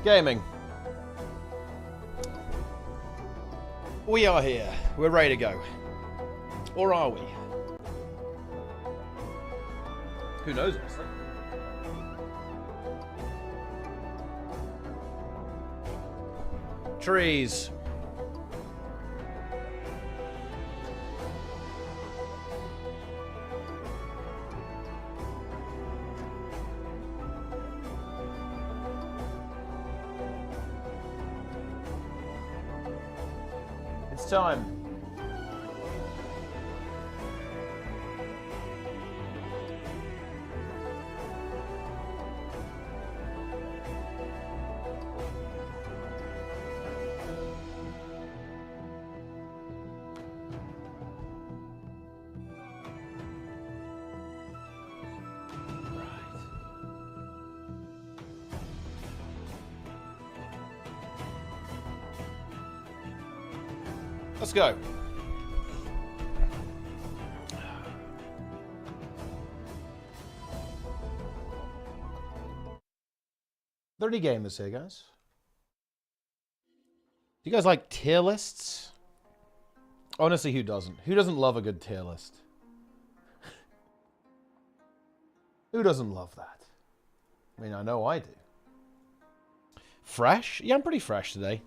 Gaming. We are here. We're ready to go. Or are we? Who knows, honestly? Trees. It's time. Let's go. Are there any gamers here, guys? Do you guys like tier lists? Honestly, who doesn't? Who doesn't love a good tier list? Who doesn't love that? I mean, I know I do. Fresh? Yeah, I'm pretty fresh today.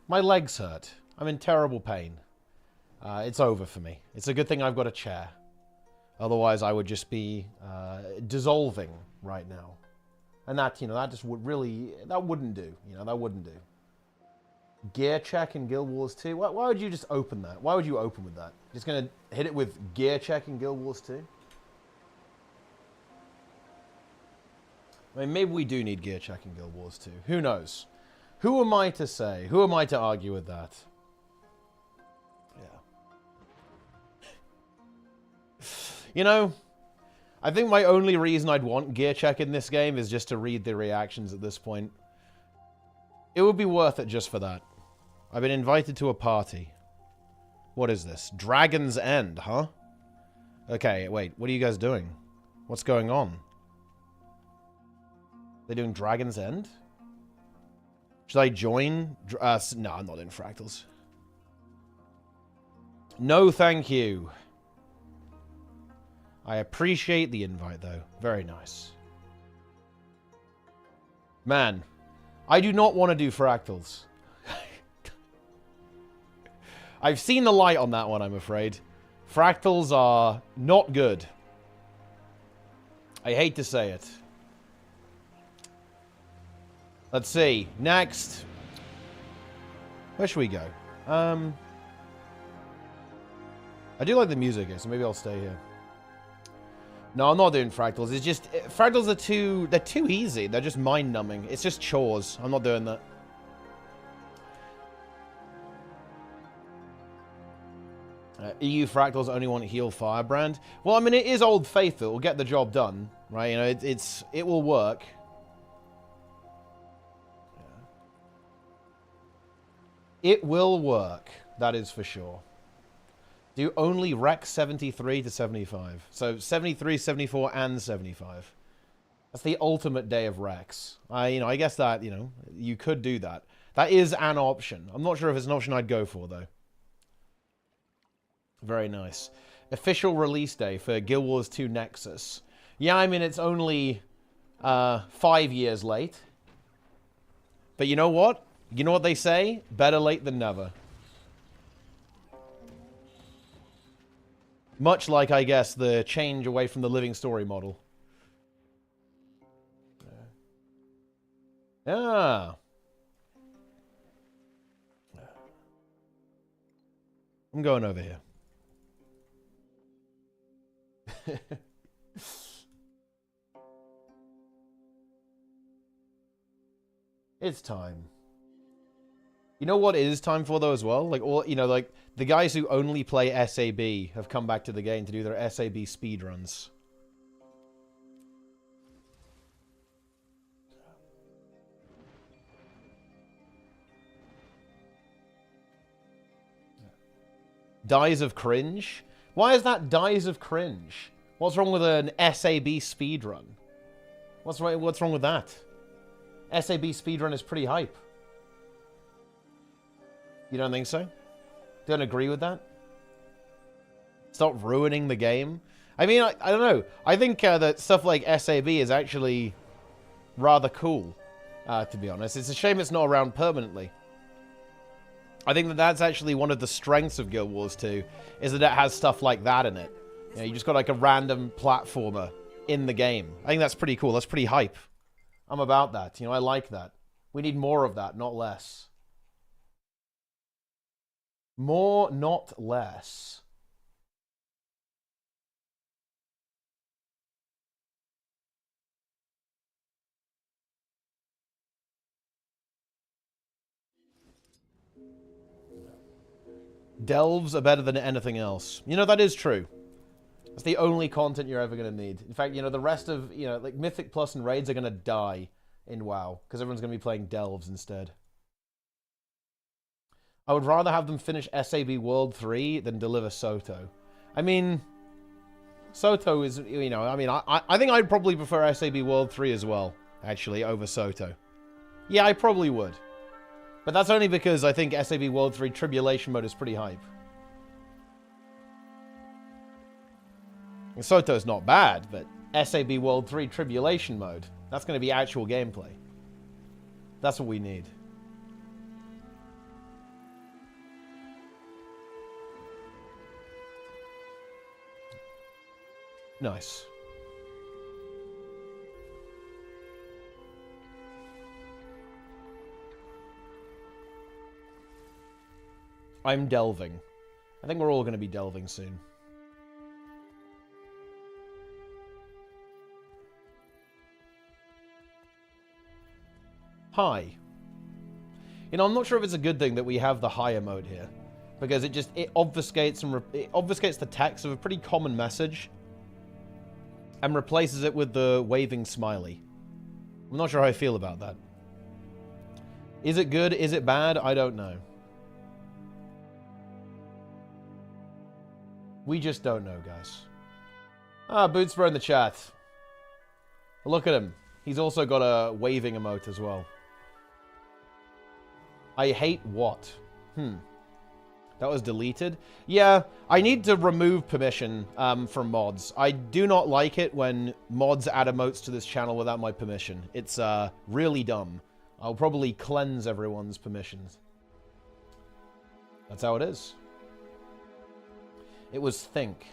My legs hurt. I'm in terrible pain. It's over for me. It's a good thing I've got a chair. Otherwise, I would just be dissolving right now. And that, you know, that just would really... That wouldn't do. You know, that wouldn't do. Gear check in Guild Wars 2? Why would you just open that? Why would you open with that? Just gonna hit it with gear check in Guild Wars 2? I mean, maybe we do need gear check in Guild Wars 2. Who knows? Who am I to say? Who am I to argue with that? You know, I think my only reason I'd want gear check in this game is just to read the reactions at this point. It would be worth it just for that. I've been invited to a party. What is this? Dragon's End, huh? Okay, wait, what are you guys doing? What's going on? They're doing Dragon's End? Should I join? No, I'm not in Fractals. No, thank you. I appreciate the invite, though. Very nice. Man, I do not want to do Fractals. I've seen the light on that one, I'm afraid. Fractals are not good. I hate to say it. Let's see. Next. Where should we go? I do like the music here, so maybe I'll stay here. No, I'm not doing Fractals. It's just... Fractals are too... They're too easy. They're just mind-numbing. It's just chores. I'm not doing that. EU Fractals only want heal Firebrand. Well, I mean, it is Old Faithful. It will get the job done, right? You know, it will work. It will work. That is for sure. Do only Rec 73 to 75. So 73, 74, and 75. That's the ultimate day of Recs. You know, I guess that, you know, you could do that. That is an option. I'm not sure if it's an option I'd go for, though. Very nice. Official release day for Guild Wars 2 Nexus. Yeah, I mean, it's only 5 years late. But you know what? You know what they say? Better late than never. Much like, I guess, the change away from the living story model. Yeah. I'm going over here. It's time. You know what it is time for, though, as well? Like, all, you know, like, the guys who only play SAB have come back to the game to do their SAB speedruns. Dies of cringe? Why is that dies of cringe? What's wrong with an SAB speedrun? What's wrong with that? SAB speedrun is pretty hype. You don't think so? Don't agree with that? Stop ruining the game. I mean, I don't know. I think that stuff like SAB is actually rather cool, to be honest. It's a shame it's not around permanently. I think that that's actually one of the strengths of Guild Wars 2, is that it has stuff like that in it. You know, you just got like a random platformer in the game. I think that's pretty cool. That's pretty hype. I'm about that. You know, I like that. We need more of that, not less. More, not less. Delves are better than anything else. You know, that is true. That's the only content you're ever going to need. In fact, you know, the rest of, you know, like Mythic Plus and Raids are going to die in WoW, because everyone's going to be playing Delves instead. I would rather have them finish SAB World 3 than deliver Soto. I mean, Soto is, you know, I mean, I think I'd probably prefer SAB World 3 as well, actually, over Soto. Yeah, I probably would. But that's only because I think SAB World 3 Tribulation Mode is pretty hype. Soto's not bad, but SAB World 3 Tribulation Mode, that's going to be actual gameplay. That's what we need. Nice. I'm delving. I think we're all going to be delving soon. Hi. You know, I'm not sure if it's a good thing that we have the higher mode here, because it obfuscates it obfuscates the text of a pretty common message and replaces it with the waving smiley. I'm not sure how I feel about that. Is it good? Is it bad? I don't know. We just don't know, guys. Ah, Bootsbro in the chat. Look at him. He's also got a waving emote as well. I hate what? That was deleted? Yeah, I need to remove permission from mods. I do not like it when mods add emotes to this channel without my permission. It's really dumb. I'll probably cleanse everyone's permissions. That's how it is. It was think.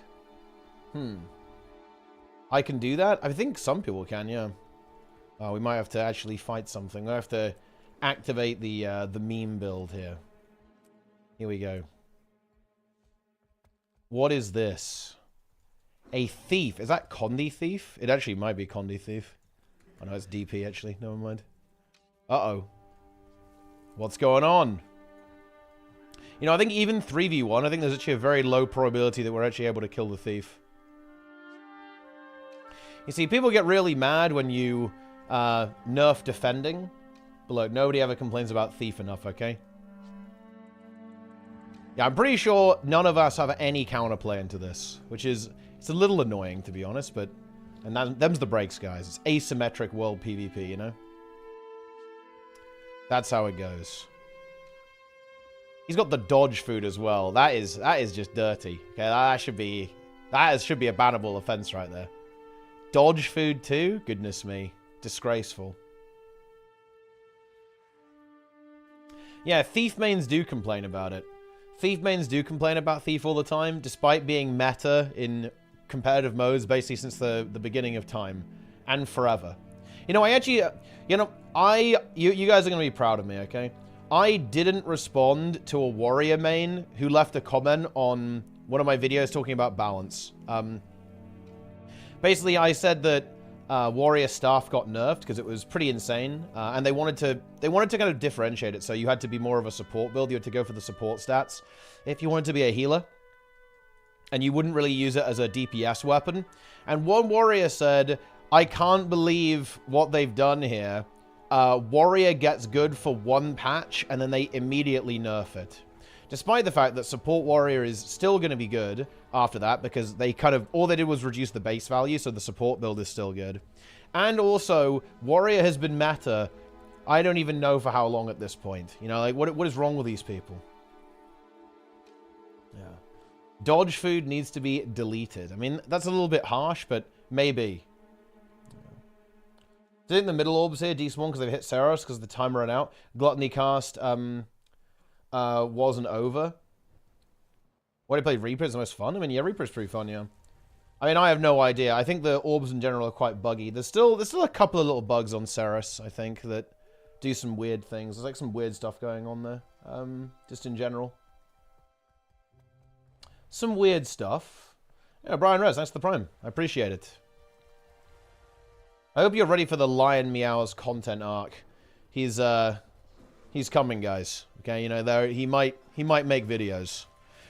I can do that? I think some people can, yeah. Oh, we might have to actually fight something. We have to activate the meme build here. Here we go. What is this? A thief. Is that Condi Thief? It actually might be Condi Thief. Oh no, it's DP actually. Never mind. Uh-oh. What's going on? You know, I think even 3v1, I think there's actually a very low probability that we're actually able to kill the thief. You see, people get really mad when you nerf defending. But look, nobody ever complains about thief enough, okay? Yeah, I'm pretty sure none of us have any counterplay into this, which is, it's a little annoying, to be honest, but, and them's the breaks, guys. It's asymmetric world PvP, you know? That's how it goes. He's got the dodge food as well. That is just dirty. Okay, that should be a bannable offense right there. Dodge food too? Goodness me. Disgraceful. Yeah, thief mains do complain about it. Thief mains do complain about thief all the time, despite being meta in competitive modes basically since the beginning of time. And forever. You know, I actually, you know, you guys are going to be proud of me, okay? I didn't respond to a warrior main who left a comment on one of my videos talking about balance. Basically, I said that warrior staff got nerfed because it was pretty insane, and they wanted to kind of differentiate it. So you had to be more of a support build. You had to go for the support stats if you wanted to be a healer, and you wouldn't really use it as a DPS weapon. And one warrior said, "I can't believe what they've done here. Warrior gets good for one patch, and then they immediately nerf it." Despite the fact that support warrior is still going to be good after that, because they kind of, all they did was reduce the base value, so the support build is still good. And also, warrior has been meta I don't even know for how long at this point. You know, like, what is wrong with these people? Yeah. Dodge food needs to be deleted. I mean, that's a little bit harsh, but maybe. Yeah. I think the middle orbs here, decent one, because they've hit Saros, because the timer ran out. Gluttony cast wasn't over. Why do you play Reaper? It's the most fun? I mean, yeah, Reaper's pretty fun, yeah. I mean, I have no idea. I think the orbs in general are quite buggy. There's still a couple of little bugs on Saros, I think, that do some weird things. There's like some weird stuff going on there, just in general. Some weird stuff. Yeah, Brian Rose, thanks for the Prime. I appreciate it. I hope you're ready for the Lion Meows content arc. He's coming, guys. Okay, you know, he might make videos.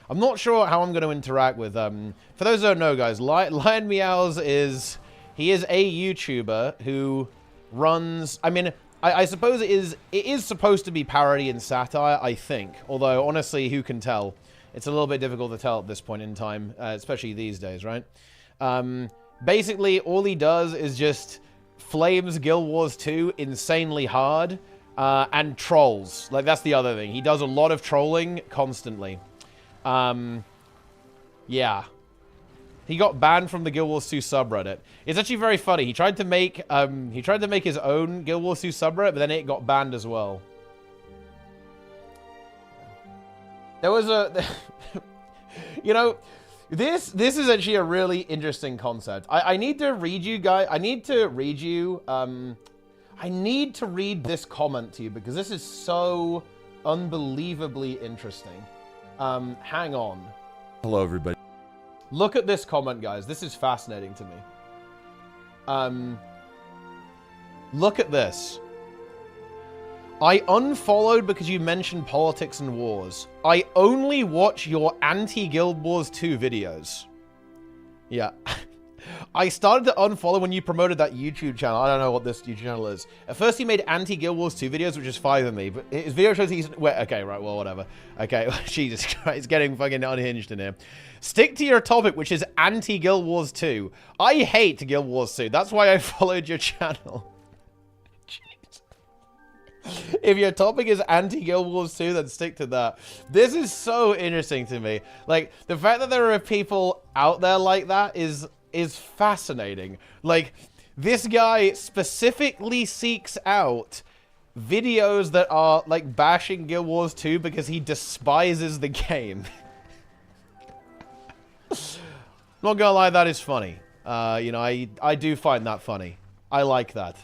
I'm not sure how I'm going to interact with for those who don't know, guys, Lion Meows is a YouTuber who runs. I mean, I suppose it is supposed to be parody and satire, I think. Although honestly, who can tell? It's a little bit difficult to tell at this point in time, especially these days, right? Basically, all he does is just flames Guild Wars 2 insanely hard and trolls. Like, that's the other thing. He does a lot of trolling constantly. Yeah. He got banned from the Guild Wars 2 subreddit. It's actually very funny. He tried to make his own Guild Wars 2 subreddit, but then it got banned as well. There was a... you know, this is actually a really interesting concept. I need to read you guys... I need to read you... I need to read this comment to you because this is so unbelievably interesting. Hang on. Hello, everybody. Look at this comment, guys. This is fascinating to me. Look at this. I unfollowed because you mentioned politics and wars. I only watch your anti-Guild Wars 2 videos. Yeah. I started to unfollow when you promoted that YouTube channel. I don't know what this YouTube channel is. At first, he made anti-Guild Wars 2 videos, which is fine with me. But his video shows he's... Wait, okay, right, well, whatever. Okay, Jesus Christ, it's getting fucking unhinged in here. Stick to your topic, which is anti-Guild Wars 2. I hate Guild Wars 2. That's why I followed your channel. Jeez. If your topic is anti-Guild Wars 2, then stick to that. This is so interesting to me. Like, the fact that there are people out there like that is fascinating. Like, this guy specifically seeks out videos that are, like, bashing Guild Wars 2 because he despises the game. Not gonna lie, that is funny. You know, I do find that funny. I like that.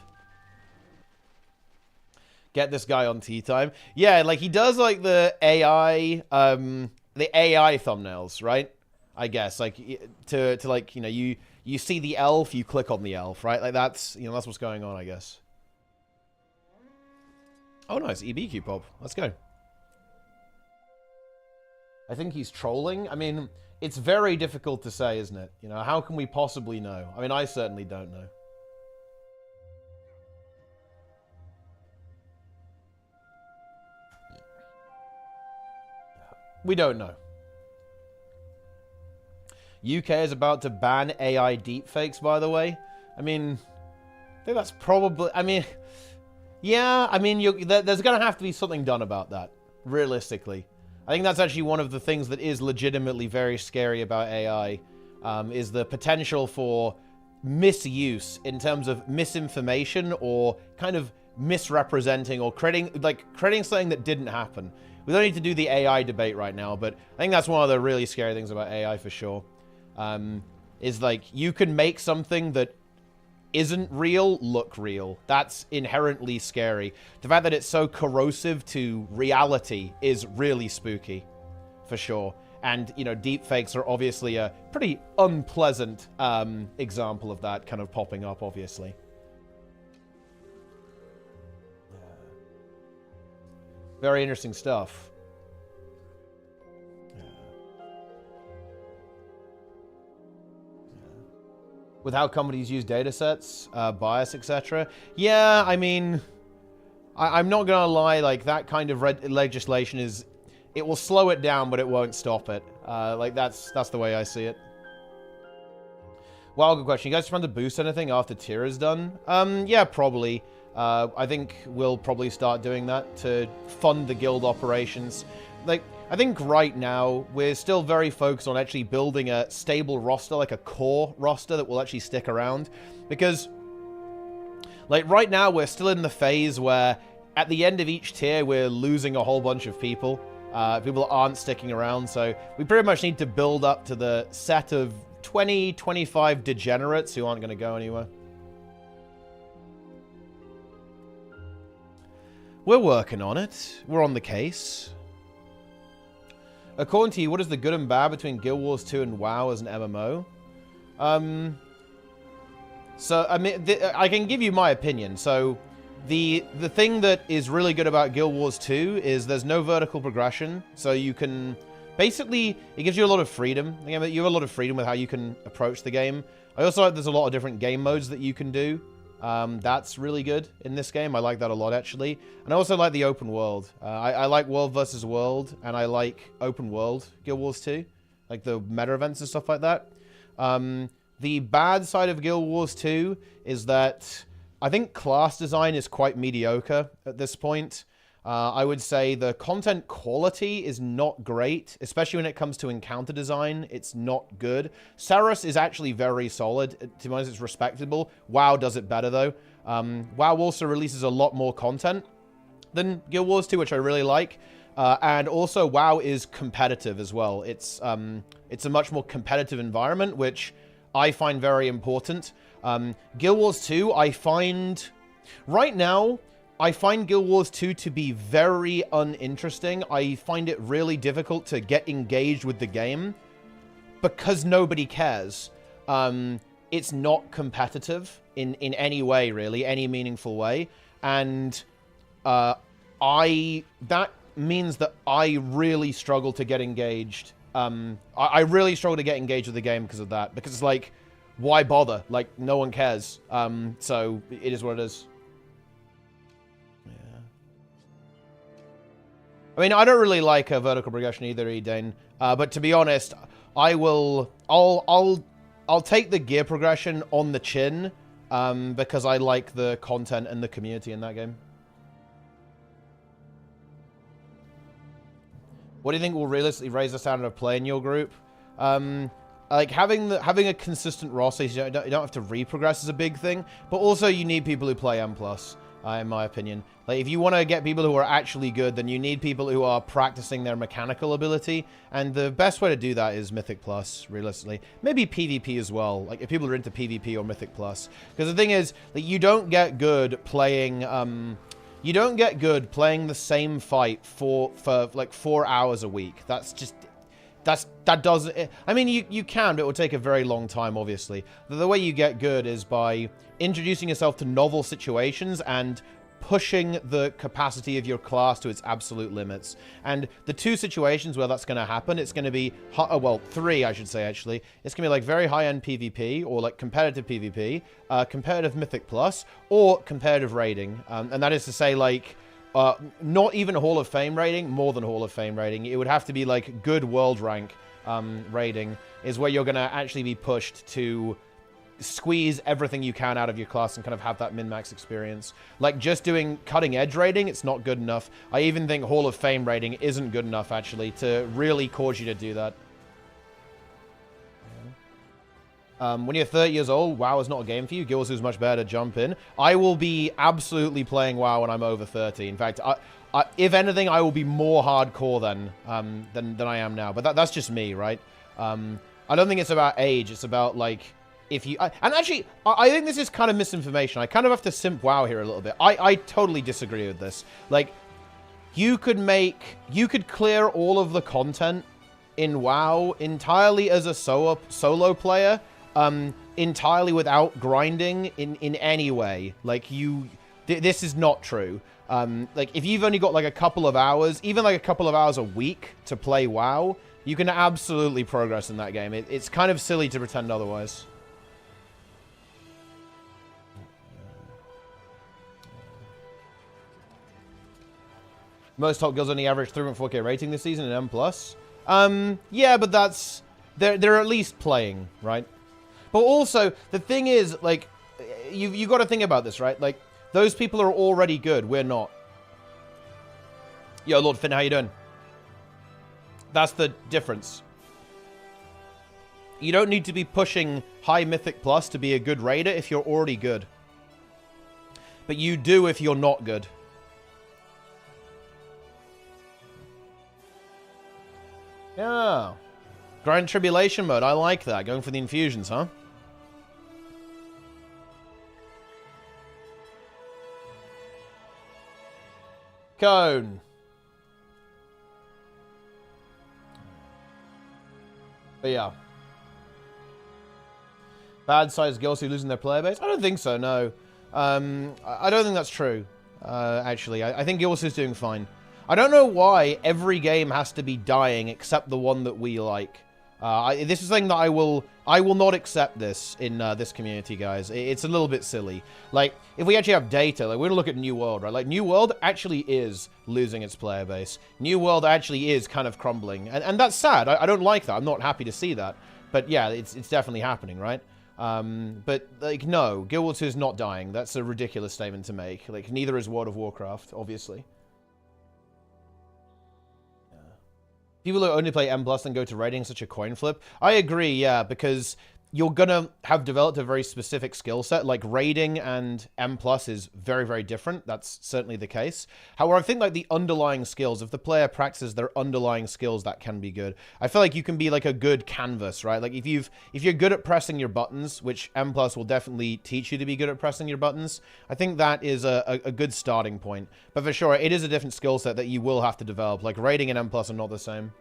Get this guy on tea time. Yeah, like, he does, like, the AI thumbnails, right? I guess, like, to like, you know, you see the elf, you click on the elf, right? Like, that's, you know, that's what's going on, I guess. Oh, nice. EBQ pop. Let's go. I think he's trolling. I mean, it's very difficult to say, isn't it? You know, how can we possibly know? I mean, I certainly don't know. We don't know. UK is about to ban AI deepfakes, by the way. I mean, I think that's probably... I mean, yeah, I mean, there's going to have to be something done about that, realistically. I think that's actually one of the things that is legitimately very scary about AI, is the potential for misuse in terms of misinformation or kind of misrepresenting or creating something that didn't happen. We don't need to do the AI debate right now, but I think that's one of the really scary things about AI for sure. Is like, you can make something that isn't real look real. That's inherently scary. The fact that it's so corrosive to reality is really spooky, for sure. And, you know, deepfakes are obviously a pretty unpleasant example of that kind of popping up, obviously. Very interesting stuff. With how companies use data sets, bias, etc. Yeah, I mean, I'm not gonna lie, like, that kind of legislation is... It will slow it down, but it won't stop it. Like, that's the way I see it. Well, good question. You guys trying to boost anything after tier is done? Yeah, probably. I think we'll probably start doing that to fund the guild operations. Like, I think right now we're still very focused on actually building a stable roster, like a core roster that will actually stick around. Because, like, right now we're still in the phase where at the end of each tier we're losing a whole bunch of people. People aren't sticking around, so we pretty much need to build up to the set of 20, 25 degenerates who aren't going to go anywhere. We're working on it. We're on the case. According to you, what is the good and bad between Guild Wars 2 and WoW as an MMO? So, I mean, I can give you my opinion. So, the thing that is really good about Guild Wars 2 is there's no vertical progression. So you can... Basically, it gives you a lot of freedom. You have a lot of freedom with how you can approach the game. I also like there's a lot of different game modes that you can do. That's really good in this game. I like that a lot, actually. And I also like the open world. I like world versus world, and I like open world Guild Wars 2. Like the meta events and stuff like that. The bad side of Guild Wars 2 is that I think class design is quite mediocre at this point. I would say the content quality is not great, especially when it comes to encounter design. It's not good. Saros is actually very solid. To be honest, it's respectable. WoW does it better, though. WoW also releases a lot more content than Guild Wars 2, which I really like. And also, WoW is competitive as well. It's a much more competitive environment, which I find very important. Guild Wars 2, I find... Right now... I find Guild Wars 2 to be very uninteresting. I find it really difficult to get engaged with the game because nobody cares. It's not competitive in any way, really, any meaningful way. And that means that I really struggle to get engaged. I really struggle to get engaged with the game because of that. Because it's like, why bother? Like, no one cares. So it is what it is. I mean, I don't really like a vertical progression either, Edane. But to be honest, I'll take the gear progression on the chin, because I like the content and the community in that game. What do you think will realistically raise the standard of play in your group? Like having a consistent roster, so you don't have to reprogress is a big thing. But also, you need people who play M+. In my opinion. Like, if you want to get people who are actually good, then you need people who are practicing their mechanical ability, and the best way to do that is Mythic Plus, realistically. Maybe PvP as well, like, if people are into PvP or Mythic Plus. Because the thing is, that you don't get good playing, the same fight for like 4 hours a week. That's just... That doesn't... I mean, you can, but it will take a very long time, obviously. The way you get good is by introducing yourself to novel situations and pushing the capacity of your class to its absolute limits. And the two situations where that's going to happen, it's going to be... well, three, I should say, actually. It's going to be, like, very high-end PvP, or, like, competitive PvP, competitive Mythic Plus, or competitive raiding. And that is to say, like... not even Hall of Fame rating, more than Hall of Fame rating. It would have to be like good world rank rating is where you're going to actually be pushed to squeeze everything you can out of your class and kind of have that min-max experience. Like just doing cutting edge rating, it's not good enough. I even think Hall of Fame rating isn't good enough actually to really cause you to do that. When you're 30 years old, WoW is not a game for you. Guild Wars is much better to jump in. I will be absolutely playing WoW when I'm over 30. In fact, if anything, I will be more hardcore than I am now. But that's just me, right? I don't think it's about age. It's about, like, if you... and actually, I think this is kind of misinformation. I kind of have to simp WoW here a little bit. I totally disagree with this. Like, you could clear all of the content in WoW entirely as a solo player... entirely without grinding in any way. Like, this is not true. Like, if you've only got, like, a couple of hours, even, like, a couple of hours a week to play WoW, you can absolutely progress in that game. It's kind of silly to pretend otherwise. Most top guilds only average 3.4k rating this season in M+. Yeah, but that's... They're at least playing, right? But also, the thing is, like, you got to think about this, right? Like, Those people are already good. We're not. Yo, Lord Finn, how you doing? That's the difference. You don't need to be pushing high Mythic Plus to be a good raider if you're already good. But you do if you're not good. Yeah. Grand Tribulation mode. I like that. Going for the infusions, huh? Cone. But yeah. Bad-sized girls who losing their player base? I don't think so, no. I don't think that's true, actually. I think Gillis is doing fine. I don't know why every game has to be dying except the one that we like. This is something that I will not accept this in this community, guys. It's a little bit silly. Like, if we actually have data, like, we're gonna look at New World, right? Like, New World actually is losing its player base. New World actually is kind of crumbling. And that's sad. I don't like that. I'm not happy to see that. But yeah, it's definitely happening, right? But, like, no, Guild Wars 2 is not dying. That's a ridiculous statement to make. Like, neither is World of Warcraft, obviously. People who only play M Plus and go to raiding such a coin flip. I agree, yeah, because you're gonna have developed a very specific skill set. Like, raiding and M Plus is very, very different. That's certainly the case. However, I think, like, the underlying skills, if the player practices their underlying skills, that can be good. I feel like you can be, like, a good canvas, right? Like, if you're good at pressing your buttons, which M Plus will definitely teach you to be good at pressing your buttons, I think that is a good starting point. But for sure, it is a different skill set that you will have to develop. Like, raiding and M Plus are not the same.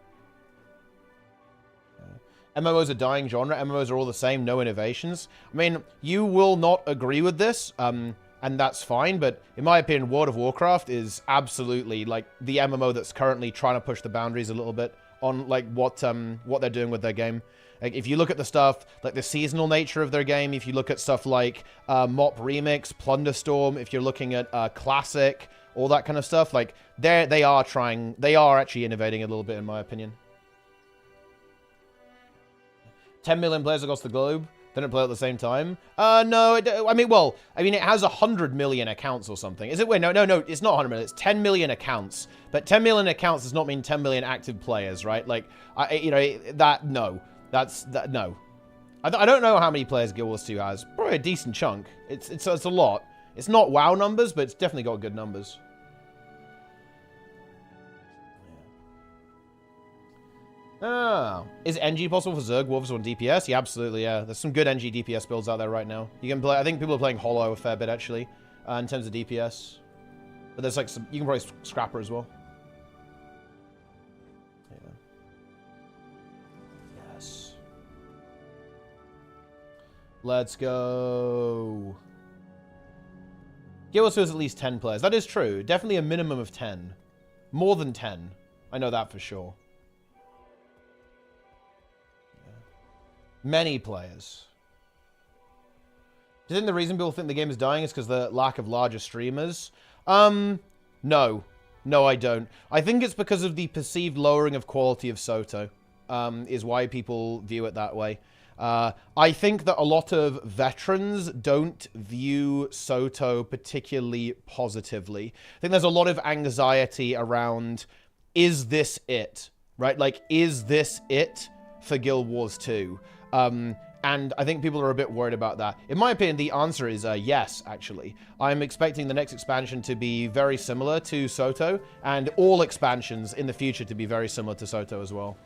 MMOs are a dying genre. MMOs are all the same, no innovations. I mean, you will not agree with this, and that's fine, but in my opinion, World of Warcraft is absolutely, like, the MMO that's currently trying to push the boundaries a little bit on, like, what they're doing with their game. Like, if you look at the stuff, like, the seasonal nature of their game, if you look at stuff like Mop Remix, Plunderstorm, if you're looking at Classic, all that kind of stuff, like, they are actually innovating a little bit, in my opinion. 10 million players across the globe didn't play at the same time. No, I mean, it has 100 million accounts or something. Is it? Wait, no, it's not 100 million. It's 10 million accounts. But 10 million accounts does not mean 10 million active players, right? Like, no. No. I don't know how many players Guild Wars 2 has. Probably a decent chunk. It's a lot. It's not WoW numbers, but it's definitely got good numbers. Is NG possible for Zerg Wolves on DPS? Yeah, absolutely, yeah. There's some good NG DPS builds out there right now. You can play, I think people are playing Hollow a fair bit, actually, in terms of DPS. But there's, like, some, you can probably Scrapper as well. Yeah. Yes. Let's go. Guild Wars 2 has at least 10 players. That is true. Definitely a minimum of 10. More than 10. I know that for sure. Many players. Do you think the reason people think the game is dying is because of the lack of larger streamers? No. No, I don't. I think it's because of the perceived lowering of quality of Soto, is why people view it that way. I think that a lot of veterans don't view Soto particularly positively. I think there's a lot of anxiety around, is this it? Right? Like, is this it for Guild Wars 2? And I think people are a bit worried about that. In my opinion, the answer is yes, actually. I'm expecting the next expansion to be very similar to Soto, and all expansions in the future to be very similar to Soto as well.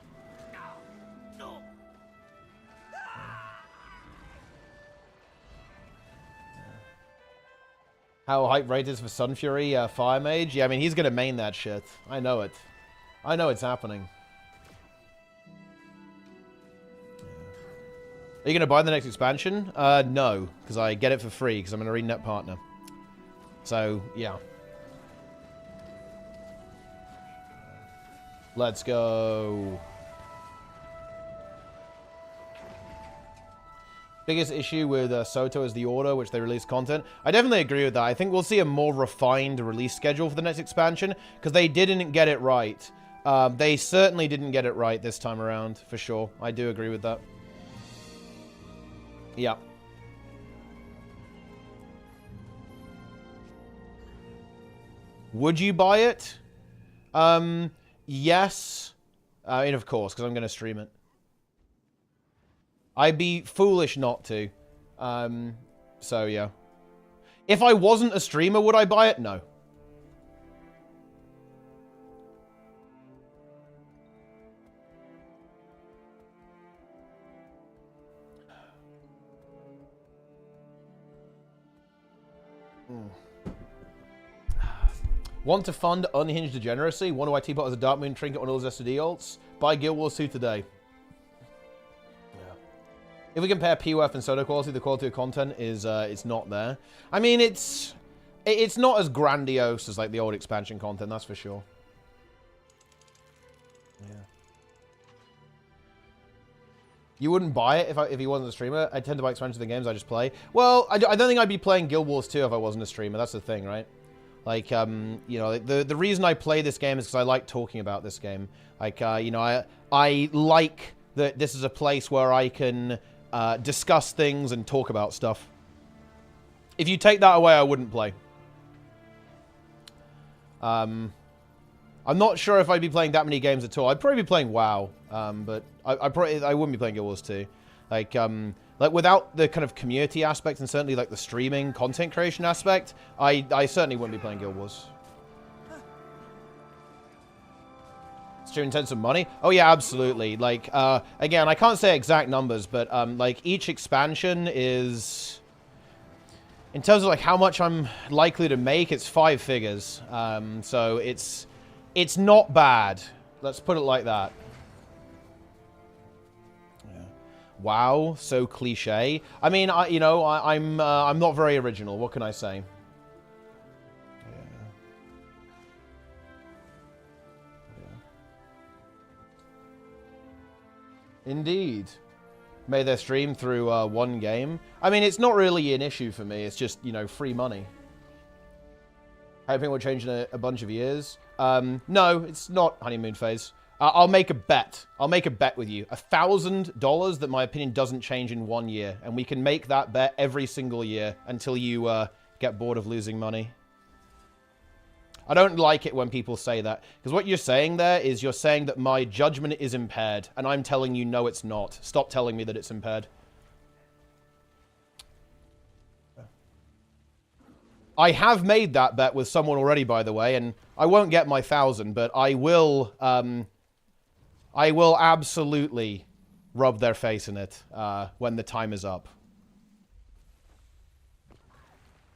How hype rate is for Sunfury, Fire Mage? Yeah, I mean, he's gonna main that shit. I know it. I know it's happening. Are you going to buy the next expansion? No, because I get it for free, because I'm an ArenaNet partner. So, yeah. Let's go. Biggest issue with Soto is the order which they release content. I definitely agree with that. I think we'll see a more refined release schedule for the next expansion, because they didn't get it right. They certainly didn't get it right this time around, for sure. I do agree with that. Yeah. Would you buy it? Yes. And of course, because I'm going to stream it. I'd be foolish not to. So, yeah. If I wasn't a streamer, would I buy it? No. Want to fund unhinged degeneracy? Wonder why Teapot has a Dark Moon trinket on all his SSD ults? Buy Guild Wars 2 today. Yeah. If we compare POF and Soda quality, the quality of content is it's not there. I mean, it's not as grandiose as like the old expansion content, that's for sure. Yeah. You wouldn't buy it if he wasn't a streamer? I tend to buy expansions of the games I just play. Well, I don't think I'd be playing Guild Wars 2 if I wasn't a streamer. That's the thing, right? Like, you know, the reason I play this game is because I like talking about this game. Like, you know, I like that this is a place where I can discuss things and talk about stuff. If you take that away, I wouldn't play. I'm not sure if I'd be playing that many games at all. I'd probably be playing WoW, but I wouldn't be playing Guild Wars 2. Like without the kind of community aspect and certainly like the streaming content creation aspect, I certainly wouldn't be playing Guild Wars. Stream intensive money? Oh yeah, absolutely. Like again, I can't say exact numbers, but like each expansion is, in terms of like how much I'm likely to make, it's 5 figures. So it's not bad. Let's put it like that. Wow, so cliche. I mean, I'm not very original. What can I say? Yeah. Indeed. Made their stream through one game. I mean, it's not really an issue for me. It's just, you know, free money. Hoping will change in a bunch of years. No, it's not honeymoon phase. I'll make a bet. I'll make a bet with you. $1,000 that my opinion doesn't change in 1 year. And we can make that bet every single year until you get bored of losing money. I don't like it when people say that. Because what you're saying there is you're saying that my judgment is impaired. And I'm telling you, no, it's not. Stop telling me that it's impaired. I have made that bet with someone already, by the way. And I won't get my 1,000, but I will absolutely rub their face in it when the time is up.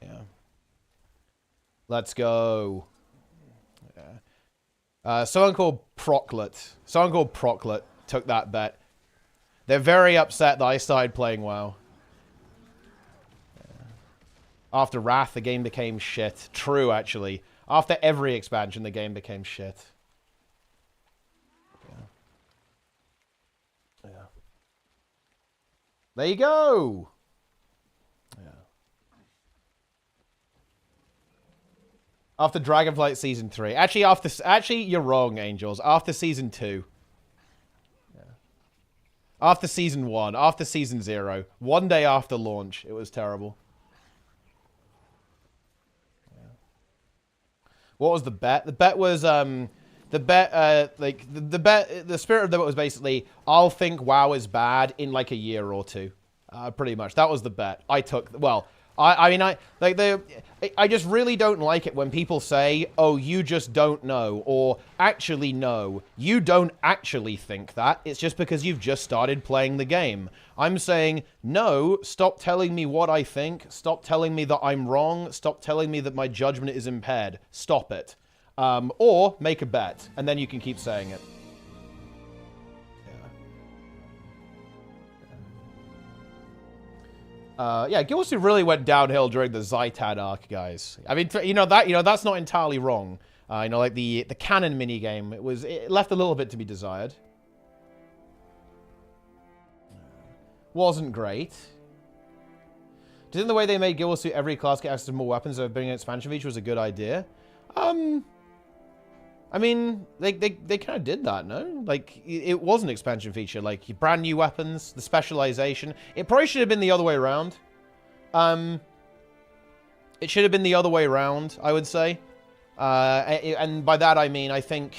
Yeah. Let's go. Yeah. Someone called Proclet took that bet. They're very upset that I started playing WoW. Yeah. After Wrath, the game became shit. True, actually. After every expansion, the game became shit. Yeah. There you go. Yeah. After Dragonflight Season 3. Actually, you're wrong, Angels. After Season 2. Yeah. After Season 1. After Season 0. 1 day after launch. It was terrible. Yeah. What was the bet? The bet was, the spirit of the bet was basically, I'll think WoW is bad in like a year or two. Pretty much. That was the bet. I took, well, I just really don't like it when people say, oh, you just don't know, or actually no, you don't actually think that. It's just because you've just started playing the game. I'm saying, no, stop telling me what I think. Stop telling me that I'm wrong. Stop telling me that my judgment is impaired. Stop it. Or make a bet, and then you can keep saying it. Yeah, Guild Wars 2 really went downhill during the Zytad arc, guys. I mean, that's not entirely wrong. Like the canon minigame, it left a little bit to be desired. Wasn't great. Do you think the way they made Guild Wars 2 every class get access to more weapons over bringing an expansion feature was a good idea? I mean, they kind of did that, no? Like, it was an expansion feature. Like, brand new weapons, the specialization. It probably should have been the other way around. It should have been the other way around, I would say. And by that I mean, I think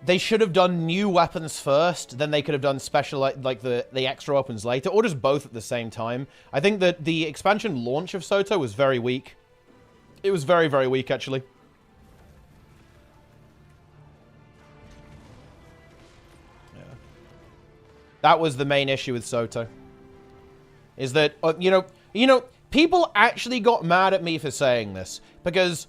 they should have done new weapons first, then they could have done special, like the extra weapons later, or just both at the same time. I think that the expansion launch of Soto was very weak. It was very, very weak, actually. Yeah. That was the main issue with Soto. Is that, you know, people actually got mad at me for saying this. Because,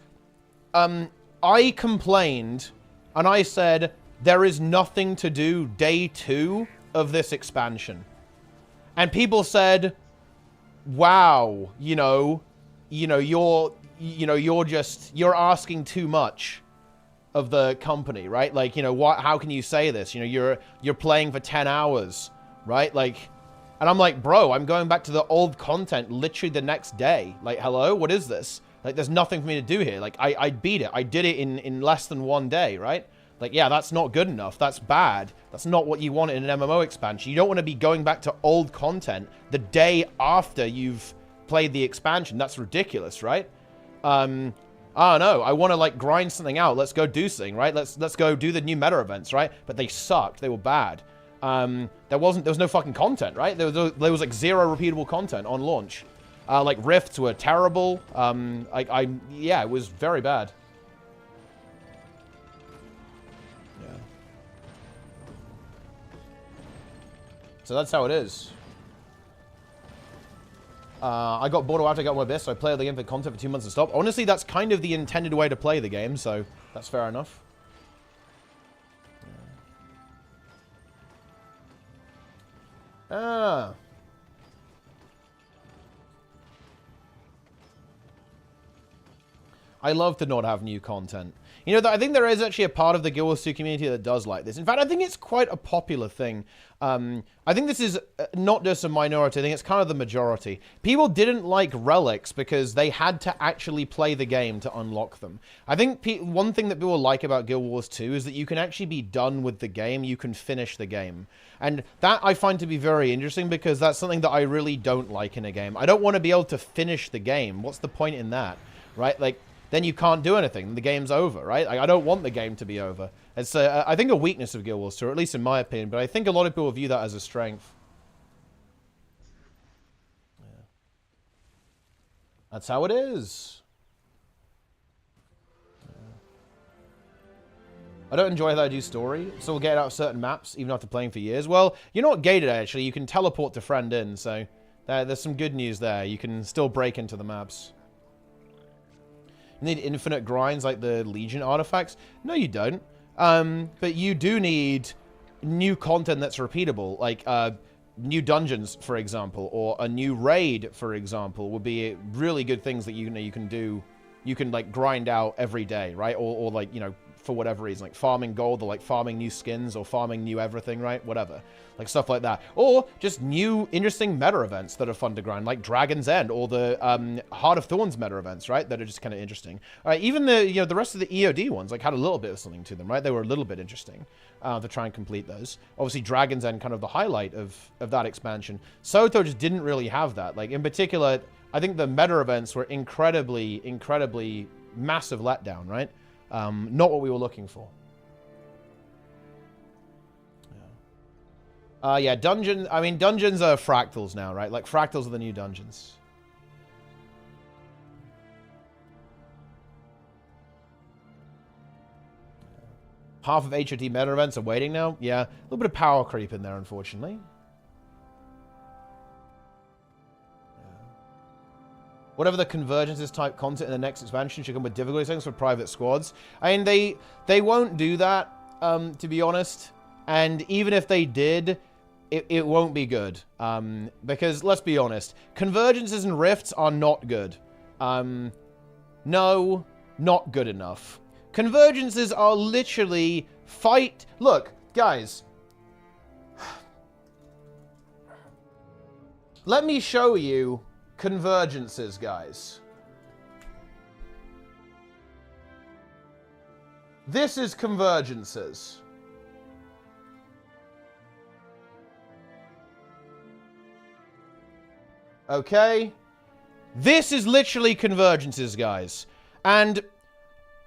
I complained, and I said, there is nothing to do day 2 of this expansion. And people said, wow, you're asking too much of the company, right? Like, how can you say this? You're playing for 10 hours, right? Like, and I'm like, bro, I'm going back to the old content literally the next day. Like, hello, what is this? Like, there's nothing for me to do here. Like, I beat it. I did it in less than 1 day, right? Like, yeah, that's not good enough. That's bad. That's not what you want in an MMO expansion. You don't want to be going back to old content the day after you've played the expansion. That's ridiculous, right? I don't know. I want to, like, grind something out. Let's go do something, right? Let's go do the new meta events, right? But they sucked. They were bad. There was no fucking content, right? There was like 0 repeatable content on launch. Like, rifts were terrible. Yeah, it was very bad. So that's how it is. I got bored after I got my best, so I played the game for content for 2 months and stopped. Honestly, that's kind of the intended way to play the game, so that's fair enough. Ah. I love to not have new content. I think there is actually a part of the Guild Wars 2 community that does like this. In fact, I think it's quite a popular thing. I think this is not just a minority. I think it's kind of the majority. People didn't like relics because they had to actually play the game to unlock them. I think one thing that people like about Guild Wars 2 is that you can actually be done with the game. You can finish the game. And that I find to be very interesting because that's something that I really don't like in a game. I don't want to be able to finish the game. What's the point in that, right? Like, then you can't do anything. The game's over, right? I don't want the game to be over. It's, I think, a weakness of Guild Wars 2, or at least in my opinion, but I think a lot of people view that as a strength. Yeah. That's how it is. Yeah. I don't enjoy that I do story. Still get out of certain maps, even after playing for years. Well, you're not gated, actually. You can teleport to friend in, so there's some good news there. You can still break into the maps. You need infinite grinds like the Legion artifacts? No, you don't. But you do need new content that's repeatable, like new dungeons, for example, or a new raid, for example, would be really good things that you can do. You can like grind out every day, right? Or like, for whatever reason, like farming gold, or like farming new skins, or farming new everything, right? Whatever. Like stuff like that. Or just new interesting meta events that are fun to grind, like Dragon's End, or the Heart of Thorns meta events, right? That are just kind of interesting. Even the rest of the EOD ones like had a little bit of something to them, right? They were a little bit interesting to try and complete those. Obviously, Dragon's End kind of the highlight of that expansion. Soto just didn't really have that. Like in particular, I think the meta events were incredibly massive letdown, right? Not what we were looking for. Yeah, dungeons are fractals now, right? Like, fractals are the new dungeons. Half of HOT meta events are waiting now. Yeah, a little bit of power creep in there, unfortunately. Whatever the convergences type content in the next expansion should come with difficulty settings for private squads. I mean, they won't do that, to be honest. And even if they did, it won't be good. Because, let's be honest, convergences and rifts are not good. No, not good enough. Convergences are literally fight... Look, guys. Let me show you convergences, guys. This is convergences. Okay? This is literally convergences, guys. And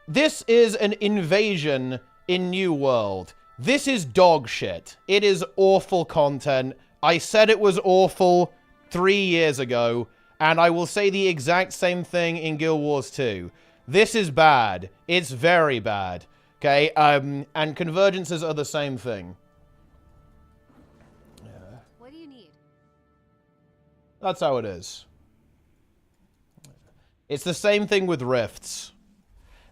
this is an invasion in New World. This is dog shit. It is awful content. I said it was awful 3 years ago, and I will say the exact same thing in Guild Wars 2. This is bad. It's very bad. Okay, and convergences are the same thing. Yeah. What do you need? That's how it is. It's the same thing with rifts.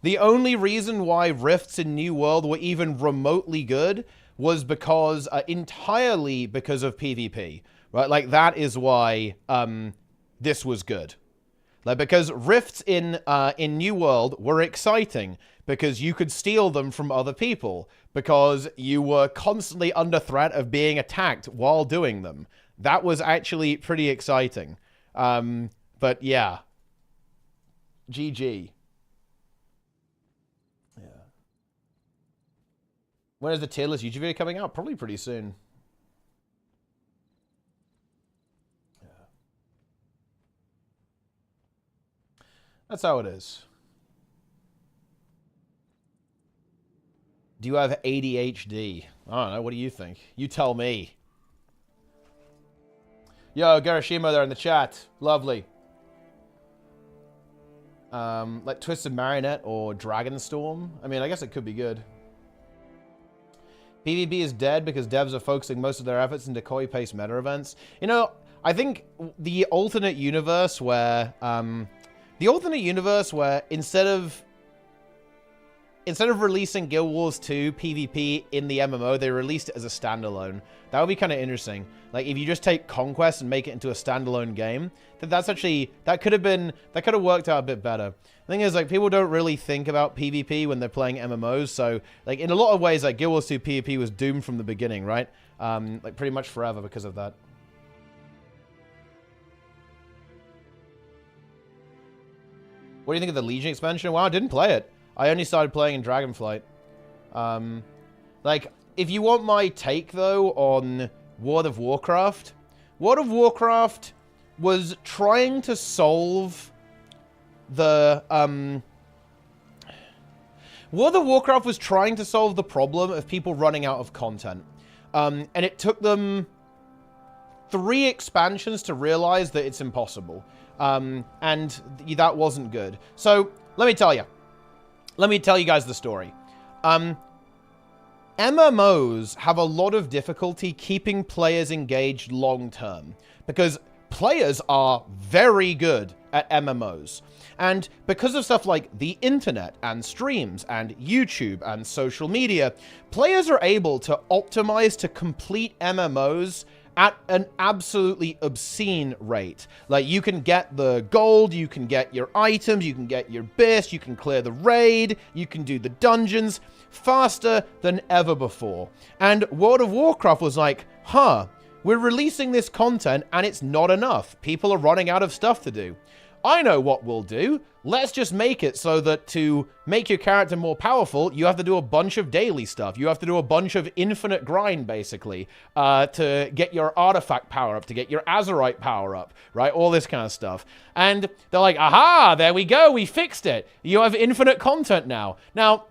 The only reason why rifts in New World were even remotely good was because, entirely because of PvP. Right, like that is why this was good. Like, because rifts in New World were exciting because you could steal them from other people, because you were constantly under threat of being attacked while doing them. That was actually pretty exciting. But yeah. GG. Yeah. When is the tier list YouTube video coming out? Probably pretty soon. Yeah. That's how it is. Do you have ADHD? I don't know. What do you think? You tell me. Yo, Garashimo there in the chat. Lovely. Like Twisted Marionette or Dragonstorm? I mean, I guess it could be good. PvP is dead because devs are focusing most of their efforts into copy-paste meta events. You know, I think the alternate universe where instead of releasing Guild Wars 2 PvP in the MMO, they released it as a standalone. That would be kind of interesting. Like, if you just take Conquest and make it into a standalone game, that could have worked out a bit better. The thing is, like, people don't really think about PvP when they're playing MMOs, so, like, in a lot of ways, like, Guild Wars 2 PvP was doomed from the beginning, right? Like, pretty much forever because of that. What do you think of the Legion expansion? Well, I didn't play it. I only started playing in Dragonflight. Like, if you want my take, though, on World of Warcraft was trying to solve the, World of Warcraft was trying to solve the problem of people running out of content. And it took them 3 expansions to realize that it's impossible. And that wasn't good. So, let me tell you. Let me tell you guys the story. MMOs have a lot of difficulty keeping players engaged long term because players are very good at MMOs. And because of stuff like the internet and streams and YouTube and social media, players are able to optimize to complete MMOs at an absolutely obscene rate. Like, you can get the gold, you can get your items, you can get your best, you can clear the raid, you can do the dungeons faster than ever before. And World of Warcraft was like, huh, we're releasing this content and it's not enough. People are running out of stuff to do. I know what we'll do. Let's just make it so that to make your character more powerful, you have to do a bunch of daily stuff. You have to do a bunch of infinite grind, basically, to get your artifact power up, to get your Azerite power up, right? All this kind of stuff. And they're like, aha, there we go. We fixed it. You have infinite content now. Now,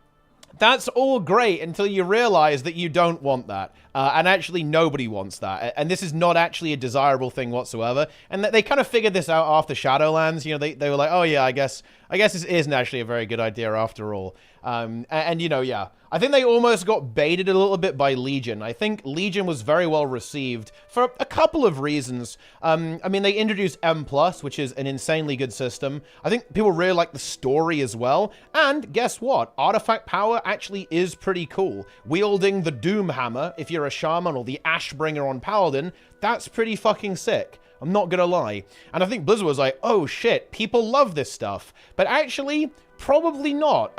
that's all great until you realize that you don't want that. And actually, nobody wants that. And this is not actually a desirable thing whatsoever. And they kind of figured this out after Shadowlands. You know, they were like, oh yeah, I guess this isn't actually a very good idea after all. And you know, yeah. I think they almost got baited a little bit by Legion. I think Legion was very well received for a couple of reasons. I mean, they introduced M+, which is an insanely good system. I think people really like the story as well. And guess what? Artifact power actually is pretty cool. Wielding the Doom Hammer, if you're a Shaman, or the Ashbringer on Paladin, that's pretty fucking sick. I'm not gonna lie. And I think Blizzard was like, oh shit, people love this stuff. But actually, probably not.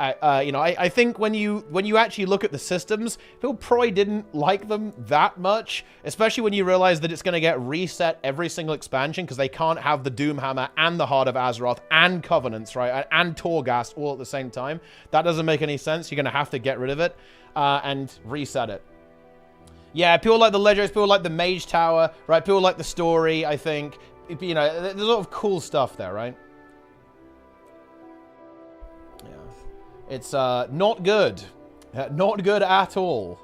You know, I think when you actually look at the systems, people probably didn't like them that much, especially when you realize that it's going to get reset every single expansion because they can't have the Doomhammer and the Heart of Azeroth and Covenants, right, and Torghast all at the same time. That doesn't make any sense. You're going to have to get rid of it and reset it. Yeah, people like the Legendaries, people like the Mage Tower, right? People like the story, I think. You know, there's a lot of cool stuff there, right? It's not good. Not good at all.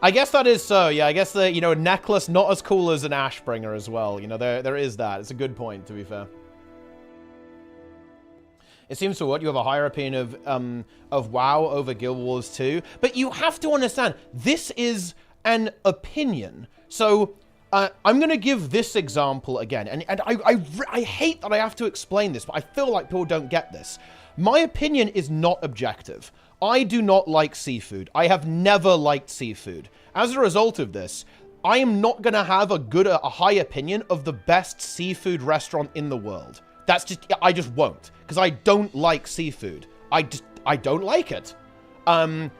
I guess that is so, yeah. I guess the, you know, necklace not as cool as an Ashbringer as well. You know, there is that. It's a good point, to be fair. It seems to what you have a higher opinion of WoW over Guild Wars 2, but you have to understand this is an opinion. So I'm going to give this example again, and I hate that I have to explain this, but I feel like people don't get this. My opinion is not objective. I do not like seafood. I have never liked seafood. As a result of this, I am not going to have a high opinion of the best seafood restaurant in the world. That's just, I just won't, because I don't like seafood. I don't like it. And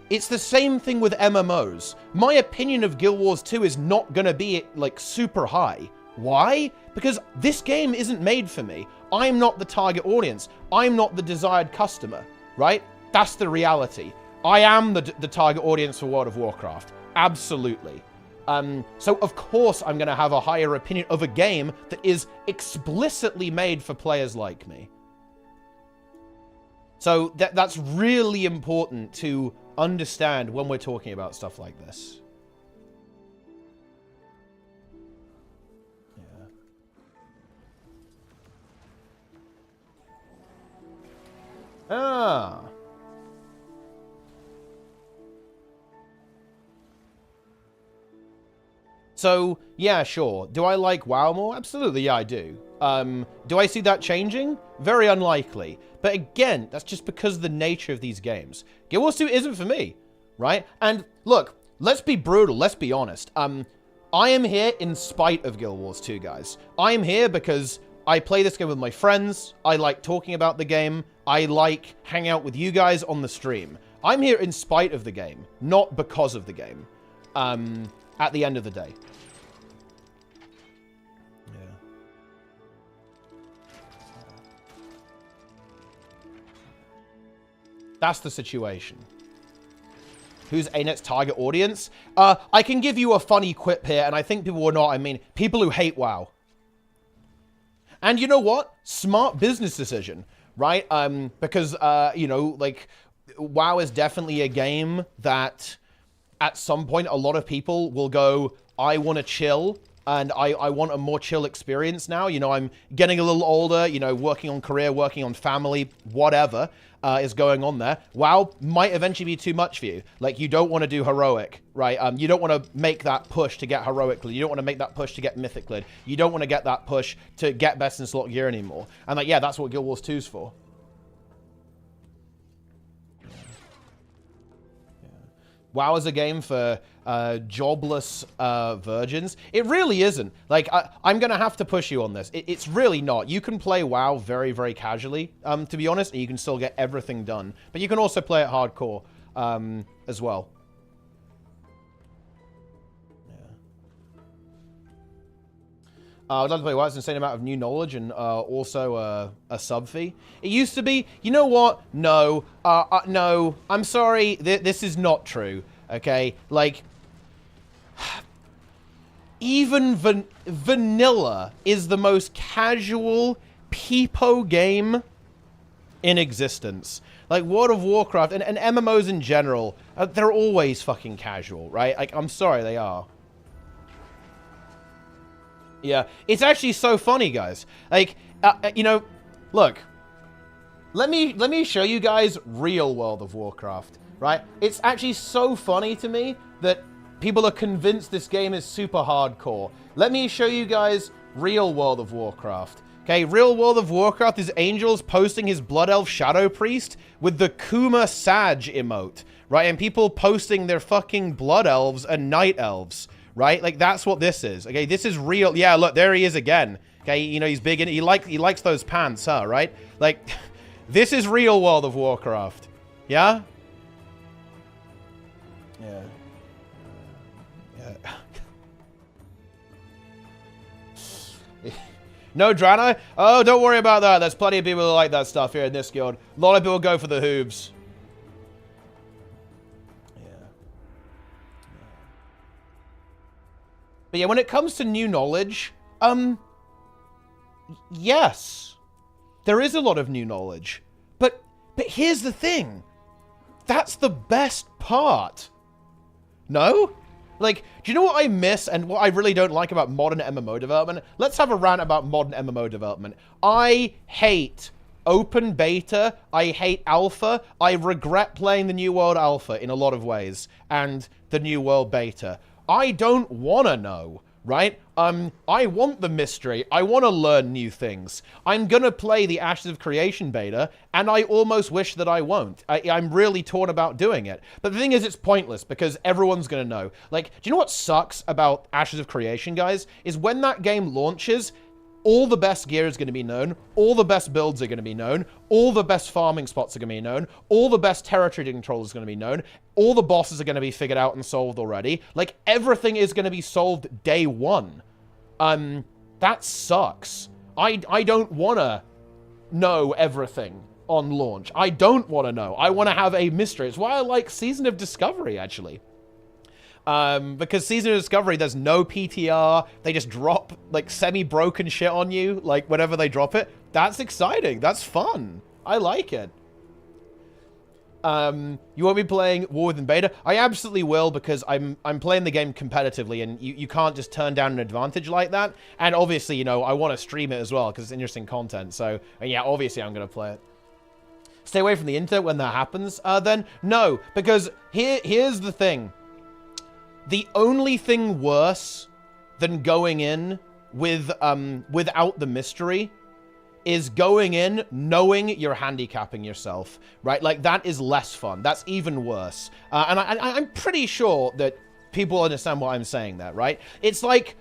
it's the same thing with MMOs. My opinion of Guild Wars 2 is not going to be, like, super high. Why? Because this game isn't made for me. I'm not the target audience. I'm not the desired customer, right? That's the reality. I am the target audience for World of Warcraft. Absolutely. So, of course, I'm going to have a higher opinion of a game that is explicitly made for players like me. So, that's really important to understand when we're talking about stuff like this. Yeah. Ah. So, yeah, sure. Do I like WoW more? Absolutely, yeah, I do. Do I see that changing? Very unlikely. But again, that's just because of the nature of these games. Guild Wars 2 isn't for me, right? And look, let's be brutal, let's be honest. I am here in spite of Guild Wars 2, guys. I am here because I play this game with my friends. I like talking about the game. I like hanging out with you guys on the stream. I'm here in spite of the game, not because of the game. At the end of the day. That's the situation. Who's ANET's target audience? I can give you a funny quip here, and I think people will not. I mean, people who hate WoW. And you know what? Smart business decision, right? Because, you know, like, WoW is definitely a game that at some point a lot of people will go, I want to chill, and I want a more chill experience now. You know, I'm getting a little older, you know, working on career, working on family, whatever is going on there. WoW might eventually be too much for you. Like, you don't want to do heroic, right? You don't want to make that push to get heroic lid. You don't want to make that push to get mythic lid. You don't want to get that push to get best in slot gear anymore. And like, yeah, that's what Guild Wars 2's for. WoW is a game for jobless virgins. It really isn't. Like, I'm going to have to push you on this. It's really not. You can play WoW very, very casually, to be honest, and you can still get everything done. But you can also play it hardcore as well. I'd love to play WoW. It's an insane amount of new knowledge and also a sub fee. It used to be. You know what? No. No. I'm sorry. This is not true. Okay? Like, even vanilla is the most casual peepo game in existence. Like, World of Warcraft and MMOs in general, they're always fucking casual, right? Like, I'm sorry, they are. Yeah, it's actually so funny, guys. Like, you know, look. Let me show you guys real World of Warcraft, right? It's actually so funny to me that people are convinced this game is super hardcore. Let me show you guys real World of Warcraft. Okay, real World of Warcraft is Angels posting his Blood Elf Shadow Priest with the Kuma Sag emote, right? And people posting their fucking Blood Elves and Night Elves. Right? Like, that's what this is. Okay, this is real. Yeah, look, there he is again. Okay, you know, he's big and he likes those pants, huh? Right? Like, this is real World of Warcraft. Yeah? Yeah. Yeah. No Drano? Oh, don't worry about that. There's plenty of people who like that stuff here in this guild. A lot of people go for the hooves. But yeah, when it comes to new knowledge, yes. There is a lot of new knowledge. But here's the thing. That's the best part. No? Like, do you know what I miss and what I really don't like about modern MMO development? Let's have a rant about modern MMO development. I hate open beta. I hate alpha. I regret playing the New World alpha in a lot of ways and the New World beta. I don't want to know, right? I want the mystery. I want to learn new things. I'm going to play the Ashes of Creation beta, and I almost wish that I won't. I'm really torn about doing it. But the thing is, it's pointless, because everyone's going to know. Like, do you know what sucks about Ashes of Creation, guys? Is when that game launches, all the best gear is going to be known, all the best builds are going to be known, all the best farming spots are going to be known, all the best territory control is going to be known, all the bosses are going to be figured out and solved already. Like, everything is going to be solved day one. That sucks. I don't want to know everything on launch. I don't want to know. I want to have a mystery. It's why I like Season of Discovery, actually. Because Season of Discovery, there's no PTR. They just drop, like, semi-broken shit on you, like, whenever they drop it. That's exciting. That's fun. I like it. You won't be playing War Within Beta? I absolutely will, because I'm playing the game competitively, and you can't just turn down an advantage like that. And obviously, you know, I want to stream it as well, because it's interesting content. So, yeah, obviously I'm going to play it. Stay away from the internet when that happens? Then, no, because here's the thing. The only thing worse than going in with without the mystery is going in knowing you're handicapping yourself, right? Like, that is less fun. That's even worse. And I'm pretty sure that people understand why I'm saying that, right? It's like...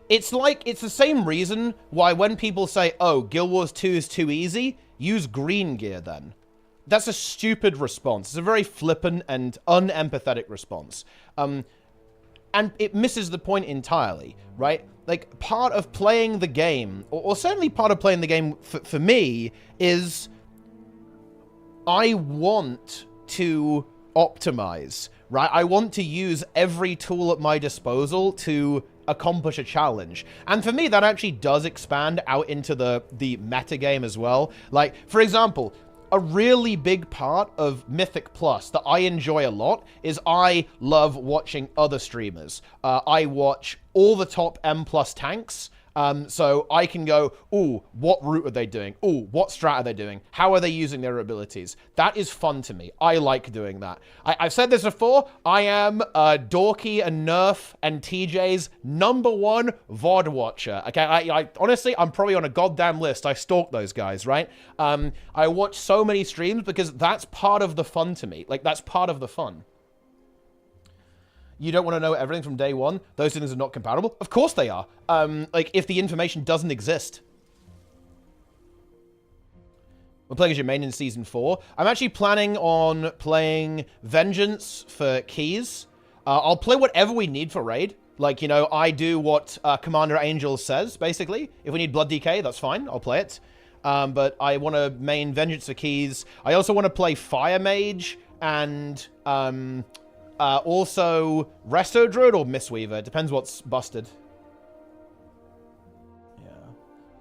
It's the same reason why when people say, oh, Guild Wars 2 is too easy, use green gear then. That's a stupid response. It's a very flippant and unempathetic response. And it misses the point entirely, right? Like, part of playing the game, or certainly part of playing the game for me, is I want to optimize, right? I want to use every tool at my disposal to accomplish a challenge. And for me, that actually does expand out into the meta game as well. Like, for example, a really big part of Mythic Plus that I enjoy a lot is I love watching other streamers. I watch all the top M+ tanks. So I can go, ooh, what route are they doing? Ooh, what strat are they doing? How are they using their abilities? That is fun to me. I like doing that. I've said this before. I am Dorky and Nerf and TJ's #1 VOD watcher. Okay, I honestly, I'm probably on a goddamn list. I stalk those guys, right? I watch so many streams because that's part of the fun to me. Like, that's part of the fun. You don't want to know everything from day one? Those things are not compatible? Of course they are. Like, if the information doesn't exist. We're playing as your main in Season 4. I'm actually planning on playing Vengeance for keys. I'll play whatever we need for raid. Like, you know, I do what Commander Angel says, basically. If we need Blood DK, that's fine. I'll play it. But I want to main Vengeance for keys. I also want to play Fire Mage and... also, Resto Druid or Mistweaver. It depends what's busted. Yeah.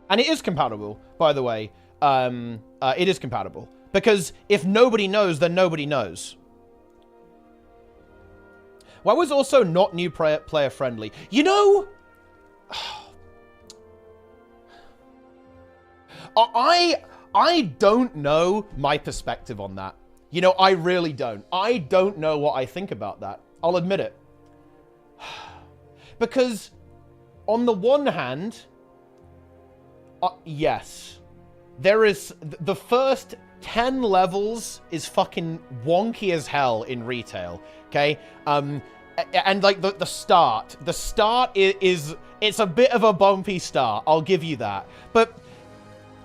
And it is compatible, by the way. It is compatible. Because if nobody knows, then nobody knows. Why was also not new player friendly? You know... I don't know my perspective on that. You know, I really don't. I don't know what I think about that. I'll admit it. Because, on the one hand, yes, there is... The first 10 levels is fucking wonky as hell in retail, okay? And, like, the start. The start is... It's a bit of a bumpy start. I'll give you that. But...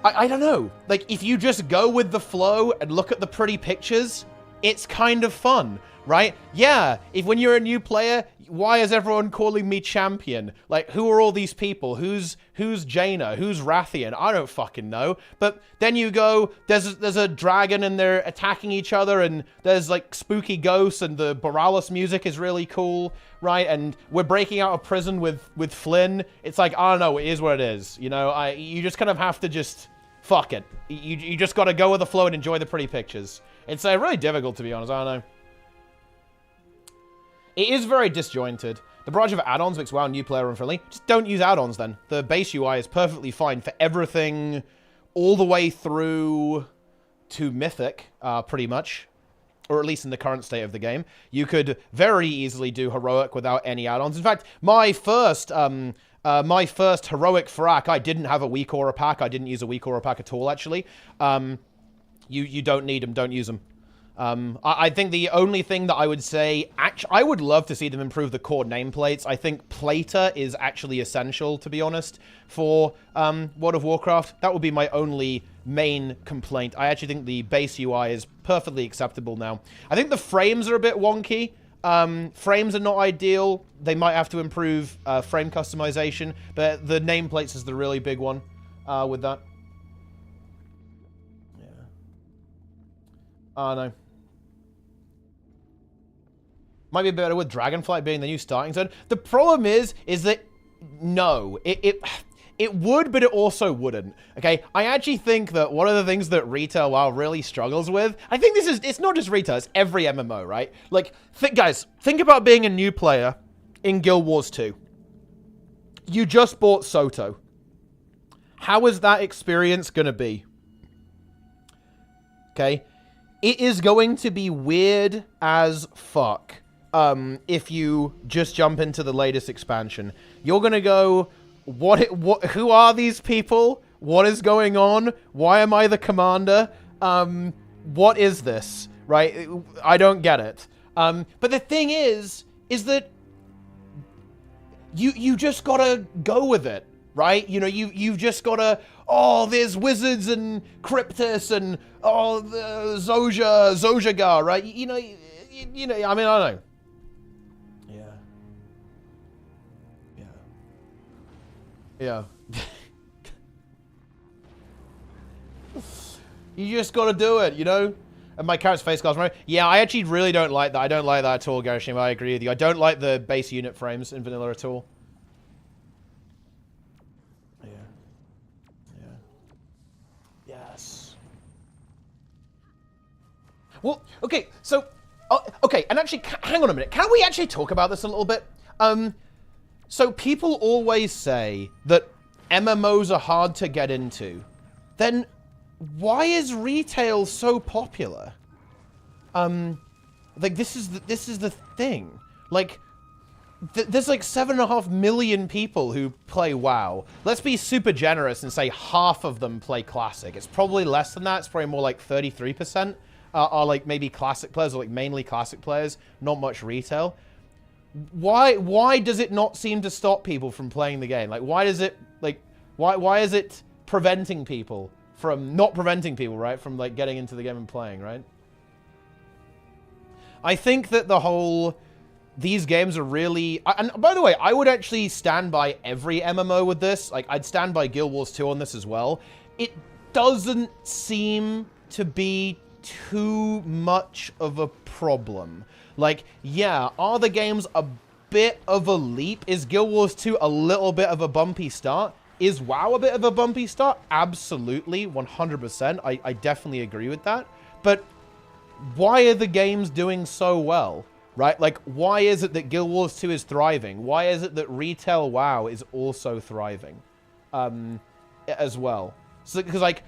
I don't know. Like, if you just go with the flow and look at the pretty pictures, it's kind of fun, right? Yeah, when you're a new player, Why is everyone calling me champion? Like, who are all these people? Who's Jaina? Who's Rathian? I don't fucking know. But then you go, there's a dragon and they're attacking each other, and there's like spooky ghosts, and the Borealis music is really cool, right? And we're breaking out of prison with Flynn. It's like, I don't know, it is what it is. You know, you just kind of have to just fuck it. You just got to go with the flow and enjoy the pretty pictures. It's really difficult, to be honest. I don't know. It is very disjointed. The barrage of add-ons makes WoW new player unfriendly. Just don't use add-ons then. The base UI is perfectly fine for everything all the way through to Mythic, pretty much. Or at least in the current state of the game. You could very easily do Heroic without any add-ons. In fact, my first Heroic Frack, I didn't have a weak aura pack. I didn't use a weak aura pack at all, actually. You don't need them. Don't use them. I think the only thing that I would say, I would love to see them improve the core nameplates. I think Plater is actually essential, to be honest, for World of Warcraft. That would be my only main complaint. I actually think the base UI is perfectly acceptable now. I think the frames are a bit wonky. Frames are not ideal. They might have to improve frame customization, but the nameplates is the really big one with that. Yeah. No. Might be better with Dragonflight being the new starting zone. The problem is that no, it would, but it also wouldn't. Okay, I actually think that one of the things that retail WoW really struggles with, I think it's not just retail, it's every MMO, right? Like, guys, think about being a new player in Guild Wars 2. You just bought Soto. How is that experience gonna be? Okay, it is going to be weird as fuck. If you just jump into the latest expansion, you're gonna go, who are these people? What is going on? Why am I the commander? What is this? Right? I don't get it. But the thing is that you just gotta go with it, right? You know, you've just gotta, oh, there's wizards and Cryptus and, oh, the Zojagar, right? You know, I mean, I don't know. Yeah. You just gotta do it, you know? And my character's face cards, right? Yeah, I actually really don't like that. I don't like that at all, Garishima. I agree with you. I don't like the base unit frames in vanilla at all. Yeah. Yeah. Yes. Well, okay, so... okay, and actually, hang on a minute. Can we actually talk about this a little bit? So people always say that MMOs are hard to get into. Then why is retail so popular? Like this is the thing. Like there's like 7.5 million people who play WoW. Let's be super generous and say half of them play Classic. It's probably less than that. It's probably more like 33% are like maybe Classic players, or like mainly Classic players. Not much retail. Why does it not seem to stop people from playing the game? Like, why does it, like, why is it preventing people from, not preventing people, right, from, like, getting into the game and playing, right? I think that the whole, these games are really, and by the way, I would actually stand by every MMO with this. Like, I'd stand by Guild Wars 2 on this as well. It doesn't seem to be too much of a problem. Like, yeah, are the games a bit of a leap? Is Guild Wars 2 a little bit of a bumpy start? Is WoW a bit of a bumpy start? Absolutely, 100%. I definitely agree with that. But why are the games doing so well, right? Like, why is it that Guild Wars 2 is thriving? Why is it that retail WoW is also thriving as well? So, because, like,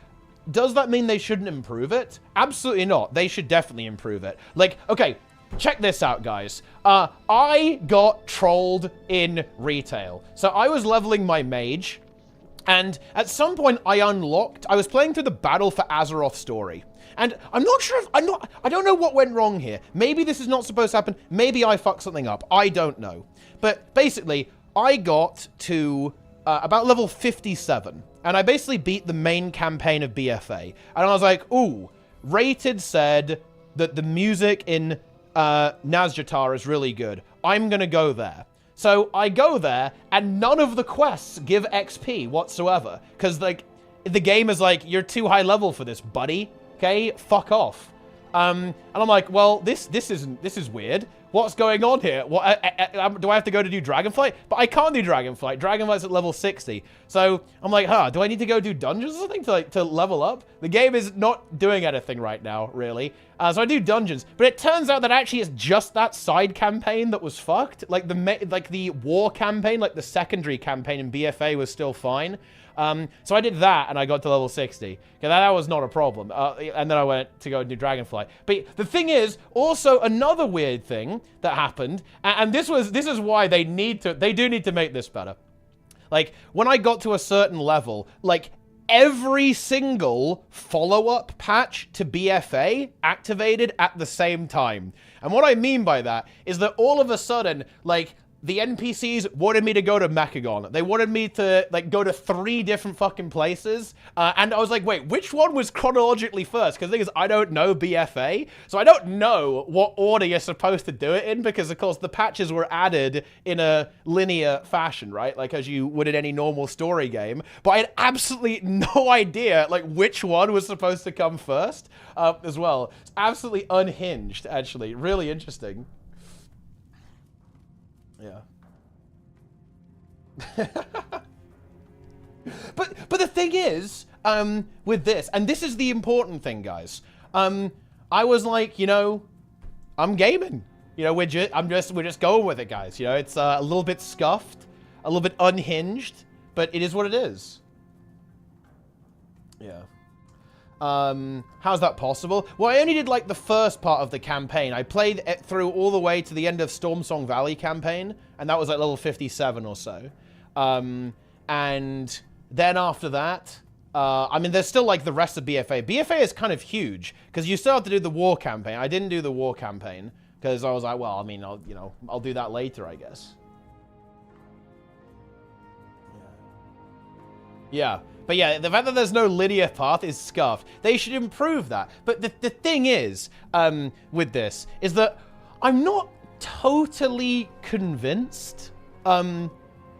does that mean they shouldn't improve it? Absolutely not. They should definitely improve it. Like, okay, check this out, guys. I got trolled in retail. So I was leveling my mage, and at some point I was playing through the Battle for Azeroth story. And I'm not sure if, I don't know what went wrong here. Maybe this is not supposed to happen. Maybe I fucked something up. I don't know. But basically, I got to about level 57. And I basically beat the main campaign of BFA. And I was like, ooh, Rated said that the music in Nazjatar is really good. I'm going to go there. So I go there, and none of the quests give XP whatsoever. Because, like, the game is like, you're too high level for this, buddy. Okay? Fuck off. And I'm like, well, this is weird. What's going on here? What do I have to go to do Dragonflight? But I can't do Dragonflight. Dragonflight's at level 60. So I'm like, do I need to go do dungeons or something to level up? The game is not doing anything right now, really. So I do dungeons, but it turns out that actually it's just that side campaign that was fucked. Like the war campaign, like the secondary campaign in BFA was still fine. So I did that, and I got to level 60. Okay, that was not a problem. And then I went to go and do Dragonflight. But the thing is, also another weird thing that happened, and this is why they do need to make this better. Like, when I got to a certain level, like, every single follow-up patch to BFA activated at the same time. And what I mean by that is that all of a sudden, like, the NPCs wanted me to go to Mechagon. They wanted me to, like, go to 3 different fucking places. And I was like, wait, which one was chronologically first? Because the thing is, I don't know BFA. So I don't know what order you're supposed to do it in. Because, of course, the patches were added in a linear fashion, right? Like, as you would in any normal story game. But I had absolutely no idea, like, which one was supposed to come first as well. It's absolutely unhinged, actually. Really interesting. Yeah. But the thing is, with this, and this is the important thing, guys. I was like, you know, I'm gaming. You know, we're just going with it, guys. You know, it's a little bit scuffed, a little bit unhinged, but it is what it is. Yeah. How's that possible? Well, I only did, like, the first part of the campaign. I played it through all the way to the end of Stormsong Valley campaign, and that was like level 57 or so. And then after that, I mean, there's still, like, the rest of BFA. BFA is kind of huge, because you still have to do the war campaign. I didn't do the war campaign, because I was like, well, I mean, I'll do that later, I guess. Yeah. But yeah, the fact that there's no linear path is scuffed. They should improve that. But the thing is, with this, is that I'm not totally convinced. I'm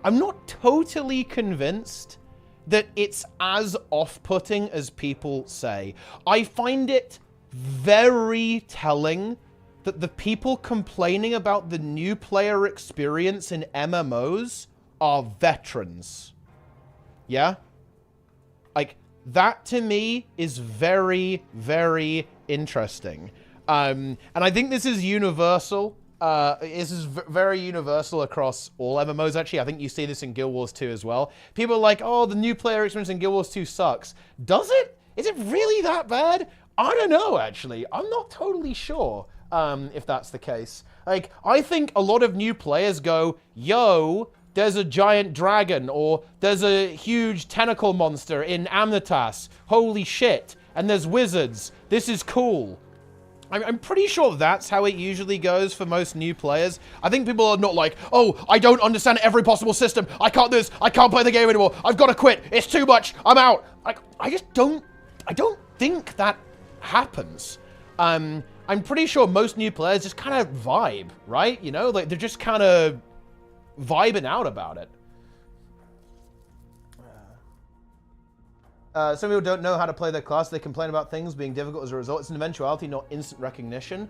not totally convinced that it's as off-putting as people say. I find it very telling that the people complaining about the new player experience in MMOs are veterans. Yeah? Like, that to me is very, very interesting. And I think this is universal. This is very universal across all MMOs, actually. I think you see this in Guild Wars 2 as well. People are like, oh, the new player experience in Guild Wars 2 sucks. Does it? Is it really that bad? I don't know, actually. I'm not totally sure if that's the case. Like, I think a lot of new players go, yo, there's a giant dragon, or there's a huge tentacle monster in Amnitas. Holy shit. And there's wizards. This is cool. I'm pretty sure that's how it usually goes for most new players. I think people are not like, oh, I don't understand every possible system. I can't do this. I can't play the game anymore. I've got to quit. It's too much. I'm out. Like, I don't think that happens. I'm pretty sure most new players just kind of vibe, right? You know, like, they're just kind of vibing out about it. Some people don't know how to play their class. They complain about things being difficult as a result. It's an eventuality, not instant recognition.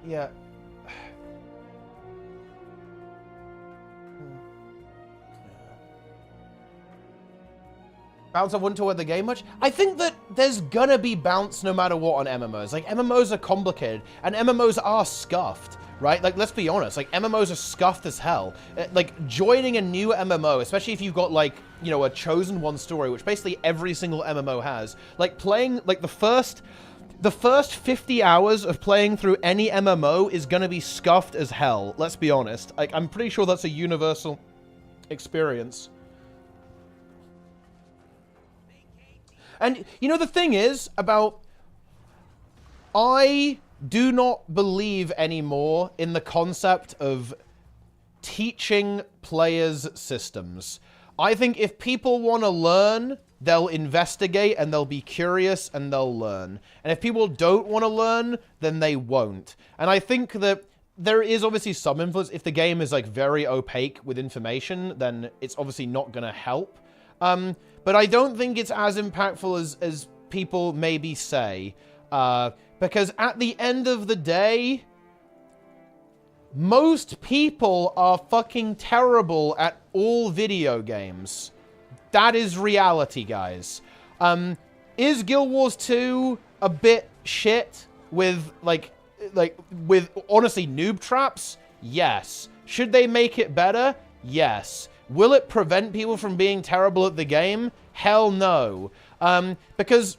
Yeah. Bounce, I wouldn't talk about the game much. I think that there's gonna be bounce no matter what on MMOs. Like, MMOs are complicated, and MMOs are scuffed, right? Like, let's be honest, like, MMOs are scuffed as hell. Like, joining a new MMO, especially if you've got, like, you know, a chosen one story, which basically every single MMO has, like, playing, like, the first 50 hours of playing through any MMO is gonna be scuffed as hell, let's be honest. Like, I'm pretty sure that's a universal experience. And, you know, the thing is about, I do not believe anymore in the concept of teaching players systems. I think if people want to learn, they'll investigate and they'll be curious and they'll learn. And if people don't want to learn, then they won't. And I think that there is obviously some influence. If the game is like very opaque with information, then it's obviously not going to help. But I don't think it's as impactful as people maybe say. Because at the end of the day, most people are fucking terrible at all video games. That is reality, guys. Is Guild Wars 2 a bit shit with, with honestly noob traps? Yes. Should they make it better? Yes. Will it prevent people from being terrible at the game? Hell no. Because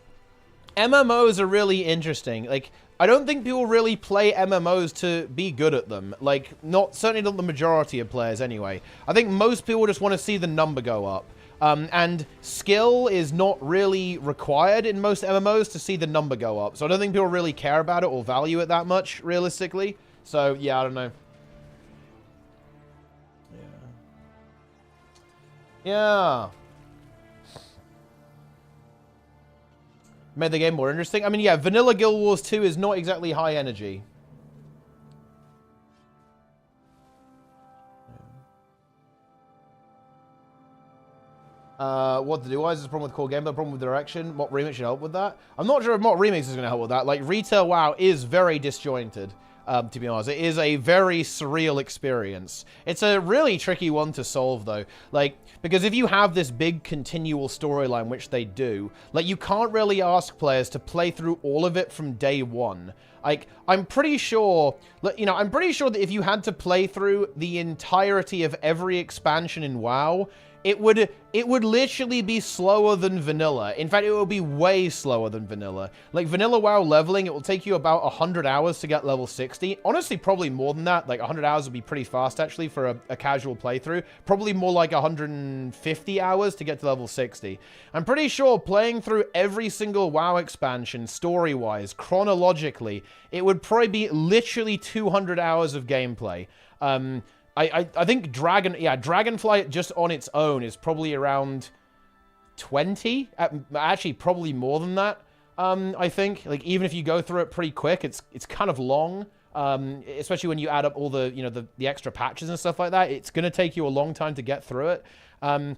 MMOs are really interesting. Like, I don't think people really play MMOs to be good at them. Like, certainly not the majority of players anyway. I think most people just want to see the number go up. And skill is not really required in most MMOs to see the number go up. So I don't think people really care about it or value it that much, realistically. So, yeah, I don't know. Yeah. Made the game more interesting. I mean, yeah, vanilla Guild Wars 2 is not exactly high energy. What to do? Why is this a problem with core gameplay? A problem with direction? Mod Remix should help with that. I'm not sure if Mod Remix is going to help with that. Like, Retail WoW is very disjointed, to be honest. It is a very surreal experience. It's a really tricky one to solve, though. Like, because if you have this big continual storyline, which they do, like, you can't really ask players to play through all of it from day one. Like, I'm pretty sure, you know, I'm pretty sure that if you had to play through the entirety of every expansion in WoW, it would literally be slower than vanilla. In fact, it would be way slower than vanilla. Like, vanilla WoW leveling, it will take you about 100 hours to get level 60. Honestly, probably more than that. Like, 100 hours would be pretty fast, actually, for a casual playthrough. Probably more like 150 hours to get to level 60. I'm pretty sure playing through every single WoW expansion, story-wise, chronologically, it would probably be literally 200 hours of gameplay. I think Dragonflight just on its own is probably around 20. Actually, probably more than that. I think, like, even if you go through it pretty quick, it's kind of long. Especially when you add up all the, you know, the extra patches and stuff like that. It's gonna take you a long time to get through it. And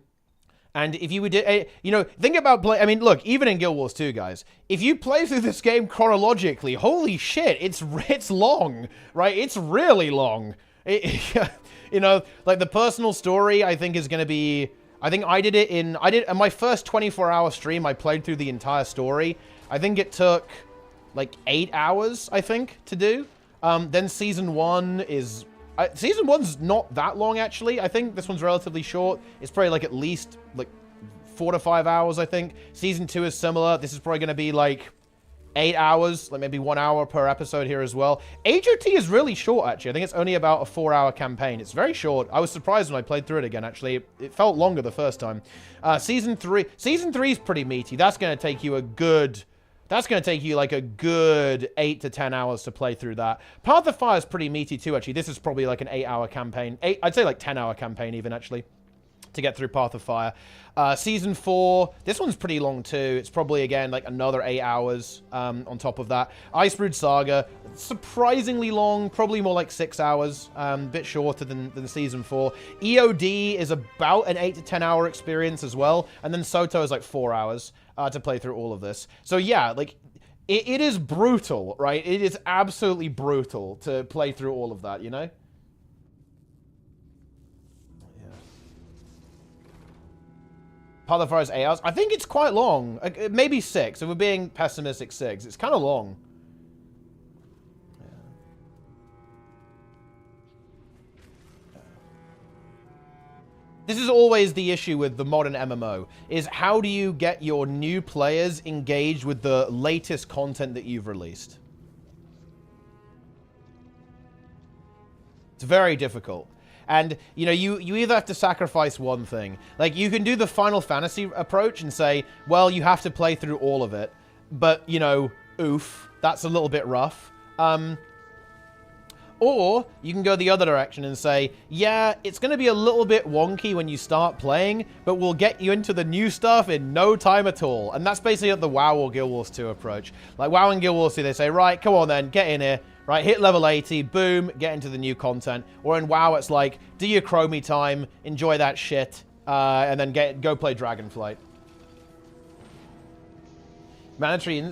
if you would, you know, think about I mean, look, even in Guild Wars 2, guys, if you play through this game chronologically, holy shit, it's long, right? It's really long. You know, like, the personal story, I think, is going to be... I think in my first 24-hour stream, I played through the entire story. I think it took, like, 8 hours, I think, to do. Then Season 1 is... Season 1's not that long, actually. I think this one's relatively short. It's probably, like, at least, like, 4 to 5 hours, I think. Season 2 is similar. This is probably going to be, like, 8 hours, like maybe 1 hour per episode here as well. HOT is really short, actually. I think it's only about a 4-hour campaign. It's very short. I was surprised when I played through it again, actually. It felt longer the first time. Season 3 is pretty meaty. That's going to take you like a good 8 to 10 hours to play through that. Path of Fire is pretty meaty too, actually. This is probably like an 8-hour campaign. I'd say like 10-hour campaign even, actually, to get through Path of Fire. Season 4, this one's pretty long too. It's probably, again, like another 8 hours on top of that. Icebrood Saga, surprisingly long, probably more like 6 hours, a bit shorter than Season 4. EOD is about an 8 to 10 hour experience as well, and then Soto is like 4 hours to play through all of this. So yeah, like, it is brutal, right? It is absolutely brutal to play through all of that, you know? Path of Fire is 8 hours. I think it's quite long. Maybe 6. If we're being pessimistic, 6. It's kind of long. Yeah. This is always the issue with the modern MMO, is how do you get your new players engaged with the latest content that you've released? It's very difficult. And, you know, you either have to sacrifice one thing. Like, you can do the Final Fantasy approach and say, well, you have to play through all of it. But, you know, oof, that's a little bit rough. Or you can go the other direction and say, yeah, it's going to be a little bit wonky when you start playing, but we'll get you into the new stuff in no time at all. And that's basically the WoW or Guild Wars 2 approach. Like WoW and Guild Wars 2, they say, right, come on then, get in here. Right, hit level 80, boom, get into the new content. Or in WoW, it's like, do your chromie time, enjoy that shit, and then go play Dragonflight. Mandatory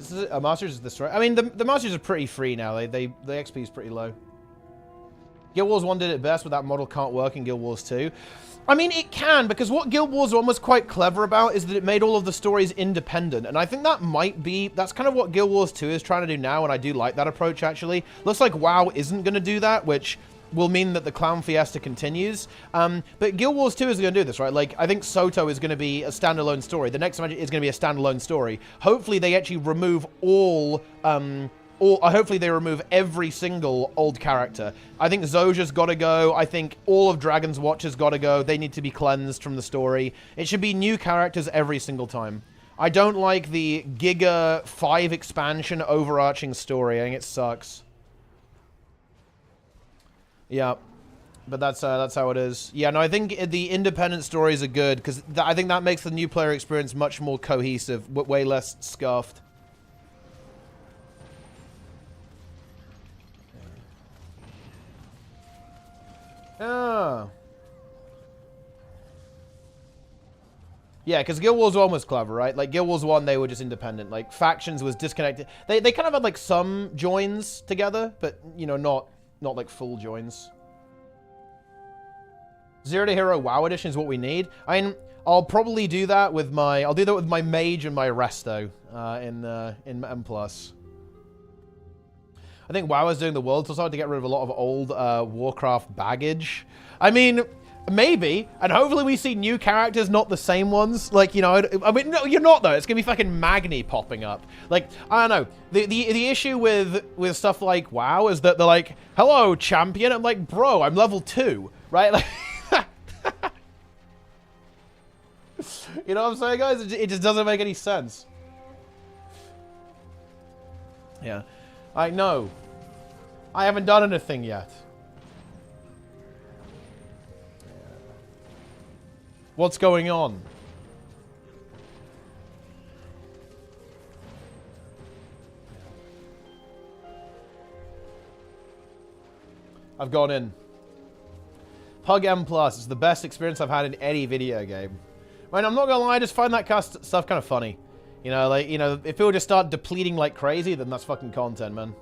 Masters is the story. I mean, the Masters are pretty free now. The XP is pretty low. Guild Wars 1 did it best, but that model can't work in Guild Wars 2. I mean, it can, because what Guild Wars 1 was quite clever about is that it made all of the stories independent. And I think that's kind of what Guild Wars 2 is trying to do now, and I do like that approach, actually. Looks like WoW isn't going to do that, which will mean that the Clown Fiesta continues. But Guild Wars 2 is going to do this, right? Like, I think Soto is going to be a standalone story. The next match is going to be a standalone story. Hopefully, they actually remove hopefully they remove every single old character. I think Zoja's got to go. I think all of Dragon's Watch has got to go. They need to be cleansed from the story. It should be new characters every single time. I don't like the Giga 5 expansion overarching story. I think it sucks. Yeah, but that's how it is. Yeah, no, I think the independent stories are good because I think that makes the new player experience much more cohesive, way less scuffed. Oh. Yeah, because Guild Wars 1 was clever, right? Like, Guild Wars 1, they were just independent. Like, Factions was disconnected. They kind of had, like, some joins together, but, you know, not like, full joins. Zero to Hero WoW Edition is what we need. I mean, I'll probably do that with my... I'll do that with my Mage and my Resto in M+. I think WoW is doing the world so hard to get rid of a lot of old Warcraft baggage. I mean, maybe, and hopefully we see new characters, not the same ones. Like, you know, I mean, no, you're not though. It's gonna be fucking Magni popping up. Like, I don't know. The issue with stuff like WoW is that they're like, "Hello, champion." I'm like, "Bro, I'm level 2," right? Like, you know what I'm saying, guys? It just doesn't make any sense. Yeah, I know. I haven't done anything yet. What's going on? I've gone in. Pug M Plus is the best experience I've had in any video game. I mean, I'm not gonna lie, I just find that stuff kind of funny. You know, like, you know, if people just start depleting like crazy, then that's fucking content, man.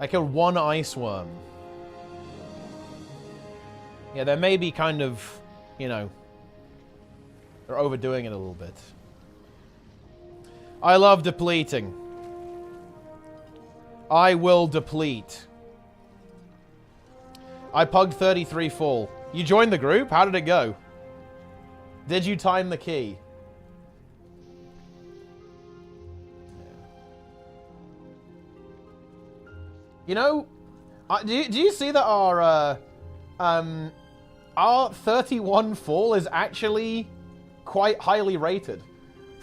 I killed one ice worm. Yeah, there may be kind of, you know, they're overdoing it a little bit. I love depleting. I will deplete. I pugged 33 full. You joined the group? How did it go? Did you time the key? You know, do you see that our 31 fall is actually quite highly rated?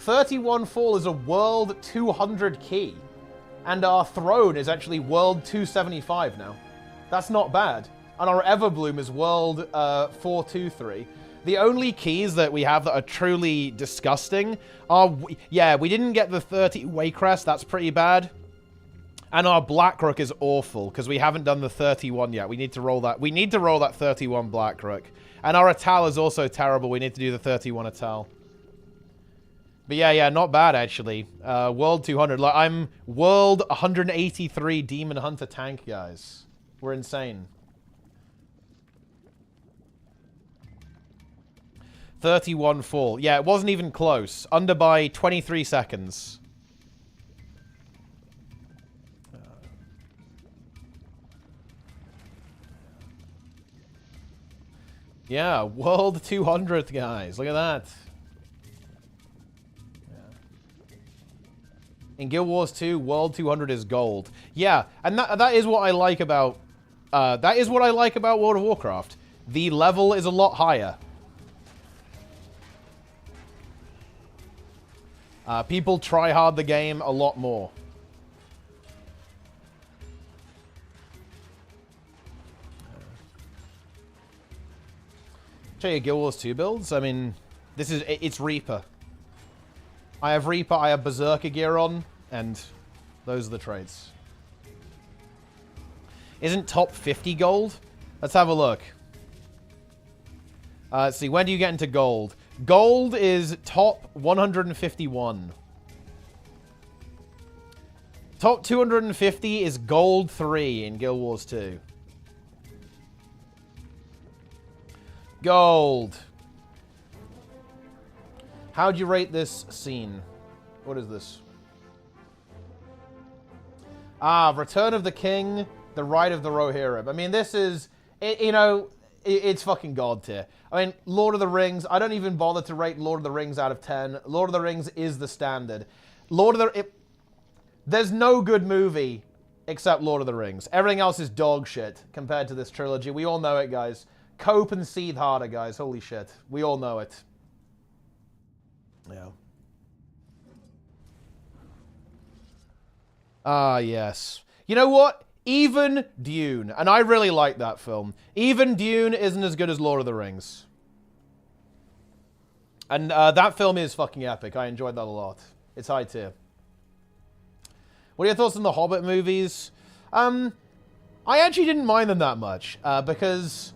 31 fall is a world 200 key, and our throne is actually world 275 now. That's not bad. And our Everbloom is world 423. The only keys that we have that are truly disgusting are, yeah, we didn't get the 30 Waycrest. That's pretty bad. And our Blackrook is awful because we haven't done the 31 yet. We need to roll that. We need to roll that 31 Blackrook. And our Atal is also terrible. We need to do the 31 Atal. But yeah, not bad actually. World 200. Like, I'm world 183 Demon Hunter tank, guys. We're insane. 31 fall. Yeah, it wasn't even close. Under by 23 seconds. Yeah, world 200th, guys. Look at that. Yeah. In Guild Wars 2, world 200 is gold. Yeah, and that is what I like about World of Warcraft. The level is a lot higher. People try hard the game a lot more. Show you Guild Wars 2 builds. I mean, it's Reaper. I have Reaper, I have Berserker gear on, and those are the traits. Isn't top 50 gold? Let's have a look. Let's see, when do you get into gold? Gold is top 151. Top 250 is gold 3 in Guild Wars 2. Gold. How'd you rate this scene? What is this? Ah, Return of the King, The Ride of the Rohirrim. I mean, this is, it's fucking god tier. I mean, Lord of the Rings, I don't even bother to rate Lord of the Rings out of 10. Lord of the Rings is the standard. There's no good movie except Lord of the Rings. Everything else is dog shit compared to this trilogy. We all know it, guys. Cope and seethe harder, guys. Holy shit. We all know it. Yeah. Ah, yes. You know what? Even Dune, and I really like that film, even Dune isn't as good as Lord of the Rings. And that film is fucking epic. I enjoyed that a lot. It's high tier. What are your thoughts on the Hobbit movies? I actually didn't mind them that much, because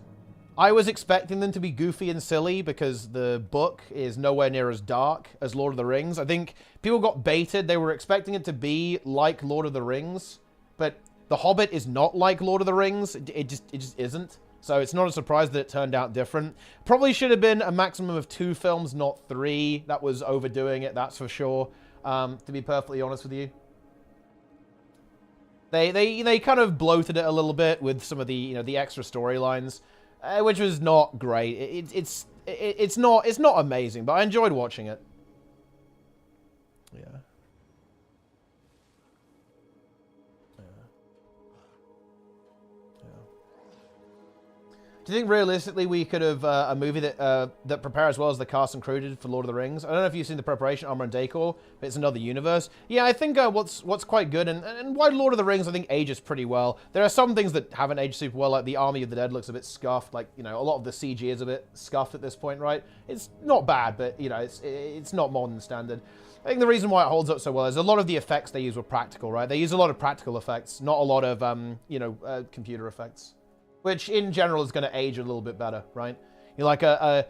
I was expecting them to be goofy and silly because the book is nowhere near as dark as Lord of the Rings. I think people got baited. They were expecting it to be like Lord of the Rings, but The Hobbit is not like Lord of the Rings. It just isn't. So it's not a surprise that it turned out different. Probably should have been a maximum of 2 films, not 3. That was overdoing it, that's for sure. To be perfectly honest with you. They kind of bloated it a little bit with some of the the extra storylines, which was not great. It's not amazing, but I enjoyed watching it. Yeah. Do you think realistically we could have a movie that prepares as well as the cast and crew did for Lord of the Rings? I don't know if you've seen the preparation, Armor and Decor, but it's another universe. Yeah, I think what's quite good, and why Lord of the Rings I think ages pretty well. There are some things that haven't aged super well, like the Army of the Dead looks a bit scuffed. Like, a lot of the CG is a bit scuffed at this point, right? It's not bad, but it's not modern standard. I think the reason why it holds up so well is a lot of the effects they use were practical, right? They use a lot of practical effects, not a lot of computer effects. Which, in general, is going to age a little bit better, right? Like a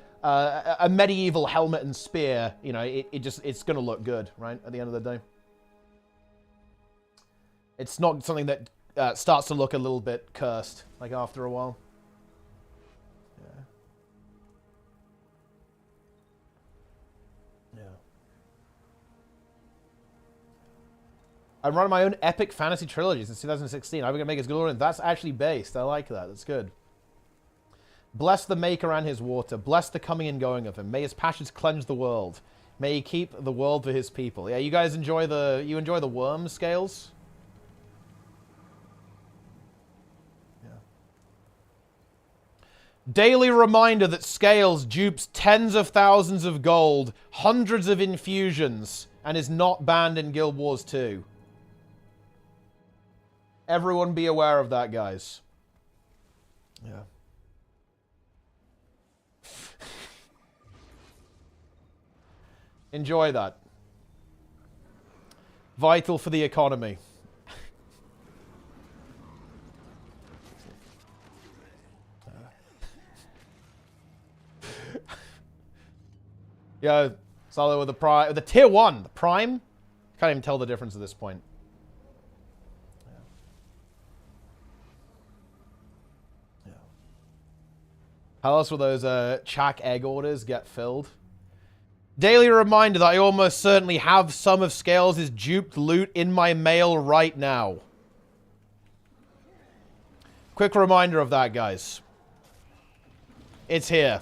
medieval helmet and spear, it's going to look good, right? At the end of the day, it's not something that starts to look a little bit cursed, like after a while. Yeah. Yeah. I'm running my own epic fantasy trilogy since 2016. I'm going to make it good. That's actually based. I like that. That's good. Bless the maker and his water. Bless the coming and going of him. May his passions cleanse the world. May he keep the world for his people. Yeah, you guys enjoy the worm scales? Yeah. Daily reminder that scales dupes tens of thousands of gold, hundreds of infusions, and is not banned in Guild Wars 2. Everyone be aware of that, guys. Yeah. Enjoy that. Vital for the economy. Yeah, solid with the tier 1, the prime. Can't even tell the difference at this point. How else will those Chak egg orders get filled? Daily reminder that I almost certainly have some of Scales' duped loot in my mail right now. Quick reminder of that, guys. It's here.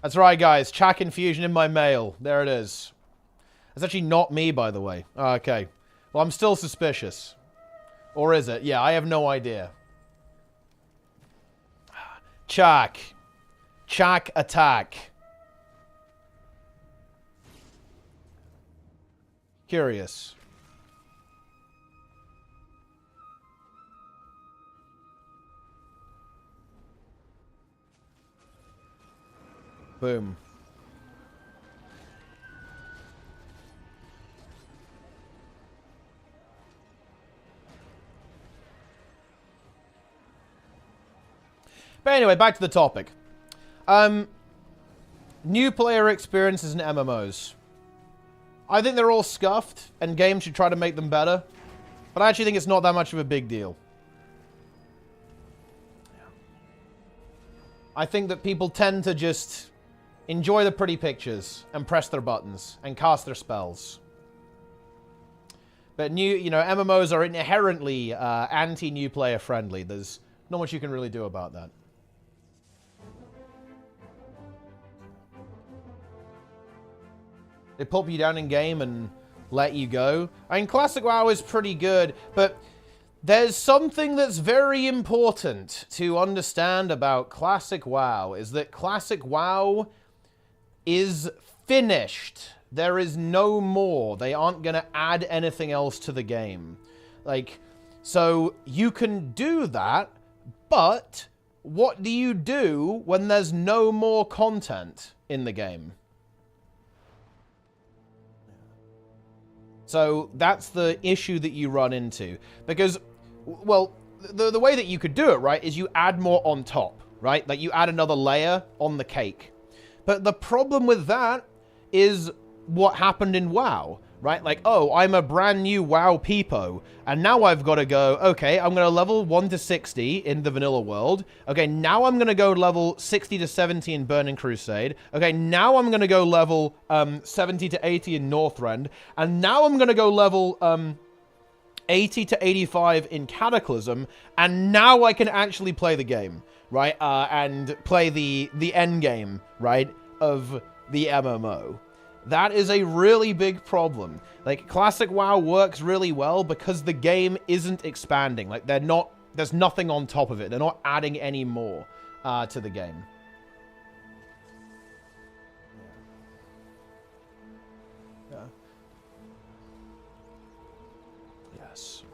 That's right, guys. Chak infusion in my mail. There it is. That's actually not me, by the way. Okay. Well, I'm still suspicious. Or is it? Yeah, I have no idea. Chak. Chak attack. Curious. Boom. But anyway, back to the topic. New player experiences in MMOs. I think they're all scuffed, and games should try to make them better. But I actually think it's not that much of a big deal. I think that people tend to just enjoy the pretty pictures and press their buttons and cast their spells. But MMOs are inherently anti-new player friendly. There's not much you can really do about that. They pulp you down in game and let you go. I mean, Classic WoW is pretty good, but there's something that's very important to understand about Classic WoW, is that Classic WoW is finished. There is no more. They aren't going to add anything else to the game. So you can do that, but what do you do when there's no more content in the game? So that's the issue that you run into. Because, well, the way that you could do it, right, is you add more on top, right? Like, you add another layer on the cake. But the problem with that is what happened in WoW, right? Like, oh, I'm a brand new WoW peepo, and now I've got to go, okay, I'm going to level 1 to 60 in the vanilla world. Okay, now I'm going to go level 60 to 70 in Burning Crusade. Okay, now I'm going to go level 70 to 80 in Northrend. And now I'm going to go level 80 to 85 in Cataclysm. And now I can actually play the game, right? And play the end game, right, of the MMO. That is a really big problem. Like, Classic WoW works really well because the game isn't expanding. Like, there's nothing on top of it. They're not adding any more to the game. Yeah. Yes.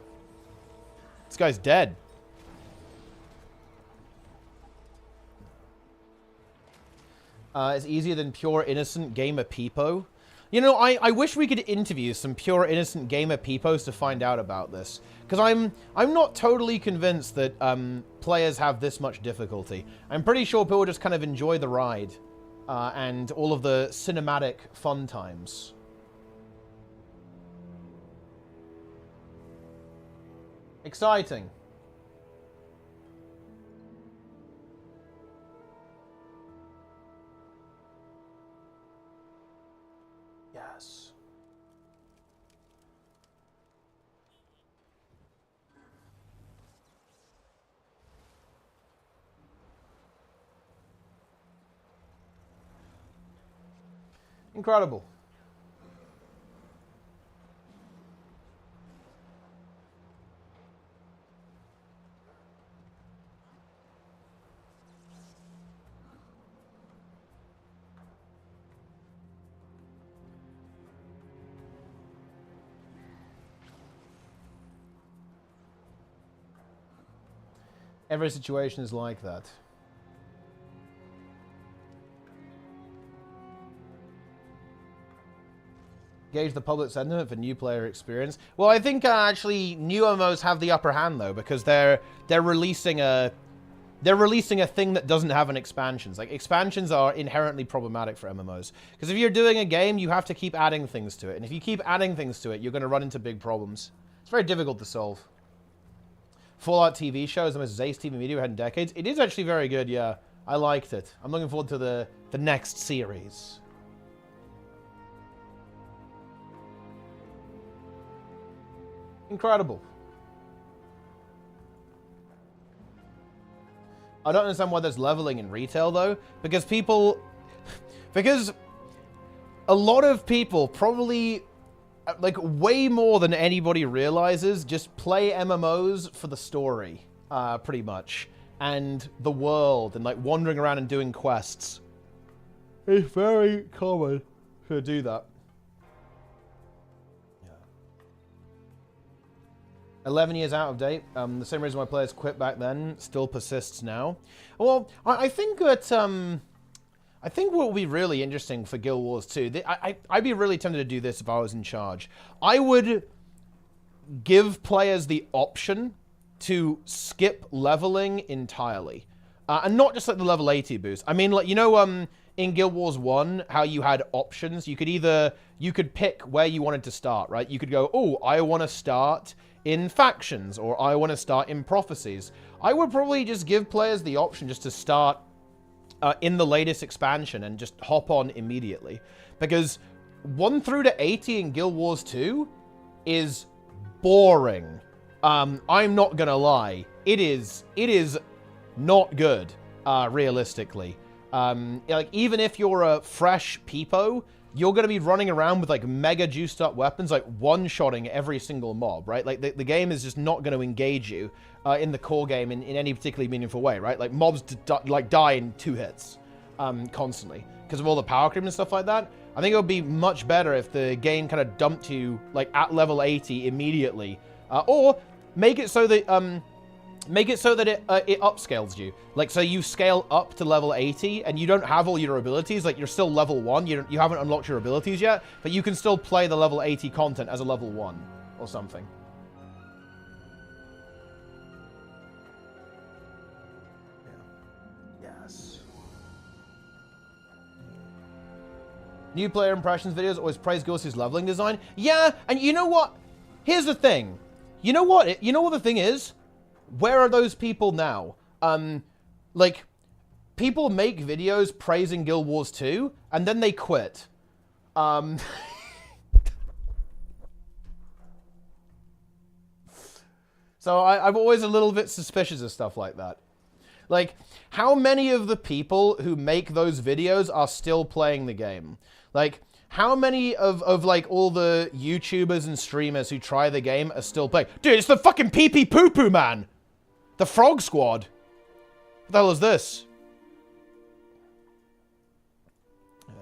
This guy's dead. It's easier than pure innocent gamer peepo. You know, I wish we could interview some pure innocent gamer peepos to find out about this, because I'm not totally convinced that players have this much difficulty. I'm pretty sure people just kind of enjoy the ride and all of the cinematic fun times. Exciting. Yes. Incredible. Every situation is like that. Gauge the public sentiment for new player experience. Well, I think actually new MMOs have the upper hand though, because they're releasing a thing that doesn't have an expansions. Like, expansions are inherently problematic for MMOs, because if you're doing a game, you have to keep adding things to it, and if you keep adding things to it, you're going to run into big problems. It's very difficult to solve. Fallout TV show is the most Zace TV media we had in decades. It is actually very good, yeah. I liked it. I'm looking forward to the next series. Incredible. I don't understand why there's leveling in retail, though. Because a lot of people probably, like, way more than anybody realizes, just play MMOs for the story, pretty much. And the world, and, like, wandering around and doing quests. It's very common to do that. Yeah. 11 years out of date. The same reason why players quit back then still persists now. Well, I think that I think what will be really interesting for Guild Wars 2, I'd be really tempted to do this if I was in charge. I would give players the option to skip leveling entirely. And not just like the level 80 boost. I mean, like, you know, in Guild Wars 1, how you had options? You could pick where you wanted to start, right? You could go, oh, I want to start in factions, or I want to start in prophecies. I would probably just give players the option just to start in the latest expansion and just hop on immediately. Because 1 through to 80 in Guild Wars 2 is boring. I'm not gonna lie. It is not good, realistically. Like, even if you're a fresh peepo, you're going to be running around with, like, mega juiced up weapons, like, one-shotting every single mob, right? Like, the game is just not going to engage you in the core game in any particularly meaningful way, right? Like, mobs, die in 2 hits constantly because of all the power creep and stuff like that. I think it would be much better if the game kind of dumped you, like, at level 80 immediately. Or make it so that it upscales you. Like, so you scale up to level 80 and you don't have all your abilities. Like, you're still level 1. You haven't unlocked your abilities yet, but you can still play the level 80 content as a level 1 or something. Yeah. Yes. New player impressions videos always praise Ghosty's leveling design. Yeah, and you know what? Here's the thing. You know what? You know what the thing is? Where are those people now? Like, people make videos praising Guild Wars 2, and then they quit. So I'm always a little bit suspicious of stuff like that. Like, how many of the people who make those videos are still playing the game? Like, how many of like, all the YouTubers and streamers who try the game are still playing? Dude, it's the fucking pee-pee poo-poo, man! The Frog Squad. What the hell is this? Yeah.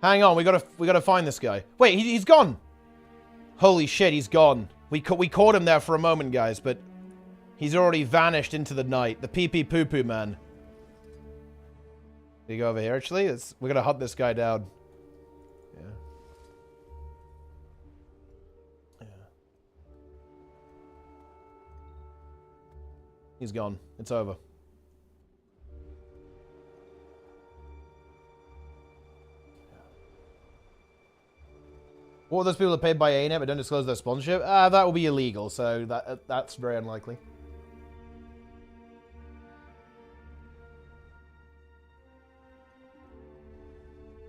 Hang on, we gotta find this guy. Wait, he's gone. Holy shit, he's gone. We caught him there for a moment, guys, but he's already vanished into the night. The pee-pee poo-poo man. Did he go over here? Actually, we're gonna hunt this guy down. Yeah. He's gone. It's over. What are those people that are paid by ANET but don't disclose their sponsorship? That will be illegal, so that's very unlikely.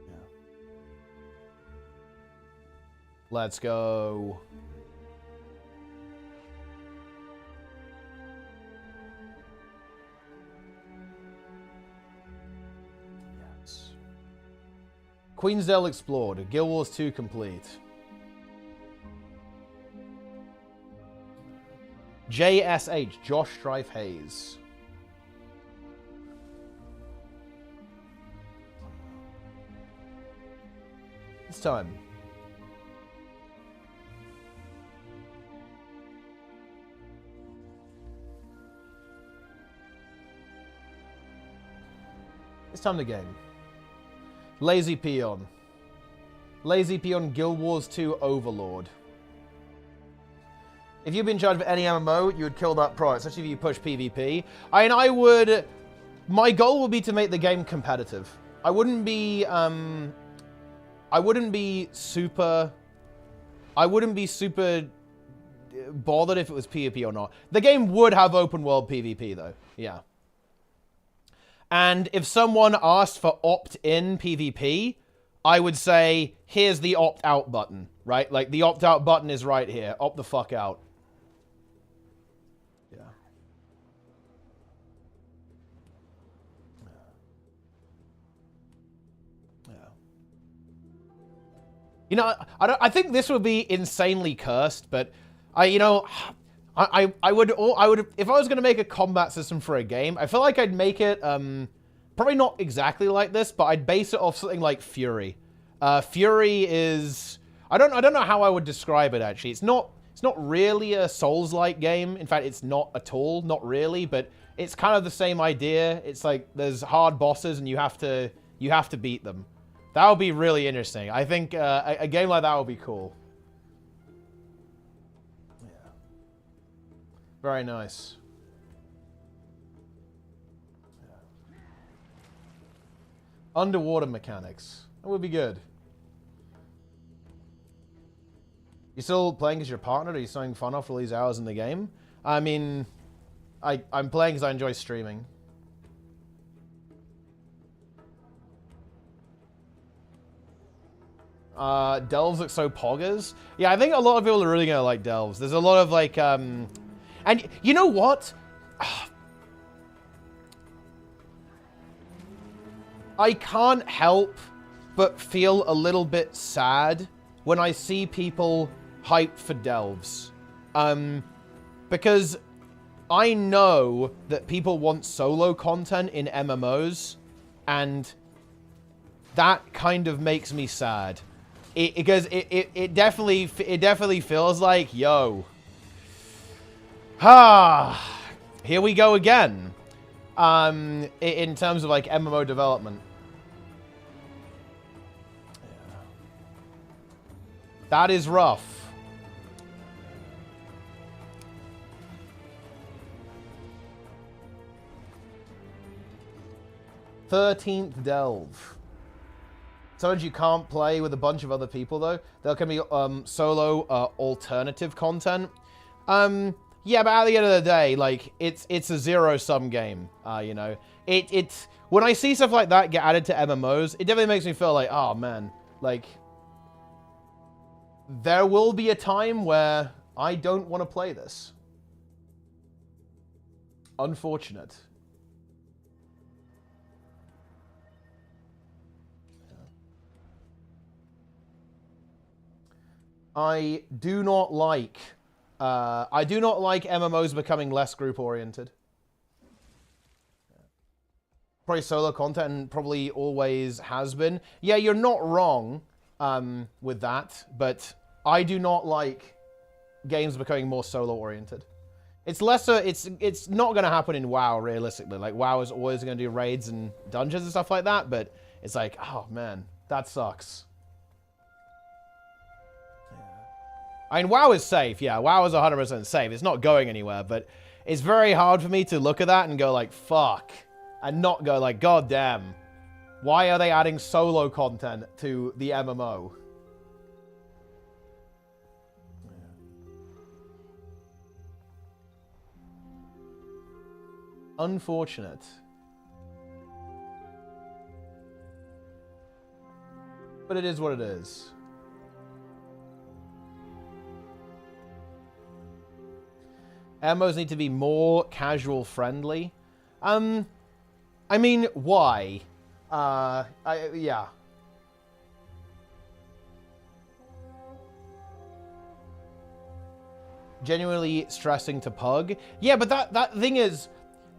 Yeah. Let's go. Queensdale explored. Guild Wars 2 complete. JSH, Josh Strife Hayes. It's time. It's time to game. Lazy Peon. Lazy Peon Guild Wars 2 Overlord. If you'd been in charge of any MMO, you would kill that pro, especially if you push PvP. I would... My goal would be to make the game competitive. I wouldn't be super bothered if it was PvP or not. The game would have open world PvP, though. Yeah. And if someone asked for opt-in PvP, I would say, here's the opt-out button, right? Like, the opt-out button is right here. Opt the fuck out. Yeah. Yeah. You know, I think this would be insanely cursed, but I would, if I was going to make a combat system for a game, I feel like I'd make it, probably not exactly like this, but I'd base it off something like Fury. Fury is, I don't know how I would describe it, actually. It's not really a Souls-like game. In fact, it's not at all, not really, but it's kind of the same idea. It's like there's hard bosses and you have to beat them. That would be really interesting. I think a game like that would be cool. Yeah. Very nice. Yeah. Underwater mechanics. That would be good. You still playing as your partner? Or are you starting fun after all these hours in the game? I mean, I'm playing because I enjoy streaming. Delves look so poggers. Yeah, I think a lot of people are really gonna like Delves. There's a lot of like, and you know what? I can't help but feel a little bit sad when I see people hype for Delves. Because I know that people want solo content in MMOs, and that kind of makes me sad. Because it definitely feels like, yo, here we go again. In terms of like MMO development. That is rough. "13th Delve. Sometimes you can't play with a bunch of other people, though. There can be solo alternative content. Yeah, but at the end of the day, like, it's a zero-sum game, you know. When I see stuff like that get added to MMOs, it definitely makes me feel like, oh, man, like, there will be a time where I don't want to play this. Unfortunate. I do not like MMOs becoming less group-oriented. Probably solo content probably always has been. Yeah, you're not wrong with that, but I do not like games becoming more solo-oriented. It's not going to happen in WoW, realistically. Like, WoW is always going to do raids and dungeons and stuff like that, but it's like, oh, man, that sucks. I mean, WoW is safe. Yeah, WoW is 100% safe. It's not going anywhere, but it's very hard for me to look at that and go like, fuck, and not go like, god damn, why are they adding solo content to the MMO? Unfortunate. But it is what it is. MMOs need to be more casual friendly. I mean, why? Yeah. Genuinely stressing to pug. Yeah, but that thing is,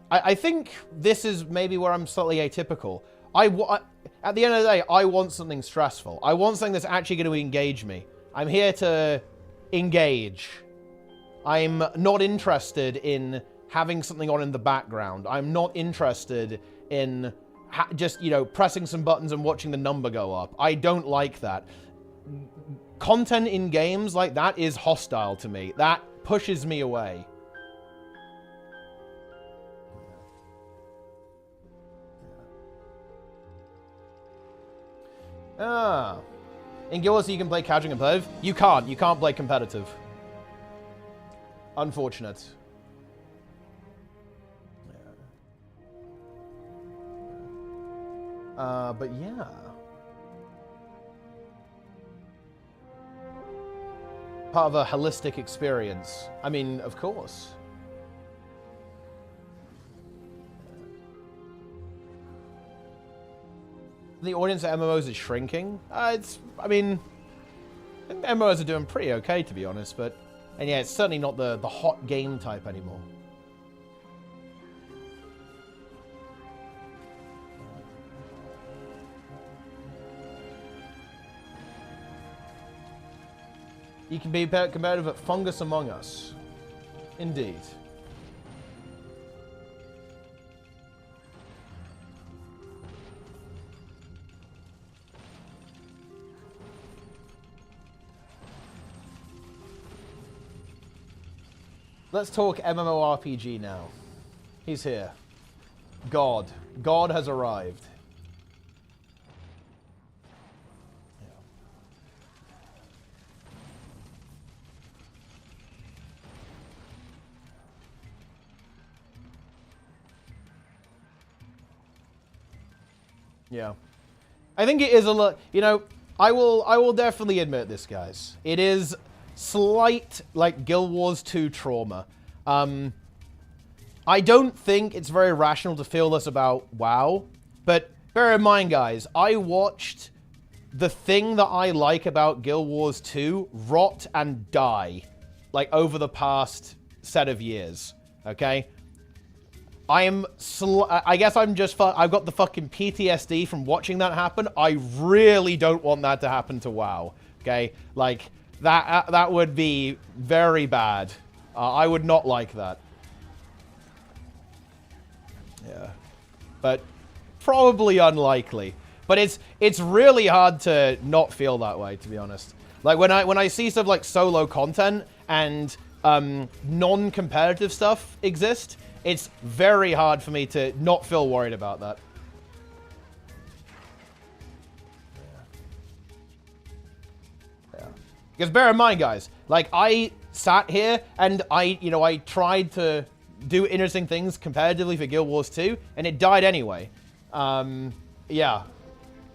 I think this is maybe where I'm slightly atypical. At the end of the day, I want something stressful. I want something that's actually going to engage me. I'm here to engage. I'm not interested in having something on in the background. I'm not interested in just, you know, pressing some buttons and watching the number go up. I don't like that. Content in games like that is hostile to me. That pushes me away. In Guild you can play casual and competitive? You can't. You can't play competitive. Unfortunate. But yeah. Part of a holistic experience. I mean, of course. The audience at MMOs is shrinking. I mean, MMOs are doing pretty okay, to be honest, but... And yeah, it's certainly not the hot game type anymore. You can be competitive at Fungus Among Us. Indeed. Let's talk MMORPG now. He's here. God. God has arrived. Yeah. I think it is a lot, you know, I will definitely admit this, guys. It is slight, like, Guild Wars 2 trauma. I don't think it's very rational to feel this about WoW, but bear in mind, guys, I watched the thing that I like about Guild Wars 2 rot and die, like, over the past set of years, okay? I guess I'm just, I've got the fucking PTSD from watching that happen. I really don't want that to happen to WoW, okay? Like, that would be very bad. I would not like that. Yeah. But probably unlikely. But it's really hard to not feel that way, to be honest. Like, when I see stuff like solo content and non-competitive stuff exist, it's very hard for me to not feel worried about that. Yeah. Because bear in mind, guys, like, I sat here and I tried to do interesting things competitively for Guild Wars 2, and it died anyway. Yeah.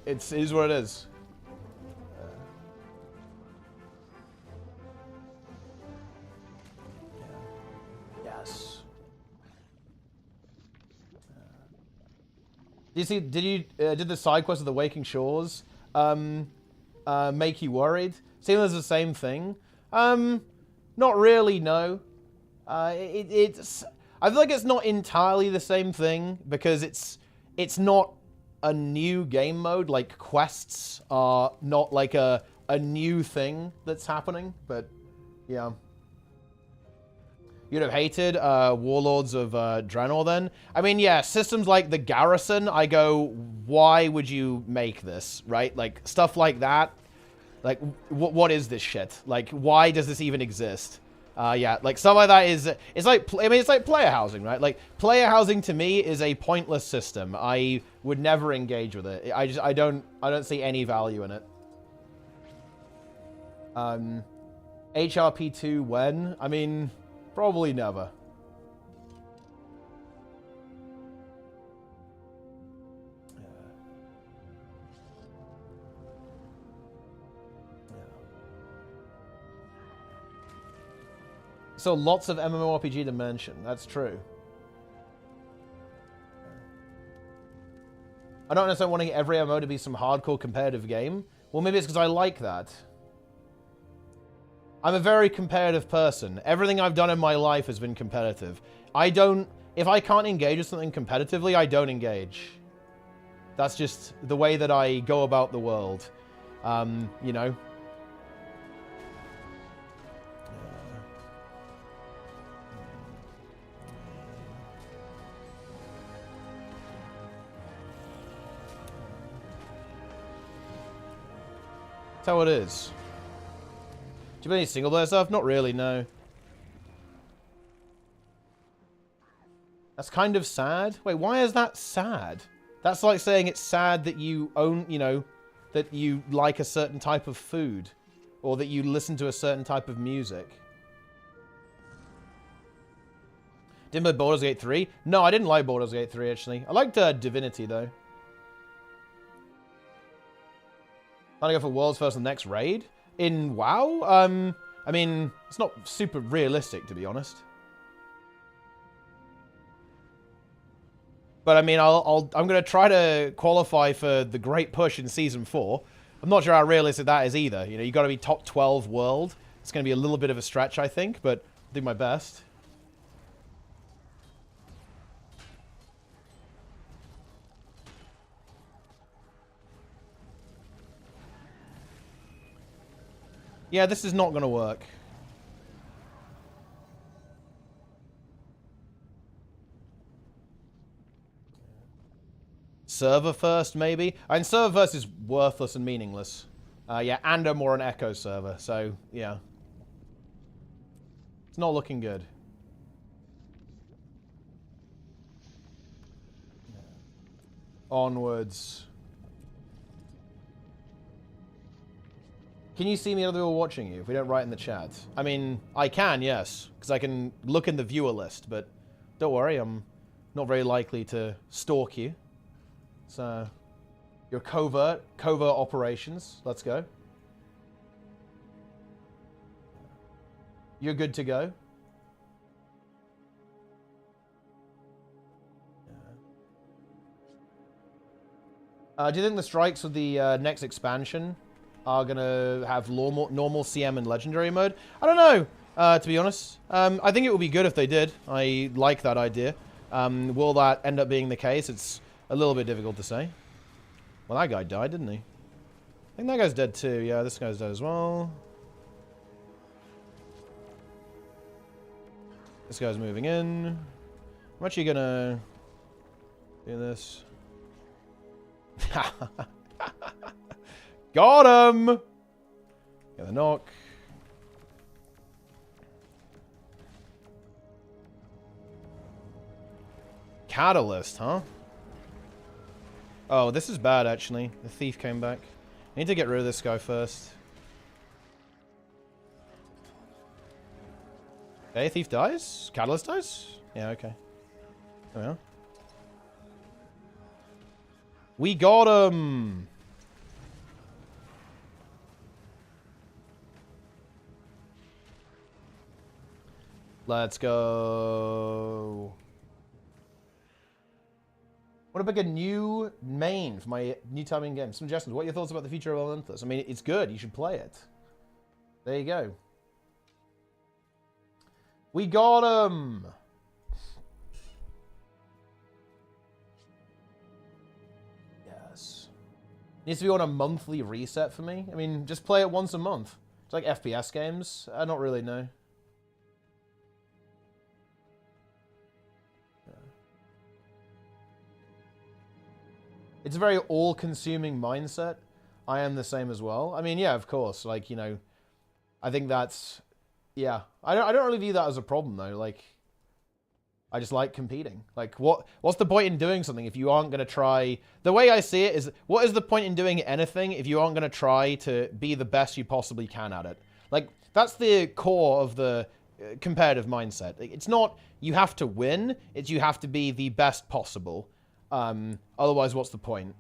It is what it is. Yes. Did the side quest of the Waking Shores make you worried? Seems as the same thing. Not really, no. I feel like it's not entirely the same thing because it's not a new game mode. Like, quests are not like a new thing that's happening, but yeah. You'd have hated Warlords of Draenor then? I mean, yeah, systems like the Garrison, I go, why would you make this, right? Like, stuff like that. Like, what is this shit? Like, why does this even exist? Yeah, like, stuff like that is, it's like, I mean, it's like player housing, right? Like, player housing to me is a pointless system. I would never engage with it. I don't see any value in it. HRP2 when? I mean, probably never. So lots of MMORPG to mention. That's true. I don't necessarily want every MMO to be some hardcore competitive game. Well, maybe it's because I like that. I'm a very competitive person. Everything I've done in my life has been competitive. If I can't engage with something competitively, I don't engage. That's just the way that I go about the world. You know? That's how it is. Do you have any single player stuff? Not really, no. That's kind of sad. Wait, why is that sad? That's like saying it's sad that you own, you know, that you like a certain type of food. Or that you listen to a certain type of music. Didn't play Baldur's Gate 3? No, I didn't like Baldur's Gate 3, actually. I liked Divinity, though. Trying to go for World's First and next raid? In WoW? I mean, it's not super realistic, to be honest. But I mean, I'm going to try to qualify for the Great Push in Season 4. I'm not sure how realistic that is either. You know, you got to be top 12 world. It's going to be a little bit of a stretch, I think, but I'll do my best. Yeah, this is not going to work. Server first, maybe? And server first is worthless and meaningless. Yeah, and I'm more an echo server, so, yeah. It's not looking good. Onwards. Can you see me while we're watching you if we don't write in the chat? I mean, I can, yes, because I can look in the viewer list, but don't worry, I'm not very likely to stalk you. So, your covert operations, let's go. You're good to go. Do you think the strikes with the next expansion are going to have normal CM and legendary mode? I don't know, to be honest. I think it would be good if they did. I like that idea. Will that end up being the case? It's a little bit difficult to say. Well, that guy died, didn't he? I think that guy's dead too. Yeah, this guy's dead as well. This guy's moving in. I'm actually going to do this. Got him! Get the knock. Catalyst, huh? Oh, this is bad, actually. The thief came back. I need to get rid of this guy first. Okay, thief dies? Catalyst dies? Yeah, okay. There we are. We got him! Let's go. What about a new main for my new timing game? Some suggestions. What are your thoughts about the future of Olympus? I mean, it's good. You should play it. There you go. We got him! Yes. Needs to be on a monthly reset for me. I mean, just play it once a month. It's like FPS games. I don't really know. It's a very all-consuming mindset. I am the same as well. I mean, yeah, of course. Like, you know, I think that's... Yeah. I don't really view that as a problem, though. Like, I just like competing. Like, what's the point in doing something if you aren't going to try... The way I see it is, what is the point in doing anything if you aren't going to try to be the best you possibly can at it? Like, that's the core of the competitive mindset. It's not you have to win. It's you have to be the best possible. Otherwise, what's the point?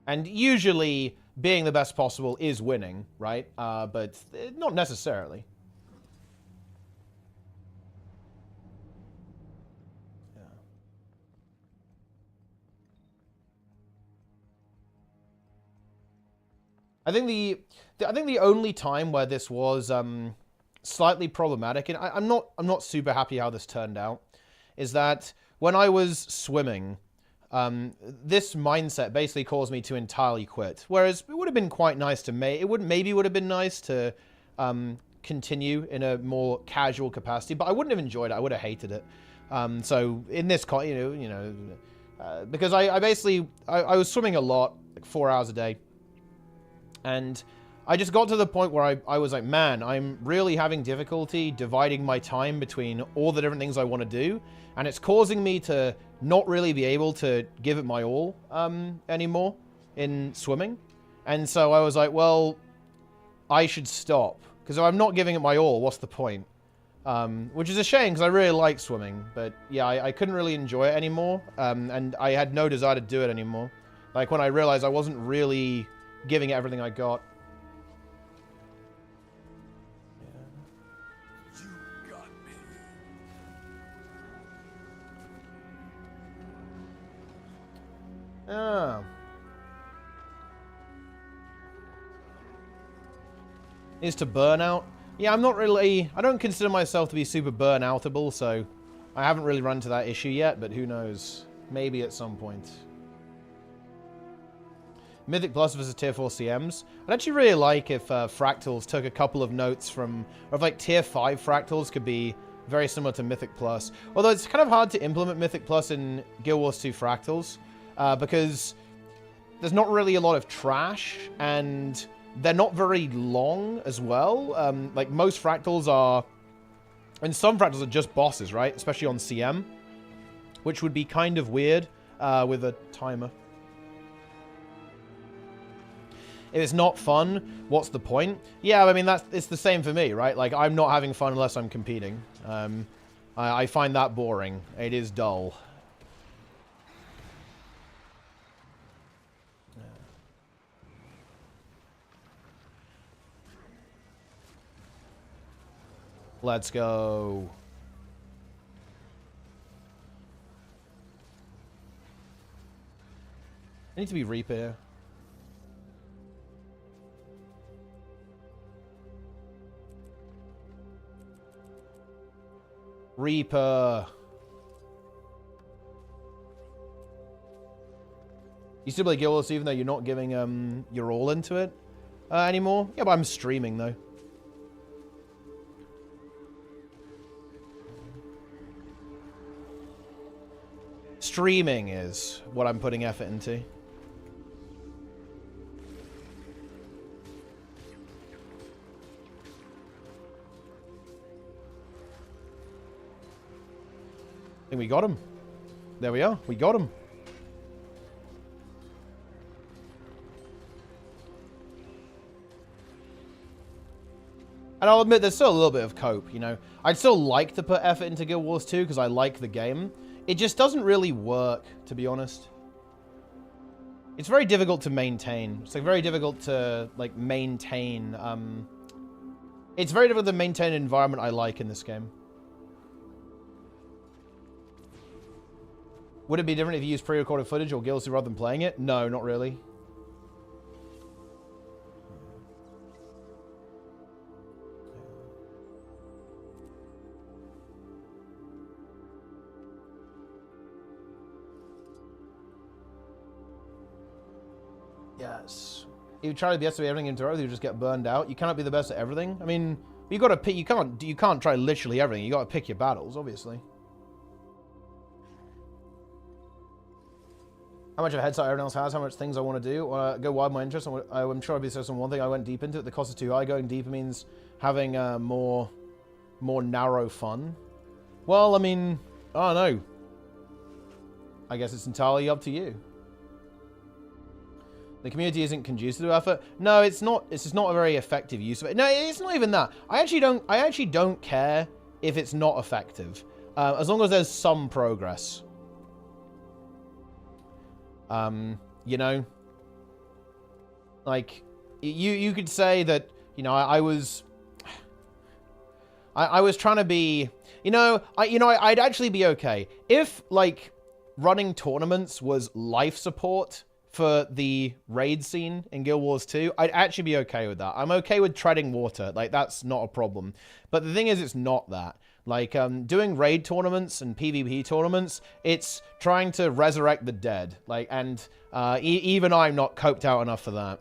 And usually, being the best possible is winning, right? But not necessarily. Yeah. I think the only time where this was slightly problematic, and I'm not super happy how this turned out, is that when I was swimming, this mindset basically caused me to entirely quit. Whereas it would have been quite nice to maybe would have been nice to continue in a more casual capacity, but I wouldn't have enjoyed it. I would have hated it. So in this, because I was swimming a lot, like 4 hours a day, and I just got to the point where I was like, man, I'm really having difficulty dividing my time between all the different things I want to do. And it's causing me to not really be able to give it my all anymore in swimming. And so I was like, well, I should stop. Because if I'm not giving it my all, what's the point? Which is a shame because I really like swimming. But yeah, I couldn't really enjoy it anymore. And I had no desire to do it anymore. Like when I realized I wasn't really giving it everything I got. Oh. Is to burnout. Yeah, I'm not really... I don't consider myself to be super burnoutable, so I haven't really run into that issue yet, but who knows? Maybe at some point. Mythic Plus versus Tier 4 CMs. I'd actually really like if Fractals took a couple of notes from... Or if, like, Tier 5 Fractals could be very similar to Mythic Plus. Although it's kind of hard to implement Mythic Plus in Guild Wars 2 Fractals. Because there's not really a lot of trash, and they're not very long as well. Like, most Fractals are... And some Fractals are just bosses, right? Especially on CM. Which would be kind of weird with a timer. If it's not fun, what's the point? Yeah, I mean, it's the same for me, right? Like, I'm not having fun unless I'm competing. I find that boring. It is dull. Let's go. I need to be Reaper here. Reaper. You still play Guild Wars even though you're not giving your all into it anymore? Yeah, but I'm streaming though. Streaming is what I'm putting effort into. I think we got him. There we are. We got him. And I'll admit there's still a little bit of cope, you know. I'd still like to put effort into Guild Wars 2 because I like the game. It just doesn't really work, to be honest. It's very difficult to maintain. It's like very difficult to like maintain. It's very difficult to maintain an environment I like in this game. Would it be different if you used pre-recorded footage or Guilds rather than playing it? No, not really. Yes. If you try to be best at everything in Toro, you just get burned out. You cannot be the best at everything. I mean, you got to pick. You can't try literally everything. You got to pick your battles, obviously. How much of a head start everyone else has, how much things I want to do, go wide my interest. I'm sure I'd be successful in one thing I went deep into it. The cost is too high. Going deeper means having more narrow fun. Well, I mean, I don't know. I guess it's entirely up to you. The community isn't conducive to effort. No, it's not. It's just not a very effective use of it. No, it's not even that. I actually don't care if it's not effective, as long as there's some progress. You know, like you could say that, you know, I was trying to be, I'd actually be okay if like running tournaments was life support for the raid scene in Guild Wars 2. I'd actually be okay with that. I'm okay with treading water. Like, that's not a problem. But the thing is, it's not that. Like, doing raid tournaments and PvP tournaments, it's trying to resurrect the dead. Like, and even I'm not coped out enough for that.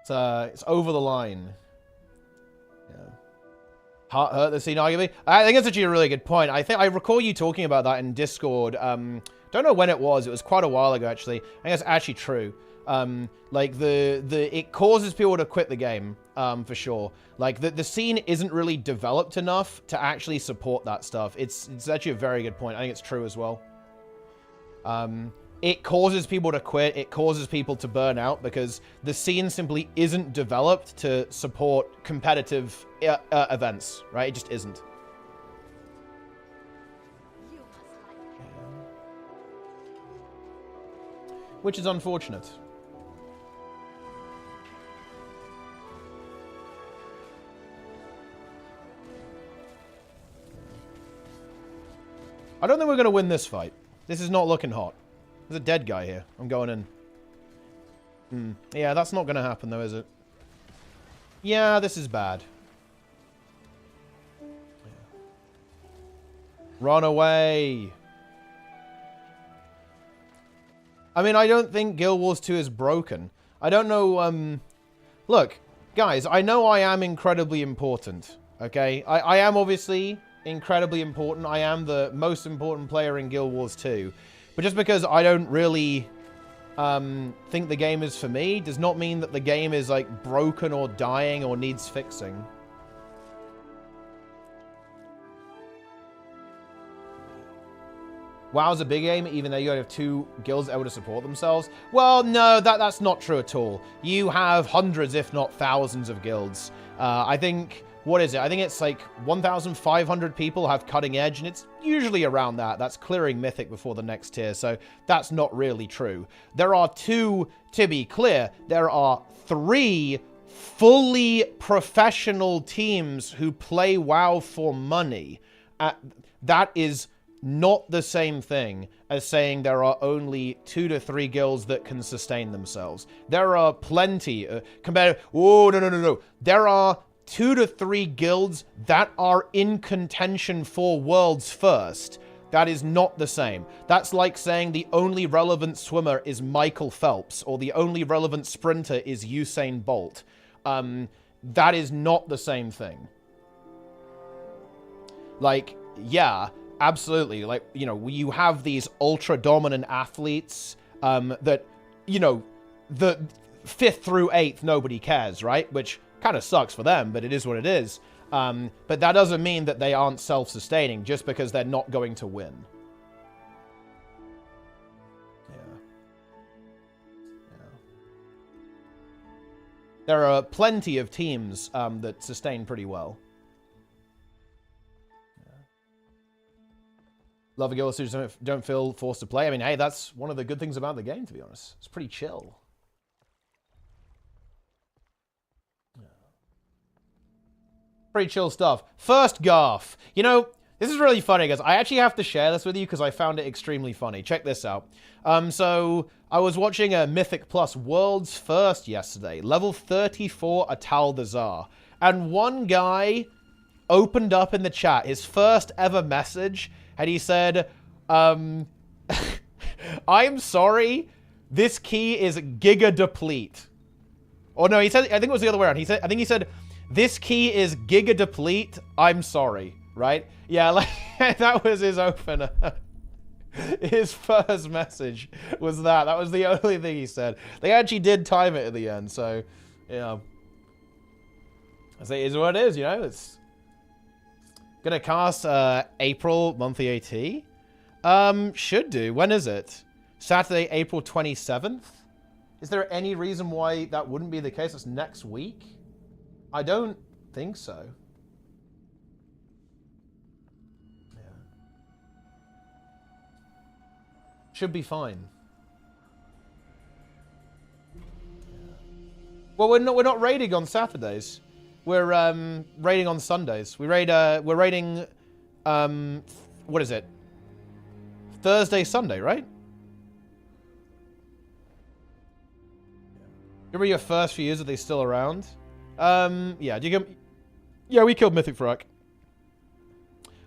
It's over the line. Yeah. Heart hurt the scene, arguably. I think that's actually a really good point. I think I recall you talking about that in Discord. Don't know when it was. It was quite a while ago, actually. I think that's actually true. Like it causes people to quit the game, for sure. Like the scene isn't really developed enough to actually support that stuff. It's actually a very good point. I think it's true as well. It causes people to quit. It causes people to burn out because the scene simply isn't developed to support competitive events, right? It just isn't. Which is unfortunate. I don't think we're going to win this fight. This is not looking hot. There's a dead guy here. I'm going in. Yeah, that's not going to happen though, is it? Yeah, this is bad. Run away. I mean, I don't think Guild Wars 2 is broken. I don't know, look, guys, I know I am incredibly important, okay? I am obviously incredibly important. I am the most important player in Guild Wars 2. But just because I don't really think the game is for me does not mean that the game is, like, broken or dying or needs fixing. WoW's a big game, even though you only have 2 guilds able to support themselves. Well, no, that's not true at all. You have hundreds, if not thousands, of guilds. I think, what is it? I think it's like 1,500 people have Cutting Edge, and it's usually around that. That's clearing Mythic before the next tier, so that's not really true. There are 2, to be clear, there are 3 fully professional teams who play WoW for money. That is not the same thing as saying there are only 2 to 3 guilds that can sustain themselves. There are plenty, oh, no. There are 2 to 3 guilds that are in contention for Worlds First. That is not the same. That's like saying the only relevant swimmer is Michael Phelps, or the only relevant sprinter is Usain Bolt. That is not the same thing. Like, yeah, absolutely. Like, you know, you have these ultra-dominant athletes that, you know, the 5th through 8th, nobody cares, right? Which kind of sucks for them, but it is what it is. But that doesn't mean that they aren't self-sustaining just because they're not going to win. Yeah. There are plenty of teams that sustain pretty well. Love a guild students don't feel forced to play. I mean, hey, that's one of the good things about the game, to be honest. It's pretty chill. Pretty chill stuff. First Garth. You know, this is really funny, guys. I actually have to share this with you because I found it extremely funny. Check this out. So I was watching a Mythic Plus World's First yesterday. Level 34 Atal the Tsar. And one guy opened up in the chat his first ever message, and he said, I'm sorry, this key is Giga Deplete. Oh no, he said, I think it was the other way around. I think he said, this key is Giga Deplete, I'm sorry, right? Yeah, like, that was his opener. His first message was that. That was the only thing he said. They actually did time it at the end, so, yeah. I say, it is what it is, you know? It's gonna cast April monthly AT. Should do. When is it? Saturday, April 27th? Is there any reason why that wouldn't be the case? It's next week? I don't think so. Yeah. Should be fine. Yeah. Well, we're not raiding on Saturdays. We're raiding on Sundays. We're raiding what is it? Thursday, Sunday, right? Remember your first few years? Are they still around? Yeah. Yeah, we killed Mythic Frack.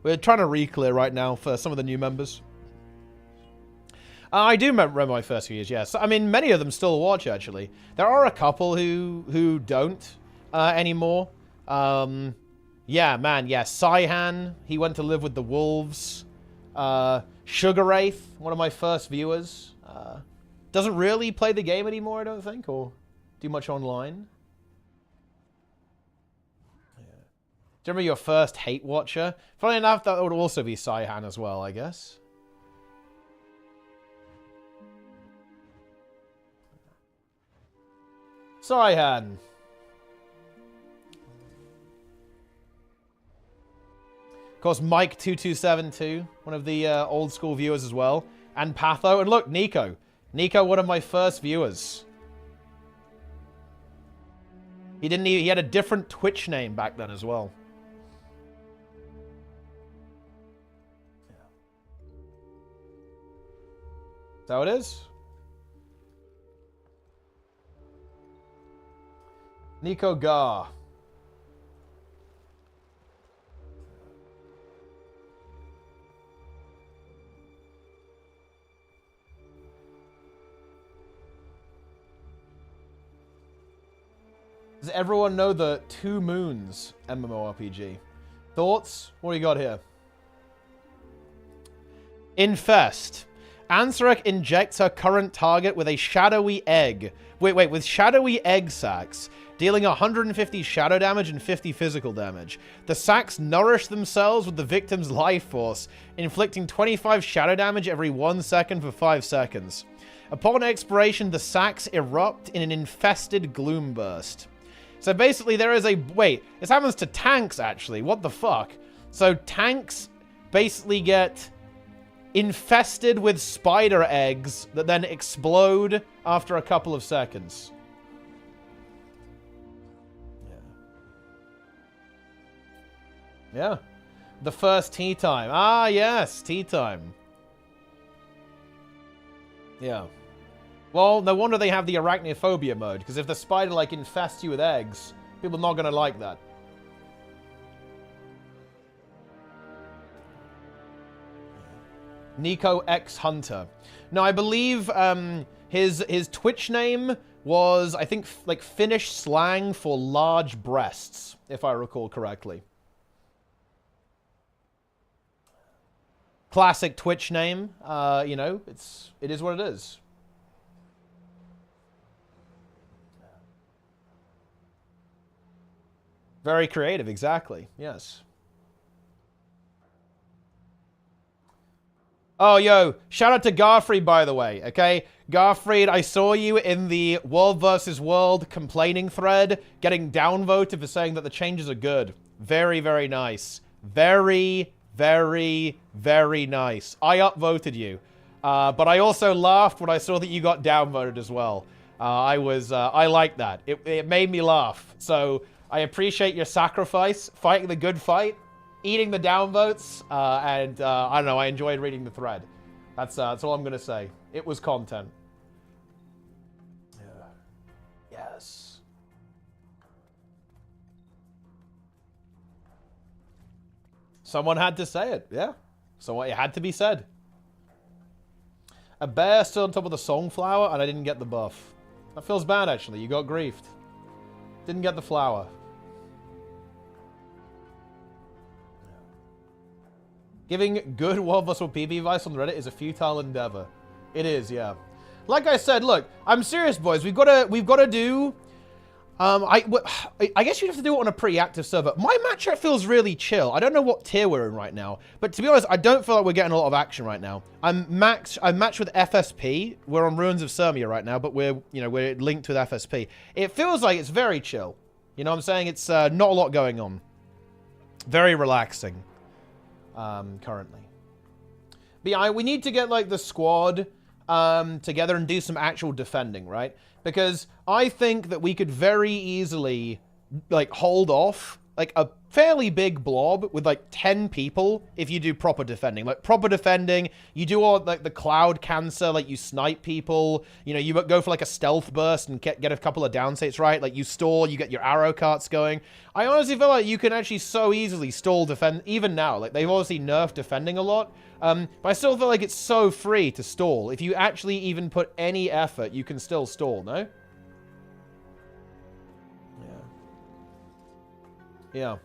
We're trying to re-clear right now for some of the new members. I do remember my first few years, yes. I mean, many of them still watch, actually. There are a couple who don't anymore. Yeah, man, yeah. Saihan, he went to live with the wolves. Sugar Wraith, one of my first viewers. Doesn't really play the game anymore, I don't think, or do much online. Yeah. Do you remember your first hate watcher? Funnily enough, that would also be Saihan as well, I guess. Saihan. Of course, Mike2272, one of the old school viewers as well. And Patho. And look, Nico. Nico, one of my first viewers. He had a different Twitch name back then as well. Yeah. Is that how it is? Nico Gar. Does everyone know the Two Moons MMORPG? Thoughts? What do you got here? Infest. Ansarek injects her current target with a shadowy egg. Wait, with shadowy egg sacs, dealing 150 shadow damage and 50 physical damage. The sacs nourish themselves with the victim's life force, inflicting 25 shadow damage every 1 second for 5 seconds. Upon expiration, the sacs erupt in an infested gloom burst. So basically there is a... Wait, this happens to tanks, actually. What the fuck? So tanks basically get infested with spider eggs that then explode after a couple of seconds. Yeah. The first tea time. Ah, yes, tea time. Yeah. Well, no wonder they have the arachnophobia mode, because if the spider, like, infests you with eggs, people are not going to like that. Nico X Hunter. No, I believe his Twitch name was, I think, like Finnish slang for large breasts, if I recall correctly. Classic Twitch name. You know, it is what it is. Very creative, exactly. Yes. Oh, yo, shout out to Garfried, by the way, okay? Garfried, I saw you in the World vs. World complaining thread, getting downvoted for saying that the changes are good. Very, very nice. Very, very, very nice. I upvoted you. But I also laughed when I saw that you got downvoted as well. I liked that. It made me laugh. So, I appreciate your sacrifice, fighting the good fight, eating the downvotes, and I don't know, I enjoyed reading the thread. That's all I'm going to say. It was content. Yeah. Yes. Someone had to say it, yeah. So it had to be said. A bear stood on top of the songflower, and I didn't get the buff. That feels bad, actually. You got griefed. Didn't get the flower. Giving good World vs. World PvP advice on Reddit is a futile endeavor. It is, yeah. Like I said, look, I'm serious, boys. We've got to do. I guess you'd have to do it on a pretty active server. My matchup feels really chill. I don't know what tier we're in right now, but to be honest, I don't feel like we're getting a lot of action right now. I'm matched with FSP. We're on Ruins of Sirmia right now, but we're linked with FSP. It feels like it's very chill. You know what I'm saying? It's not a lot going on. Very relaxing. Currently. But yeah, we need to get, like, the squad together and do some actual defending, right? Because I think that we could very easily, like, hold off, like, a fairly big blob with, like, 10 people if you do proper defending. Like, proper defending, you do all, like, the cloud cancer, like, you snipe people, you know, you go for, like, a stealth burst and get a couple of down states, right? Like, you stall, you get your arrow carts going. I honestly feel like you can actually so easily stall defend, even now. Like, they've obviously nerfed defending a lot, but I still feel like it's so free to stall. If you actually even put any effort, you can still stall, no? Yeah. Yeah.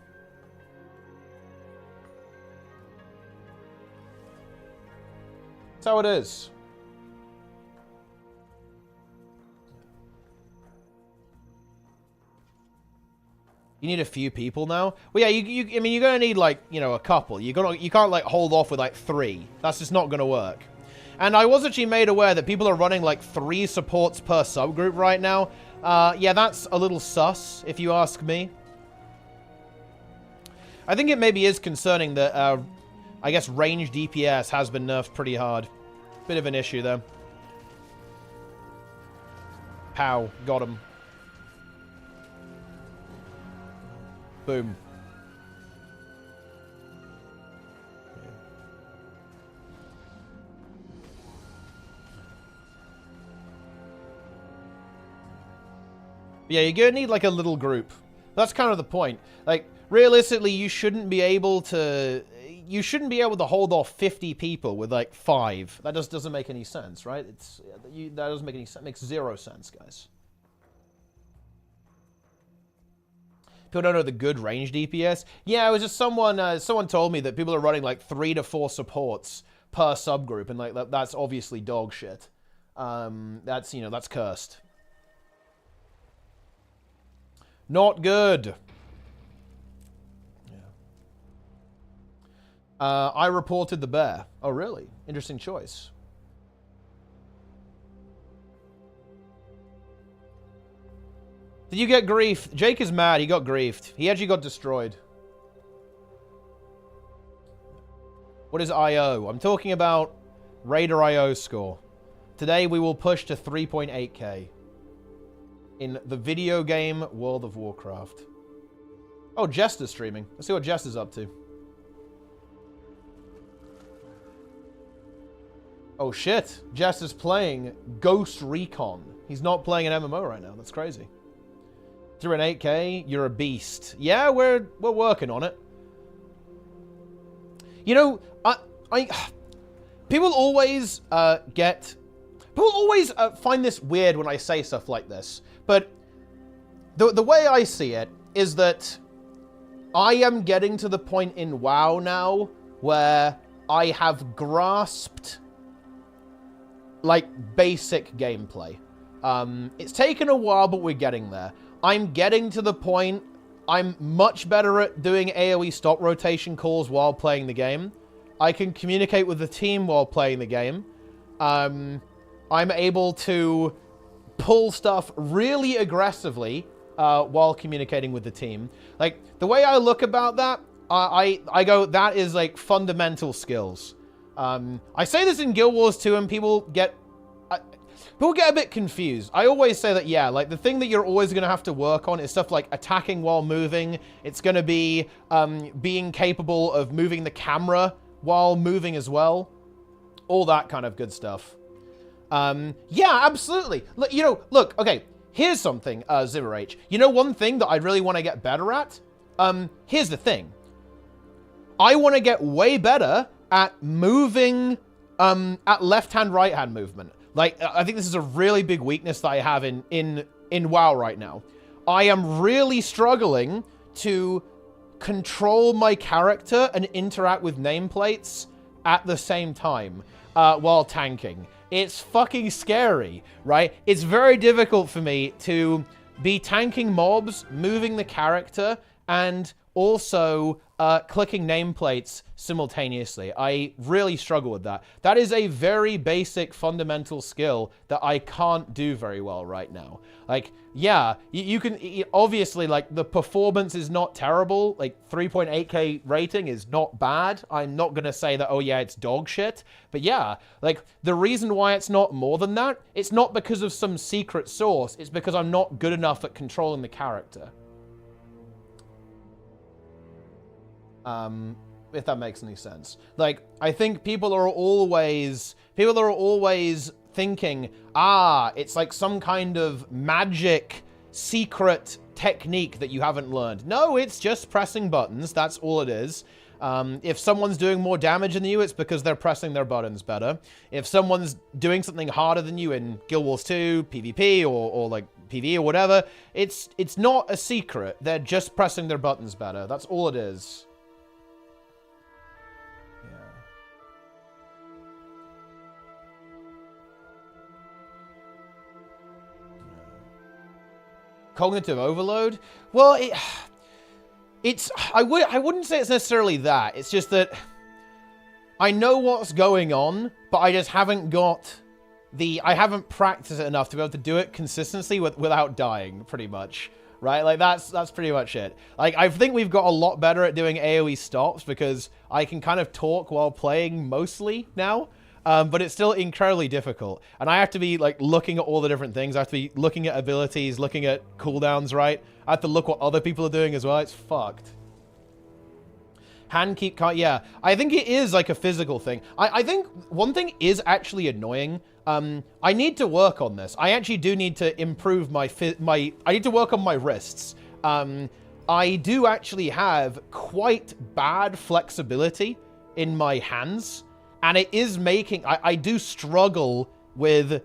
That's how it is. You need a few people now. Well, yeah, I mean, you're gonna need, like, you know, a couple. You can't, like, hold off with, like, 3. That's just not gonna work. And I was actually made aware that people are running, like, 3 supports per subgroup right now. Yeah, that's a little sus, if you ask me. I think it maybe is concerning that, I guess, range DPS has been nerfed pretty hard. Bit of an issue, though. Pow. Got him. Boom. Yeah, you're gonna need, like, a little group. That's kind of the point. Like, realistically, you shouldn't be able to hold off 50 people with, like, 5. That just doesn't make any sense, right? That doesn't make any sense. It makes 0 sense, guys. People don't know the good range DPS. Yeah, it was just someone told me that people are running like 3 to 4 supports per subgroup, and like that's obviously dog shit. That's, you know, that's cursed. Not good. I reported the bear. Oh, really? Interesting choice. Did you get griefed? Jake is mad. He got griefed. He actually got destroyed. What is IO? I'm talking about Raider IO score. Today we will push to 3.8k in the video game World of Warcraft. Oh, Jester's streaming. Let's see what Jester's up to. Oh shit, Jester's playing Ghost Recon. He's not playing an MMO right now. That's crazy. Through an 8k, you're a beast. Yeah, we're working on it. You know, people always find this weird when I say stuff like this. But the way I see it is that I am getting to the point in WoW now where I have grasped like basic gameplay. It's taken a while, but we're getting there. I'm getting to the point, I'm much better at doing AoE stop rotation calls while playing the game. I can communicate with the team while playing the game. I'm able to pull stuff really aggressively while communicating with the team. Like, the way I look about that, I go, that is like fundamental skills. I say this in Guild Wars 2 and people get a bit confused. I always say that, yeah, like the thing that you're always going to have to work on is stuff like attacking while moving. It's going to be being capable of moving the camera while moving as well. All that kind of good stuff. Yeah, absolutely. Look, you know, look, okay, here's something, ZiverH. You know one thing that I really want to get better at? Here's the thing. I want to get way better at moving, at left-hand, right-hand movement. Like, I think this is a really big weakness that I have in WoW right now. I am really struggling to control my character and interact with nameplates at the same time while tanking. It's fucking scary, right? It's very difficult for me to be tanking mobs, moving the character, and also clicking nameplates simultaneously. I really struggle with that. That is a very basic fundamental skill that I can't do very well right now. Like, yeah, you can, obviously, like, the performance is not terrible. Like, 3.8k rating is not bad. I'm not gonna say that, oh yeah, it's dog shit. But yeah, like, the reason why it's not more than that, it's not because of some secret source. It's because I'm not good enough at controlling the character. If that makes any sense. Like, I think people are always thinking, it's like some kind of magic secret technique that you haven't learned. No, it's just pressing buttons. That's all it is. If someone's doing more damage than you, it's because they're pressing their buttons better. If someone's doing something harder than you in Guild Wars 2, PvP, or like PvE or whatever, it's not a secret. They're just pressing their buttons better. That's all it is. Cognitive overload? Well, I wouldn't say it's necessarily that. It's just that I know what's going on, but I just haven't I haven't practiced it enough to be able to do it consistently without dying, pretty much. Right? Like, that's pretty much it. Like, I think we've got a lot better at doing AoE stops because I can kind of talk while playing mostly now. But it's still incredibly difficult. And I have to be, like, looking at all the different things. I have to be looking at abilities, looking at cooldowns, right? I have to look what other people are doing as well. It's fucked. Hand keep... Yeah, I think it is, like, a physical thing. I think one thing is actually annoying. I need to work on this. I actually do need to improve I need to work on my wrists. I do actually have quite bad flexibility in my hands. And it is making... I do struggle with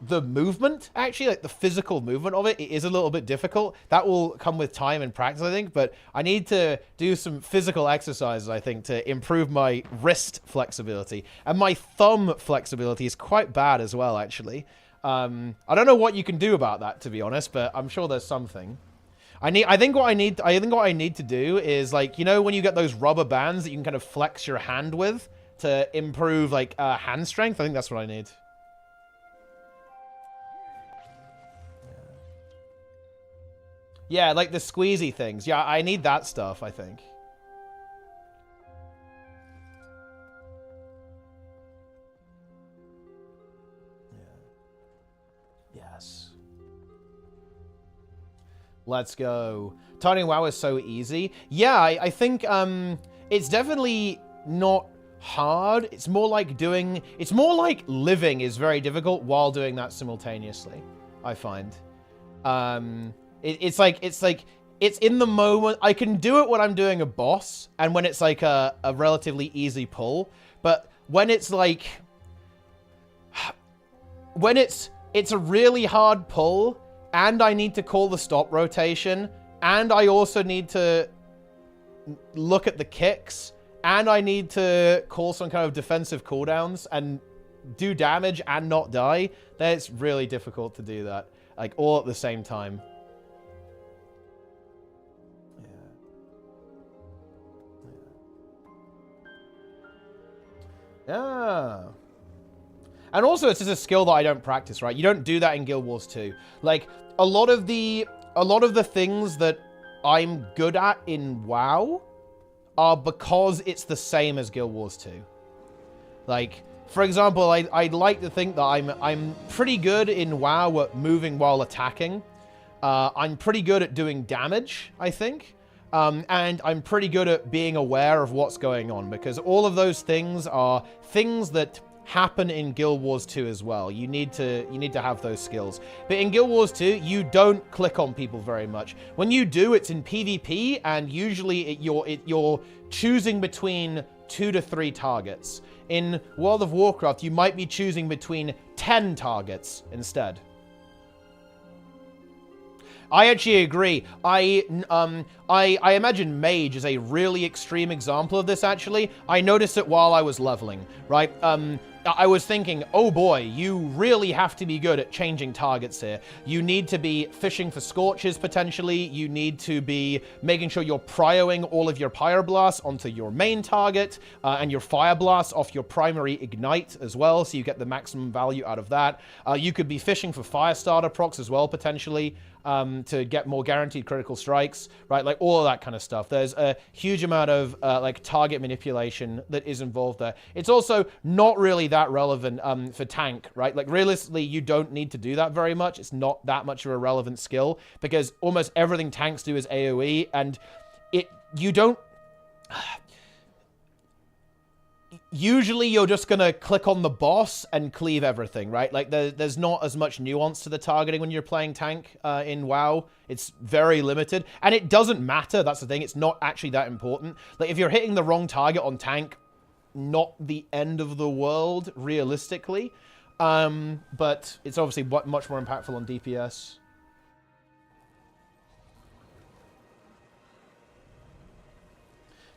the movement, actually, like the physical movement of it, it is a little bit difficult. That will come with time and practice, I think, but I need to do some physical exercises, I think, to improve my wrist flexibility. And my thumb flexibility is quite bad as well, actually. I don't know what you can do about that, to be honest, but I'm sure there's something. I think what I need to do is, like, you know, when you get those rubber bands that you can kind of flex your hand with to improve, like, hand strength? I think that's what I need. Yeah, like the squeezy things. Yeah, I need that stuff, I think. Yeah. Yes. Let's go. Turning WoW is so easy. Yeah, I think it's definitely not hard. It's more like living is very difficult while doing that simultaneously, I find. It's in the moment. I can do it when I'm doing a boss and when it's like a relatively easy pull. But when it's like, when it's a really hard pull and I need to call the stop rotation and I also need to look at the kicks and I need to call some kind of defensive cooldowns and do damage and not die, then it's really difficult to do that, like, all at the same time. Yeah. And also, it's just a skill that I don't practice, right? You don't do that in Guild Wars 2. Like, a lot of the things that I'm good at in WoW are because it's the same as Guild Wars 2. Like, for example, I'd like to think that I'm pretty good in WoW at moving while attacking. I'm pretty good at doing damage, I think. And I'm pretty good at being aware of what's going on, because all of those things are things that happen in Guild Wars 2 as well. You need to have those skills. But in Guild Wars 2, you don't click on people very much. When you do, it's in PvP, and usually you're choosing between 2 to 3 targets. In World of Warcraft, you might be choosing between 10 targets instead. I actually agree. I imagine Mage is a really extreme example of this, actually. I noticed it while I was leveling, right? I was thinking, oh boy, you really have to be good at changing targets here. You need to be fishing for Scorches, potentially. You need to be making sure you're prioing all of your Pyroblasts onto your main target, and your Fire Blasts off your primary Ignite as well, so you get the maximum value out of that. You could be fishing for Firestarter procs as well, potentially, to get more guaranteed critical strikes, right? Like, all of that kind of stuff. There's a huge amount of, like, target manipulation that is involved there. It's also not really that relevant for tank, right? Like, realistically, you don't need to do that very much. It's not that much of a relevant skill, because almost everything tanks do is AoE, and you don't... Usually you're just going to click on the boss and cleave everything, right? Like, there's not as much nuance to the targeting when you're playing tank in WoW. It's very limited. And it doesn't matter, that's the thing. It's not actually that important. Like, if you're hitting the wrong target on tank, not the end of the world, realistically. But it's obviously much more impactful on DPS.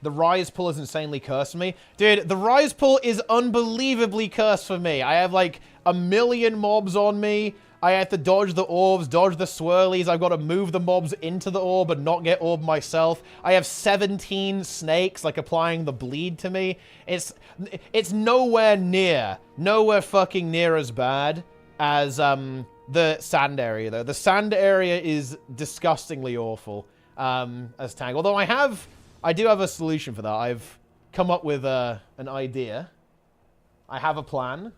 The Rise pull is insanely cursed for me. Dude, the Rise pull is unbelievably cursed for me. I have like 1 million mobs on me. I have to dodge the orbs, dodge the swirlies. I've got to move the mobs into the orb and not get orbed myself. I have 17 snakes, like, applying the bleed to me. It's nowhere fucking near as bad as the sand area, though. The sand area is disgustingly awful as tank. Although I do have a solution for that. I've come up with an idea. I have a plan.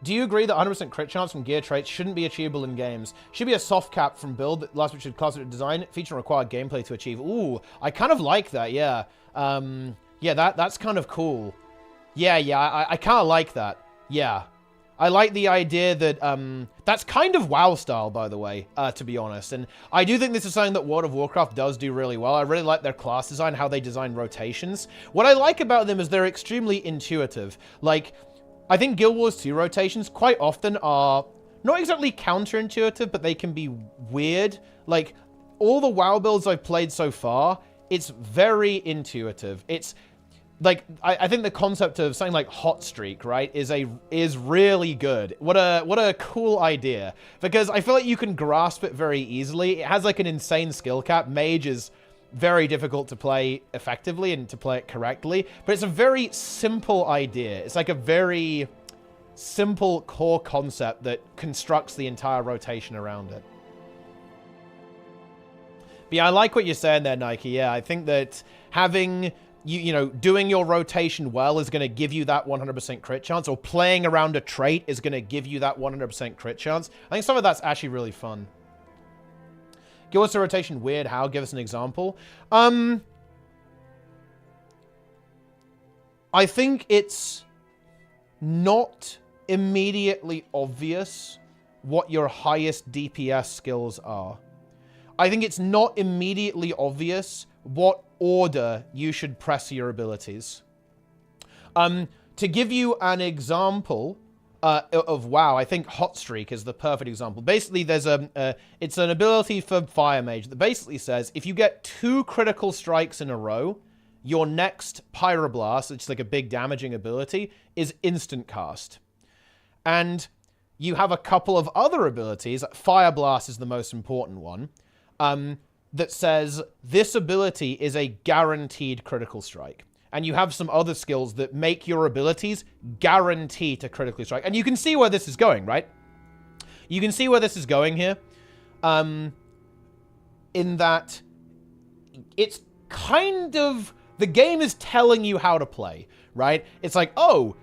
Do you agree that 100% crit chance from gear traits shouldn't be achievable in games? Should be a soft cap from build that last which should class it design, feature and required gameplay to achieve. Ooh, I kind of like that, yeah. Yeah, that's kind of cool. Yeah, I kind of like that. Yeah. I like the idea that, that's kind of WoW style, by the way, to be honest. And I do think this is something that World of Warcraft does do really well. I really like their class design, how they design rotations. What I like about them is they're extremely intuitive. Like, I think Guild Wars 2 rotations quite often are not exactly counterintuitive, but they can be weird. Like, all the WoW builds I've played so far, it's very intuitive. It's like, I think the concept of something like hot streak, right, is really good. What a cool idea, because I feel like you can grasp it very easily. It has like an insane skill cap. Mage is very difficult to play effectively and to play it correctly, but it's a very simple idea. It's like a very simple core concept that constructs the entire rotation around it. But yeah, I like what you're saying there, Nike. Yeah, I think that having you know, doing your rotation well is going to give you that 100% crit chance, or playing around a trait is going to give you that 100% crit chance. I think some of that's actually really fun. Give us a rotation weird. How? Give us an example. I think it's not immediately obvious what your highest DPS skills are. I think it's not immediately obvious what order you should press your abilities. To give you an example of WoW, I think Hot Streak is the perfect example. Basically, there's it's an ability for Fire Mage that basically says if you get 2 critical strikes in a row, your next Pyroblast, which is like a big damaging ability, is instant cast. And you have a couple of other abilities. Fire Blast is the most important one. That says this ability is a guaranteed critical strike. And you have some other skills that make your abilities guarantee to critically strike. And you can see where this is going, right? You can see where this is going here. In that it's kind of, the game is telling you how to play, right? It's like, oh,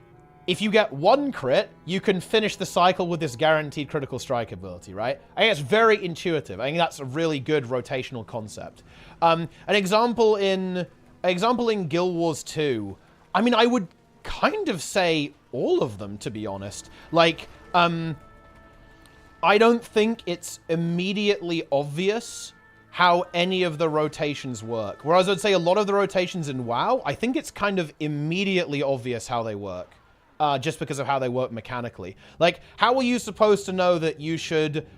if you get 1 crit, you can finish the cycle with this guaranteed critical strike ability, right? I think it's very intuitive. I think that's a really good rotational concept. An example in Guild Wars 2, I mean, I would kind of say all of them, to be honest. Like, I don't think it's immediately obvious how any of the rotations work. Whereas I'd say a lot of the rotations in WoW, I think it's kind of immediately obvious how they work. Just because of how they work mechanically. Like, how are you supposed to know that you should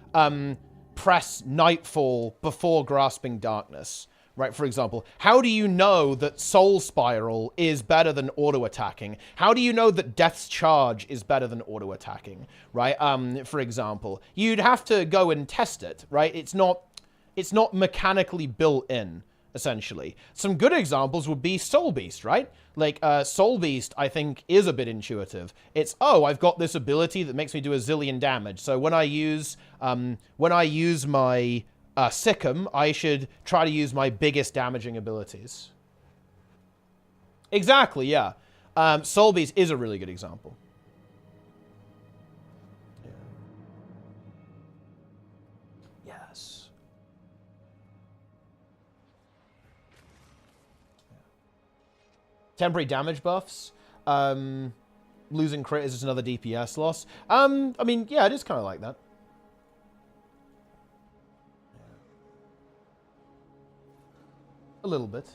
press Nightfall before Grasping Darkness? Right, for example. How do you know that Soul Spiral is better than auto-attacking? How do you know that Death's Charge is better than auto-attacking? Right, for example. You'd have to go and test it, right? It's not mechanically built in, essentially. Some good examples would be Soul Beast, right? Like, Soul Beast, I think, is a bit intuitive. It's, oh, I've got this ability that makes me do a zillion damage. So when I use my Sikkim, I should try to use my biggest damaging abilities. Exactly, yeah. Soul Beast is a really good example. Yeah. Yes. Temporary damage buffs. Losing crit is just another DPS loss. I mean, yeah, it is kind of like that. A little bit.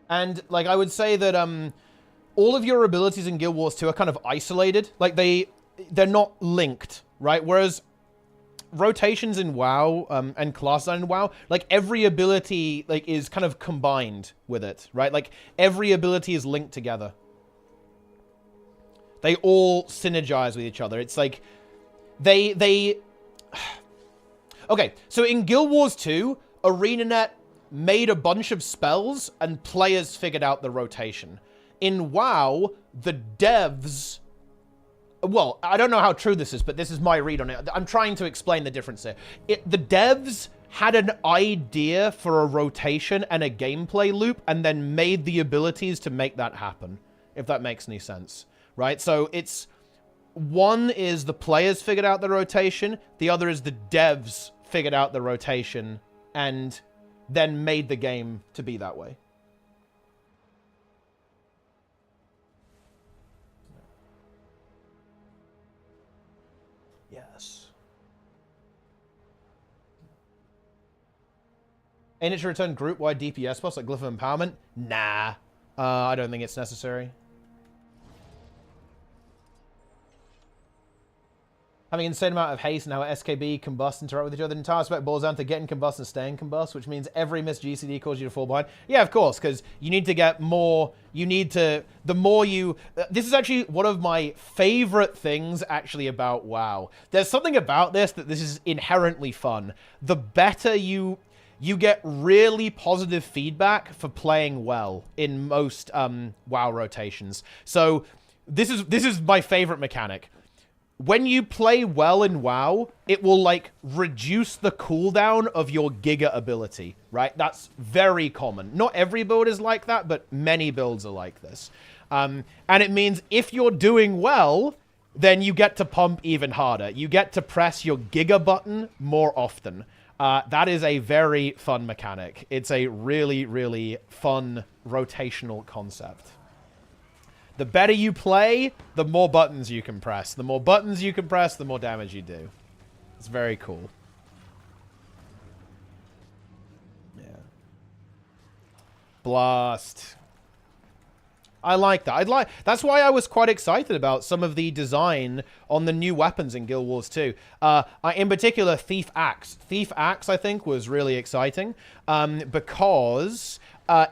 And, like, I would say that all of your abilities in Guild Wars 2 are kind of isolated. Like, they're not linked, right? Whereas rotations in WoW and class design in WoW, like, every ability, like, is kind of combined with it, right? Like, every ability is linked together. They all synergize with each other. It's like, they... Okay, so in Guild Wars 2, ArenaNet made a bunch of spells and players figured out the rotation. In WoW, the devs... Well, I don't know how true this is, but this is my read on it. I'm trying to explain the difference here. The devs had an idea for a rotation and a gameplay loop and then made the abilities to make that happen, if that makes any sense, right? So it's... One is the players figured out the rotation, the other is the devs figured out the rotation and then made the game to be that way. Yes. Ain't it to return group-wide DPS buffs like Glyph of Empowerment? Nah. I don't think it's necessary. Having an insane amount of haste and how SKB combust interact with each other. The entire spec boils down to getting combust and staying combust, which means every missed GCD causes you to fall behind. Yeah, of course, because you need to get more. You need to. The more you. This is actually one of my favorite things actually about WoW. There's something about this that this is inherently fun. The better you get really positive feedback for playing well in most WoW rotations. So this is my favorite mechanic. When you play well in WoW, it will, like, reduce the cooldown of your Giga ability, right? That's very common. Not every build is like that, but many builds are like this. And it means if you're doing well, then you get to pump even harder. You get to press your Giga button more often. That is a very fun mechanic. It's a really, really fun rotational concept. The better you play, the more buttons you can press. The more buttons you can press, the more damage you do. It's very cool. Yeah. Blast. I like that. That's why I was quite excited about some of the design on the new weapons in Guild Wars 2. In particular, Thief Axe. Thief Axe, I think, was really exciting because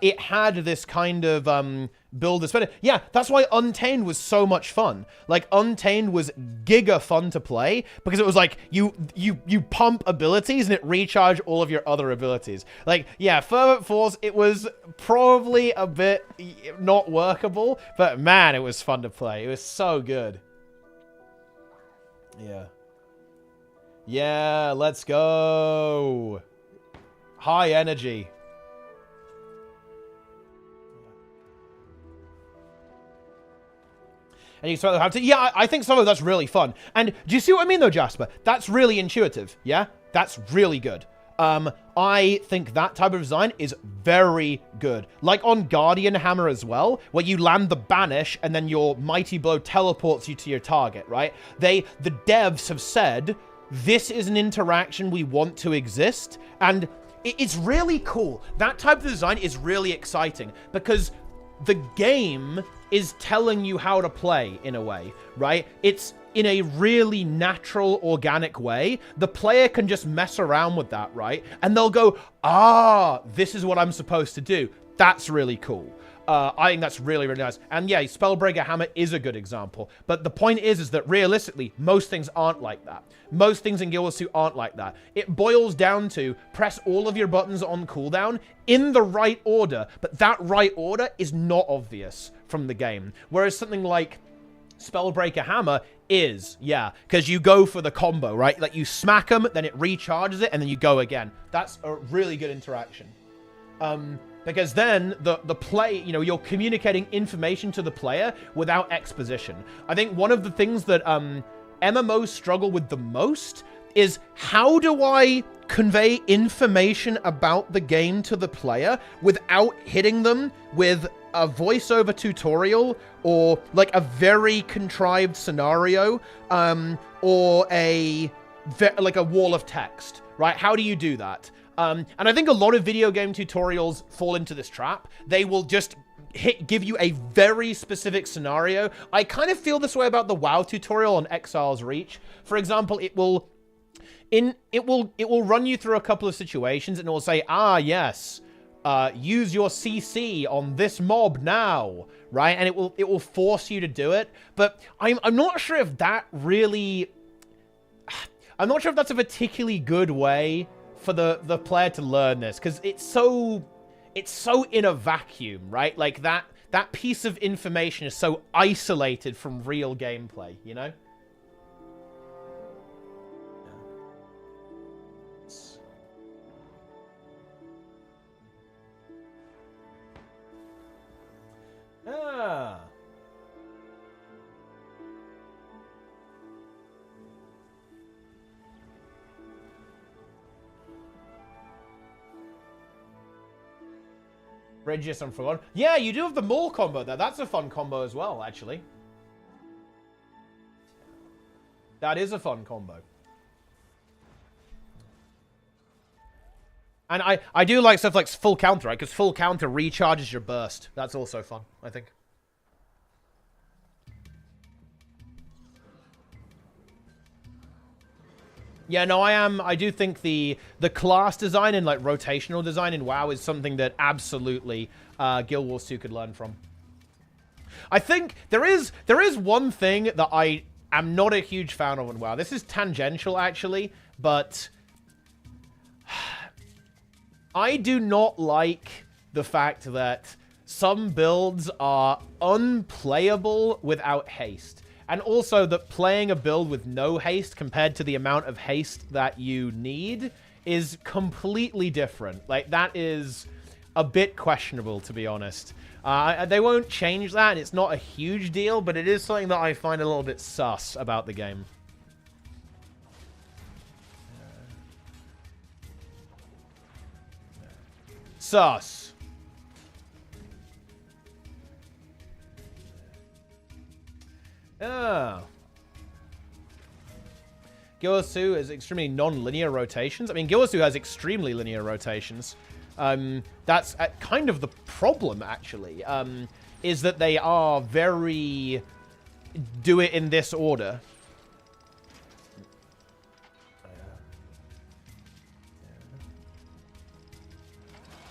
it had this kind of build that's better. Yeah, that's why Untamed was so much fun. Like, Untamed was giga fun to play because it was like you pump abilities and it recharged all of your other abilities. Like, yeah, Fervent Force, it was probably a bit not workable, but man, it was fun to play. It was so good. Yeah. Yeah, let's go. High energy. And you expect them to have to... Yeah, I think some of that's really fun. And do you see what I mean, though, Jasper? That's really intuitive, yeah? That's really good. I think that type of design is very good. Like on Guardian Hammer as well, where you land the Banish and then your Mighty Blow teleports you to your target, right? The devs have said, this is an interaction we want to exist, and it's really cool. That type of design is really exciting, because the game is telling you how to play in a way, right? It's in a really natural, organic way. The player can just mess around with that, right? And they'll go, ah, this is what I'm supposed to do. That's really cool. I think that's really, really nice. And yeah, Spellbreaker Hammer is a good example. But the point is that realistically, most things aren't like that. Most things in Guild Wars 2 aren't like that. It boils down to press all of your buttons on cooldown in the right order. But that right order is not obvious from the game. Whereas something like Spellbreaker Hammer is, yeah, because you go for the combo, right? Like you smack them, then it recharges it, and then you go again. That's a really good interaction. Because then the play, you know, you're communicating information to the player without exposition. I think one of the things that MMOs struggle with the most is, how do I convey information about the game to the player without hitting them with a voiceover tutorial or like a very contrived scenario or like a wall of text, right? How do you do that? And I think a lot of video game tutorials fall into this trap. They will just give you a very specific scenario. I kind of feel this way about the WoW tutorial on Exile's Reach. For example, it will run you through a couple of situations and it will say, ah, yes, use your CC on this mob now, right? And it will force you to do it. But I'm not sure if that really... I'm not sure if that's a particularly good way for the player to learn this, because it's so in a vacuum, right? Like that piece of information is so isolated from real gameplay, you know? Ah. Regius and Forgotten. Yeah, you do have the Maul combo there. That's a fun combo as well, actually. That is a fun combo. And I do like stuff like full counter, right? Because full counter recharges your burst. That's also fun, I think. Yeah, no, I am. I do think the class design and like rotational design in WoW is something that absolutely Guild Wars 2 could learn from. I think there is one thing that I am not a huge fan of in WoW. This is tangential actually, but I do not like the fact that some builds are unplayable without haste. And also that playing a build with no haste compared to the amount of haste that you need is completely different. Like, that is a bit questionable, to be honest. They won't change that, and it's not a huge deal, but it is something that I find a little bit sus about the game. Sus. Oh. gw2 has extremely non-linear rotations. I mean, gw2 has extremely linear rotations. That's kind of the problem, actually, is that they are very... do it in this order.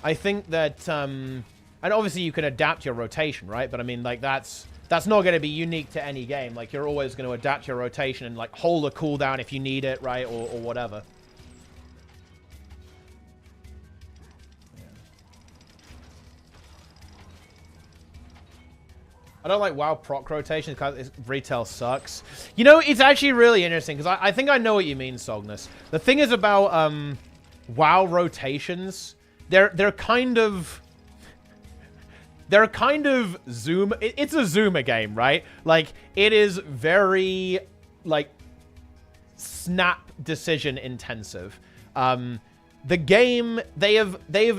I think that... and obviously you can adapt your rotation, right? But I mean, like, that's not going to be unique to any game. Like, you're always going to adapt your rotation and, like, hold a cooldown if you need it, right? Or whatever. Yeah. I don't like WoW proc rotation because retail sucks. You know, it's actually really interesting because I think I know what you mean, Sognus. The thing is about WoW rotations, they're kind of... they're kind of zoom... it's a zoomer game, right? Like, it is very, like, snap decision intensive. The game, they've,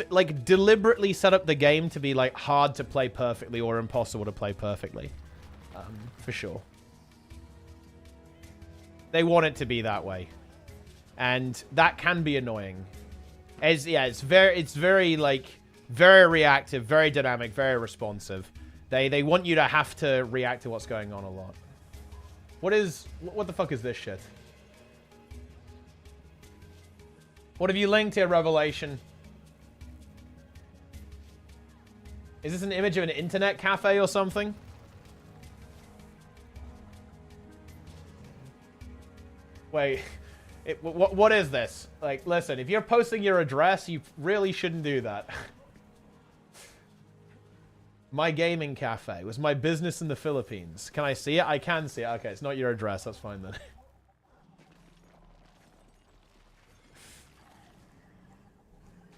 like, deliberately set up the game to be, like, hard to play perfectly or impossible to play perfectly. For sure. They want it to be that way. And that can be annoying. It's very, like... very reactive, very dynamic, very responsive. They want you to have to react to what's going on a lot. What the fuck is this shit? What have you linked here, Revelation? Is this an image of an internet cafe or something? Wait, what is this? Like, listen, if you're posting your address, you really shouldn't do that. My gaming cafe was my business in the Philippines. Can I see it? I can see it. Okay, it's not your address. That's fine then.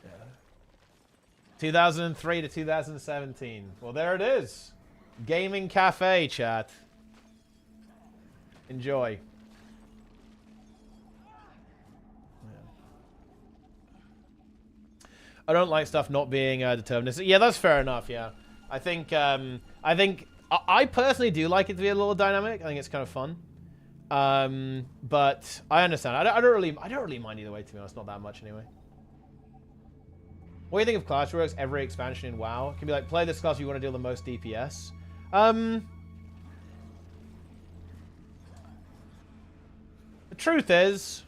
Yeah. 2003 to 2017. Well, there it is. Gaming cafe, chat. Enjoy. I don't like stuff not being deterministic. Yeah, that's fair enough. Yeah. I think I personally do like it to be a little dynamic. I think it's kind of fun. But I understand. I don't really mind either way, to be honest. Not that much anyway. What do you think of class reworks every expansion in WoW? It can be like, play this class if you want to deal the most DPS. The truth is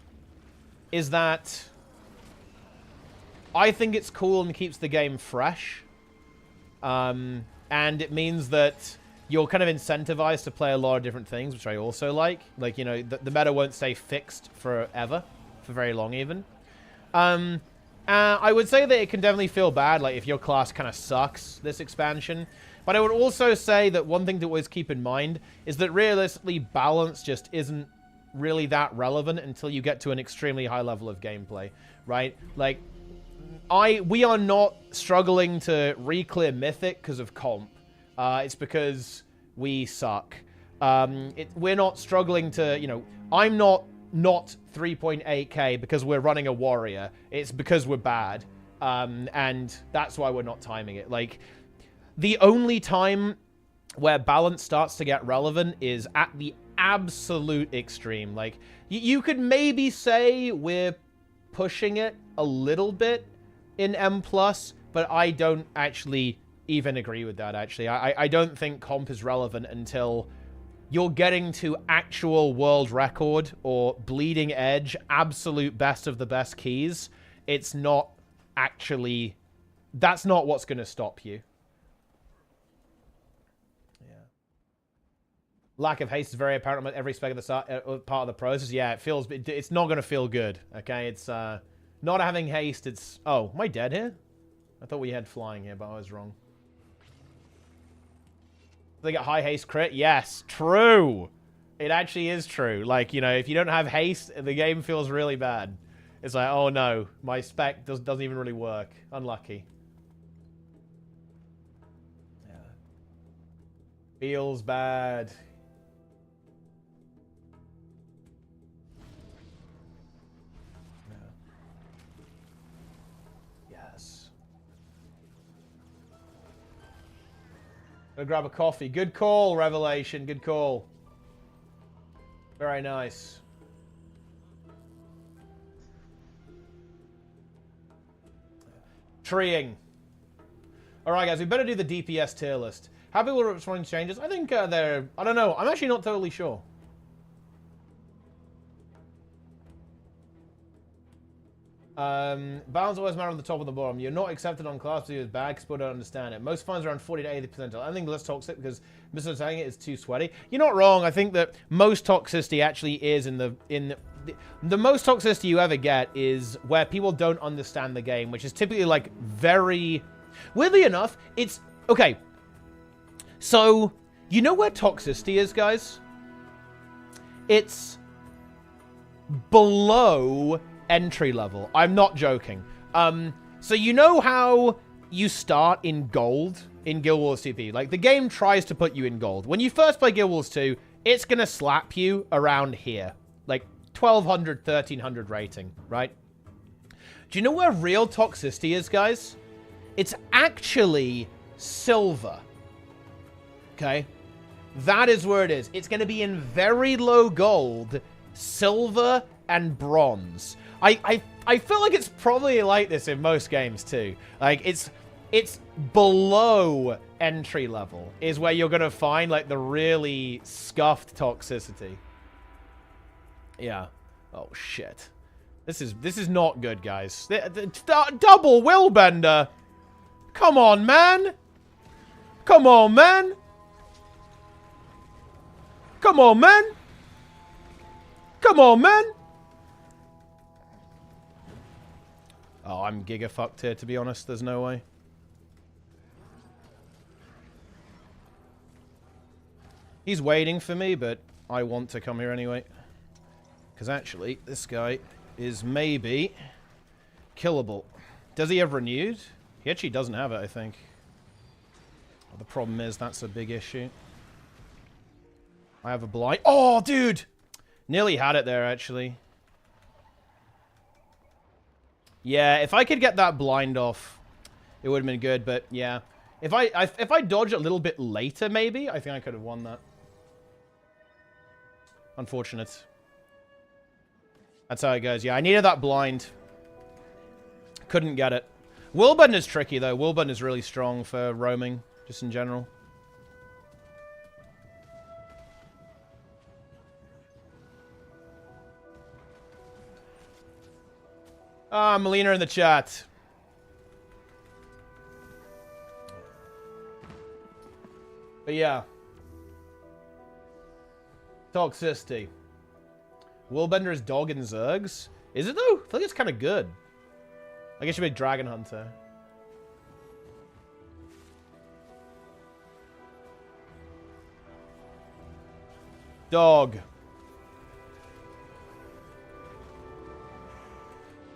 that I think it's cool and keeps the game fresh. And it means that you're kind of incentivized to play a lot of different things, which I also like. Like, you know, the meta won't stay fixed forever, for very long even. I would say that it can definitely feel bad, like, if your class kind of sucks this expansion. But I would also say that one thing to always keep in mind is that realistically, balance just isn't really that relevant until you get to an extremely high level of gameplay, right? Like, we are not struggling to re-clear Mythic because of comp. It's because we suck. We're not struggling to, you know, I'm not 3.8k because we're running a warrior. It's because we're bad. And that's why we're not timing it. Like, the only time where balance starts to get relevant is at the absolute extreme. Like, you could maybe say we're pushing it a little bit in M+, but I don't actually even agree with that, actually. I don't think comp is relevant until you're getting to actual world record or bleeding edge, absolute best of the best keys, it's not actually... That's not what's going to stop you. Yeah. Lack of haste is very apparent at every spec of the part of the process. Yeah, it's not going to feel good. Okay, it's not having haste. It's... Oh, am I dead here? I thought we had flying here, but I was wrong. They get high haste crit? Yes, true. It actually is true. Like, you know, if you don't have haste, the game feels really bad. It's like, oh no, my spec doesn't even really work. Unlucky. Yeah. Feels bad. Yeah. Yes. Go grab a coffee. Good call, Revelation. Good call. Very nice. Treeing. Alright, guys. We better do the DPS tier list. How people are responding to changes? I think they're... I don't know. I'm actually not totally sure. Balance always matter on the top and the bottom. You're not accepted on class because bad because people don't understand it. Most funds around 40 to 80%. I think less toxic because misunderstanding it is too sweaty. You're not wrong. I think that most toxicity actually is in the most toxicity you ever get is where people don't understand the game, which is typically like very... Weirdly enough, it's... Okay. So, you know where toxicity is, guys? It's below entry level. I'm not joking. So you know how you start in gold in Guild Wars 2P? Like, the game tries to put you in gold. When you first play Guild Wars 2, it's gonna slap you around here. Like, 1200, 1300 rating, right? Do you know where real toxicity is, guys? It's actually silver. Okay? That is where it is. It's gonna be in very low gold, silver, and bronze. I feel like it's probably like this in most games too. Like it's below entry level is where you're gonna find like the really scuffed toxicity. Yeah. Oh shit. This is not good, guys. Double Willbender. Come on, man. Come on, man. Come on, man. Come on, man. Oh, I'm giga fucked here, to be honest. There's no way. He's waiting for me, but I want to come here anyway. Because actually, this guy is maybe killable. Does he have renewed? He actually doesn't have it, I think. Well, the problem is that's a big issue. I have a blind. Oh, dude! Nearly had it there, actually. Yeah, if I could get that blind off, it would have been good, but yeah. If I dodge a little bit later, maybe, I think I could have won that. Unfortunate. That's how it goes. Yeah, I needed that blind. Couldn't get it. Willbutton is tricky, though. Willbutton is really strong for roaming, just in general. Ah, Melina in the chat. But yeah. Toxicity. Willbender is dog and Zergs. Is it though? I feel like it's kind of good. I guess you'd be a Dragon Hunter. Dog.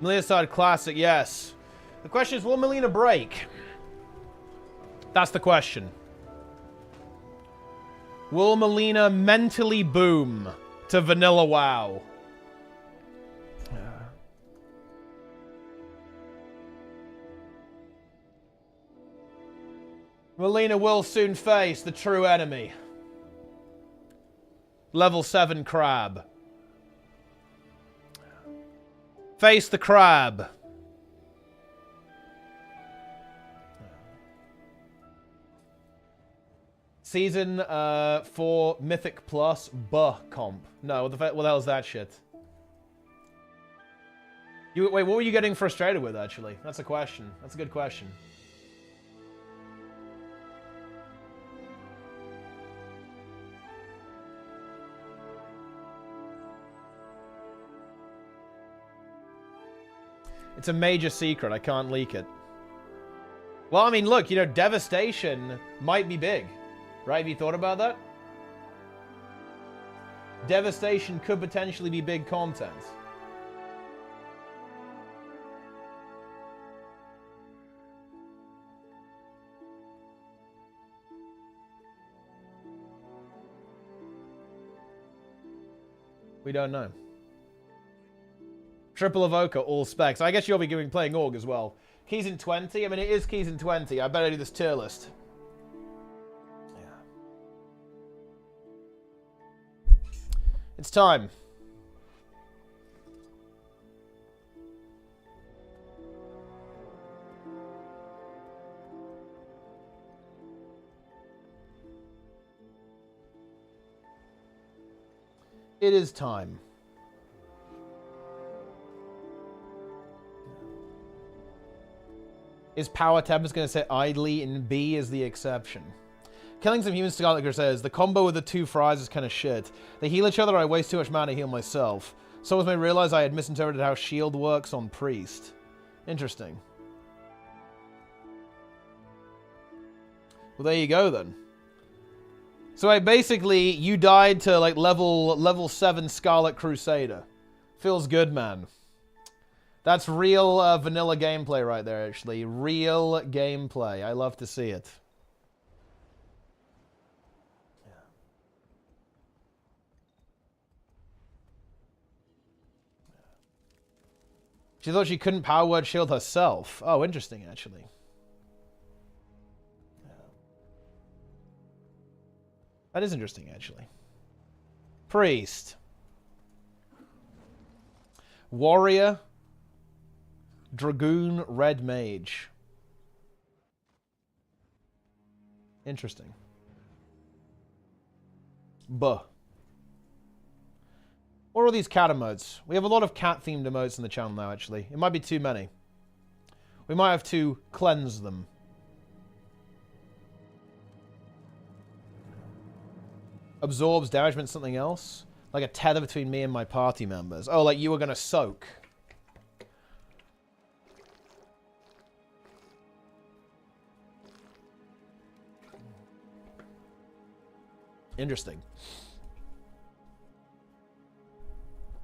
Melina started classic, yes. The question is, will Melina break? That's the question. Will Melina mentally boom to vanilla WoW? Melina will soon face the true enemy. Level 7 crab. Face the crab. Season 4 Mythic Plus buh comp. No, what the hell is that shit? Wait, what were you getting frustrated with, actually? That's a question. That's a good question. It's a major secret. I can't leak it. Well, I mean, look, you know, Devastation might be big. Right? Have you thought about that? Devastation could potentially be big content. We don't know. Triple Evoker, all specs. I guess you'll be playing Org as well. Keys in 20? I mean, it is Keys in 20. I better do this tier list. Yeah. It's time. It is time. Is Power Tempest going to sit idly and B is the exception? Killing some human Scarlet says, the combo with the two fries is kind of shit. They heal each other, I waste too much mana to heal myself. Someone may realize I had misinterpreted how shield works on Priest. Interesting. Well, there you go then. So basically, you died to like level 7 Scarlet Crusader. Feels good, man. That's real vanilla gameplay right there, actually. Real gameplay. I love to see it. Yeah. She thought she couldn't power word shield herself. Oh, interesting, actually. That is interesting, actually. Priest. Warrior. Dragoon, Red Mage. Interesting. Buh. What are all these cat emotes? We have a lot of cat-themed emotes in the channel now, actually. It might be too many. We might have to cleanse them. Absorbs damage meant something else? Like a tether between me and my party members. Oh, like you were going to soak. Interesting.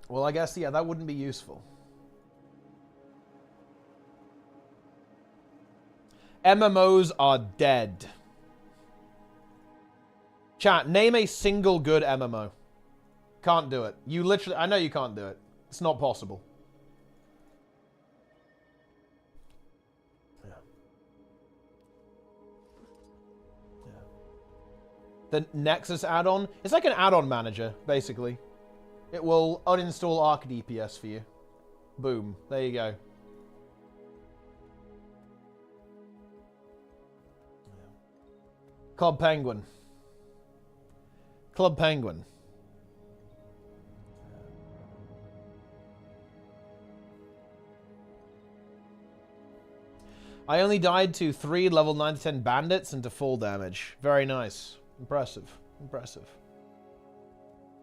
Well, I guess, yeah, that wouldn't be useful. MMOs are dead. Chat, name a single good MMO. Can't do it. You literally... I know you can't do it. It's not possible. Yeah. Yeah. The Nexus add-on. It's like an add-on manager, basically. It will uninstall Arc DPS for you. Boom. There you go. Club Penguin. Club Penguin. I only died to 3 level 9 to 10 bandits and to full damage. Very nice. Impressive. Impressive.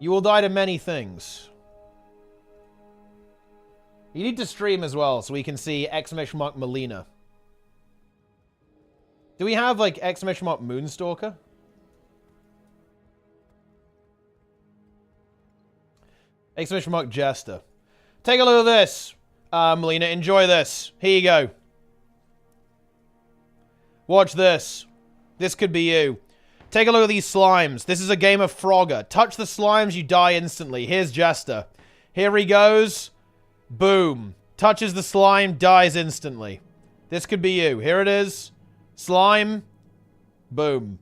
You will die to many things. You need to stream as well so we can see exclamation mark Melina. Do we have like exclamation mark Moonstalker? Exclamation mark Jester. Take a look at this, Melina. Enjoy this. Here you go. Watch this. This could be you. Take a look at these slimes. This is a game of Frogger. Touch the slimes, you die instantly. Here's Jester. Here he goes. Boom. Touches the slime, dies instantly. This could be you. Here it is. Slime. Boom.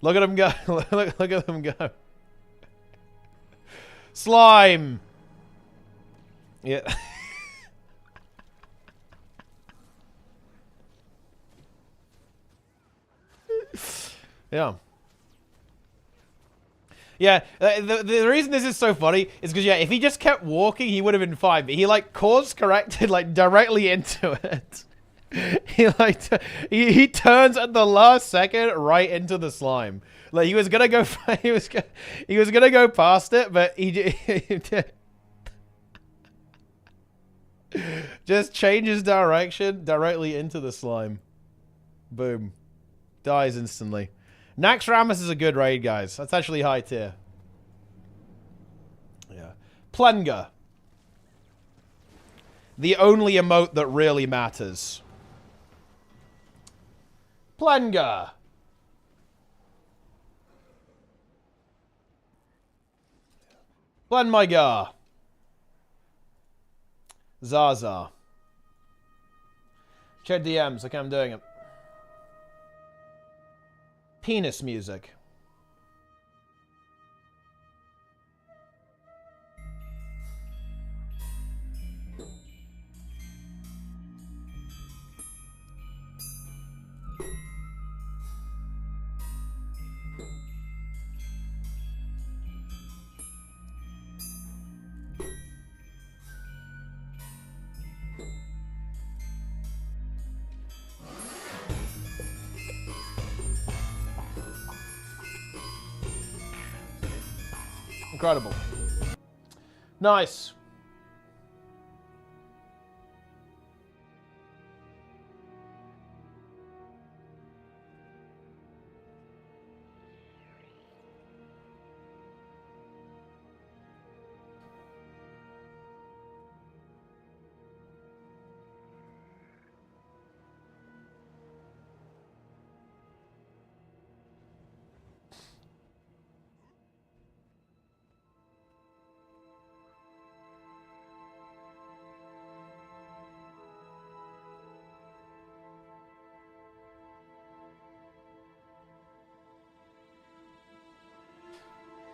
Look at him go. Look at them go. Slime. Yeah. Yeah. Yeah, the reason this is so funny is because, yeah, if he just kept walking, he would have been fine. But he, like, course-corrected, like, directly into it. He turns at the last second right into the slime. Like, he was gonna go, he was gonna go past it, but he just changes direction directly into the slime. Boom. Dies instantly. Naxxramas is a good raid, guys. That's actually high tier. Yeah. Plenga. The only emote that really matters. Plenga. Plenmygar. Zaza. Check DMs. Okay, I'm doing it. Penis music. Incredible. Nice.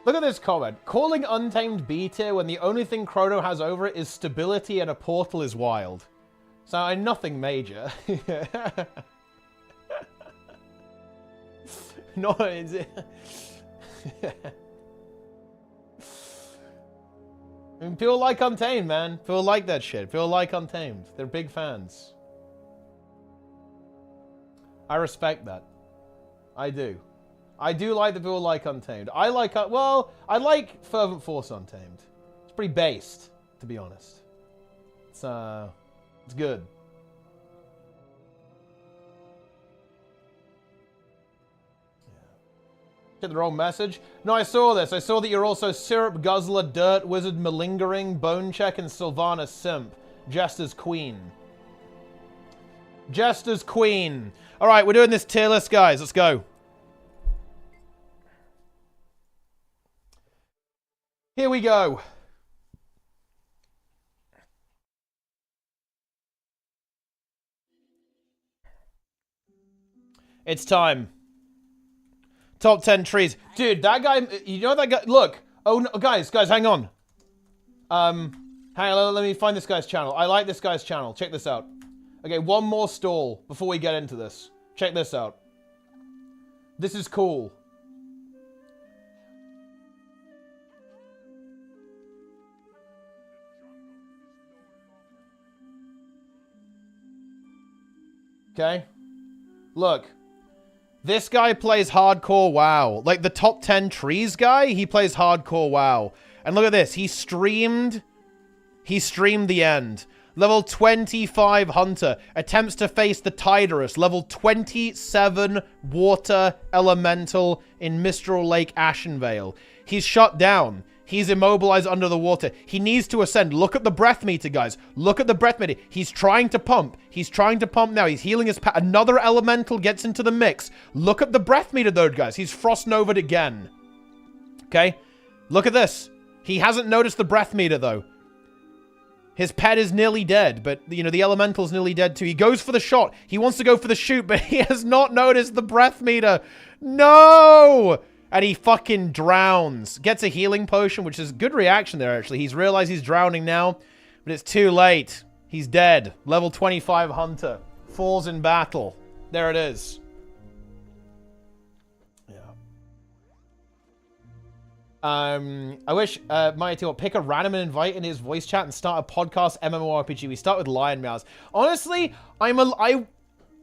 Look at this comment. Calling Untamed B tier when the only thing Chrono has over it is stability and a portal is wild. So nothing major. No, is it? I mean, people like Untamed, man. People like that shit. People like Untamed. They're big fans. I respect that. I do. I do like that people like Untamed. I like, well, I like Fervent Force Untamed. It's pretty based, to be honest. It's good. Get the wrong message. No, I saw this. I saw that you're also Syrup Guzzler, Dirt Wizard, Malingering, Bone Check, and Sylvana Simp. Jester's Queen. Jester's Queen. All right, we're doing this tier list, guys. Let's go. Here we go. It's time. Top 10 trees. Dude, that guy, you know that guy, look. Oh, no, guys, hang on. Hang on, let me find this guy's channel. I like this guy's channel. Check this out. Okay, one more stall before we get into this. Check this out. This is cool. Okay? Look. This guy plays hardcore WoW. Like, the top 10 trees guy, he plays hardcore WoW. And look at this. He streamed the end. Level 25 Hunter. Attempts to face the Tidorus. Level 27 Water Elemental in Mistral Lake Ashenvale. He's shut down. He's immobilized under the water. He needs to ascend. Look at the breath meter, guys. Look at the breath meter. He's trying to pump. He's trying to pump now. He's healing his... Another elemental gets into the mix. Look at the breath meter, though, guys. He's frost novaed again. Okay? Look at this. He hasn't noticed the breath meter, though. His pet is nearly dead, but, you know, the elemental's nearly dead, too. He goes for the shot. He wants to go for the shoot, but he has not noticed the breath meter. No! And he fucking drowns. Gets a healing potion, which is a good reaction there, actually. He's realized he's drowning now, but it's too late. He's dead. Level 25 Hunter. Falls in battle. There it is. I wish Mighty will pick a random and invite in his voice chat and start a podcast MMORPG. We start with Lion Meows. Honestly,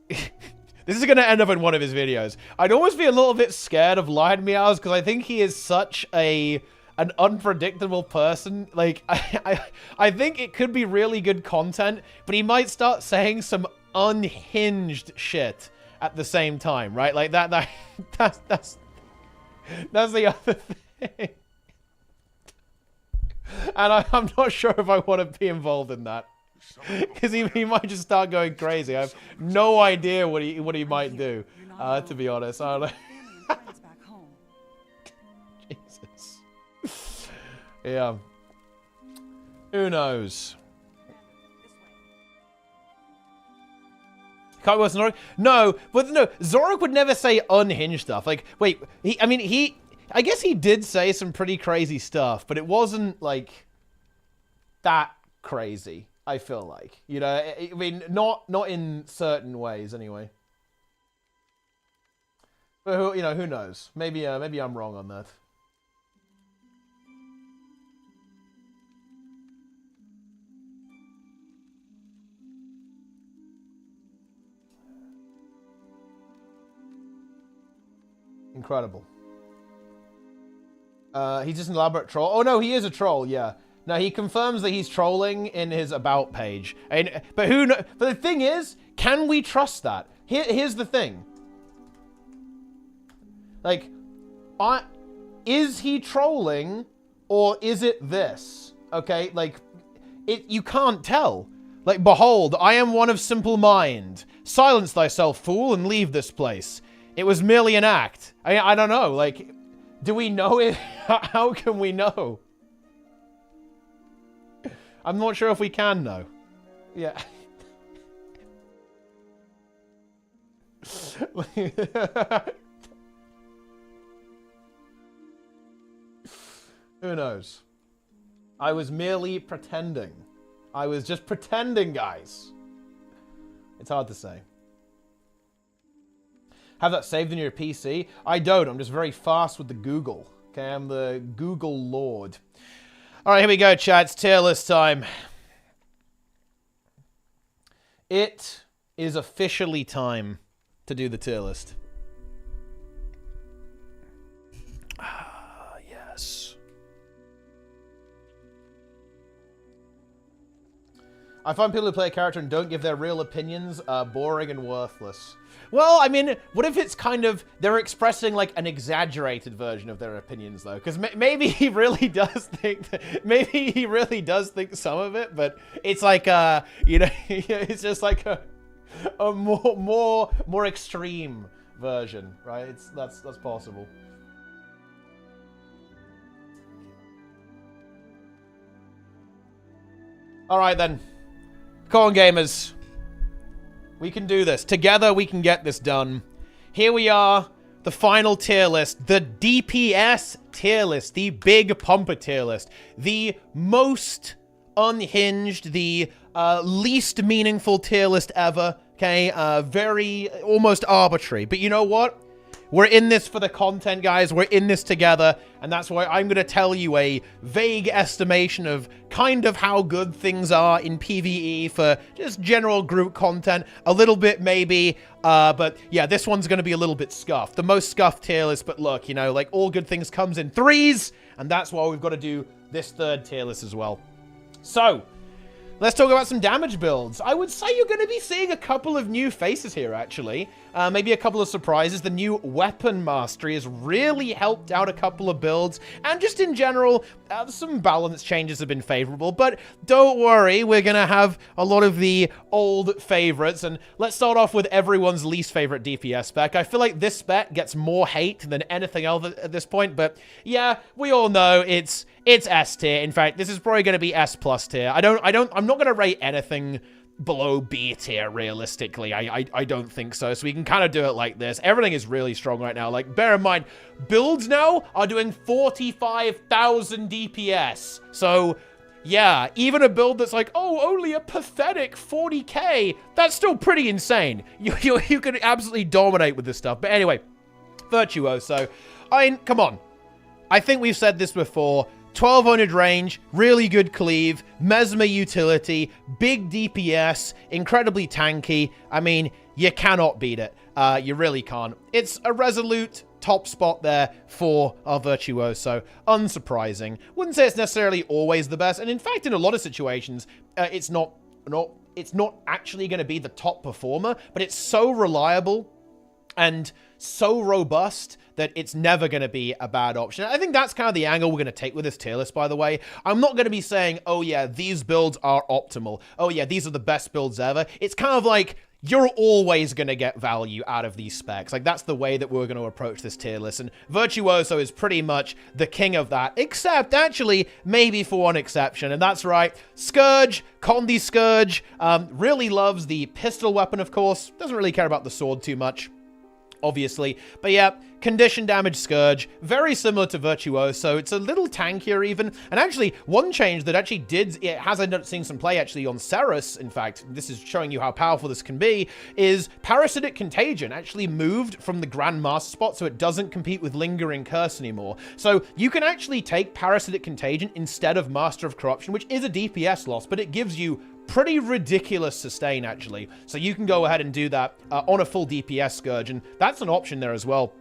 this is going to end up in one of his videos. I'd almost be a little bit scared of Lion Meows because I think he is such an unpredictable person. Like, I think it could be really good content, but he might start saying some unhinged shit at the same time, right? Like that's the other thing. And I'm not sure if I want to be involved in that. Because he might just start going crazy. I have no idea what he might do, to be honest. I don't know. Jesus. Yeah. Who knows? Can't worse than Zorak? No, but no, Zorak would never say unhinged stuff. Like, wait, I guess he did say some pretty crazy stuff, but it wasn't, like, that crazy, I feel like. You know, I mean, not in certain ways, anyway. But, you know, who knows? Maybe I'm wrong on that. Incredible. He's just an elaborate troll. Oh, no, he is a troll, yeah. Now, he confirms that he's trolling in his About page. But the thing is, can we trust that? Here's the thing. Like, is he trolling, or is it this? Okay, like, you can't tell. Like, behold, I am one of simple mind. Silence thyself, fool, and leave this place. It was merely an act. I don't know, like... Do we know it? How can we know? I'm not sure if we can know. Yeah. Who knows? I was merely pretending. I was just pretending, guys. It's hard to say. Have that saved in your PC? I don't. I'm just very fast with the Google. Okay, I'm the Google Lord. All right, here we go, chat. It's tier list time. It is officially time to do the tier list. Ah, yes. I find people who play a character and don't give their real opinions boring and worthless. Well, I mean, what if it's kind of, they're expressing like an exaggerated version of their opinions though? Because maybe he really does think, some of it, but it's like, you know, it's just like a more extreme version, right? That's possible. All right then, come on gamers. We can do this. Together, we can get this done. Here we are, the final tier list. The DPS tier list. The big pumper tier list. The most unhinged, the least meaningful tier list ever. Okay? Very, almost arbitrary. But you know what? We're in this for the content, guys. We're in this together. And that's why I'm going to tell you a vague estimation of kind of how good things are in PvE for just general group content. A little bit, maybe. But yeah, this one's going to be a little bit scuffed. The most scuffed tier list. But look, you know, like all good things comes in threes. And that's why we've got to do this third tier list as well. So... let's talk about some damage builds. I would say you're going to be seeing a couple of new faces here, actually. Maybe a couple of surprises. The new weapon mastery has really helped out a couple of builds. And just in general, some balance changes have been favorable. But don't worry, we're going to have a lot of the old favorites. And let's start off with everyone's least favorite DPS spec. I feel like this spec gets more hate than anything else at this point. But yeah, we all know it's S tier. In fact, this is probably going to be S+ tier. I'm not going to rate anything below B tier, realistically. I don't think so. So we can kind of do it like this. Everything is really strong right now. Like, bear in mind, builds now are doing 45,000 DPS. So, yeah, even a build that's like, oh, only a pathetic 40k, that's still pretty insane. You can absolutely dominate with this stuff. But anyway, Virtuoso. I mean, come on. I think we've said this before. 1200 range, really good cleave, Mesmer utility, big DPS, incredibly tanky. I mean, you cannot beat it. You really can't. It's a resolute top spot there for our Virtuoso. Unsurprising. Wouldn't say it's necessarily always the best. And in fact, in a lot of situations, it's not actually going to be the top performer, but it's so reliable and so robust that it's never going to be a bad option. I think that's kind of the angle we're going to take with this tier list, by the way. I'm not going to be saying, oh yeah, these builds are optimal. Oh yeah, these are the best builds ever. It's kind of like, you're always going to get value out of these specs. Like, that's the way that we're going to approach this tier list. And Virtuoso is pretty much the king of that, except, actually, maybe for one exception. And that's right, Scourge, Condi Scourge, really loves the pistol weapon, of course. Doesn't really care about the sword too much, obviously. But yeah, condition damage Scourge, very similar to Virtuoso. It's a little tankier even. And actually, one change that actually it has ended up seeing some play actually on Ceres, in fact, this is showing you how powerful this can be, is Parasitic Contagion actually moved from the Grandmaster spot, so it doesn't compete with Lingering Curse anymore. So you can actually take Parasitic Contagion instead of Master of Corruption, which is a DPS loss, but it gives you pretty ridiculous sustain, actually. So you can go ahead and do that on a full DPS Scourge, and that's an option there as well.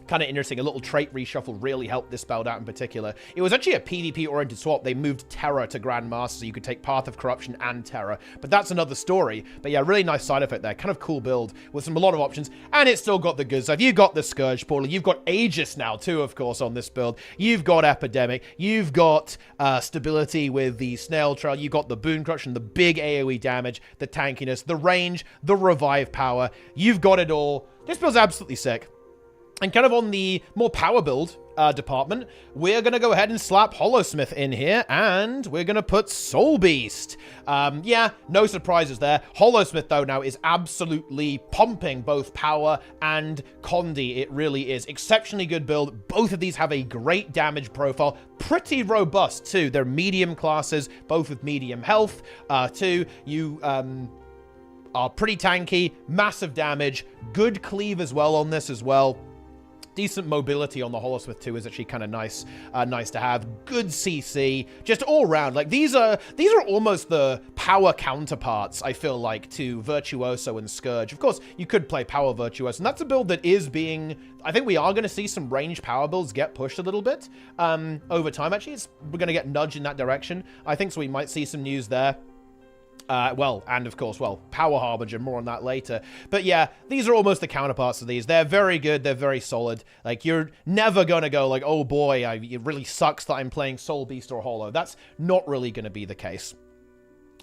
Kind of interesting. A little trait reshuffle really helped this build out in particular. It was actually a PvP-oriented swap. They moved Terror to Grandmaster, so you could take Path of Corruption and Terror. But that's another story. But yeah, really nice side effect there. Kind of cool build with a lot of options. And it's still got the good stuff. You've got the Scourge Portal. You've got Aegis now, too, of course, on this build. You've got Epidemic. You've got stability with the Snail Trail. You've got the Boon Crush and the big AoE damage, the tankiness, the range, the revive power. You've got it all. This build's absolutely sick. And kind of on the more power build department, we're going to go ahead and slap Hollowsmith in here, and we're going to put Soul Beast. Yeah, no surprises there. Hollowsmith, though, now is absolutely pumping both power and Condi. It really is. Exceptionally good build. Both of these have a great damage profile. Pretty robust, too. They're medium classes, both with medium health, too. You are pretty tanky, massive damage, good cleave as well on this as well. Decent mobility on the Hollowsmith too is actually kind of nice to have. Good CC, just all around. Like these are almost the power counterparts, I feel like, to Virtuoso and Scourge. Of course, you could play Power Virtuoso, and that's a build that is being, I think we are going to see some range power builds get pushed a little bit over time. Actually, we're going to get nudged in that direction. I think so. We might see some news there. And of course, Power Harbinger, more on that later. But yeah, these are almost the counterparts of these. They're very good, they're very solid. Like, you're never gonna go like, oh boy, it really sucks that I'm playing Soul Beast or Hollow. That's not really gonna be the case.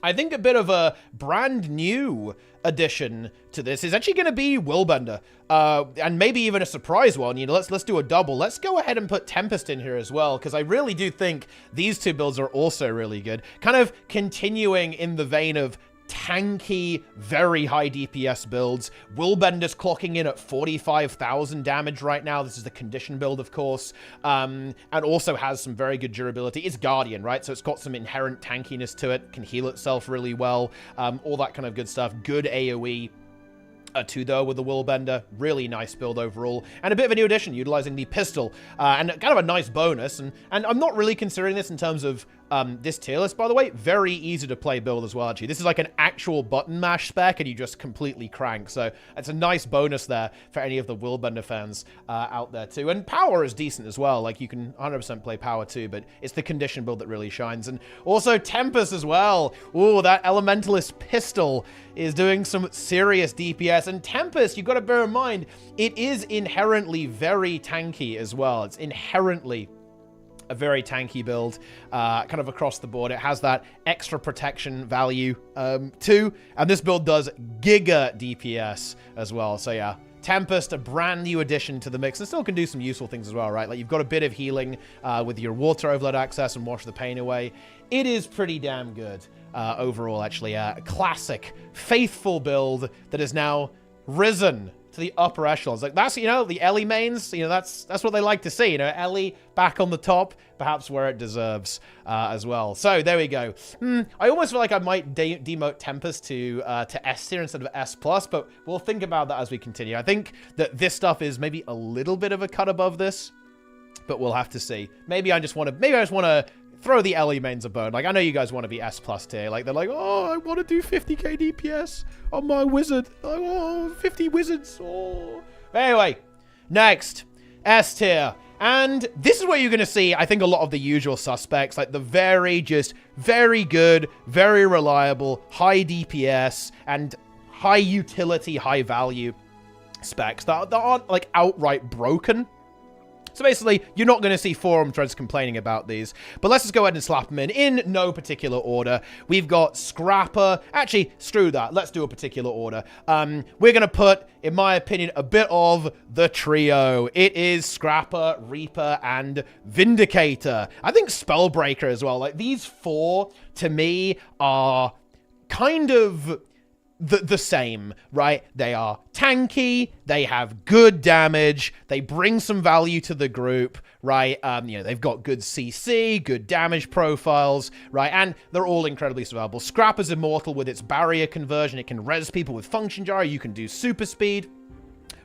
I think a bit of a brand new addition to this is actually going to be Willbender, and maybe even a surprise one. You know, let's do a double. Let's go ahead and put Tempest in here as well, because I really do think these two builds are also really good. Kind of continuing in the vein of tanky, very high DPS builds. Willbender's clocking in at 45,000 damage right now. This is the condition build, of course, and also has some very good durability. It's Guardian, right? So it's got some inherent tankiness to it, can heal itself really well, all that kind of good stuff. Good AoE. Too, though, with the Willbender. Really nice build overall. And a bit of a new addition, utilizing the pistol. And kind of a nice bonus. And I'm not really considering this in terms of this tier list, by the way. Very easy to play build as well, actually. This is like an actual button mash spec, and you just completely crank. So it's a nice bonus there for any of the Willbender fans out there, too. And power is decent as well. Like, you can 100% play power, too, but it's the condition build that really shines. And also Tempest as well. Ooh, that Elementalist pistol is doing some serious DPS. And Tempest, you've got to bear in mind, it is inherently very tanky as well. It's inherently a very tanky build, kind of across the board. It has that extra protection value, too. And this build does giga DPS as well. So yeah, Tempest, a brand new addition to the mix, and still can do some useful things as well, right? Like, you've got a bit of healing with your water overload access and wash the pain away. It is pretty damn good overall, actually. A classic, faithful build that is now risen to the upper echelons. Like, that's, you know, the Ellie mains, you know, that's what they like to see. You know, Ellie back on the top, perhaps where it deserves as well. So there we go. I almost feel like I might demote Tempest to S tier instead of S+, but we'll think about that as we continue. I think that this stuff is maybe a little bit of a cut above this. but we'll have to see. Maybe I just want to throw the LE mains a bone. Like, I know you guys want to be S+ tier. Like, they're like, oh, I want to do 50k DPS on my wizard. Oh, 50 wizards. Oh. But anyway, next, S tier. And this is where you're going to see, I think, a lot of the usual suspects, like the very good, very reliable, high DPS, and high utility, high value specs that aren't, like, outright broken. So basically, you're not going to see forum threads complaining about these. But let's just go ahead and slap them in no particular order. We've got Scrapper. Actually, screw that. Let's do a particular order. We're going to put, in my opinion, a bit of the trio. It is Scrapper, Reaper, and Vindicator. I think Spellbreaker as well. Like, these four, to me, are kind of the same, right? They are tanky, they have good damage, they bring some value to the group, right? You know, they've got good CC, good damage profiles, right? And they're all incredibly survivable. Scrapper's immortal with its barrier conversion. It can res people with function gyro. You can do super speed.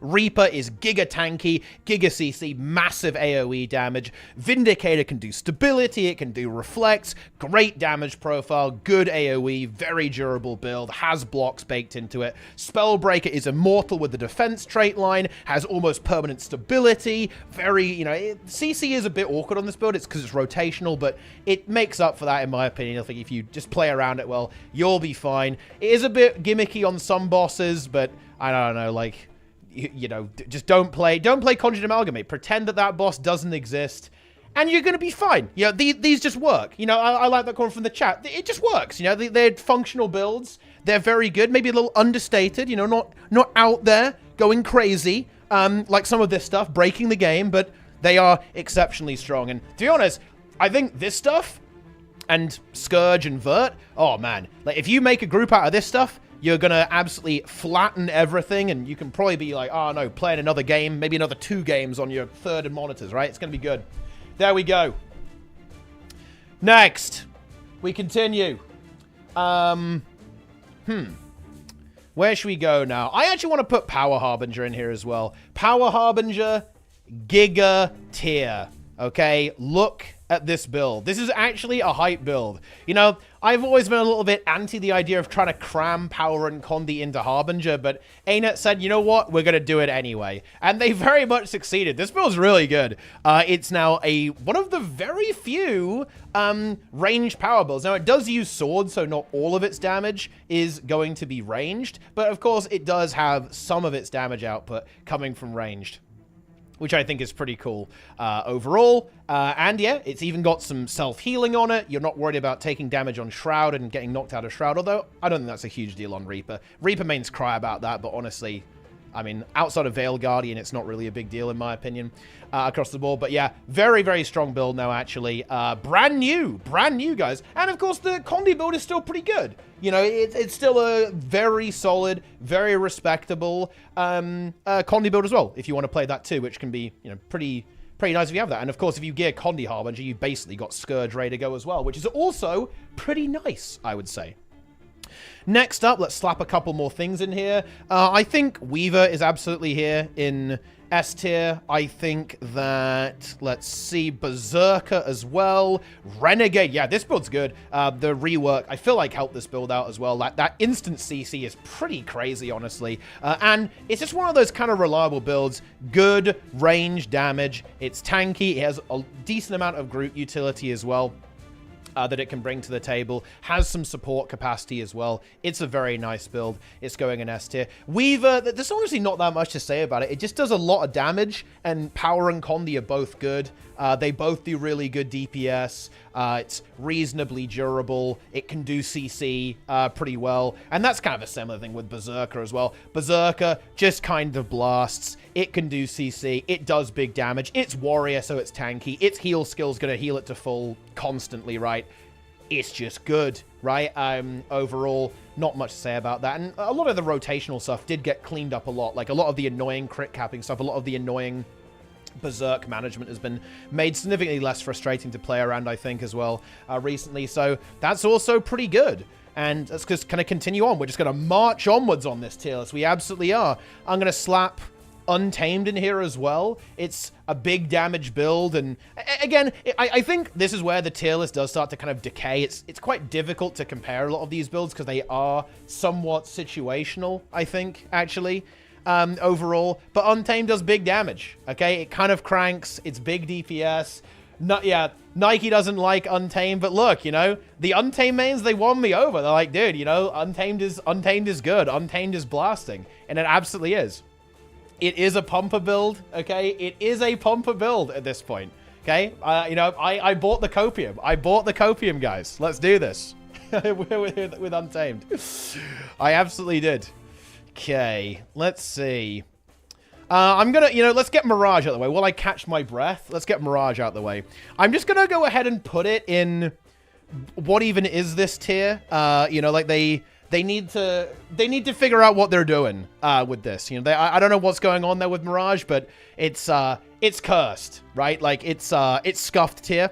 Reaper is giga tanky, giga CC, massive AoE damage. Vindicator can do stability, it can do reflects, great damage profile, good AoE, very durable build, has blocks baked into it. Spellbreaker is immortal with the defense trait line, has almost permanent stability, very, you know, CC is a bit awkward on this build, it's because it's rotational, but it makes up for that in my opinion. I think if you just play around it well, you'll be fine. It is a bit gimmicky on some bosses, but I don't know, like, you know, just don't play Conjured Amalgamate. Pretend that boss doesn't exist, and you're going to be fine. You know, these just work. You know, I like that comment from the chat. It just works. You know, they're functional builds. They're very good. Maybe a little understated. You know, not out there going crazy like some of this stuff, breaking the game, but they are exceptionally strong. And to be honest, I think this stuff and Scourge and Vert, oh man, like if you make a group out of this stuff, you're going to absolutely flatten everything, and you can probably be like, oh no, playing another game, maybe another 2 games on your third and monitors, right? It's going to be good. There we go. Next, we continue. Where should we go now? I actually want to put Power Harbinger in here as well. Power Harbinger, Giga tier. Okay, look at this build. This is actually a hype build. You know, I've always been a little bit anti the idea of trying to cram Power and Condi into Harbinger, but ANET said, you know what, we're going to do it anyway. And they very much succeeded. This build's really good. It's now one of the very few ranged power builds. Now, it does use swords, so not all of its damage is going to be ranged, but of course, it does have some of its damage output coming from ranged, which I think is pretty cool overall. And yeah, it's even got some self-healing on it. You're not worried about taking damage on Shroud and getting knocked out of Shroud, although I don't think that's a huge deal on Reaper. Reaper mains cry about that, but honestly, I mean, outside of Veil Guardian, it's not really a big deal in my opinion across the board. But yeah, very, very strong build now, actually. Brand new, guys. And of course, the Condi build is still pretty good. You know, it's still a very solid, very respectable Condi build as well, if you want to play that too, which can be, you know, pretty nice if you have that. And of course, if you gear Condi Harbinger, you've basically got Scourge ready to go as well, which is also pretty nice, I would say. Next up, let's slap a couple more things in here. I think Weaver is absolutely here in S tier. I think that, let's see, Berserker as well. Renegade, yeah, this build's good. The rework, I feel like, helped this build out as well. That instant CC is pretty crazy, honestly. And it's just one of those kind of reliable builds. Good range damage. It's tanky. It has a decent amount of group utility as well. That it can bring to the table, has some support capacity as well. It's a very nice build. It's going in S tier. Weaver, there's honestly not that much to say about it. It just does a lot of damage, and Power and Condi are both good. They both do really good DPS. It's reasonably durable. It can do CC pretty well. And that's kind of a similar thing with Berserker as well. Berserker just kind of blasts. It can do CC. It does big damage. It's Warrior, so it's tanky. Its heal skill's going to heal it to full constantly, right? It's just good, right? Overall, not much to say about that. And a lot of the rotational stuff did get cleaned up a lot. Like a lot of the annoying crit capping stuff, a lot of the annoying Berserk management has been made significantly less frustrating to play around, I think, as well, recently. So that's also pretty good. And let's just kind of continue on. We're just going to march onwards on this tier list. We absolutely are. I'm going to slap Untamed in here as well. It's a big damage build, and again, I think this is where the tier list does start to kind of decay. It's quite difficult to compare a lot of these builds because they are somewhat situational, I think, actually, overall. But Untamed does big damage, okay? It kind of cranks. It's big DPS. Yeah, Nike doesn't like Untamed, but look, you know, the Untamed mains, they won me over. They're like, dude, you know, Untamed is good. Untamed is blasting, and it absolutely is. It is a pumper build, okay? It is a pumper build at this point, okay? You know, I bought the Copium. I bought the Copium, guys. Let's do this with Untamed. I absolutely did. Okay, let's see. I'm gonna, you know, let's get Mirage out of the way. While I catch my breath, let's get Mirage out of the way. I'm just gonna go ahead and put it in what even is this tier? You know, like they need to figure out what they're doing with this. You know, I don't know what's going on there with Mirage, but it's cursed, right? Like it's scuffed tier,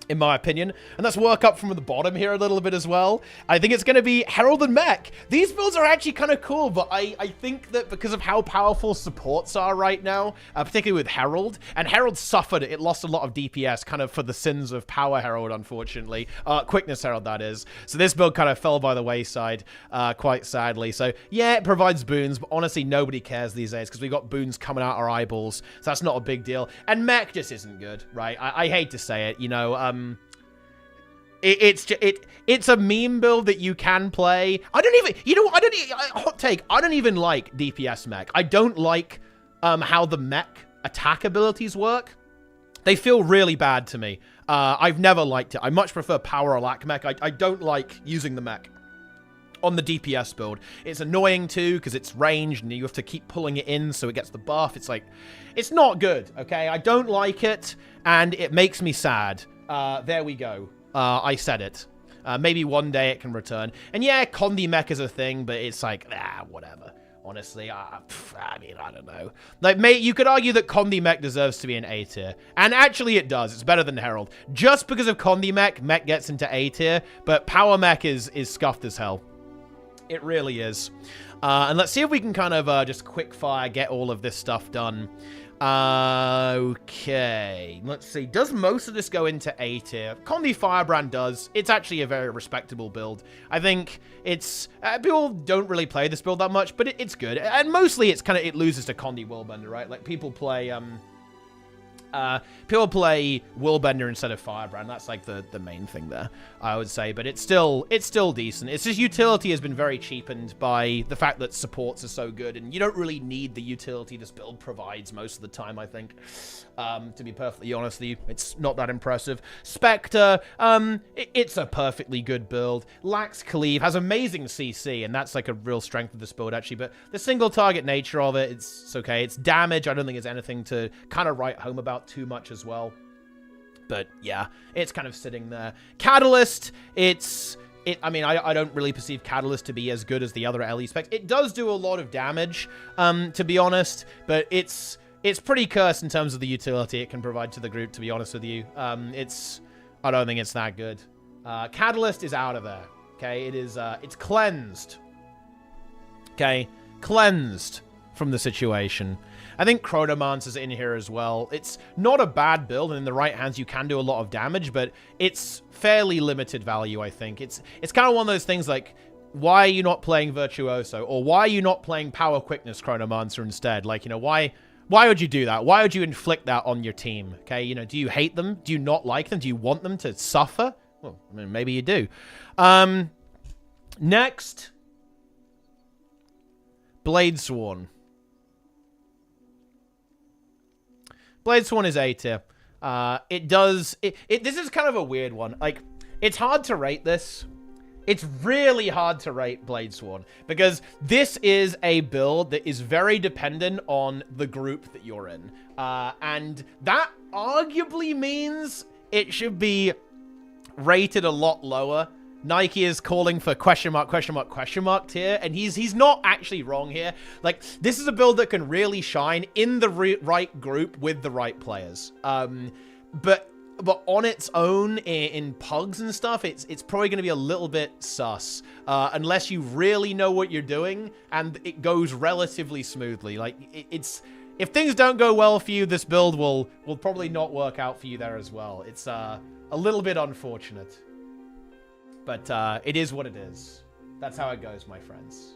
in my opinion. And let's work up from the bottom here a little bit as well. I think it's going to be Herald and Mech. These builds are actually kind of cool, but I think that because of how powerful supports are right now, particularly with Herald, and Herald suffered, it lost a lot of DPS kind of for the sins of Power Herald, unfortunately. Quickness Herald, that is. So this build kind of fell by the wayside, quite sadly. So yeah, it provides boons, but honestly, nobody cares these days because we've got boons coming out our eyeballs. So that's not a big deal. And Mech just isn't good, right? I hate to say it, you know, it's a meme build that you can play. I don't even, you know what, hot take, I don't even like DPS Mech. I don't like how the Mech attack abilities work. They feel really bad to me. I've never liked it. I much prefer Power or Lack Mech. I don't like using the Mech on the DPS build. It's annoying too because it's ranged and you have to keep pulling it in so it gets the buff. It's like, it's not good, okay? I don't like it and it makes me sad. There we go. I said it. Maybe one day it can return. And yeah, Condi Mech is a thing, but it's like, whatever. Honestly, I mean, I don't know. Like, you could argue that Condi Mech deserves to be an A tier. And actually it does. It's better than Herald. Just because of Condi Mech, Mech gets into A tier. But Power Mech is scuffed as hell. It really is. And let's see if we can kind of just quick fire get all of this stuff done. Okay, let's see. Does most of this go into A tier? Condi Firebrand does. It's actually a very respectable build. I think it's... people don't really play this build that much, but it's good. And mostly it's kind of... it loses to Condi Willbender, right? Like, people play... people play Willbender instead of Firebrand. That's like the main thing there, I would say. But it's still decent. It's just utility has been very cheapened by the fact that supports are so good, and you don't really need the utility this build provides most of the time, I think. To be perfectly honest with you, it's not that impressive. Spectre, it's a perfectly good build. Lacks Cleave, has amazing CC, and that's like a real strength of this build, actually. But the single target nature of it, it's okay. It's damage. I don't think it's anything to kind of write home about too much as well. But yeah, it's kind of sitting there. Catalyst, I mean, I don't really perceive Catalyst to be as good as the other LE specs. It does do a lot of damage, to be honest, but it's pretty cursed in terms of the utility it can provide to the group, to be honest with you. I don't think it's that good. Catalyst is out of there, okay? It's cleansed. Okay? Cleansed from the situation. I think Chronomancer's in here as well. It's not a bad build, and in the right hands you can do a lot of damage, but it's fairly limited value, I think. It's kind of one of those things like, why are you not playing Virtuoso? Or why are you not playing Power Quickness Chronomancer instead? Like, you know, why would you do that? Why would you inflict that on your team? Okay, you know, do you hate them? Do you not like them? Do you want them to suffer? Well, I mean, maybe you do. Next, Bladesworn. Bladesworn is A tier. This is kind of a weird one. Like, it's hard to rate this. It's really hard to rate Bladesworn because this is a build that is very dependent on the group that you're in. And that arguably means it should be rated a lot lower. Nike is calling for question mark tier, and he's not actually wrong here. Like, this is a build that can really shine in the right group with the right players. But on its own, in pugs and stuff, it's probably going to be a little bit sus, unless you really know what you're doing and it goes relatively smoothly. Like, if things don't go well for you, this build will probably not work out for you there as well. It's a little bit unfortunate. But it is what it is. That's how it goes, my friends.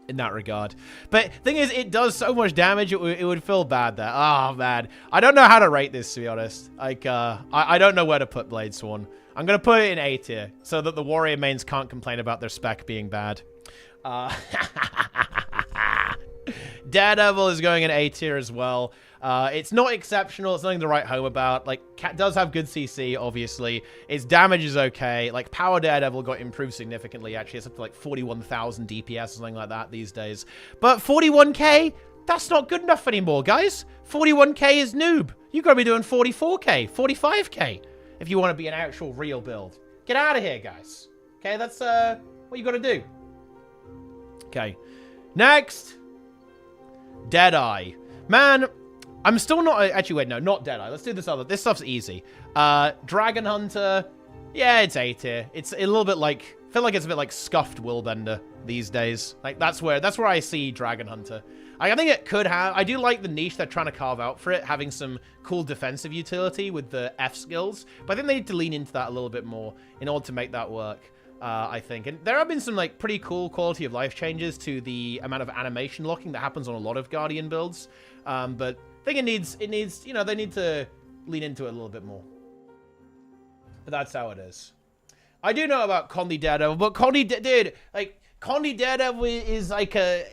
In that regard. But thing is, it does so much damage, it would feel bad there. Oh, man. I don't know how to rate this, to be honest. Like, I don't know where to put Bladesworn. I'm going to put it in A tier, so that the warrior mains can't complain about their spec being bad. Daredevil is going in A tier as well. It's not exceptional. It's nothing to write home about. Like, Cat does have good CC, obviously. Its damage is okay. Like, Power Daredevil got improved significantly, actually. It's up to, like, 41,000 DPS or something like that these days. But 41k? That's not good enough anymore, guys. 41k is noob. You gotta be doing 44k, 45k if you want to be an actual real build. Get out of here, guys. Okay, that's, what you gotta do. Okay. Next. Deadeye. Man, I'm still not... Actually, wait, no, not Deadeye. Let's do this other... This stuff's easy. Dragon Hunter. Yeah, it's A tier. It's a little bit like... I feel like it's a bit like scuffed Willbender these days. Like, that's where I see Dragon Hunter. I think it could have... I do like the niche they're trying to carve out for it, having some cool defensive utility with the F skills. But I think they need to lean into that a little bit more in order to make that work. I think. And there have been some, like, pretty cool quality of life changes to the amount of animation locking that happens on a lot of Guardian builds. But I think it needs, you know, they need to lean into it a little bit more. But that's how it is. I do know about Condi Daredevil, but dude, like, Condi Daredevil is like a...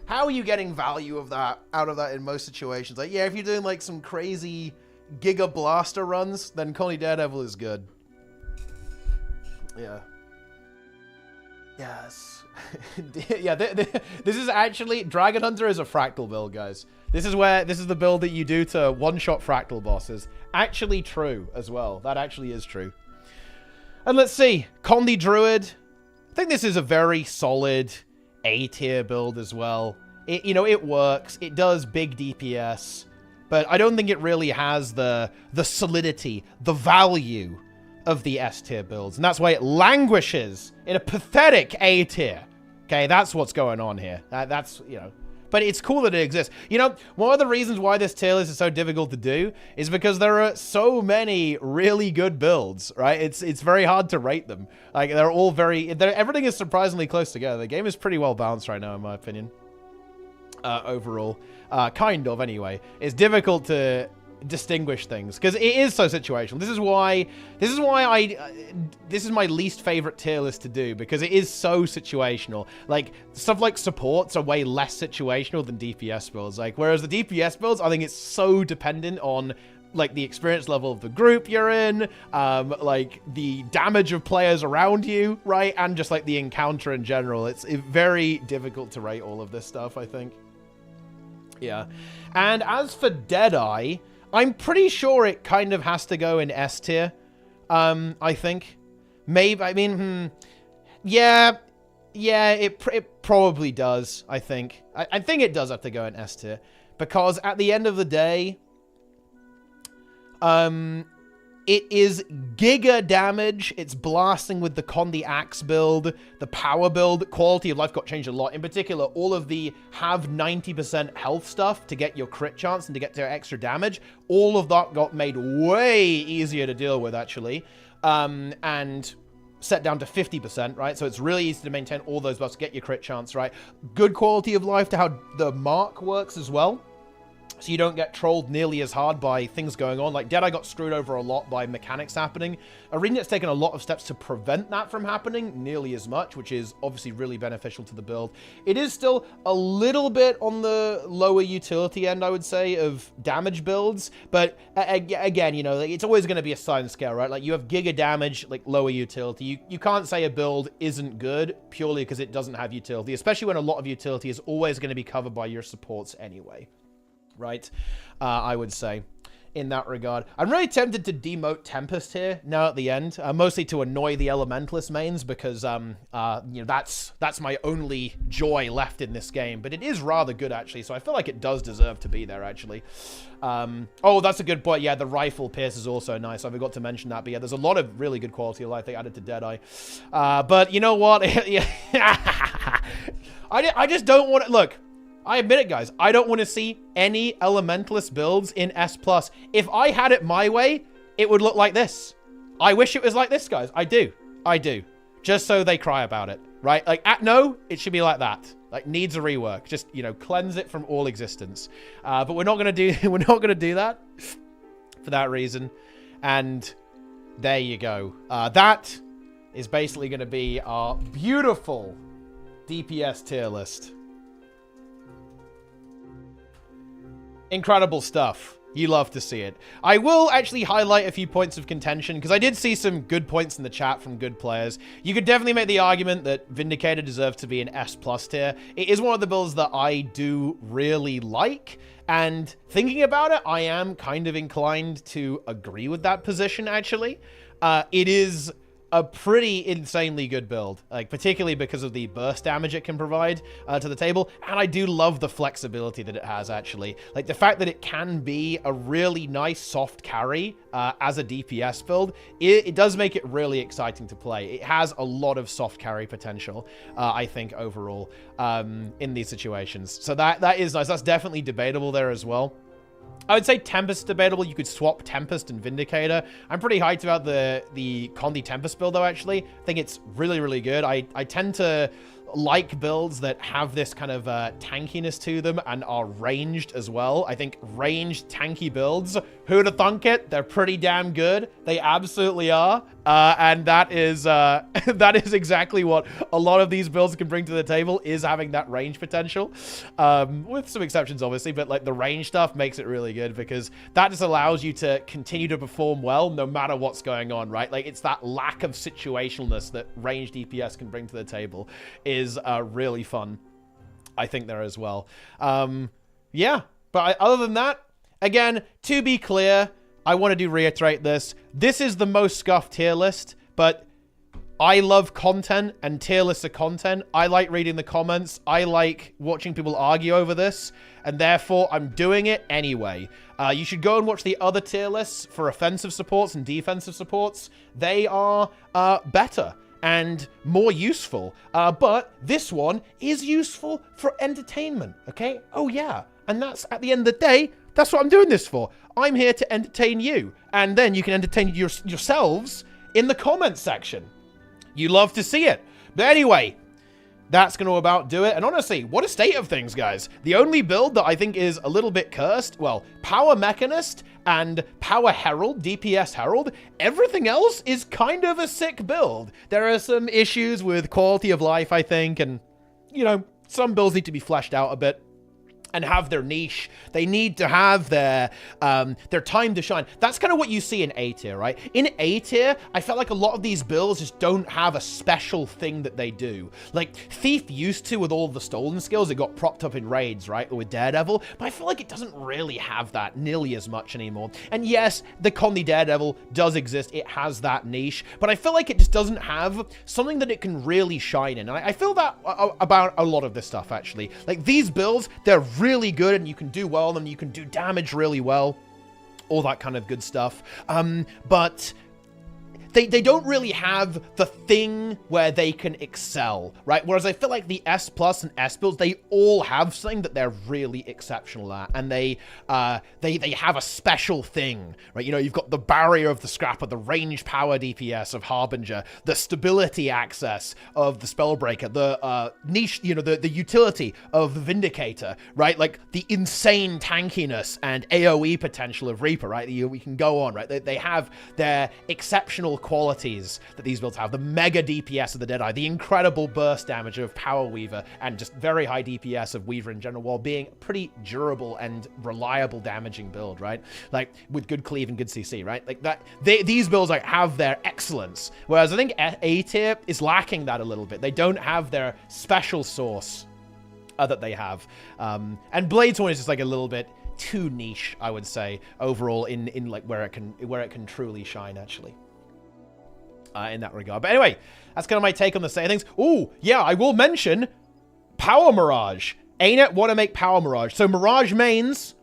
How are you getting value of that, out of that in most situations? Like, yeah, if you're doing, like, some crazy Giga Blaster runs, then Condi Daredevil is good. Yeah. Yes. Yeah, this is actually... Dragon Hunter is a fractal build, guys. This is the build that you do to one-shot fractal bosses. Actually true as well. That actually is true. And let's see. Condi Druid. I think this is a very solid A-tier build as well. You know, it works. It does big DPS. But I don't think it really has the solidity, the value of the S-tier builds, and that's why it languishes in a pathetic A-tier. Okay, that's what's going on here. That's, you know, but it's cool that it exists. You know, one of the reasons why this tier list is so difficult to do is because there are so many really good builds, right? It's very hard to rate them. Like, they're all everything is surprisingly close together. The game is pretty well balanced right now, in my opinion. Overall. Kind of, anyway. It's difficult to distinguish things because it is so situational. This is my least favorite tier list to do because it is so situational. Like, stuff like supports are way less situational than DPS builds. Like, whereas the DPS builds, I think it's so dependent on, like, the experience level of the group you're in, like the damage of players around you, right? And just like the encounter in general. It's very difficult to rate all of this stuff, I think. Yeah. And as for Deadeye, I'm pretty sure it kind of has to go in S tier. I think. Maybe, I mean, yeah, it probably does, I think. I think it does have to go in S tier. Because at the end of the day, it is giga damage. It's blasting with the Condi Axe build, the power build. Quality of life got changed a lot. In particular, all of the have 90% health stuff to get your crit chance and to get their extra damage. All of that got made way easier to deal with, actually. And set down to 50%, right? So it's really easy to maintain all those buffs, get your crit chance, right? Good quality of life to how the mark works as well. So you don't get trolled nearly as hard by things going on. Like, Deadeye got screwed over a lot by mechanics happening. Arena's taken a lot of steps to prevent that from happening nearly as much, which is obviously really beneficial to the build. It is still a little bit on the lower utility end, I would say, of damage builds. But again, you know, like, it's always going to be a sliding scale, right? Like, you have giga damage, like, lower utility. You can't say a build isn't good purely because it doesn't have utility, especially when a lot of utility is always going to be covered by your supports anyway. Right, I would say, in that regard. I'm really tempted to demote Tempest here now at the end, mostly to annoy the Elementalist mains because, you know, that's my only joy left in this game. But it is rather good, actually, so I feel like it does deserve to be there, actually. Oh, that's a good point. Yeah, the rifle pierce is also nice. I forgot to mention that. But yeah, there's a lot of really good quality of life they added to Deadeye. But you know what? I just don't want to... Look, I admit it, guys. I don't want to see any Elementalist builds in S+. If I had it my way, it would look like this. I wish it was like this, guys. I do. I do. Just so they cry about it, right? Like, no, it should be like that. Like, needs a rework. Just, you know, cleanse it from all existence. But we're not going to do, we're not going to do that for that reason. And there you go. That is basically going to be our beautiful DPS tier list. Incredible stuff. You love to see it. I will actually highlight a few points of contention, because I did see some good points in the chat from good players. You could definitely make the argument that Vindicator deserves to be an S+ tier. It is one of the builds that I do really like, and thinking about it, I am kind of inclined to agree with that position, actually. It is a pretty insanely good build, like particularly because of the burst damage it can provide to the table, and I do love the flexibility that it has, actually. Like, the fact that it can be a really nice soft carry as a DPS build, it does make it really exciting to play. It has a lot of soft carry potential, I think, overall, in these situations. So that is nice. That's definitely debatable there as well. I would say Tempest is debatable. You could swap Tempest and Vindicator. I'm pretty hyped about the Condi Tempest build, though, actually. I think it's really, really good. I tend to like builds that have this kind of tankiness to them and are ranged as well. I think ranged tanky builds, who'd have thunk it? They're pretty damn good. They absolutely are. And that is that is exactly what a lot of these builds can bring to the table, is having that range potential. With some exceptions, obviously, but like the range stuff makes it really good, because that just allows you to continue to perform well no matter what's going on, right? Like, it's that lack of situationalness that ranged DPS can bring to the table is really fun, I think, there as well. Yeah, but other than that, again, to be clear, I want to reiterate this. This is the most scuffed tier list, but I love content, and tier lists are content. I like reading the comments. I like watching people argue over this, and therefore I'm doing it anyway. You should go and watch the other tier lists for offensive supports and defensive supports. They are better and more useful. But this one is useful for entertainment, okay? Oh, yeah. And that's, at the end of the day, that's what I'm doing this for. I'm here to entertain you. And then you can entertain yourselves in the comments section. You love to see it. But anyway, that's going to about do it. And honestly, what a state of things, guys. The only build that I think is a little bit cursed, well, Power Mechanist and Power Herald, DPS Herald, everything else is kind of a sick build. There are some issues with quality of life, I think, and, you know, some builds need to be fleshed out a bit and have their niche. They need to have their time to shine. That's kind of what you see in A tier, right? In A tier, I felt like a lot of these builds just don't have a special thing that they do. Like, Thief used to with all the stolen skills. It got propped up in raids, right? Or with Daredevil. But I feel like it doesn't really have that nearly as much anymore. And yes, the Condi Daredevil does exist. It has that niche. But I feel like it just doesn't have something that it can really shine in. And I feel that about a lot of this stuff, actually. Like, these builds, they're really good, and you can do well on them. You can do damage really well, all that kind of good stuff. But they don't really have the thing where they can excel, right? Whereas I feel like the S Plus and S builds, they all have something that they're really exceptional at, and they have a special thing, right? You know, you've got the barrier of the Scrapper, the range power DPS of Harbinger, the stability access of the Spellbreaker, the niche, you know, the utility of the Vindicator, right? Like the insane tankiness and AoE potential of Reaper, right? We can go on, right? They have their exceptional qualities that these builds have. The mega DPS of the Deadeye, the incredible burst damage of Power Weaver, and just very high DPS of Weaver in general, while being a pretty durable and reliable damaging build, right? Like, with good cleave and good CC, right? Like, that these builds like have their excellence, whereas I think A tier is lacking that a little bit. They don't have their special sauce that they have. And Blades one is just like a little bit too niche, I would say, overall in like where it can truly shine, actually. In that regard. But anyway, that's kind of my take on the state of things. Oh, yeah, I will mention Power Mirage. ANET want to make Power Mirage. So Mirage mains,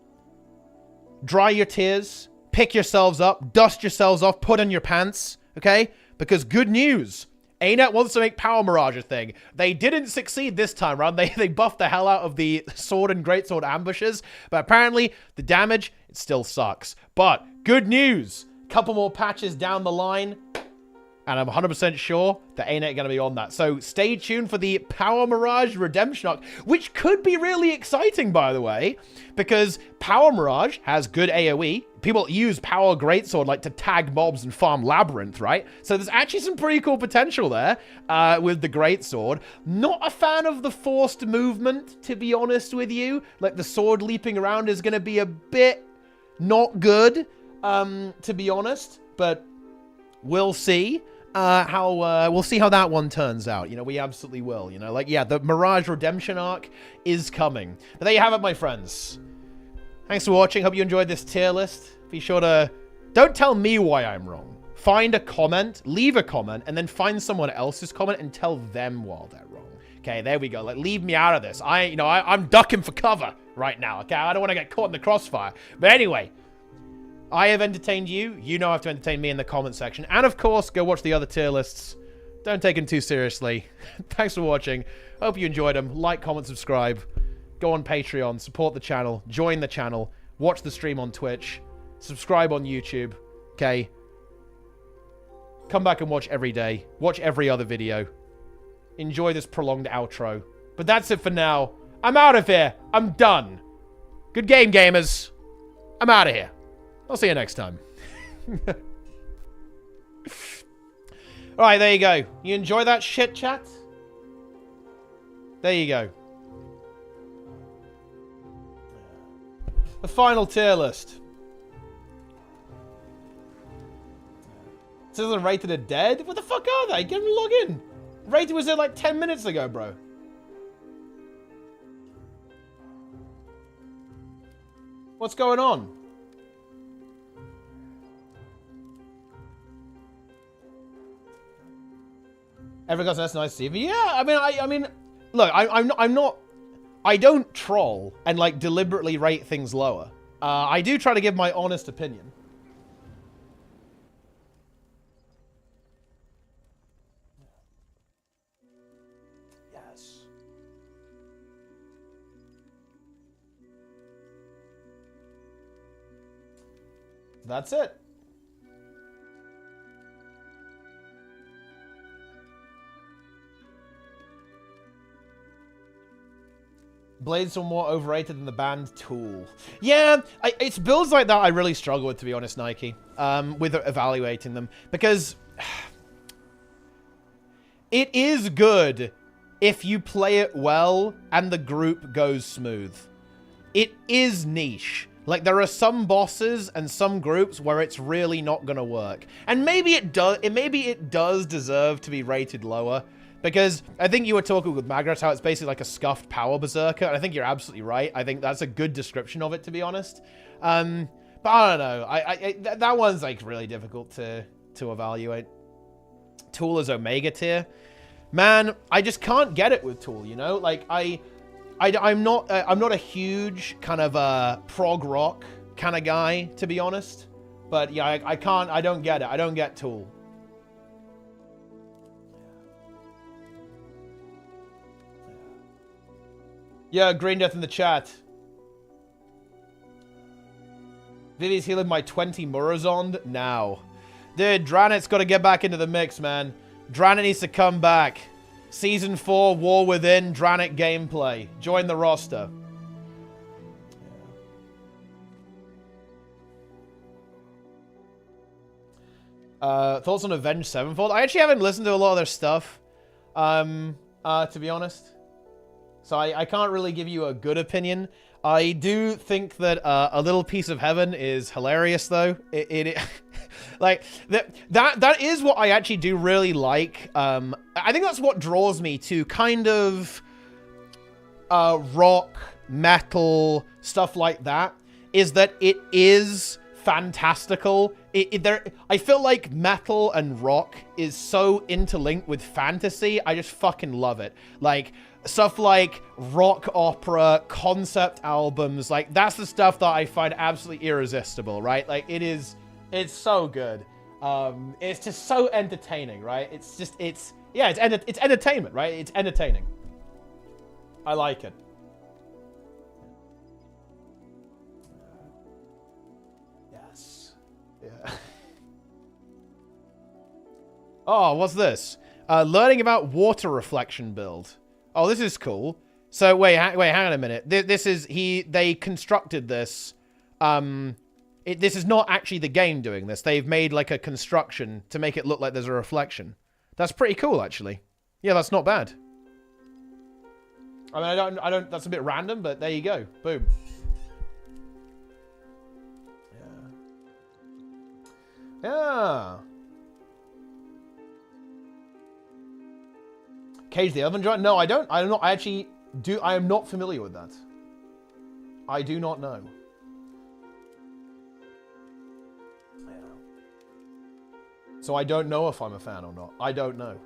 dry your tears, pick yourselves up, dust yourselves off, put on your pants, okay? Because good news, ANET wants to make Power Mirage a thing. They didn't succeed this time around. They buffed the hell out of the sword and greatsword ambushes, but apparently the damage, it still sucks. But good news, couple more patches down the line, and I'm 100% sure that ANET are going to be on that. So stay tuned for the Power Mirage Redemption arc, which could be really exciting, by the way, because Power Mirage has good AoE. People use Power Greatsword like to tag mobs and farm Labyrinth, right? So there's actually some pretty cool potential there with the Greatsword. Not a fan of the forced movement, to be honest with you. Like, the sword leaping around is going to be a bit not good, to be honest, but we'll see. We'll see how that one turns out. You know, we absolutely will. You know, like, yeah, the Mirage Redemption arc is coming. But there you have it, my friends. Thanks for watching. Hope you enjoyed this tier list. Be sure to... Don't tell me why I'm wrong. Find a comment, leave a comment, and then find someone else's comment and tell them why they're wrong. Okay, there we go. Like, leave me out of this. I'm ducking for cover right now, okay? I don't want to get caught in the crossfire. But anyway... I have entertained you. You know I have to entertain me in the comment section. And of course, go watch the other tier lists. Don't take them too seriously. Thanks for watching. Hope you enjoyed them. Like, comment, subscribe. Go on Patreon. Support the channel. Join the channel. Watch the stream on Twitch. Subscribe on YouTube. Okay? Come back and watch every day. Watch every other video. Enjoy this prolonged outro. But that's it for now. I'm out of here. I'm done. Good game, gamers. I'm out of here. I'll see you next time. Alright, there you go. You enjoy that shit, chat? There you go. The final tier list. It says the rated are dead? What the fuck are they? Get them to log in. Rated was there like 10 minutes ago, bro. What's going on? Everyone goes, that's nice to see. But yeah, I mean, look, I'm not, I don't troll and like deliberately rate things lower. I do try to give my honest opinion. Yes. That's it. Blade's are more overrated than the band Tool. Yeah, it's builds like that I really struggle with, to be honest, Nike, with evaluating them. Because it is good if you play it well and the group goes smooth. It is niche. Like, there are some bosses and some groups where it's really not going to work. And maybe it does deserve to be rated lower. Because I think you were talking with Magras how it's basically like a scuffed power berserker, and I think you're absolutely right. I think that's a good description of it, to be honest. But I don't know. That one's like really difficult to evaluate. Tool is Omega tier. Man, I just can't get it with Tool, you know? Like, I'm not a huge kind of prog rock kind of guy, to be honest. But yeah, I don't get it. I don't get Tool. Yeah, Green Death in the chat. Vivi's healing my 20 Murazond now. Dude, Dranit's got to get back into the mix, man. Dranit needs to come back. Season 4, War Within, Dranit gameplay. Join the roster. Thoughts on Avenged Sevenfold? I actually haven't listened to a lot of their stuff, to be honest. So I can't really give you a good opinion. I do think that A Little Piece of Heaven is hilarious, though. Like, that is what I actually do really like. I think that's what draws me to kind of rock, metal, stuff like that, is that it is fantastical. I feel like metal and rock is so interlinked with fantasy. I just fucking love it. Like, stuff like rock opera, concept albums, like, that's the stuff that I find absolutely irresistible, right? Like, it's so good. It's just so entertaining, right? It's Yeah, it's entertainment, right? It's entertaining. I like it. Yes. Yeah. Oh, what's this? Learning about water reflection build. Oh, this is cool. So wait, hang on a minute. This is they constructed this. This is not actually the game doing this. They've made like a construction to make it look like there's a reflection. That's pretty cool, actually. Yeah, that's not bad. I mean, I don't. That's a bit random, but there you go. Boom. Yeah. Yeah. Cage the oven joint? No, I don't. I'm not. I actually do. I am not familiar with that. I do not know. Yeah. So I don't know if I'm a fan or not. I don't know.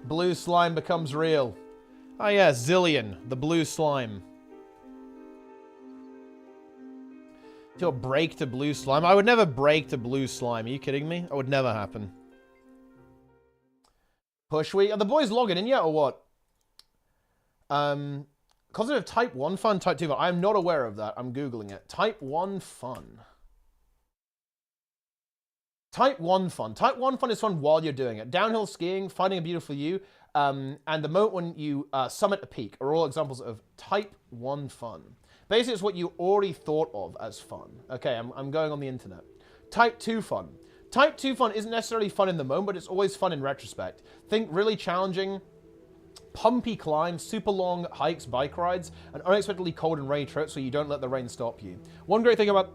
Blue slime becomes real. Oh yeah, Zillion, the blue slime. Do a break to blue slime? I would never break to blue slime. Are you kidding me? That would never happen. Push week? Are the boys logging in yet or what? Concept of type 1 fun, type 2 fun. I'm not aware of that. I'm Googling it. Type 1 fun. Type 1 fun. Type 1 fun is fun while you're doing it. Downhill skiing, finding a beautiful view, and the moment when you summit a peak are all examples of type 1 fun. Basically, it's what you already thought of as fun. Okay, I'm going on the internet. Type 2 fun. Type 2 fun isn't necessarily fun in the moment, but it's always fun in retrospect. Think really challenging, pumpy climbs, super long hikes, bike rides, and unexpectedly cold and rainy trips where you don't let the rain stop you. One great thing about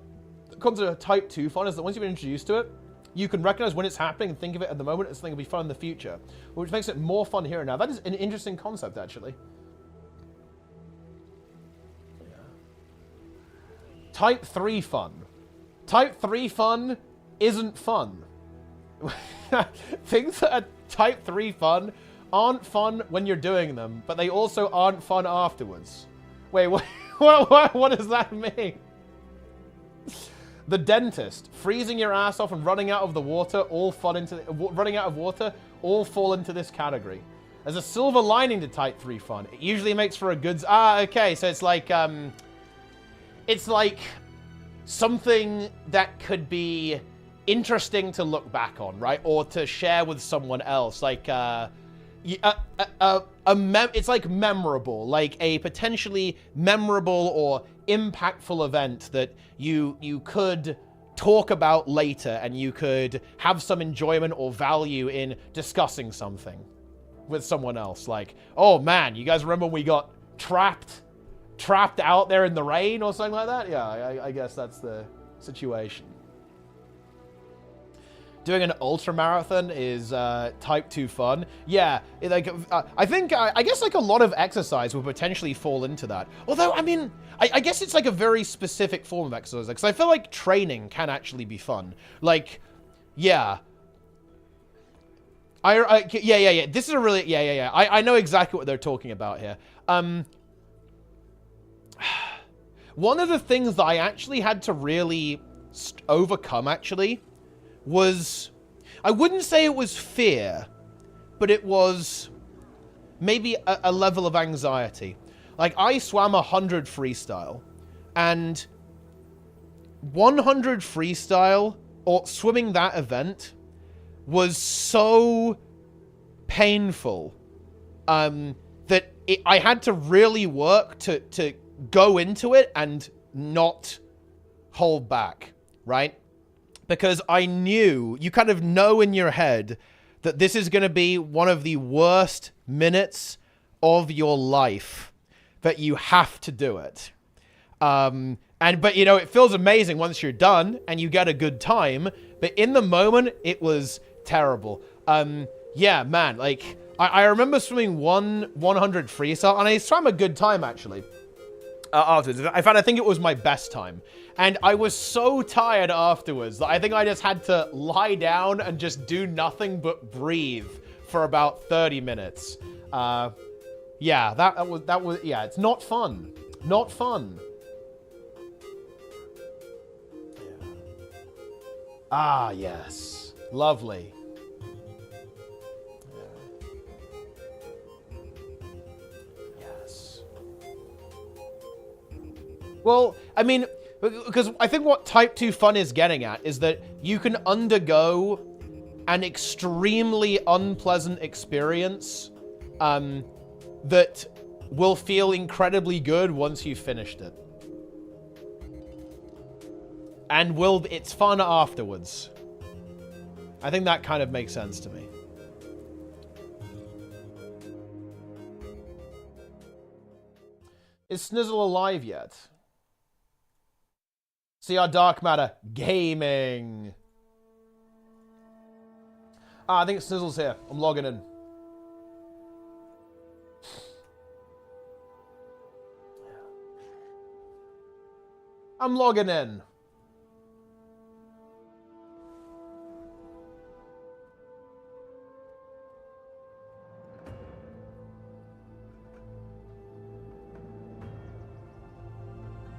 the concept of type 2 fun is that once you've been introduced to it, you can recognize when it's happening and think of it at the moment as something that'll be fun in the future, which makes it more fun here and now. That is an interesting concept, actually. Yeah. Type 3 fun. Type 3 fun isn't fun. Things that are type 3 fun aren't fun when you're doing them, but they also aren't fun afterwards. Wait, what does that mean? The dentist, freezing your ass off and running out of the water, all fall into this category. There's a silver lining to type 3 fun. It usually makes for a good... okay, so it's like something that could be interesting to look back on, right? Or to share with someone else. Like, it's like memorable, like a potentially memorable or impactful event that you could talk about later and you could have some enjoyment or value in discussing something with someone else. Like, oh man, you guys remember we got trapped out there in the rain or something like that? Yeah, I guess that's the situation. Doing an ultra marathon is type 2 fun. Yeah, I guess like a lot of exercise would potentially fall into that. Although, I mean, I guess it's like a very specific form of exercise. Because I feel like training can actually be fun. Like, yeah. Yeah. This is a really, yeah. I know exactly what they're talking about here. One of the things that I actually had to really overcome, actually, was, I wouldn't say it was fear, but it was maybe a level of anxiety. Like, I swam 100 freestyle, and 100 freestyle, or swimming that event, was so painful that I had to really work to go into it and not hold back, right? Because I knew, you kind of know in your head that this is going to be one of the worst minutes of your life, that you have to do it. But you know, it feels amazing once you're done and you get a good time. But in the moment, it was terrible. Yeah, man, like, I remember swimming 100 freestyle, and I swam a good time, actually. Afterwards. In fact, I think it was my best time. And I was so tired afterwards that I think I just had to lie down and just do nothing but breathe for about 30 minutes. Yeah, that was, yeah, it's not fun. Not fun. Ah, yes. Lovely. Yes. Well, I mean, because I think what Type 2 fun is getting at is that you can undergo an extremely unpleasant experience that will feel incredibly good once you've finished it. And it's fun afterwards. I think that kind of makes sense to me. Is Snizzle alive yet? See our dark matter. Gaming. Ah, I think Snizzle's here. I'm logging in. I'm logging in.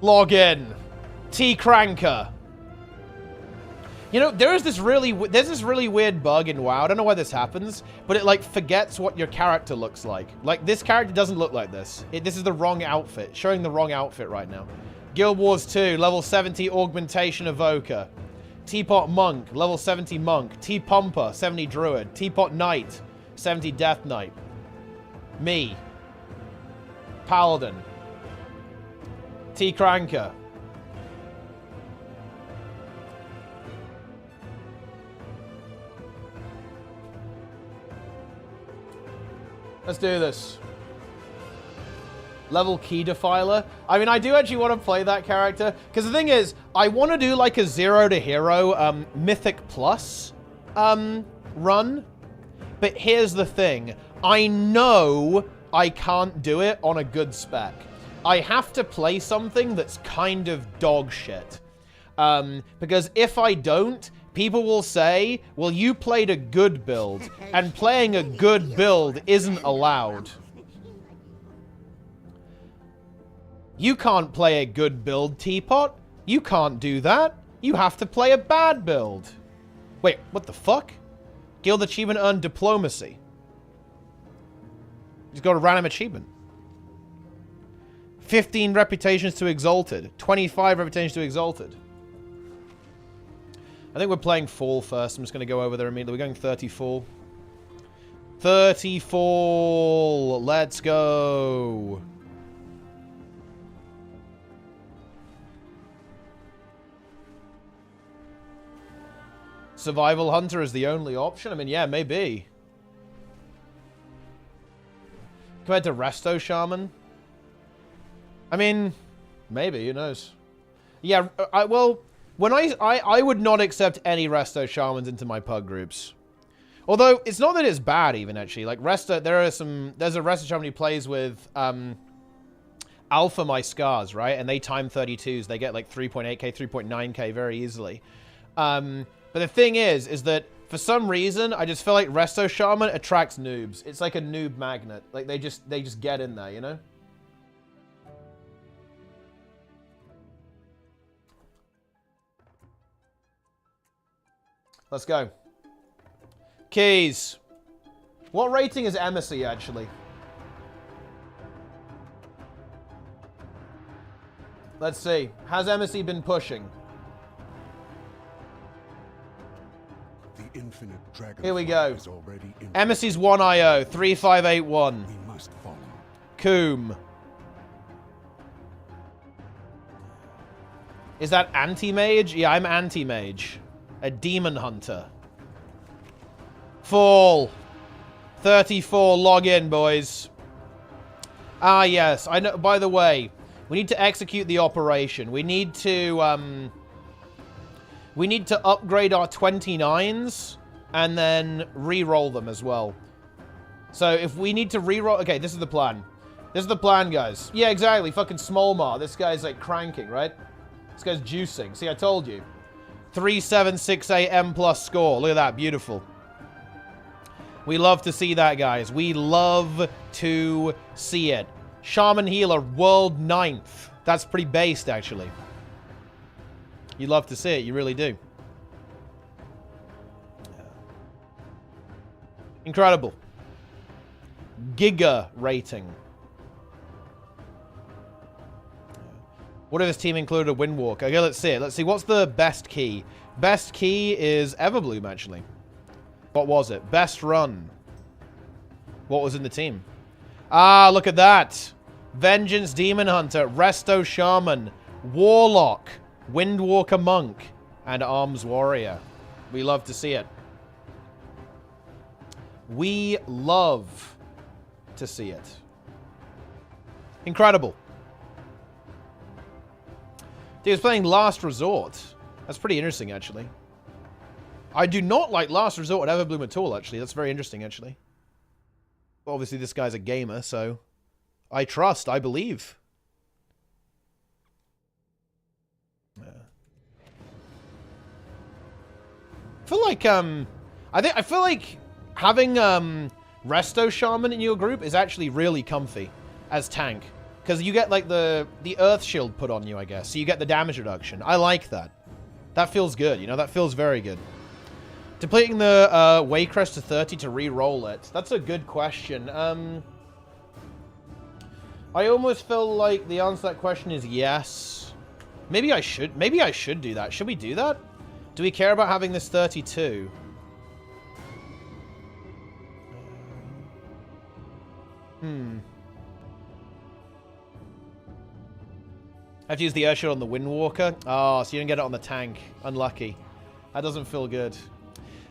Log in. T-Cranker. You know, there's this really weird bug in WoW. I don't know why this happens, but it, like, forgets what your character looks like. Like, this character doesn't look like this. This is the wrong outfit. Showing the wrong outfit right now. Guild Wars 2, level 70 Augmentation Evoker. Teapot Monk, level 70 Monk. T-Pumper, 70 Druid. Teapot Knight, 70 Death Knight. Me. Paladin. T-Cranker. Let's do this. Level Key Defiler. I mean, I do actually want to play that character. Because the thing is, I want to do like a 0 to hero Mythic Plus run. But here's the thing. I know I can't do it on a good spec. I have to play something that's kind of dog shit. Because if I don't, people will say, well, you played a good build, and playing a good build isn't allowed. You can't play a good build, Teapot. You can't do that. You have to play a bad build. Wait, what the fuck? Guild achievement earned diplomacy. Just got a random achievement. 15 reputations to Exalted. 25 reputations to Exalted. I think we're playing Fall first. I'm just going to go over there immediately. We're going 30 Fall. 30 Fall. Let's go. Survival Hunter is the only option? I mean, yeah, maybe. Compared to Resto Shaman? I mean, maybe, who knows? Yeah, well, when I would not accept any Resto Shamans into my pug groups. Although, it's not that it's bad, even, actually. Like, there's a Resto Shaman who plays with, Alpha My Scars, right? And they time 32s. They get, like, 3.8k, 3.9k very easily. But the thing is that, for some reason, I just feel like Resto Shaman attracts noobs. It's like a noob magnet. Like, they just get in there, you know? Let's go. Keys. What rating is Embassy, actually? Let's see. Has Embassy been pushing? The infinite dragon. Here we go. Embassy's 1 IO. 3581. We must follow. Coombe. Is that anti-mage? Yeah, I'm anti-mage. A demon hunter. Fall. 34. Log in, boys. Ah, yes. I know. By the way, we need to execute the operation. We need to upgrade our 29s and then re-roll them as well. So if we need to re-roll... Okay, this is the plan. This is the plan, guys. Yeah, exactly. Fucking Smallmar. This guy's, like, cranking, right? This guy's juicing. See, I told you. 3768 M plus score. Look at that. Beautiful. We love to see that, guys. We love to see it. Shaman Healer, world 9th. That's pretty based, actually. You love to see it. You really do. Incredible. Giga rating. What if this team included a Windwalker? Okay, let's see it. Let's see. What's the best key? Best key is Everbloom, actually. What was it? Best run. What was in the team? Ah, look at that. Vengeance Demon Hunter, Resto Shaman, Warlock, Windwalker Monk, and Arms Warrior. We love to see it. We love to see it. Incredible. He was playing Last Resort. That's pretty interesting, actually. I do not like Last Resort at Everbloom at all, actually. That's very interesting, actually. Well, obviously, this guy's a gamer, so I trust, I believe. Yeah. I feel like having Resto Shaman in your group is actually really comfy as tank. Because you get, like, the Earth Shield put on you, I guess. So you get the damage reduction. I like that. That feels good, you know? That feels very good. Depleting the Waycrest to 30 to re-roll it. That's a good question. I almost feel like the answer to that question is yes. Maybe I should do that. Should we do that? Do we care about having this 32? I have to use the Urshield on the Windwalker. Oh, so you don't get it on the tank. Unlucky. That doesn't feel good.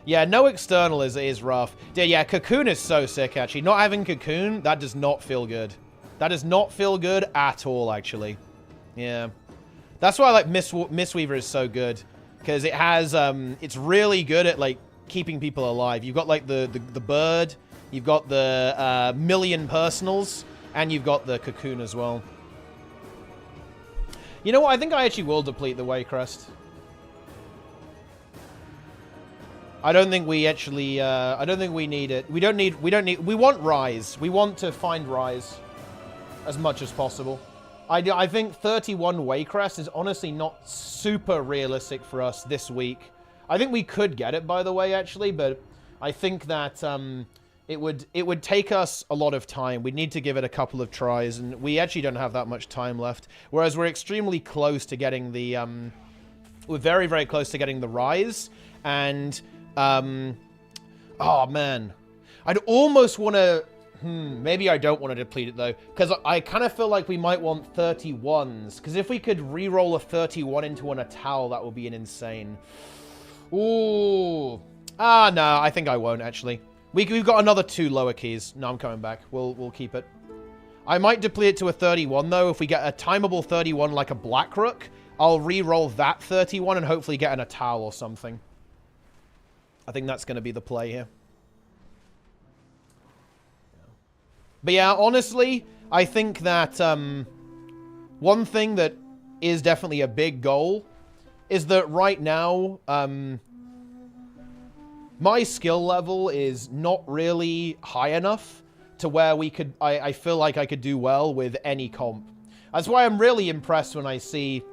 Yeah, no external is rough. Yeah, Cocoon is so sick, actually. Not having Cocoon, that does not feel good. That does not feel good at all, actually. Yeah. That's why I like Mistweaver is so good. Because it has, it's really good at, like, keeping people alive. You've got, like, the bird. You've got the million personals. And you've got the Cocoon as well. You know what? I think I actually will deplete the Waycrest. I don't think we actually, I don't think we need it. We want Rise. We want to find Rise as much as possible. I think 31 Waycrest is honestly not super realistic for us this week. I think we could get it, by the way, actually, but I think that it would take us a lot of time. We'd need to give it a couple of tries, and we actually don't have that much time left. Whereas we're extremely close to getting the, we're very, very close to getting the Rise, and, oh man. I'd almost want to, maybe I don't want to deplete it though, because I kind of feel like we might want 31s, because if we could re-roll a 31 into an Atal, that would be an insane. Ooh. Ah, no, I think I won't, actually. We've got another 2 lower keys. No, I'm coming back. We'll keep it. I might deplete it to a 31, though. If we get a timeable 31 like a Black Rook, I'll re-roll that 31 and hopefully get an Atal or something. I think that's going to be the play here. But yeah, honestly, I think that one thing that is definitely a big goal is that right now, my skill level is not really high enough to where we could, I feel like I could do well with any comp. That's why I'm really impressed when I see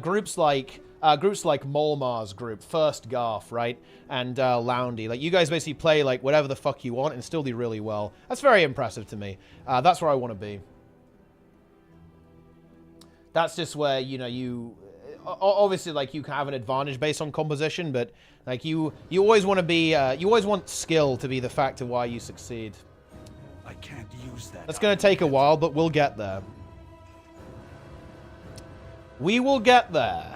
groups like Molmar's group, First Garth, right? And Loundy. Like, you guys basically play, like, whatever the fuck you want and still do really well. That's very impressive to me. That's where I want to be. That's just where, you know, you... Obviously, like, you can have an advantage based on composition, but, like, you always want to be... you always want skill to be the factor why you succeed. I can't use that. That's going to take a while, but we'll get there. We will get there.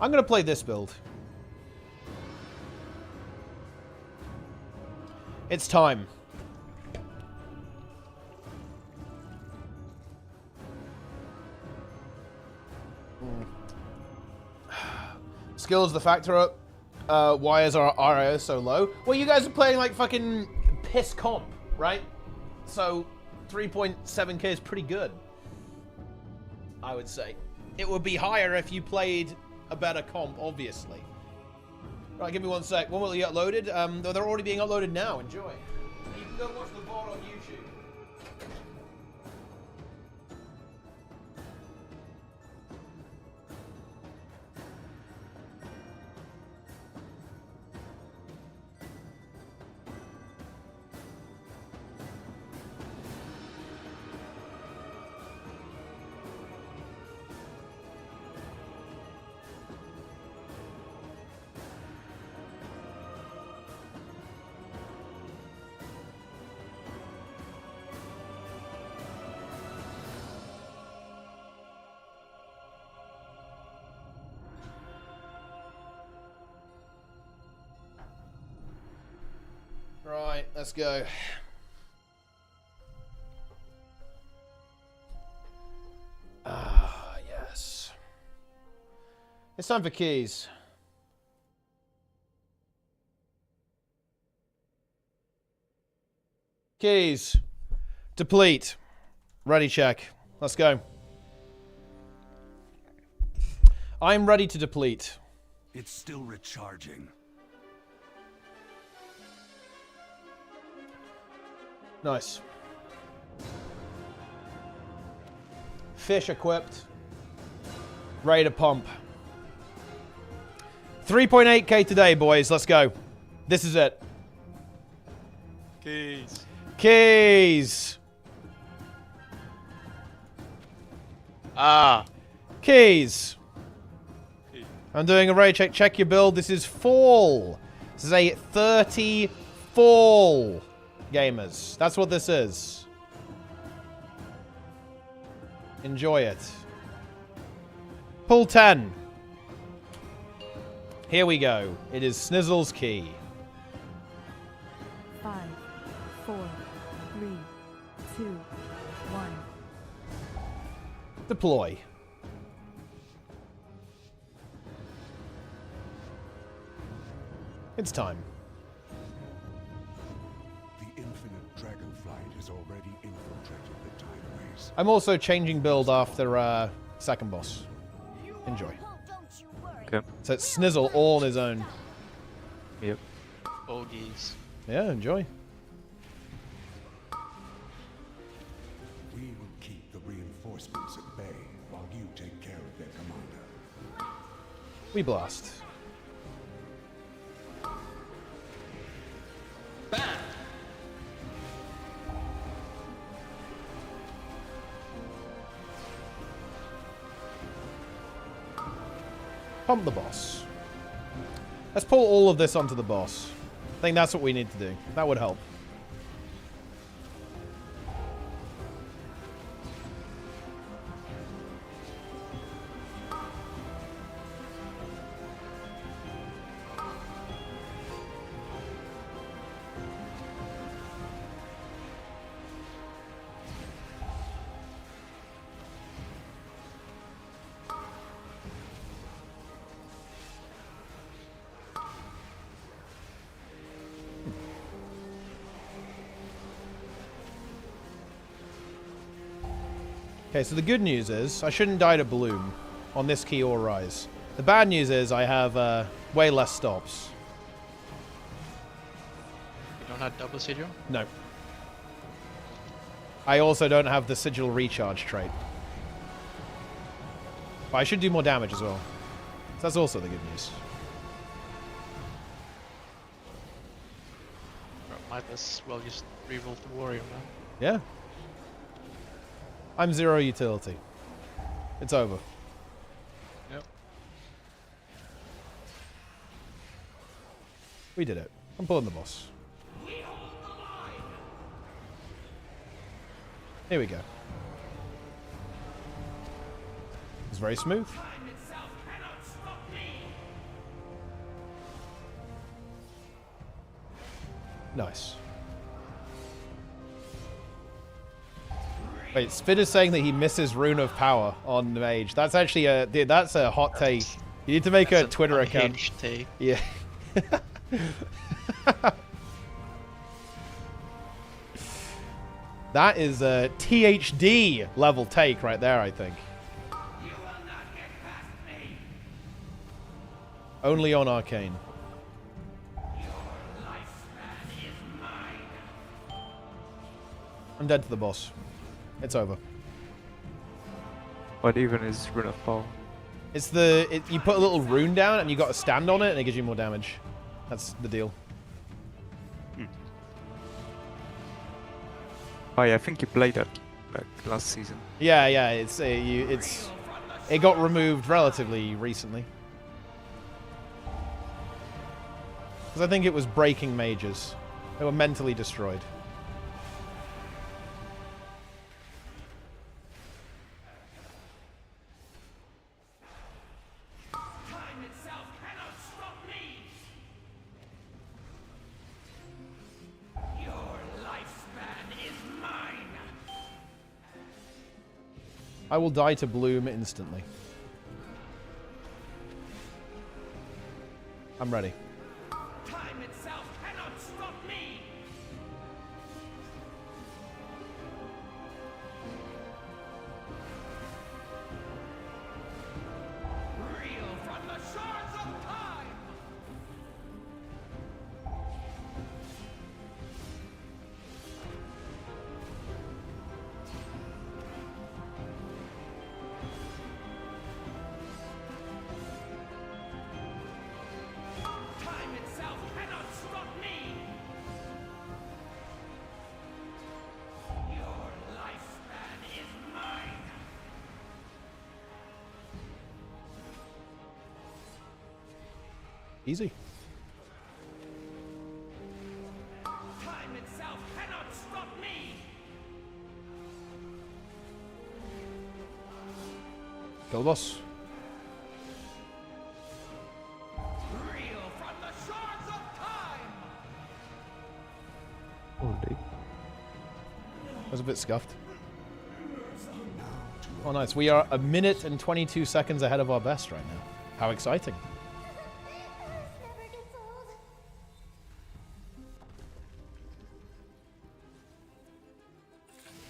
I'm going to play this build. It's time. Skills the factor up. Why is our RIO so low? Well, you guys are playing like fucking piss comp, right? So 3.7k is pretty good, I would say. It would be higher if you played a better comp, obviously. Right, give me 1 sec. When will it get uploaded? They're already being uploaded now. Enjoy. You can go watch the VOD on YouTube. Let's go. Ah, yes. It's time for keys. Keys. Deplete. Ready check. Let's go. I'm ready to deplete. It's still recharging. Nice. Fish equipped. Ready to pump. 3.8k today, boys. Let's go. This is it. Keys. Keys. Ah. Keys. I'm doing a ready check. Check your build. This is fall. This is a 30 fall. Gamers. That's what this is. Enjoy it. Pull 10. Here we go. It is Snizzle's key. 5, 4, 3, 2, 1. Deploy. It's time. The infinite dragonflight has already infiltrated the timeways. I'm also changing build after second boss. Enjoy. Okay. So it's Snizzle all on his own. Yep. Bogies. Yeah, enjoy. We will keep the reinforcements at bay while you take care of their commander. We blast. Pump the boss. Let's pull all of this onto the boss. I think that's what we need to do. That would help. Okay, so the good news is I shouldn't die to Bloom on this key or Rise. The bad news is I have way less stops. You don't have double sigil? No. I also don't have the Sigil Recharge trait. But I should do more damage as well. So that's also the good news. Might as well just reroll the warrior now. Yeah. I'm 0 utility. It's over. Yep. We did it. I'm pulling the boss. Here we go. It's very smooth. Nice. Wait, Spid is saying that he misses Rune of Power on the Mage. That's actually a... Dude, that's a hot take. You need to make a Twitter account. Take. Yeah. That is a THD level take right there, I think. Only on Arcane. I'm dead to the boss. It's over. What even is Rune of Power? It's the... you put a little rune down and you got to stand on it and it gives you more damage. That's the deal. Oh yeah, I think you played that like last season. Yeah, yeah. It's it got removed relatively recently. Because I think it was breaking mages. They were mentally destroyed. I will die to Bloom instantly. I'm ready. Time itself cannot stop me! Reel from the shards of time! Time itself cannot stop me! Your lifespan is mine! Easy. Time itself cannot stop me! Kill the boss. Reel from the shards of time! Holy. I was a bit scuffed. Oh, nice. We are 1 minute and 22 seconds ahead of our best right now. How exciting. Never gets old.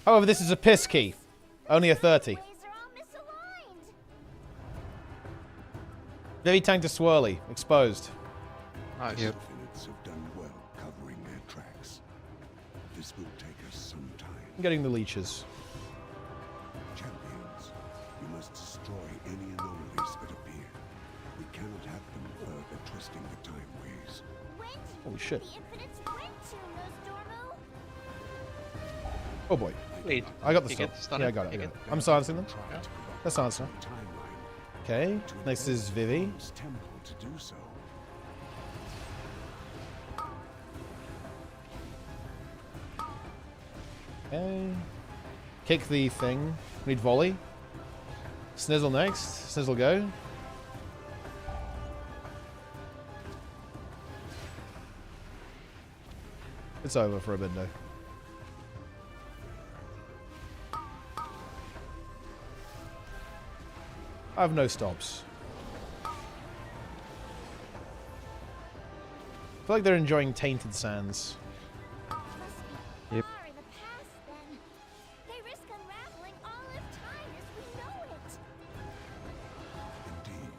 However, this is a piss key. Only a 30. Ways are all misaligned. Vivi tank to Swirly. Exposed. Nice. Yep. Infinites have done well covering their tracks. This will take us some time. I'm getting the leeches. Champions, we must destroy any anomalies that appear. We cannot have them further twisting the time ways. Went. Holy shit. The infinites went to Nosdormu. Oh boy. Wait. I got the You stun. get the stun Yeah, I in? got it. I You got get- it. I'm silencing them. Try to corrupt Let's silence the them. timeline. Okay. Next is Vivi. Bloom's temple to do so. Okay. Kick the thing. We need volley. Snizzle next. Snizzle go. It's over for a window. I have no stops. I feel like they're enjoying Tainted Sands. Must be Yep. far in the past then. They risk unraveling all of time as we know it. Indeed.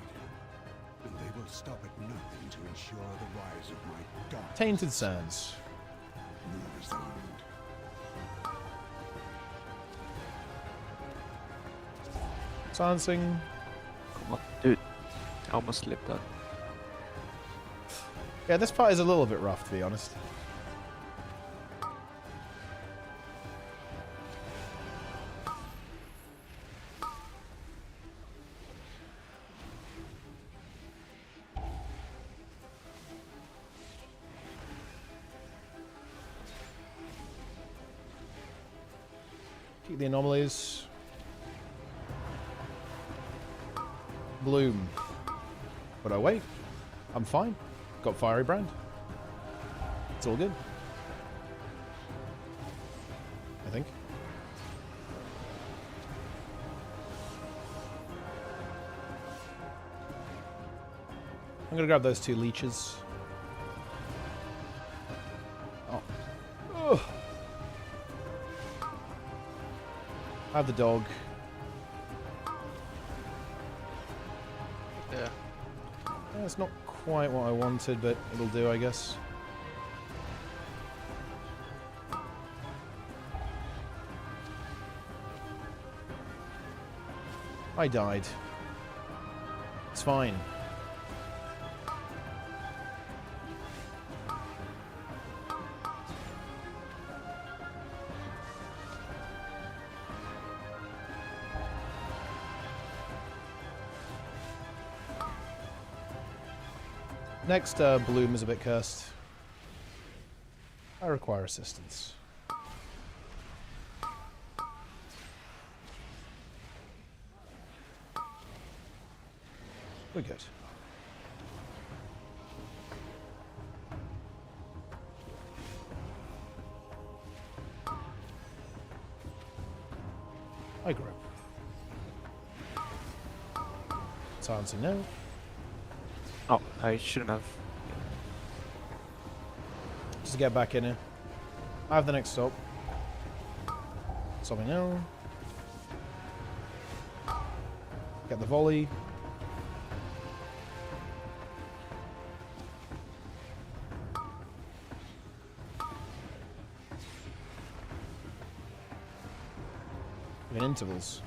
And they will stop at nothing to ensure the rise of my dark Tainted Sands. resigned. Silencing. Come on, dude. I almost slipped that. Yeah, this part is a little bit rough, to be honest. Keep the anomalies. Bloom. But I wait. I'm fine. Got Fiery Brand. It's all good. I think. I'm gonna grab those 2 leeches. Oh. Ugh. I have the dog. Yeah. Yeah, it's not quite what I wanted, but it'll do, I guess. I died. It's fine. Next, Bloom is a bit cursed. I require assistance. We're good. I grow. Silencing no. Oh, I shouldn't have. Just get back in here. I have the next stop. Stopping now. Get the volley. In intervals.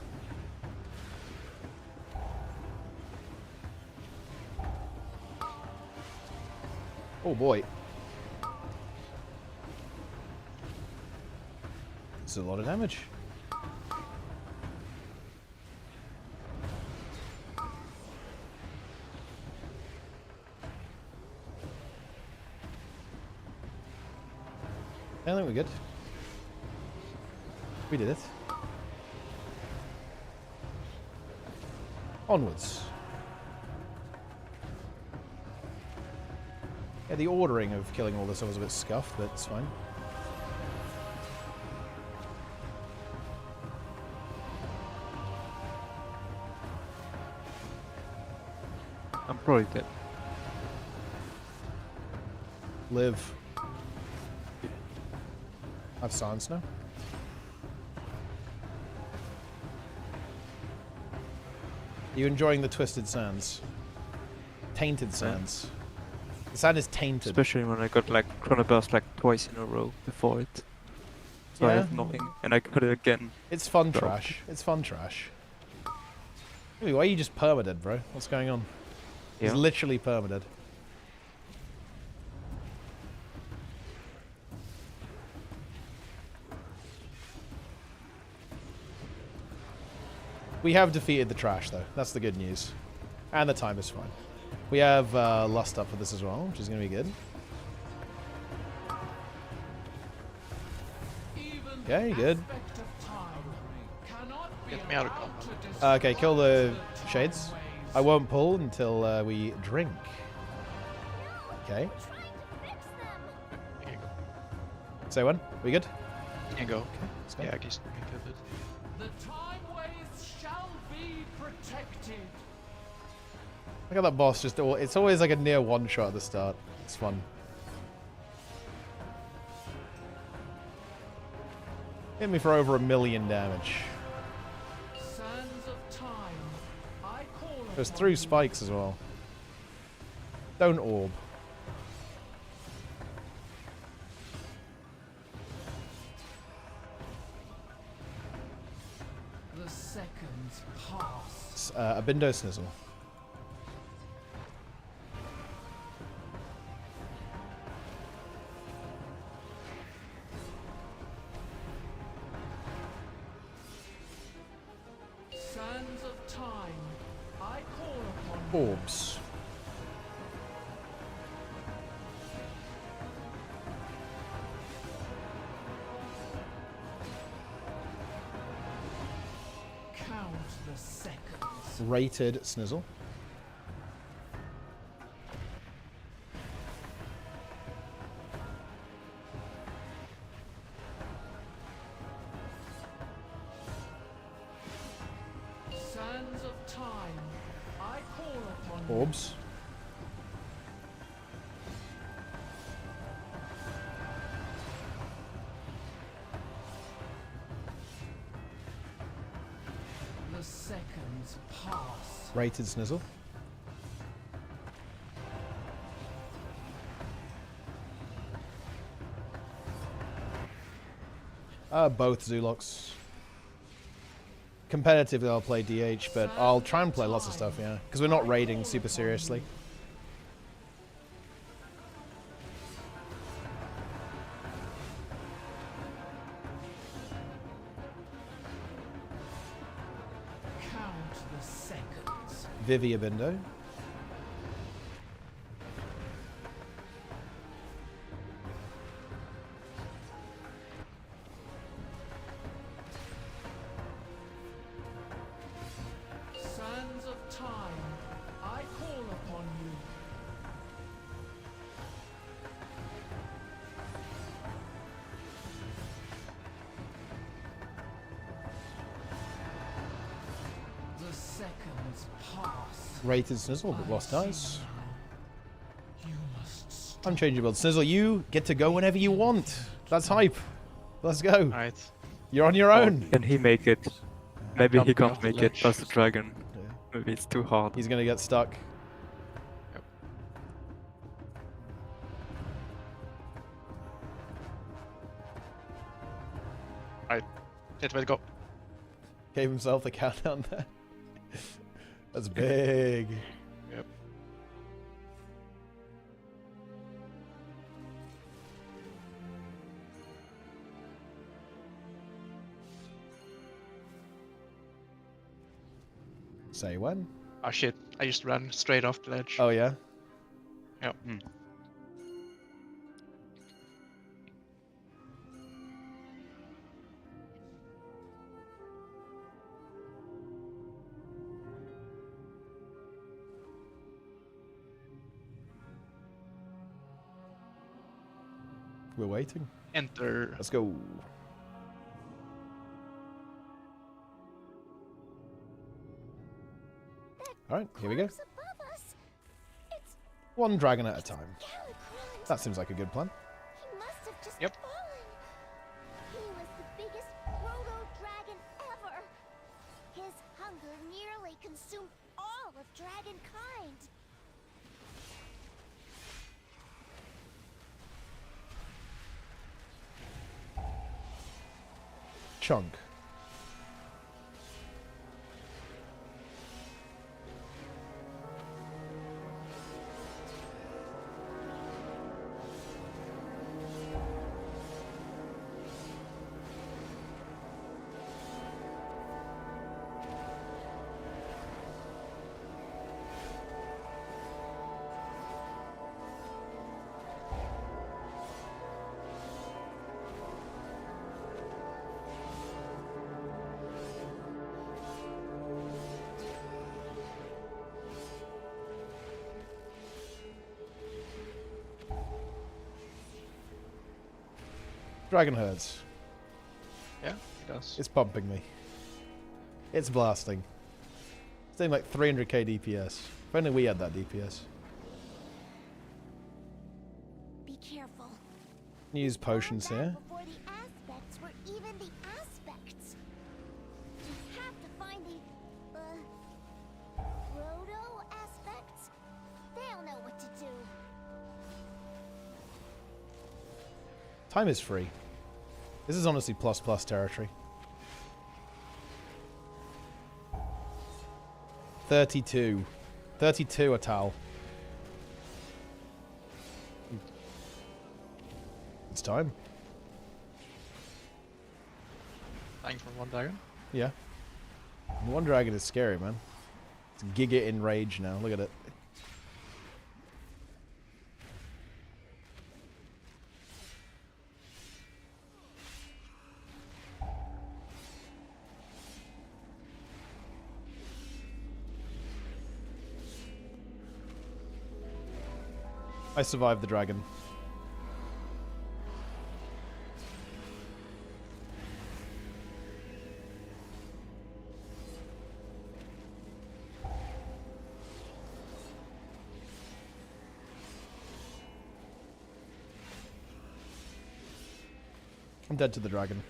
Oh boy. This is a lot of damage. I think we're good. We did it. Onwards. Yeah, the ordering of killing all this was a bit scuffed, but it's fine. I'm probably dead. Live. I've silence now. Are you enjoying the twisted sands? Tainted sands. The sand is tainted. Especially when I got like chronoburst like twice in a row before it. So I Yeah. have nothing, and I got it again. It's fun Bro. trash. It's fun trash. Hey, why are you just permadead, bro? What's going on? He's Yeah. literally permadead. We have defeated the trash, though. That's the good news. And the time is fine. We have lust up for this as well, which is going to be good. Okay, good. Get me out of combat. Okay, kill the shades. I won't pull until we drink. Okay. You can go. Say when? We good? You can go. Let's go. Yeah, I guess you can kill it. The time waves shall be protected. Look at that boss. Just it's always like a near one shot at the start. It's fun. Hit me for over 1 million damage. Sands of time, I call There's upon 3 you. spikes as well. Don't orb. The seconds pass. It's, a bindo snizzle. Sands of time, I call upon you. Orbs. Count the seconds. Rated snizzle. Sands of time, I call upon you. Orbs. The seconds pass. Rated snizzle. Both Zulox. Competitively, I'll play DH, but I'll try and play lots of stuff, yeah. Because we're not raiding super seriously. Count the seconds. Vivia Bindo. Sands of time, I call upon you. The seconds pass. Rated Snizzle, but boss dies. You must Unchangeable Snizzle, you get to go whenever you want. That's hype. Let's go. Alright. You're on your own. Can he make it? Maybe he Jumping can't off the make it. ledge. That's the dragon. Yeah. Maybe it's too hard. He's gonna get stuck. Alright. Let's go. Gave himself the countdown there. That's big. Yep. Say when? Oh shit, I just ran straight off the ledge. Oh yeah? Yep. We're waiting. Enter. Let's go. Alright, here we go. Corpse above us. It's One dragon at a time. Galakrond. That seems like a good plan. He must have just Yep. fallen. He was the biggest proto-dragon ever. His hunger nearly consumed all of dragonkind. Chunk. Dragon herds. Yeah, he does. It's pumping me. It's blasting. It's doing like 300k DPS. If only we had that DPS. Be careful. Use potions Long here. Before the aspects were even the aspects. You have to find the proto aspects. They'll know what to do. Time is free. This is honestly plus territory. 32. 32 a towel. It's time. Dying from one dragon. Yeah. One dragon is scary, man. It's Giga in rage now. Look at it. I survived the dragon. I'm dead to the dragon.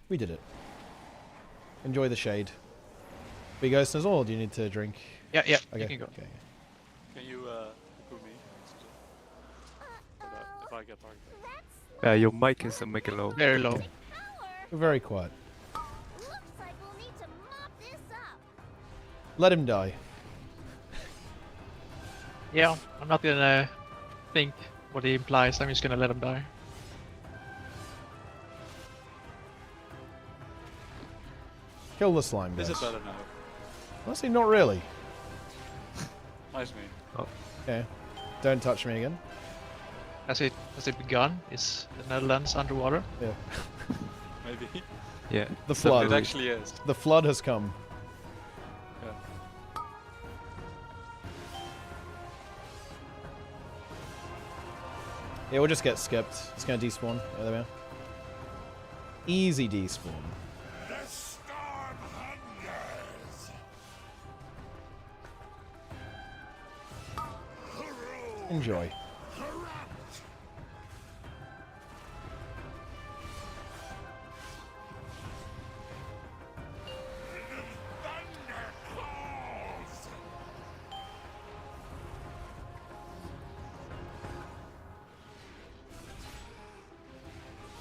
We did it. Enjoy the shade. We go Snizzle, or do you need to drink? Yeah, yeah, Okay. you can go. Okay. Can you recruit me? If I get targeted. That's Yeah, your mic is a mega low. Very low. power. We're very quiet. Looks like we'll need to mop this up. Let him die. Yeah, I'm not gonna think what he implies. I'm just gonna let him die. Kill the slime, Is guys. it better now? Honestly, not really. Nice me. Okay. Don't touch me again. Has it begun? Is the Netherlands underwater? Yeah. Maybe. Yeah. The so flood. It actually is. The flood has come. Yeah. Yeah, we'll just get skipped. It's gonna despawn. Yeah, there we are. Easy despawn. The storm hungers. Enjoy.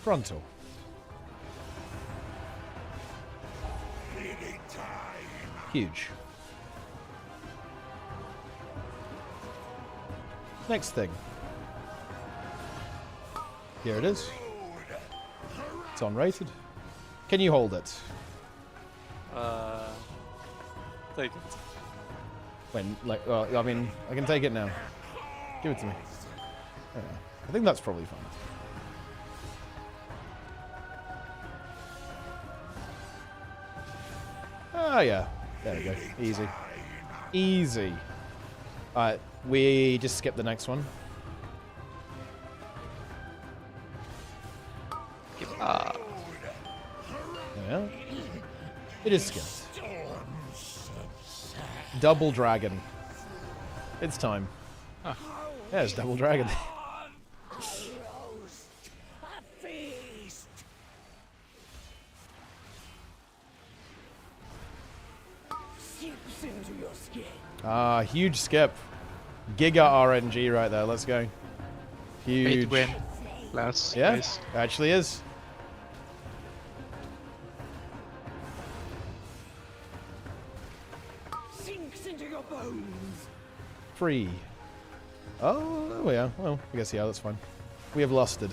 Frontal. Huge. Next thing. Here it is. It's unrated. Can you hold it? Take it. When, like, well, I mean, I can take it now. Give it to me. There we are. I think that's probably fine. Oh, yeah. There we go. Easy. Easy. Alright, we just skip the next one. Yeah. It is skipped. Double dragon. It's time. Huh. Yeah, it's double dragon. Ah, huge skip. Giga RNG right there. Let's go. Pay to Huge. win. Last Yeah, place. actually is. Sinks into your bones. Free. Oh, yeah. Well, I guess, yeah, that's fine. We have lusted.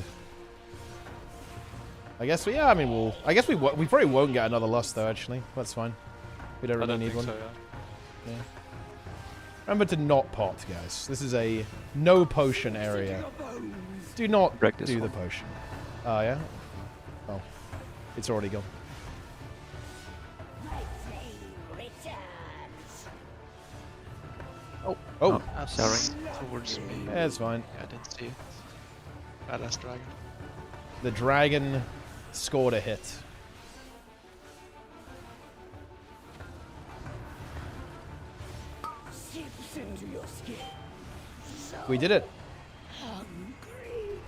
I guess we, yeah, I mean, we'll, I guess we probably won't get another lust, though, actually. That's fine. We don't I really don't need think one. so, yeah. Yeah. Remember to not pot, guys. This is a no potion area. Do not Break this do one. the potion. Oh, yeah? Oh. It's already gone. Oh. Oh. That's sorry. towards me. Yeah, it's fine. Yeah, I didn't see it. Badass dragon. The dragon scored a hit. Seeps into your skin. We did it. Hungry.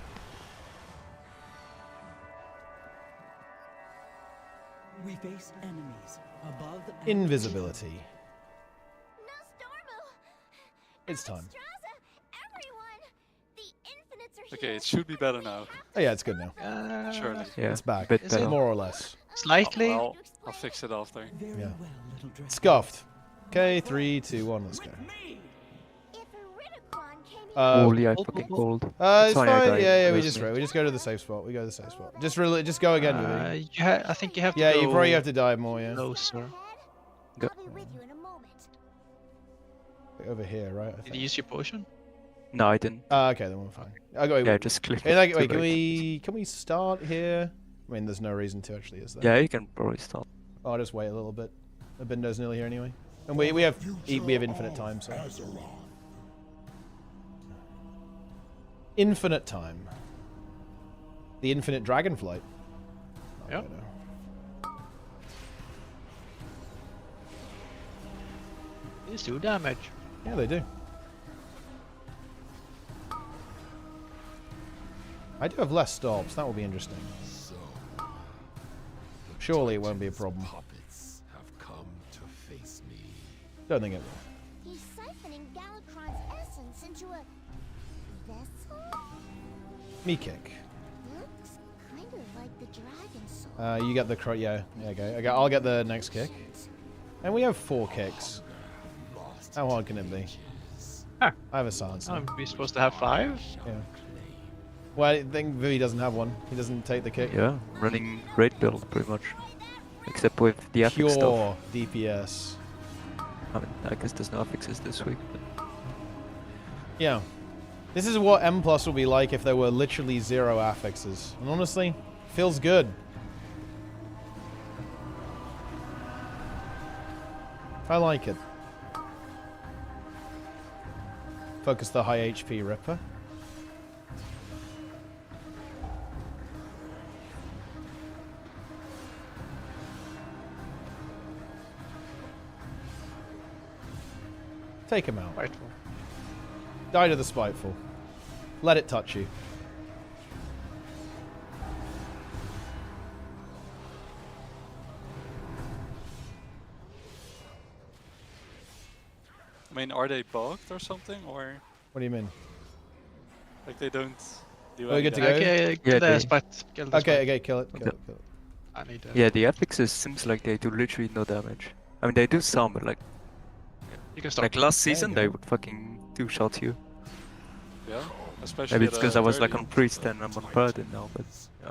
We face enemies above and Invisibility. Nostormo! It's time. Straza, everyone! The infinites are Okay, here. it should be better now. Oh, yeah, it's good now. Surely. Yeah. It's back. Bit Is it? better. More or less. Slightly. Well, I'll fix it after. Very Yeah. well, little dragon. Scuffed. Okay, 3, 2, 1, let's go. Me. If Iridicron came here, Holy, I Cold, fucking cold, cold. It's Sorry, I fine. died. Yeah, we That's just me. go to the safe spot. We go to the safe spot. Just go again, Yuri. I think you have to Yeah, go you probably have to die more, yeah. closer. ahead. Go. I'll be with you in a moment. Over here, right? I Did think. you use your potion? No, I didn't. Okay, then we're fine. Okay, Yeah, just click. Hey, like, to wait, break. can we start here? I mean, there's no reason to actually, is there? Yeah, you can probably start. I'll just wait a little bit. The window's nearly here anyway, and we have infinite time, so infinite time. The infinite dragonflight. I Yep. don't know. These do damage. Yeah, they do. I do have less stops. That will be interesting. So, Surely it won't be a problem. puppets have come to face me. Don't think it will. He's siphoning Galakrond's essence into a vessel? Me kick. Looks kind of like the dragon soul. You get the yeah. Okay. I'll get the next kick. And we have 4 kicks. How hard can it be? I have a silence. now. Aren't we supposed to have 5? Yeah. Well, I think Vivi doesn't have one. He doesn't take the kick. Yeah, running great build pretty much. Except with the epic Pure stuff. DPS. I mean, I guess there's no fixes this week. But Yeah. This is what M Plus would be like if there were literally 0 affixes. And honestly, feels good. I like it. Focus the high HP Ripper. Take him out. Spiteful. Die to the Spiteful. Let it touch you. I mean, are they bugged or something, or What do you mean? like they don't do Are we good to go? Okay, Yeah, kill the they- Spite. Kill the Okay, Spite. okay, kill it. Kill Okay. it, kill it. I need yeah, the epics seems like they do literally no damage. I mean, they do some, but like You can stop. last There you season go. they would fucking two-shot you. Yeah, especially. Maybe it's at, because I was like 30. on priest and I'm on paladin now, but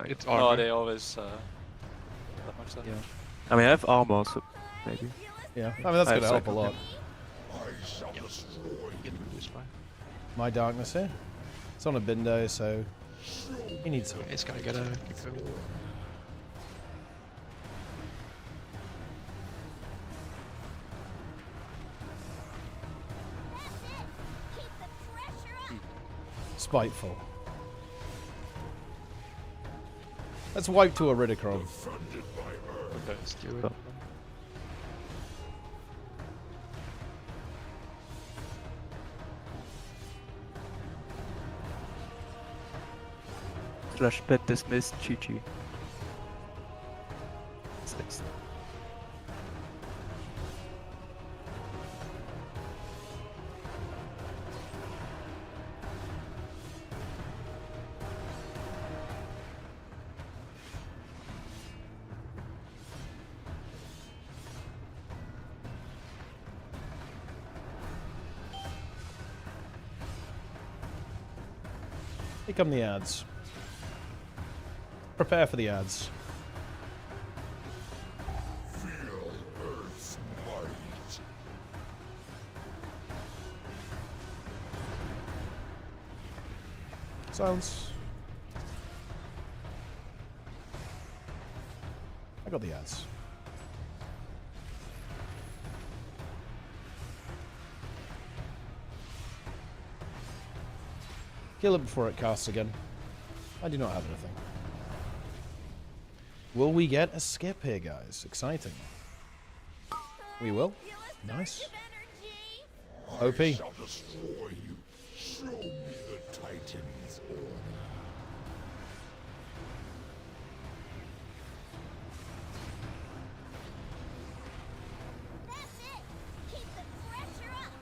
It's No, armor. they always that much damage. yeah. I mean, I have armor, so maybe. Yeah, I mean, that's I going to have help a cycle, lot. Get rid of this Spite. My Darkness here. It's on a Bindo, so he needs help. It's gonna get a kick over. Keep the pressure up. Spiteful. Let's wipe to a Ridicron. Okay. Let's do it. Oh. Slash bet dismissed, GG. It's next. Here come the ads. Prepare for the ads. Silence. I got the ads. Kill it before it casts again. I do not have anything. Will we get a skip here, guys? Exciting. We will. Nice. OP. Shall destroy you. Show me the Titan's order. That's it. Keep the pressure up.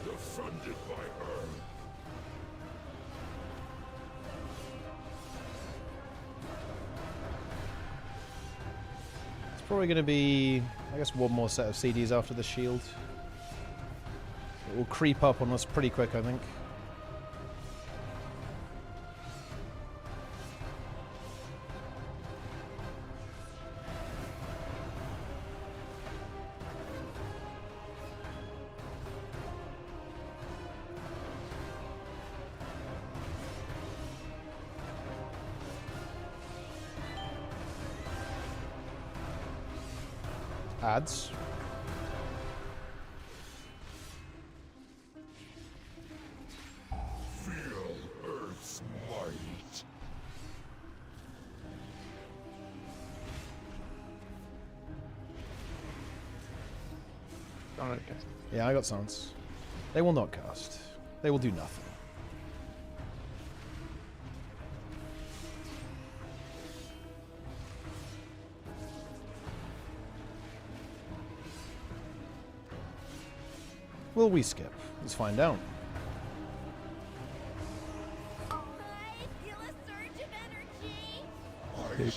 Defended by her. It's probably going to be, I guess, one more set of CDs after the shield. It will creep up on us pretty quick, I think. Ads. Feel Earth's might. Don't let it cast. Yeah, I got silence. They will not cast. They will do nothing. Will we skip? Let's find out. I feel a surge of energy. I big.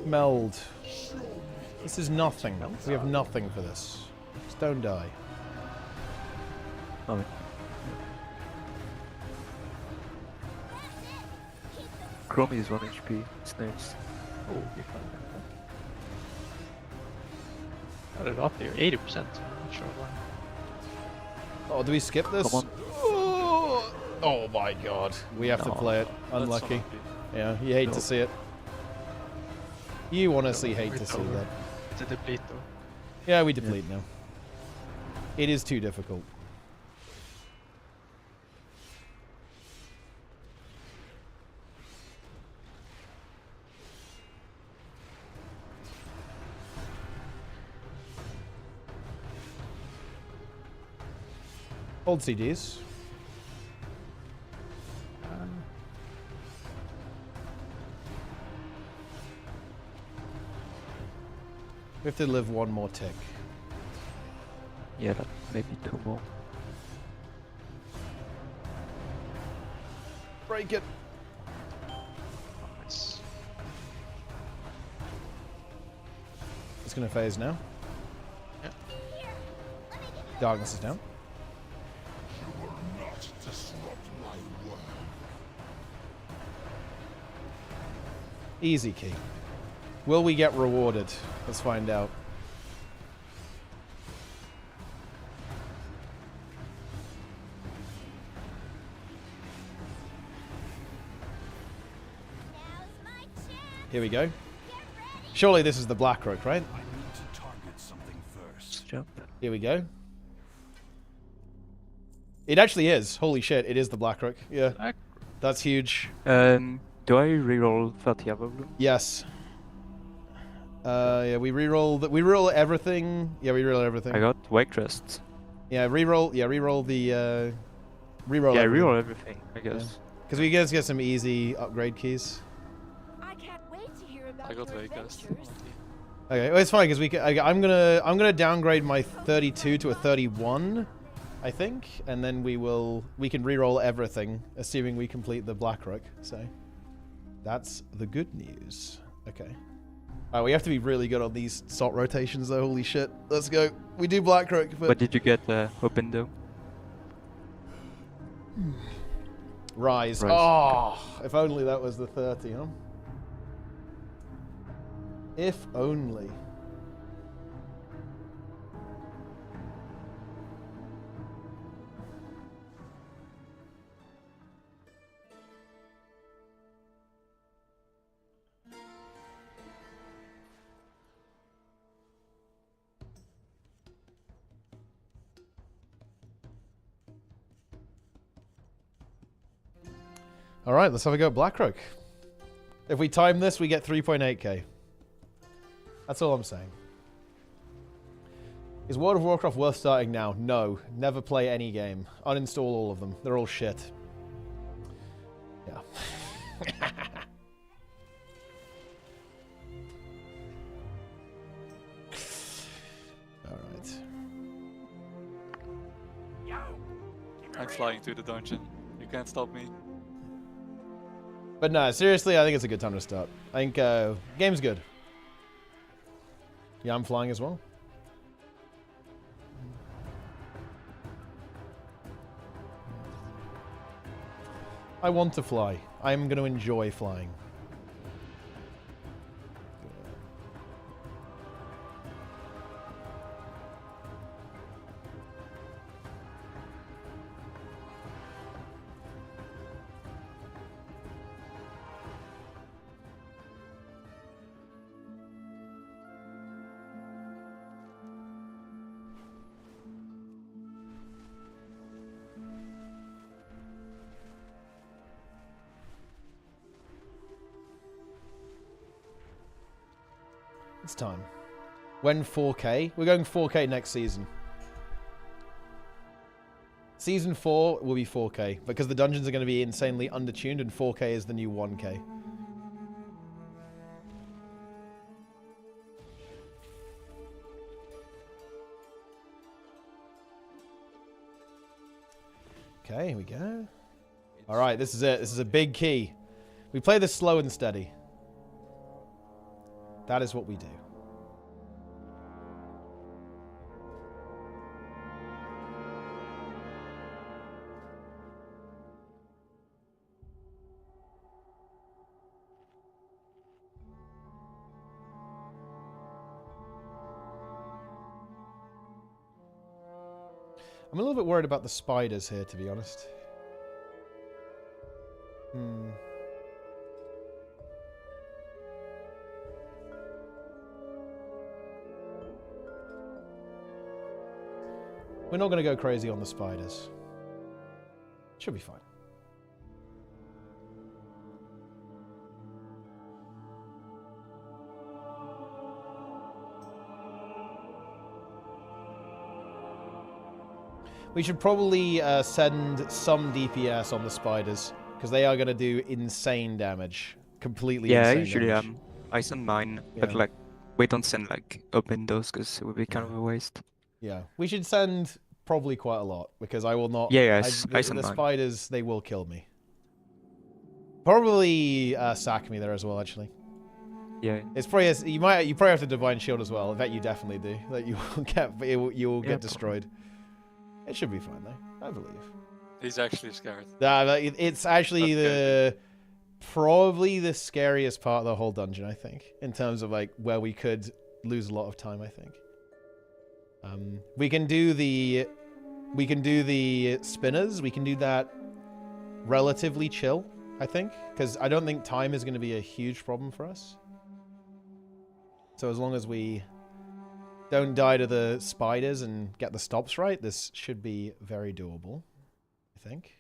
Meld. This is nothing. We have nothing for this. Just don't die. Oh, Chromie is 1 HP. It's nice. Oh, you found that. Got it up here, 80%. I'm not sure why. Oh, do we skip this? Come on. Oh my god. We have to No. play it. That's Unlucky. unlucky. Yeah, you hate No. to see it. You honestly hate to It's see over. that. It's a deplete though. Yeah, we deplete now. It is too difficult. Hold CDs. We have to live one more tick. Yeah, that maybe 2 more. Break it. Nice. It's gonna phase now. Darkness is down. Easy key. Will we get rewarded? Let's find out. Now's my chance. Here we go. Get ready. Surely this is the Blackrook, right? I need to target something first. Jump. Here we go. It actually is. Holy shit, it is the Blackrook. Yeah. Black- That's huge. Do I reroll Fatiava Bloom? Yes. Yeah, we reroll everything. Yeah, we reroll everything. I got Wake Crest. Yeah, reroll. Yeah, reroll the. Reroll. Yeah, reroll everything, I guess. Because we guys get some easy upgrade keys. I can't wait to hear about I got your Vegas. adventures. Okay, well, it's fine because we can, I'm gonna downgrade my 32 to a 31, I think, and then we can reroll everything, assuming we complete the Blackrook. So that's the good news. Okay. Alright, we have to be really good on these salt rotations though. Holy shit! Let's go. We do Blackrook, but But did you get Open Dome? Rise. Rise. Oh, if only that was the 30, huh? If only. All right, let's have a go at Blackrook. If we time this, we get 3.8k. That's all I'm saying. Is World of Warcraft worth starting now? No. Never play any game. Uninstall all of them. They're all shit. Yeah. All right. I'm flying to the dungeon. You can't stop me. But no, seriously, I think it's a good time to start. I think game's good. Yeah, I'm flying as well. I want to fly. I'm going to enjoy flying. It's time. When 4K? We're going 4K next season. Season 4 will be 4K because the dungeons are going to be insanely undertuned and 4K is the new 1K. Okay, here we go. Alright, this is it. This is a big key. We play this slow and steady. That is what we do. I'm a little bit worried about the spiders here, to be honest. We're not going to go crazy on the spiders. Should be fine. We should probably send some DPS on the spiders, because they are going to do insane damage. Completely insane usually damage. I send mine, but Yeah. like we don't send like up windows because it would be kind of a waste. Yeah, we should send probably quite a lot, because I will not... Yeah, yes, I send the mine. spiders, they will kill me. Probably sack me there as well, actually. Yeah. It's probably... You probably have to Divine Shield as well. I bet you definitely do. Like, you will get destroyed. It should be fine, though. I believe. He's actually scared. It's actually probably the scariest part of the whole dungeon, I think, in terms of like where we could lose a lot of time. I think we can do the spinners. We can do that relatively chill, I think, because I don't think time is going to be a huge problem for us. So as long as we don't die to the spiders and get the stops right, this should be very doable, I think.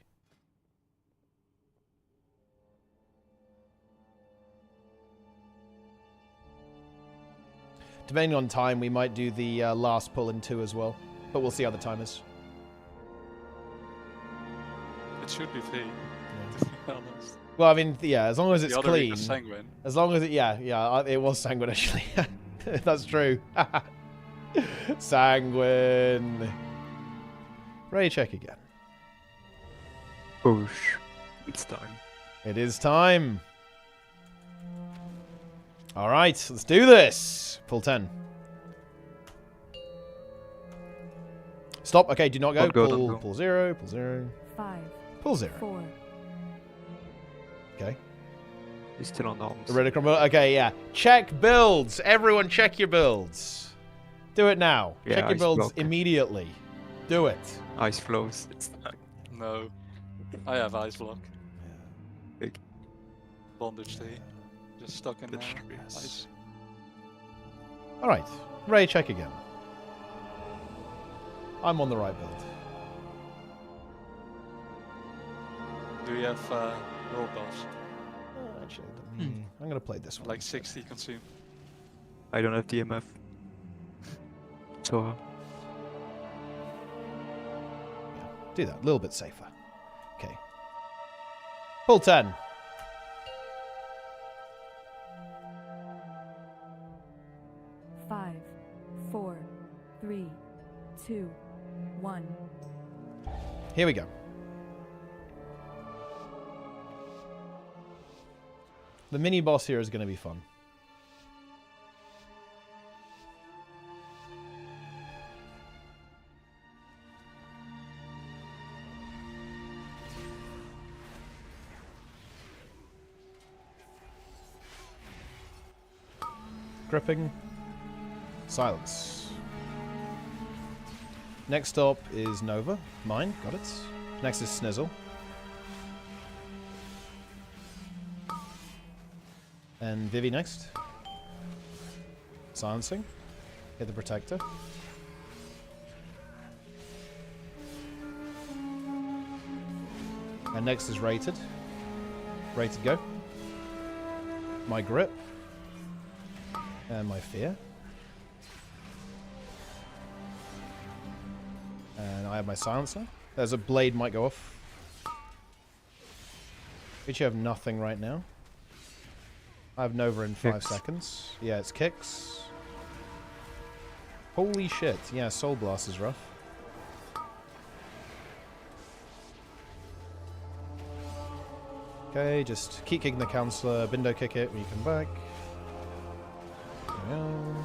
Depending on time, we might do the last pull in 2 as well, but we'll see how the time is. It should be free, Yeah. to be honest. Well, I mean, yeah, as long as it's The other week clean. was Sanguine. As long as it, yeah, it was Sanguine actually. That's true. Sanguine. Ready, check again. Push. It's time. It is time. All right, let's do this. Pull 10. Stop. Okay, do not go. Don't go, don't go. Pull 0. Pull 0. 5, Pull 0. 4. Okay. He's still on the arms. Ready to crumble? Okay, yeah. Check builds. Everyone, check your builds. Do it now. Yeah, check your ice builds block. immediately. Do it. Ice flows. It's time. No. I have Ice Block. Big. Bondage T. Just stuck in there. That's true. Ice. All right. Ready, check again. I'm on the right build. Do you have roll buffs? Actually, I'm going to play this one. Like 60 consume? I don't have DMF. So Yeah, do that. A little bit safer. Okay. Pull 10. Five, 4, 3, 2, 1. Here we go. The mini boss here is going to be fun. Gripping. Silence. Next stop is Nova. Mine. Got it. Next is Snizzle. And Vivi next. Silencing. Hit the Protector. And next is Rated. Rated, go. My Grip. And my Fear. And I have my Silencer. There's a Blade might go off. Which you have nothing right now. I have Nova in 5 Kicks. seconds. Yeah, it's Kicks. Holy shit. Yeah, Soul Blast is rough. Okay, just keep kicking the Counselor. Bindo kick it when you come back. There we go.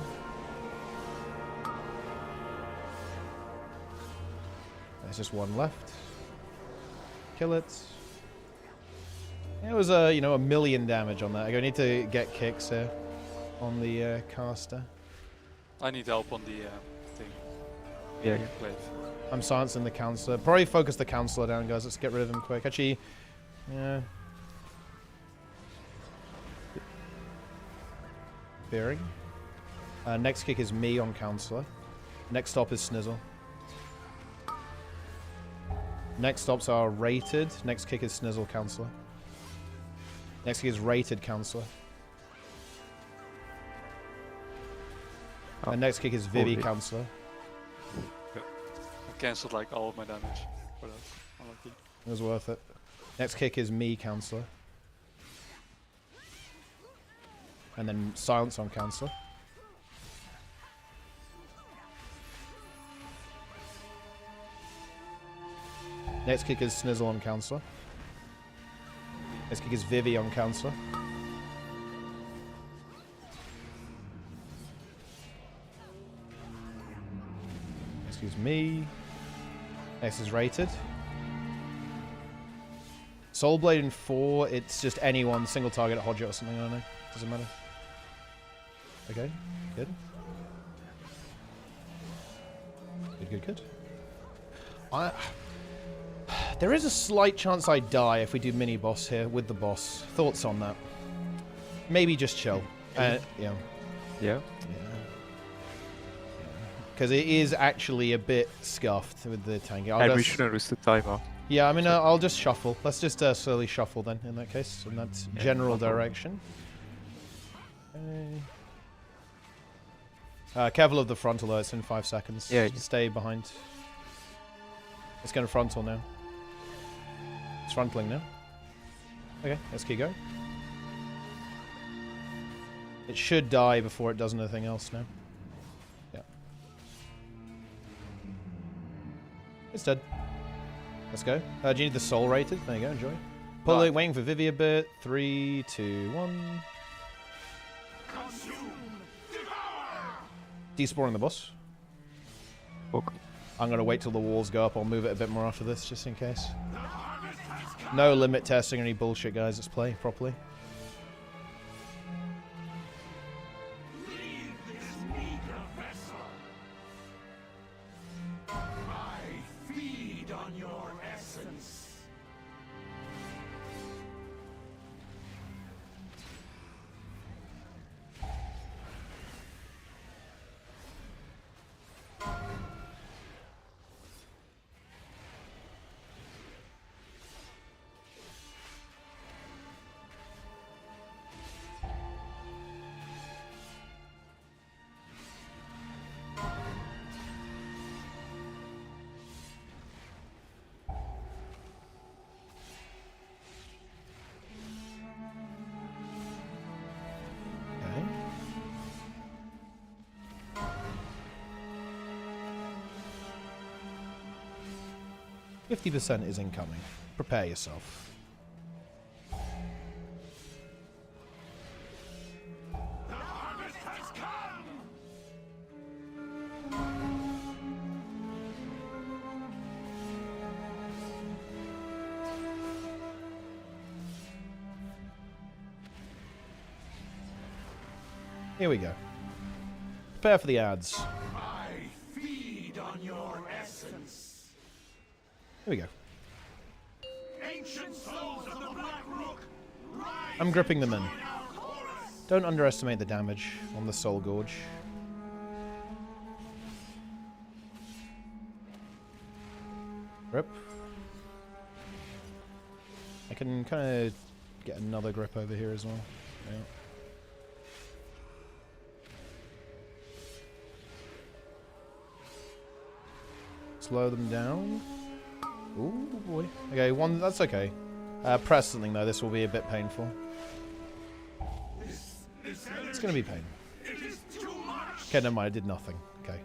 There's just one left. Kill it. It was you know, 1,000,000 damage on that. I need to get kicks here on the caster. I need help on the thing. Yeah. Plate. I'm silencing the counselor. Probably focus the counselor down, guys. Let's get rid of him quick. Actually, yeah. Bearing. Next kick is me on counselor. Next stop is Snizzle. Next stops are rated. Next kick is Snizzle counselor. Next kick is rated counselor. And next kick is Vivi counselor. I cancelled like all of my damage for that. Unlucky. It was worth it. Next kick is me counselor. And then silence on counselor. Next kick is Snizzle on counselor. Next kick is Vivi on counselor. Next kick is me. Next is rated. Soul Blade in 4, it's just anyone, single target at Hodget or something, I don't know. Doesn't matter. Okay, good. Good. There is a slight chance I die if we do mini-boss here with the boss. Thoughts on that? Maybe just chill. Yeah. Yeah. Because it is actually a bit scuffed with the tank. And we shouldn't lose the timer. Yeah, I mean, I'll just shuffle. Let's just slowly shuffle then, in that case, in that general direction. Okay. Careful of the frontal though, it's in 5 seconds. Yeah. Just stay behind. It's going to frontal now. It's frontling now. Okay, let's keep going. It should die before it does anything else now. Yeah. It's dead. Let's go. Do you need the soul rated? There you go, enjoy. Pull it, waiting for Vivi a bit. 3, 2, 1. Despawning the boss. Okay. I'm going to wait till the walls go up. I'll move it a bit more after this, just in case. No limit testing or any bullshit, guys. Let's play properly. Okay. 50% is incoming. Prepare yourself. Here we go. Prepare for the ads. I feed on your essence. Here we go. Ancient souls of the Black Rook, rise I'm gripping them in. and join our chorus. Don't underestimate the damage on the Soul Gorge. Grip. I can kind of get another grip over here as well. Yeah. Slow them down. Ooh, boy. Okay, one. That's okay. Press something, though. This will be a bit painful. It's going to be pain. Okay, never mind. I did nothing. Okay.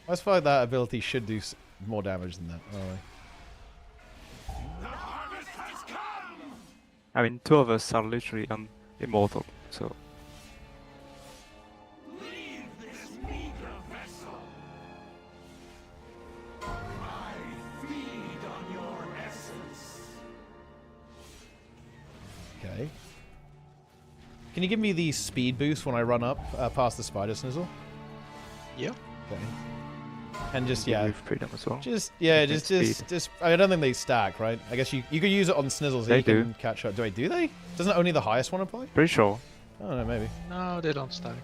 I feel like that ability should do more damage than that. Alright. I mean, two of us are literally immortal, so Can you give me the speed boost when I run up past the spider, Snizzle? Yep. Okay. And just, Give yeah. you freedom as well. Just I don't think they stack, right? I guess you could use it on Snizzle so They you can do. catch up. Do they? Doesn't only the highest one apply? Pretty sure. I don't know, maybe. No, they don't stack.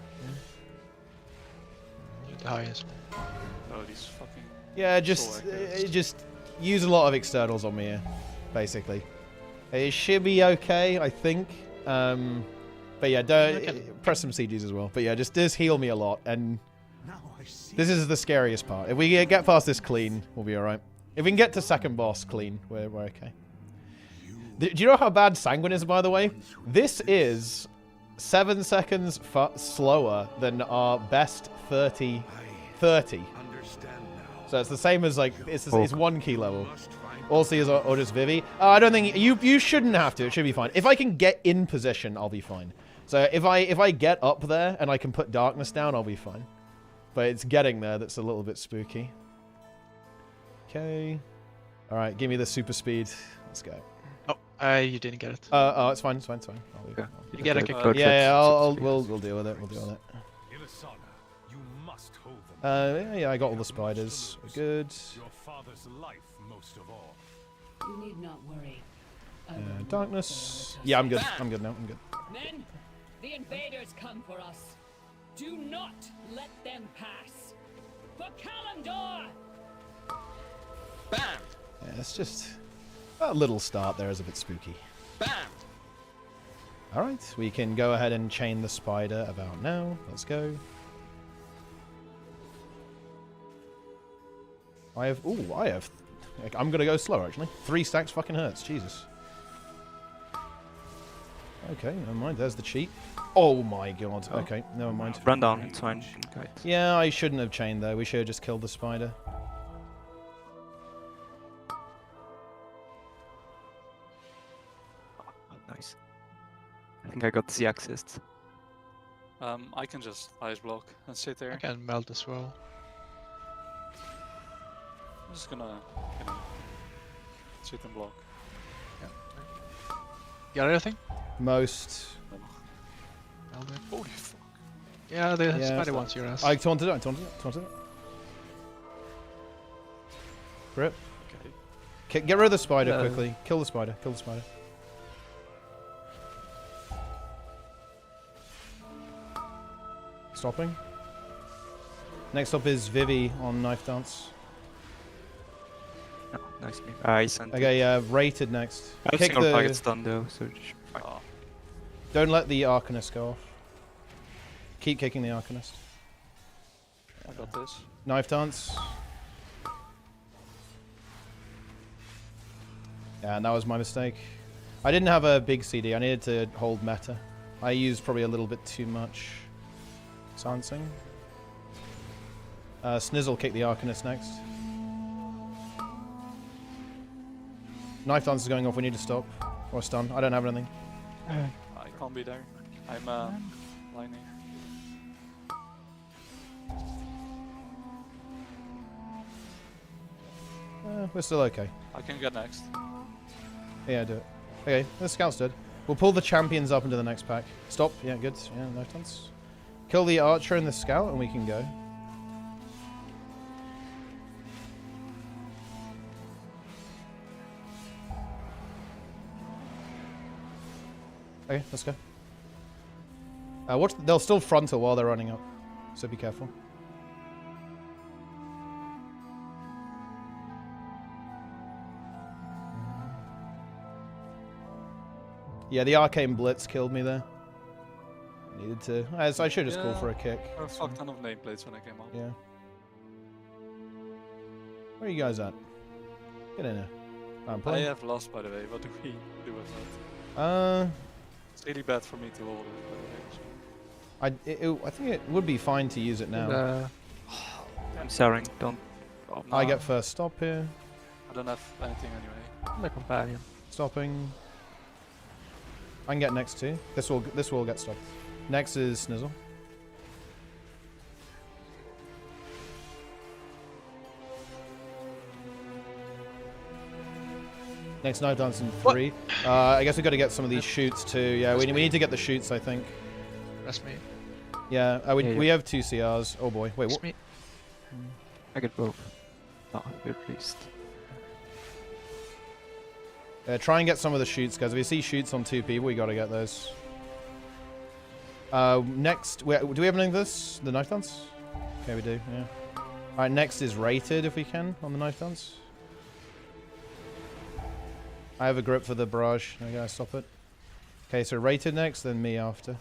The highest. Oh, these fucking. Yeah, Soul Echoes. just use a lot of externals on me here, basically. It should be okay, I think. But yeah, don't press some CGs as well. But yeah, just heal me a lot, and Now I see. this is the scariest part. If we get past this clean, we'll be alright. If we can get to second boss clean, we're okay. Do you know how bad Sanguine is, by the way? This is 7 seconds slower than our best 30. Understand now. So it's the same as, like, it's 1 key level. Must find All Seers or just Vivi. I don't think you shouldn't have to. It should be fine. If I can get in position, I'll be fine. So if I get up there and I can put darkness down, I'll be fine. But it's getting there that's a little bit spooky. Okay. All right, give me the super speed. Let's go. Oh, you didn't get it. Oh, it's fine. It's fine. It's fine. I'll leave it. Did you get a kick? Yeah, we'll deal with it. We'll deal with it. Ilisana, you must hold them. Yeah, I got all the spiders. We're good. Your father's life most of all. You need not worry. Darkness. Yeah, I'm good. I'm good now. I'm good. Men, the invaders come for us. Do not let them pass. For Kalimdor! Bam! Yeah, it's just a little start there is a bit spooky. Bam! Alright, we can go ahead and chain the spider about now. Let's go. I'm gonna go slow actually. 3 stacks fucking hurts, Jesus. Okay, never mind, there's the cheat. Oh my god, okay, never mind. Run down, it's fine. Guide. Yeah, I shouldn't have chained though, we should have just killed the spider. Nice. I think I got the assist. I can just ice block and sit there. I can melt as well. I'm just gonna, you know, sit and block. Got everything? Most. Meld it. Holy fuck. Yeah, the Yeah, spider wants your ass. I taunted it, taunted it. Rip. Okay. Get rid of the spider quickly. Kill the spider, kill the spider. Stopping. Next up is Vivi on Knife Dance. No, nice. I sent Okay, rated next. I have Kick single the. target stun though, so it should be fine. Oh, Don't let the Arcanist go off. Keep kicking the Arcanist. I got this. Knife Dance. Yeah, and that was my mistake. I didn't have a big CD. I needed to hold meta. I used probably a little bit too much silencing. Snizzle kick the Arcanist next. Knife Dance is going off. We need to stop. Or stun. I don't have anything. I can't be there. I'm lining. We're still okay. I can get next. Yeah, do it. Okay, the scout's dead. We'll pull the champions up into the next pack. Stop. Yeah, good. Yeah, Knife Dance. Kill the archer and the scout and we can go. Okay, let's go. They'll still frontal while they're running up, so be careful. Yeah, the Arcane Blitz killed me there. Needed to. I should just call for a kick. There were a fuck ton of nameplates when I came up. Yeah. Where are you guys at? Get in here. I'm I playing. have lost, by the way. What do we do with that? It's really bad for me to hold it, by the way. I think it would be fine to use it now. I'm sorry, don't. Oh, I nah, get first stop here. I don't have anything anyway. The companion. Stopping. I can get next too. This will get stopped. Next is Snizzle. Next Knife Dance in 3. I guess we've got to get some of these shoots too. Yeah, we need to get the shoots, I think. That's me. Yeah, Yeah, we have 2 CRs. Oh boy, wait, That's what? me. I get both. Oh, good at least. Try and get some of the shoots, guys. If you see shoots on 2 people, we gotta get those. Next, do we have anything of this? The knife dance? Okay, we do, yeah. Alright, next is rated, if we can, on the knife dance. I have a grip for the barrage. I gotta stop it. Okay, so rated next, then me after.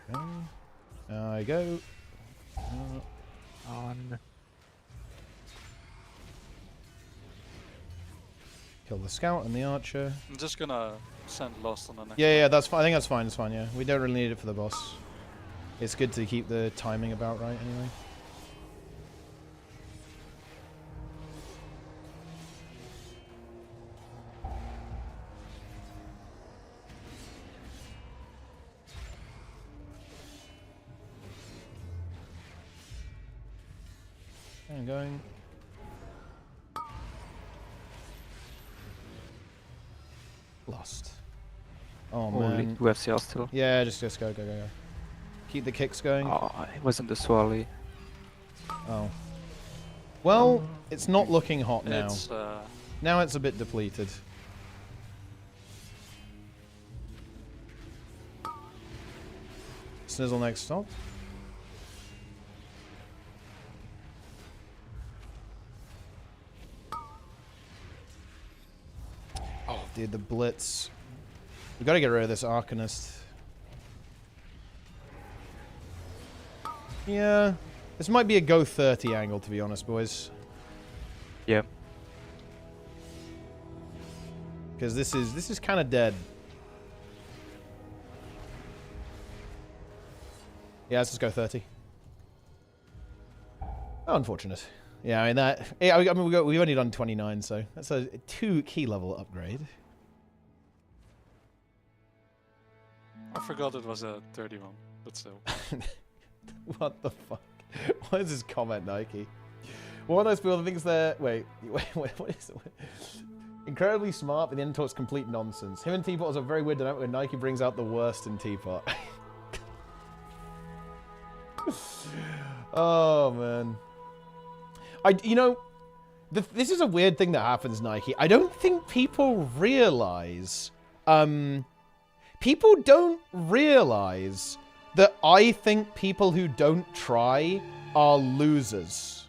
Okay. I go. On. Kill the scout and the archer. I'm just gonna send Lost on the next. Yeah, that's fine. I think that's fine. It's fine. Yeah, we don't really need it for the boss. It's good to keep the timing about right, anyway. I'm going. Lost. Oh Only man. 2 FCR still. Yeah, just go. Keep the kicks going. Oh, it wasn't the swally. Oh. Well, it's not looking hot now. It's Now it's a bit depleted. Snizzle next stop. Oh, dude, the blitz. We gotta get rid of this Arcanist. Yeah. This might be a go 30 angle, to be honest, boys. Yeah. Because this is kind of dead. Yeah, let's just go 30. Oh, unfortunate. Yeah, I mean that. Yeah, I mean we've only done 29, so that's a 2 key level upgrade. I forgot it was a 31, but still. What the fuck? What is this comment, Nike? One of those people that thinks they're wait, what is it? Incredibly smart, but the end talks complete nonsense. Him and Teapot is a very weird dynamic where Nike brings out the worst in Teapot. Oh man. You know, this is a weird thing that happens, Nike. I don't think people realize, people don't realize that I think people who don't try are losers.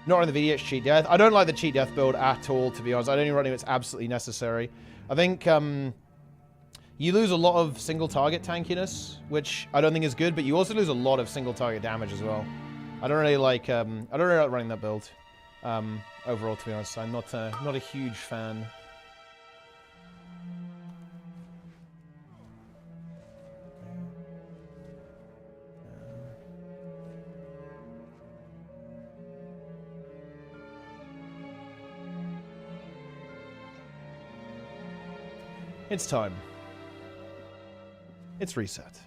Not in the VDH cheat death. I don't like the cheat death build at all, to be honest. I don't even run it if it's absolutely necessary. I think, you lose a lot of single target tankiness, which I don't think is good, but you also lose a lot of single target damage as well. I don't really like running that build. Overall, to be honest, I'm not a huge fan. It's time. It's reset.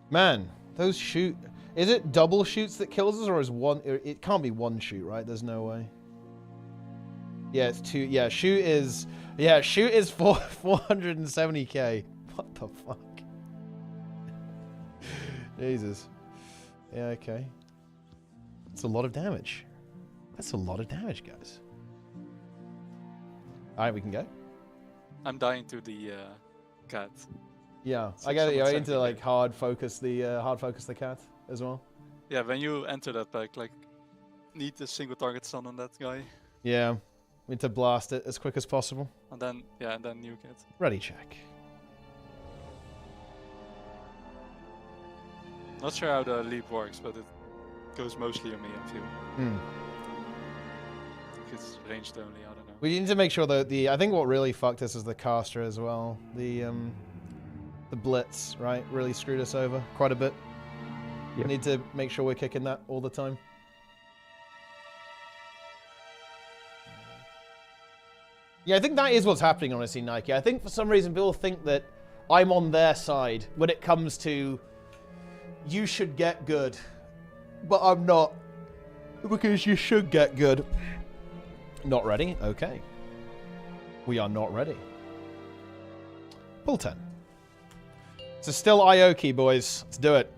Man, those shoot... Is it double shoots that kills us, or is one... It can't be one shoot, right? There's no way. Yeah, it's 2... Yeah, shoot is... Yeah, shoot is 470k. What the fuck? Jesus. Yeah, okay. That's a lot of damage. That's a lot of damage, guys. Alright, we can go. I'm dying to the cat. Yeah, I get it. Yeah, I need to like hard focus the cat as well. Yeah, when you enter that pack, like, need a single target stun on that guy. Yeah, we need to blast it as quick as possible. And then, yeah, and then nuke it. Ready check. Not sure how the leap works, but it goes mostly on me, I feel. It's ranged only, I don't know. We need to make sure that I think what really fucked us is the caster as well. The blitz, right, really screwed us over quite a bit. Yep. We need to make sure we're kicking that all the time. Yeah, I think that is what's happening, honestly, Nike. I think for some reason people think that I'm on their side when it comes to you should get good, but I'm not, because you should get good. Not ready? Okay. We are not ready. Pull 10. So still Ioki, boys. Let's do it.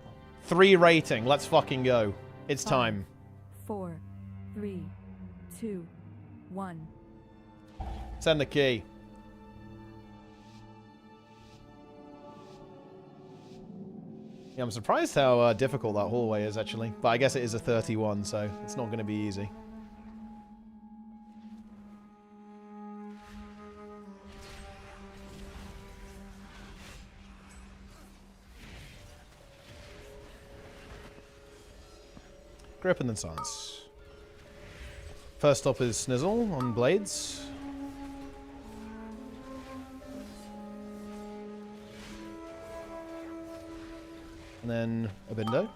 3 rating. Let's fucking go. It's 5, time. 4, 3, 2, 1. Send the key. Yeah, I'm surprised how difficult that hallway is, actually. But I guess it is a 31, so it's not going to be easy. Grip and then silence. First stop is Snizzle on blades. And then Abindo.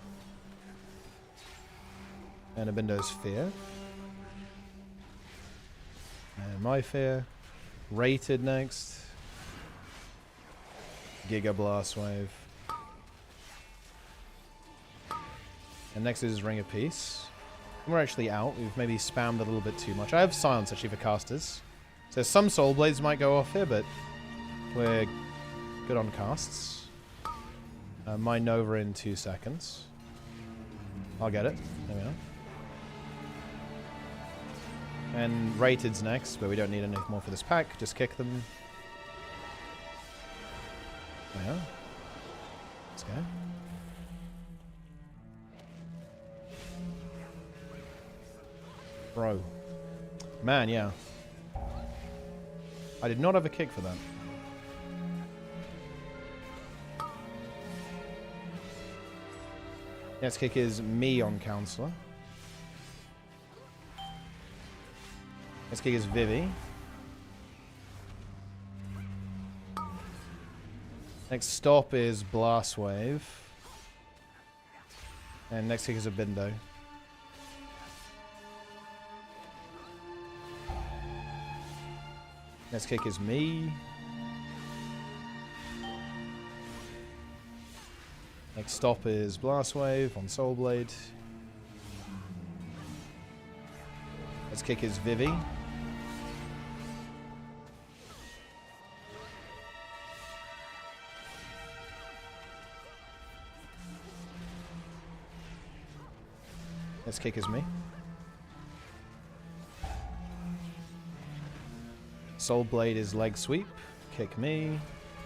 And Abindo's Fear. And my Fear. Rated next. Giga Blast Wave. And next is Ring of Peace. And we're actually out. We've maybe spammed a little bit too much. I have silence actually for casters. So some Soul Blades might go off here, but we're good on casts. My Nova in 2 seconds. I'll get it. There we are. And Rated's next, but we don't need any more for this pack. Just kick them. There we are. Let's go. Bro. Man, yeah. I did not have a kick for that. Next kick is me on Counselor. Next kick is Vivi. Next stop is Blast Wave. And next kick is Abindo. Next kick is me. Next stop is Blast Wave on Soul Blade. Next kick is Vivi. Next kick is me. Soul Blade is leg sweep. Kick me.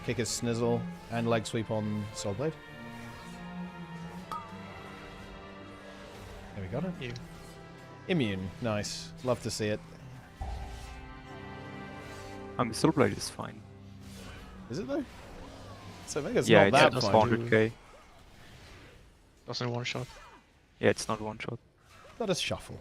Kick is Snizzle. And leg sweep on Soul Blade. There we got it. You. Immune. Nice. Love to see it. Soul Blade is fine. Is it though? So I think it's Yeah, not that it's fine. 400k. Doesn't one shot. Yeah, it's not one shot. Let us shuffle.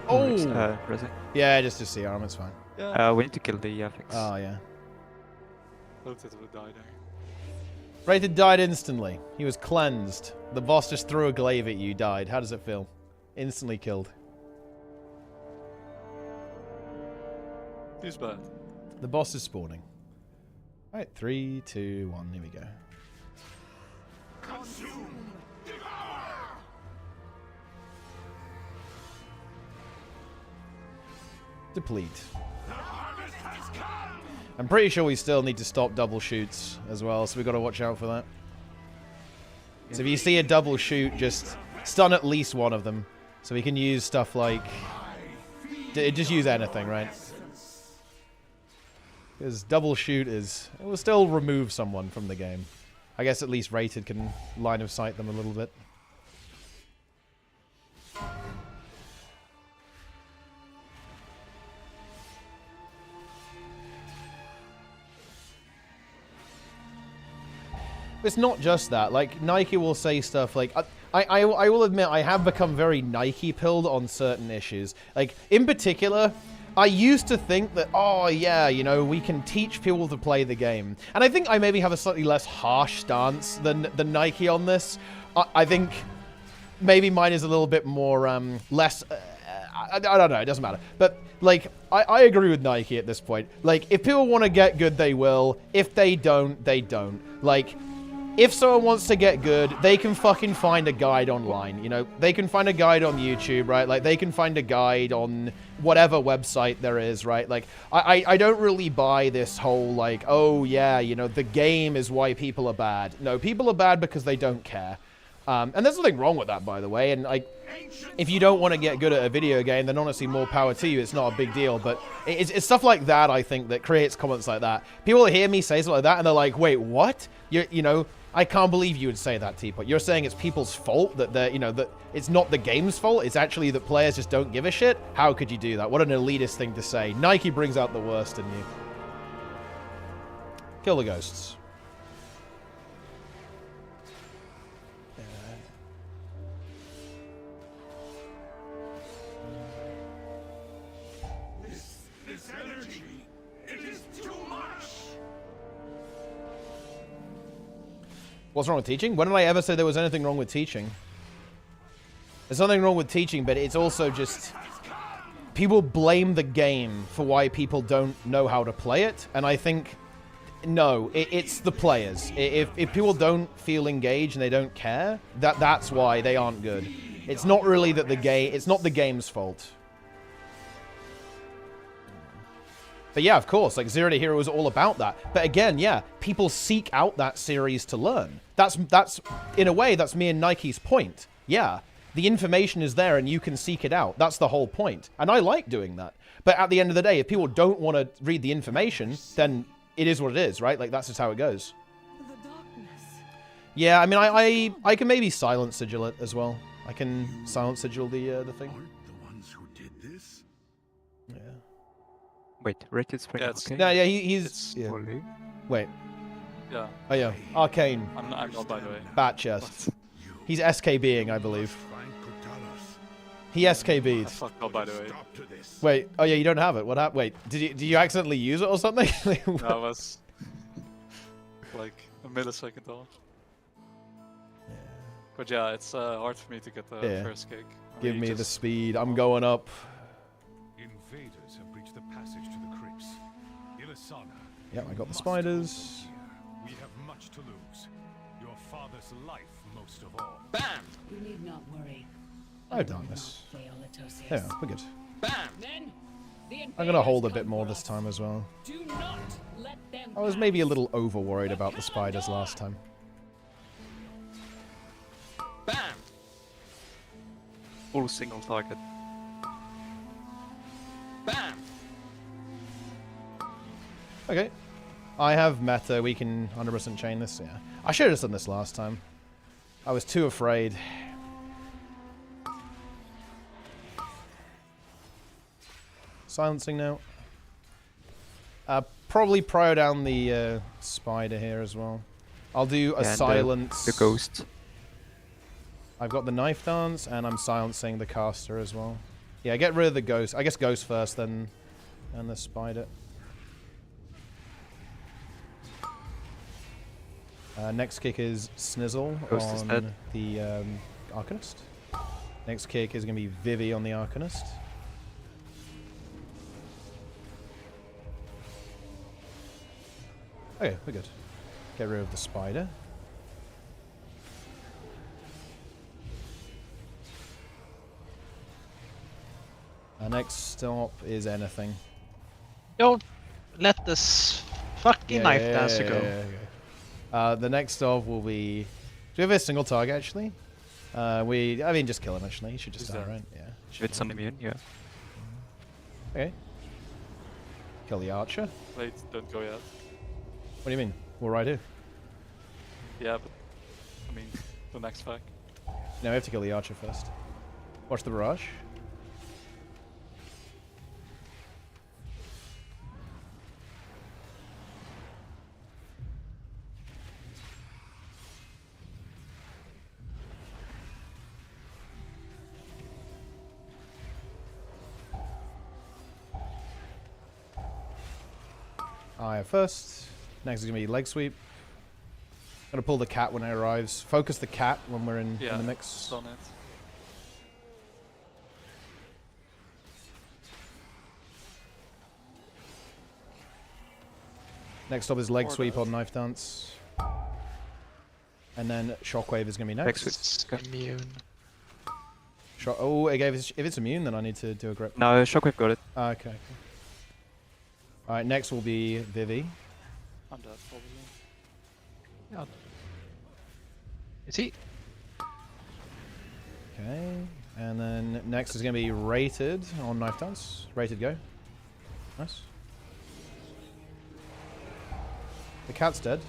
Oh! Pressing. Yeah, just to see arm, it's fine. Yeah. We need to kill the affix. Oh, yeah. Rotated would die there. Rated died instantly. He was cleansed. The boss just threw a glaive at you, died. How does it feel? Instantly killed. Who's bad? The boss is spawning. Alright, 3, 2, 1, here we go. Deplete. I'm pretty sure we still need to stop double shoots as well, so we've got to watch out for that. So if you see a double shoot, just stun at least one of them. So we can use stuff like... just use anything, right? Because double shoot is... it will still remove someone from the game. I guess at least Rated can line of sight them a little bit. It's not just that. Like, Nike will say stuff like... I will admit, I have become very Nike-pilled on certain issues. Like, in particular, I used to think that, oh, yeah, you know, we can teach people to play the game. And I think I maybe have a slightly less harsh stance than Nike on this. I think maybe mine is a little bit more less. I don't know. It doesn't matter. But like, I agree with Nike at this point. Like, if people want to get good, they will. If they don't, they don't. Like, if someone wants to get good, they can fucking find a guide online. You know, they can find a guide on YouTube, right? Like, they can find a guide on whatever website there is, right? Like, I don't really buy this whole, like, oh, yeah, you know, the game is why people are bad. No, people are bad because they don't care. And there's nothing wrong with that, by the way. And, like, if you don't want to get good at a video game, then honestly, more power to you. It's not a big deal. But it's stuff like that, I think, that creates comments like that. People hear me say something like that, and they're like, wait, what? You know, I can't believe you would say that, Teapot. You're saying it's people's fault, that they're, you know, that it's not the game's fault. It's actually that players just don't give a shit? How could you do that? What an elitist thing to say. Nike brings out the worst in you. Kill the ghosts. This energy, it is too much. What's wrong with teaching? When did I ever say there was anything wrong with teaching? There's nothing wrong with teaching, but it's also just... people blame the game for why people don't know how to play it, and I think... no, it's the players. If people don't feel engaged and they don't care, that's why they aren't good. It's not really that the game... it's not the game's fault. But yeah, of course, like Zero to Hero is all about that. But again, yeah, people seek out that series to learn. That's in a way, that's me and Nike's point. Yeah, the information is there and you can seek it out. That's the whole point. And I like doing that. But at the end of the day, if people don't want to read the information, then it is what it is, right? Like, that's just how it goes. The darkness. Yeah, I mean, I can maybe silent sigil it as well. I can silent sigil the thing. Aren't the ones who did this? Yeah. Wait, Rick is Yeah, it's- okay. No, yeah, he's... yeah. Fully. Wait. Yeah, Oh, yeah. Arcane. I'm not, by the way. Bat chest. He's SKBing, I believe. Frank could tell us. He I SKB'd. fucked up, by the way. Stop to this. Wait. Oh, yeah, you don't have it. What happened? Wait. Did you accidentally use it or something? That was like a millisecond off. But yeah, it's hard for me to get the Yeah. first kick. I Give mean, me you the just- speed. I'm going up. Invaders have breached the passage to the crypts. Ilisana. Yep, I got the must spiders. go here. We have much to lose. Your father's life, most of all. You need not worry. I've done this. Fail, Atosius. Yeah, we're good. Men, the I'm gonna hold a invaders bit more come this for time us. as well. Do not let them I was pass. maybe a little over worried about the spiders last time. Full single target. Okay. I have meta. We can 100% chain this. Yeah. I should have done this last time. I was too afraid. Silencing now. Probably prio down the spider here as well. I'll do a And, silence. The ghost. I've got the knife dance, and I'm silencing the caster as well. Yeah, get rid of the ghost. I guess ghost first, then and the spider. Next kick is Snizzle Ghost is on dead. the Arcanist. Next kick is going to be Vivi on the Arcanist. Okay, we're good. Get rid of the spider. Our next stop is anything. Don't let this fucking knife dancer go. The next stop will be... Do we have a single target, actually? I mean, just kill him, actually. He should just He's die, dead. right? Yeah. With some immune, yeah. Okay. Kill the archer. Wait, don't go yet. What do you mean? We're right here. Yeah, but I mean, the next pack. No, we have to kill the archer first. Watch the barrage. Aya first. Next is going to be leg sweep. Gonna pull the cat when it arrives. Focus the cat when we're in Yeah, the mix. stun it. Next up is leg Or sweep that. on knife dance. And then shockwave is going to be next. It's immune. Oh, it gave us, if it's immune, then I need to do a grip. No, Shockwave got it. Ah, okay. Cool. Alright, next will be Vivi. I'm dead, probably. Yeah. Is he? Okay. And then next is going to be rated on knife dance. Rated go. Nice. The cat's dead.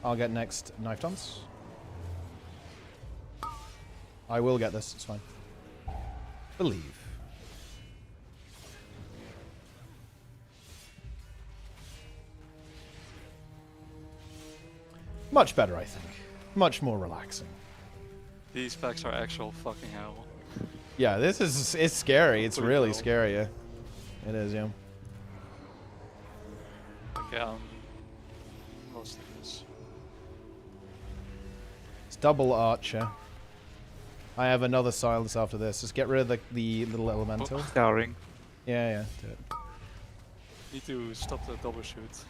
I'll get next knife dance. I will get this, it's fine. Believe. Much better, I think. Much more relaxing. These packs are actual fucking hell. Yeah, this is, it's scary. It's Pretty really cool. scary, yeah. It is, yeah. Okay, I'm most of this. It's double archer. I have another silence after this. Just get rid of the little elemental. Scouring. Yeah, yeah, do it. Need to stop the double shoot.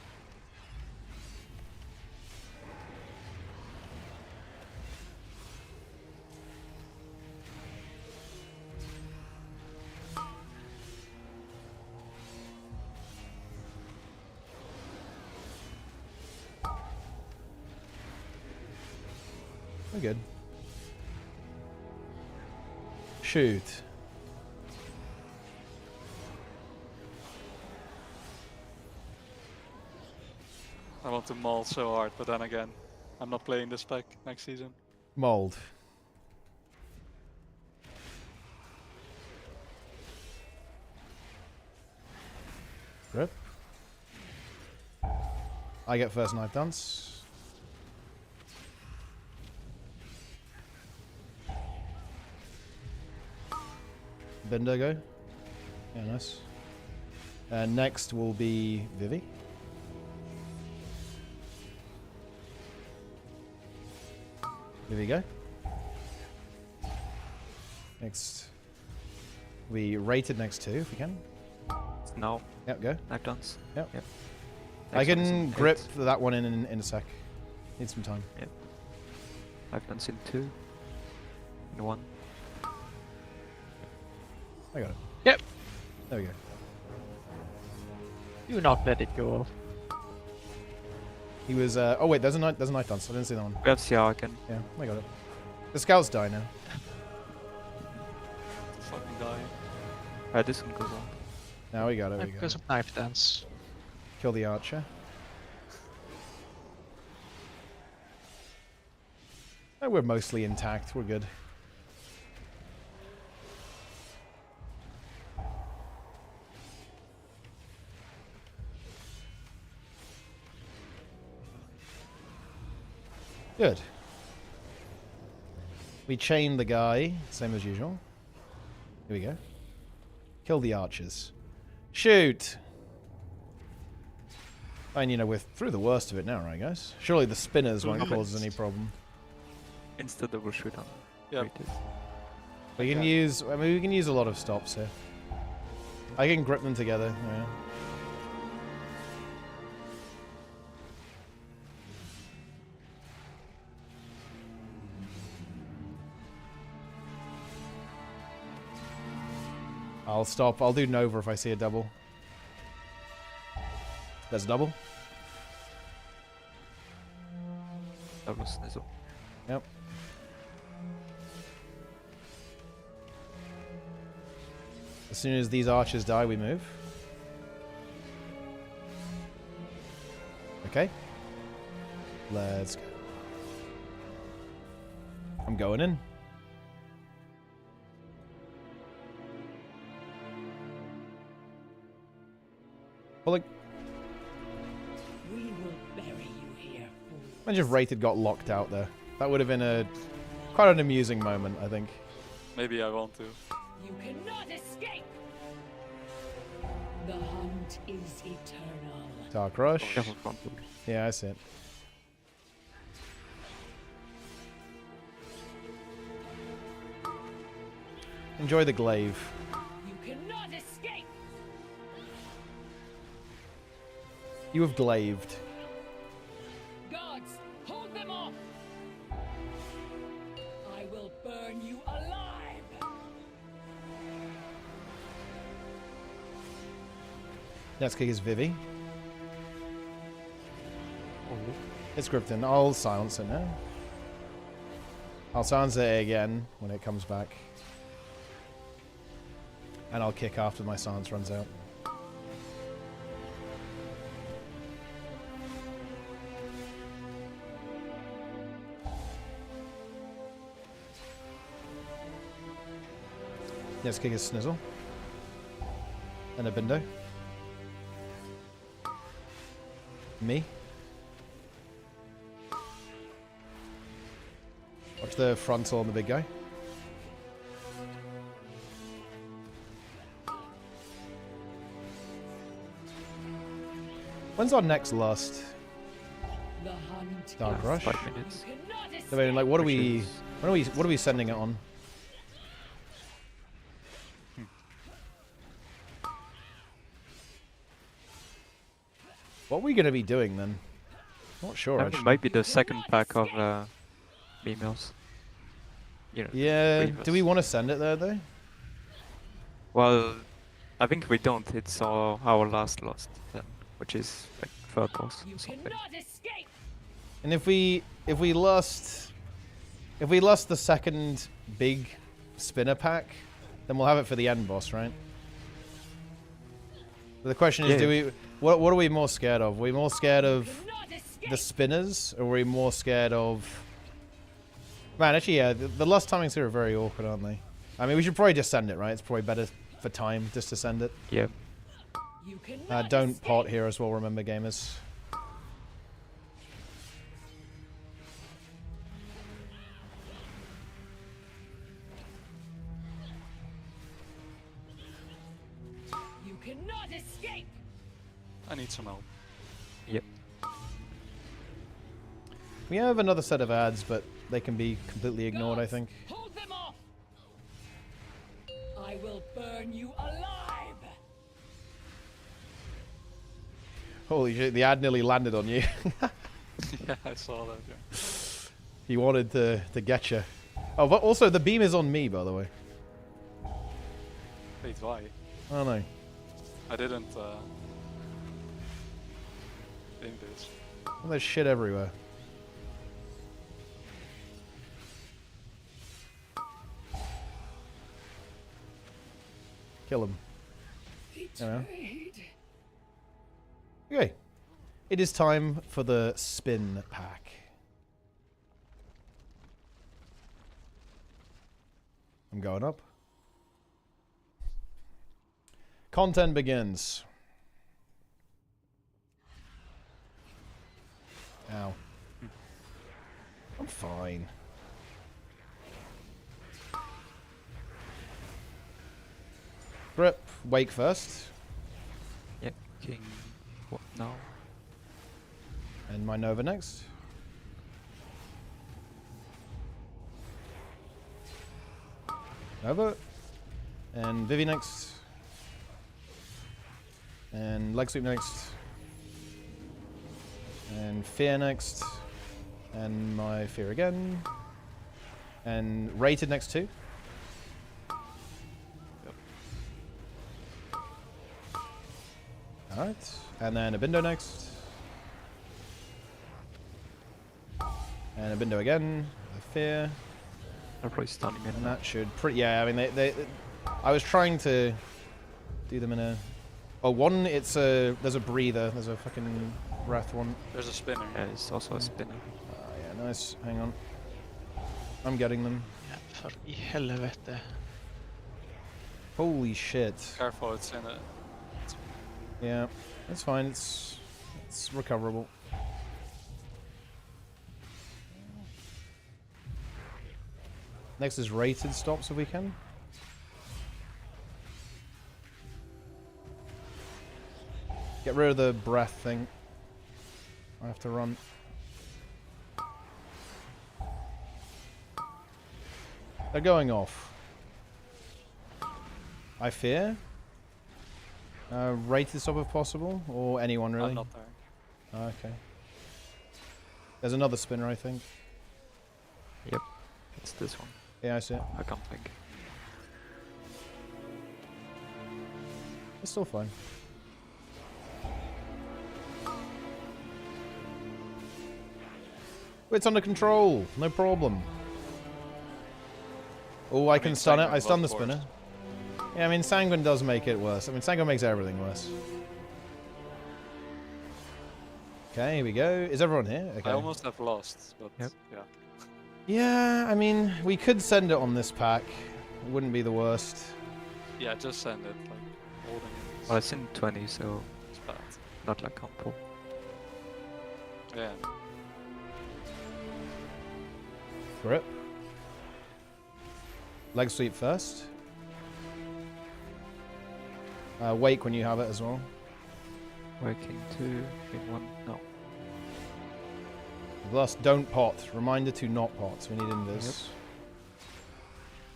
We're good. Shoot. I want to maul so hard, but then again, I'm not playing this pack next season. Mold. Rip. I get first knife dance. Bender go. Yeah, nice. And next will be Vivi. Vivi go. Next. We rated next two if we can. No, Yep, go. knife dance. Yep. Yep. I Next one is can in grip eight. that one in a sec. Need some time. Knife dance in 2. In 1. I got it. Yep. There we go. Do not let it go off. He was. Oh wait, there's a knife dance. I didn't see that one. We have CR again. Yeah, I got it. The scouts die now. Fucking die. This one goes on. Now we got it. We got Because it. of knife dance. Kill the archer. Oh, we're mostly intact. We're good. Good. We chain the guy, same as usual. Here we go. Kill the archers. Shoot! And you know, we're through the worst of it now, right guys? Surely the spinners won't cause us any problem. Insta double shoot on. Yep. rated. We can use, I mean, we can use a lot of stops here. I can grip them together, yeah. I'll stop. I'll do Nova if I see a double. There's a double. Double snizzle. Yep. As soon as these archers die, we move. Okay. Let's go. I'm going in. Pulling. We will bury you here, fool. Imagine if Rated got locked out there. That would have been quite an amusing moment, I think. Maybe I want to. You cannot escape. The hunt is eternal. Dark Rush. Careful front loop. Yeah, I see it. Enjoy the glaive. You cannot escape. You have glaved. Guards, hold them off. I will burn you alive. Next kick is Vivi. It's Grifton. I'll silence it now. I'll silence it again when it comes back. And I'll kick after my silence runs out. Next kick is Snizzle. And a Bindo. Me. Watch the frontal on the big guy. When's our next lust? The hunt. Dark Rush. 5 minutes. You cannot escape. I mean, like, what are we? Which is- What are we sending it on? What are we gonna be doing then? Not sure. It Actually. might be the second pack of emails. You know, Yeah. previous. Do we want to send it there though? Well, I think we don't. It's our last lost then, which is like third boss You or something. cannot escape. And if we lost the second big spinner pack, then we'll have it for the end boss, right? But the question is, Yeah. do we? What are we more scared of? Are we more scared of Cannot escape. the spinners, or are we more scared of? Man, actually, yeah, the last timings here are very awkward, aren't they? I mean, we should probably just send it, right? It's probably better for time just to send it. Yeah. You cannot Don't escape. pot here as well, remember, gamers. You cannot escape. I need some help. Yep. We have another set of ads, but they can be completely ignored, I think. Hold them off. I will burn you alive. Holy shit, the ad nearly landed on you. Yeah, I saw that. Yeah. He wanted to get you. Oh, but also the beam is on me, by the way. Wait, why? I don't know. I didn't think this. Well, there's shit everywhere. Kill him. Yeah. Okay. It is time for the spin pack. I'm going up. Content begins. Ow. I'm fine. Grip, wake first. Yep. King. What now? And my Nova next. Nova. And Vivi next. And Leg Sweep next. And Fear next. And my Fear again. And Rated next too. Alright. And then a Bindo next. And a Bindo again. A Fear. I'm probably stunning it. And that should pretty... Yeah, I mean, they I was trying to do them in a... Oh, one, it's a... There's a breather. There's a fucking breath one. There's a spinner. Yeah, it's also a spinner. Yeah, nice. Hang on. I'm getting them. Ja, för i helvete. Holy shit. Careful, it's in it. Yeah, it's fine. It's recoverable. Next is rated stops if we can. Get rid of the breath thing. I have to run. They're going off. I fear. Rate this up if possible, or anyone really. I'm not there. Oh, okay. There's another spinner, I think. Yep, it's this one. Yeah, I see it. I can't think. It's still fine. It's under control. No problem. Oh, I can stun it. I stun the spinner. Yeah, I mean, Sanguine does make it worse. I mean, Sanguine makes everything worse. Okay, here we go. Is everyone here? Okay. I almost have lost, but Yep. yeah. Yeah, I mean, we could send it on this pack. It wouldn't be the worst. Yeah, just send it. Like, holding it is Well, it's in 20, so it's bad. not like compo. Yeah. Grip. Leg sweep first. Wake when you have it as well. Waking 2, in 1, no. Last, don't pot. Reminder to not pot. We need invis.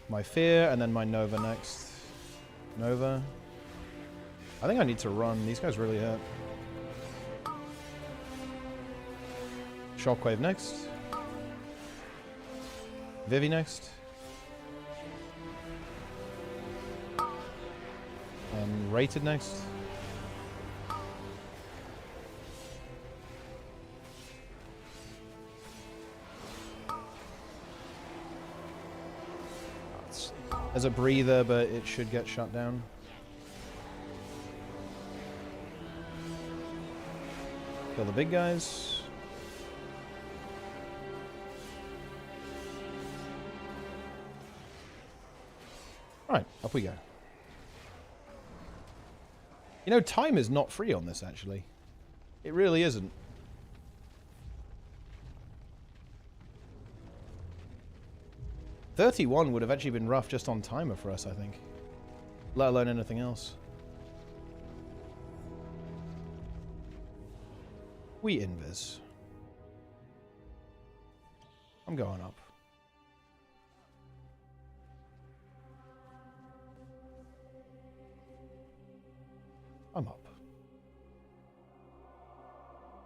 My fear, and then my Nova next. Nova. I think I need to run. These guys really hurt. Shockwave next. Vivi next. And Rated next. There's a breather, but it should get shut down. Kill the big guys. Right, up we go. You know, time is not free on this, actually. It really isn't. $31 would have actually been rough just on timer for us, I think. Let alone anything else. We invis. I'm going up. I'm up.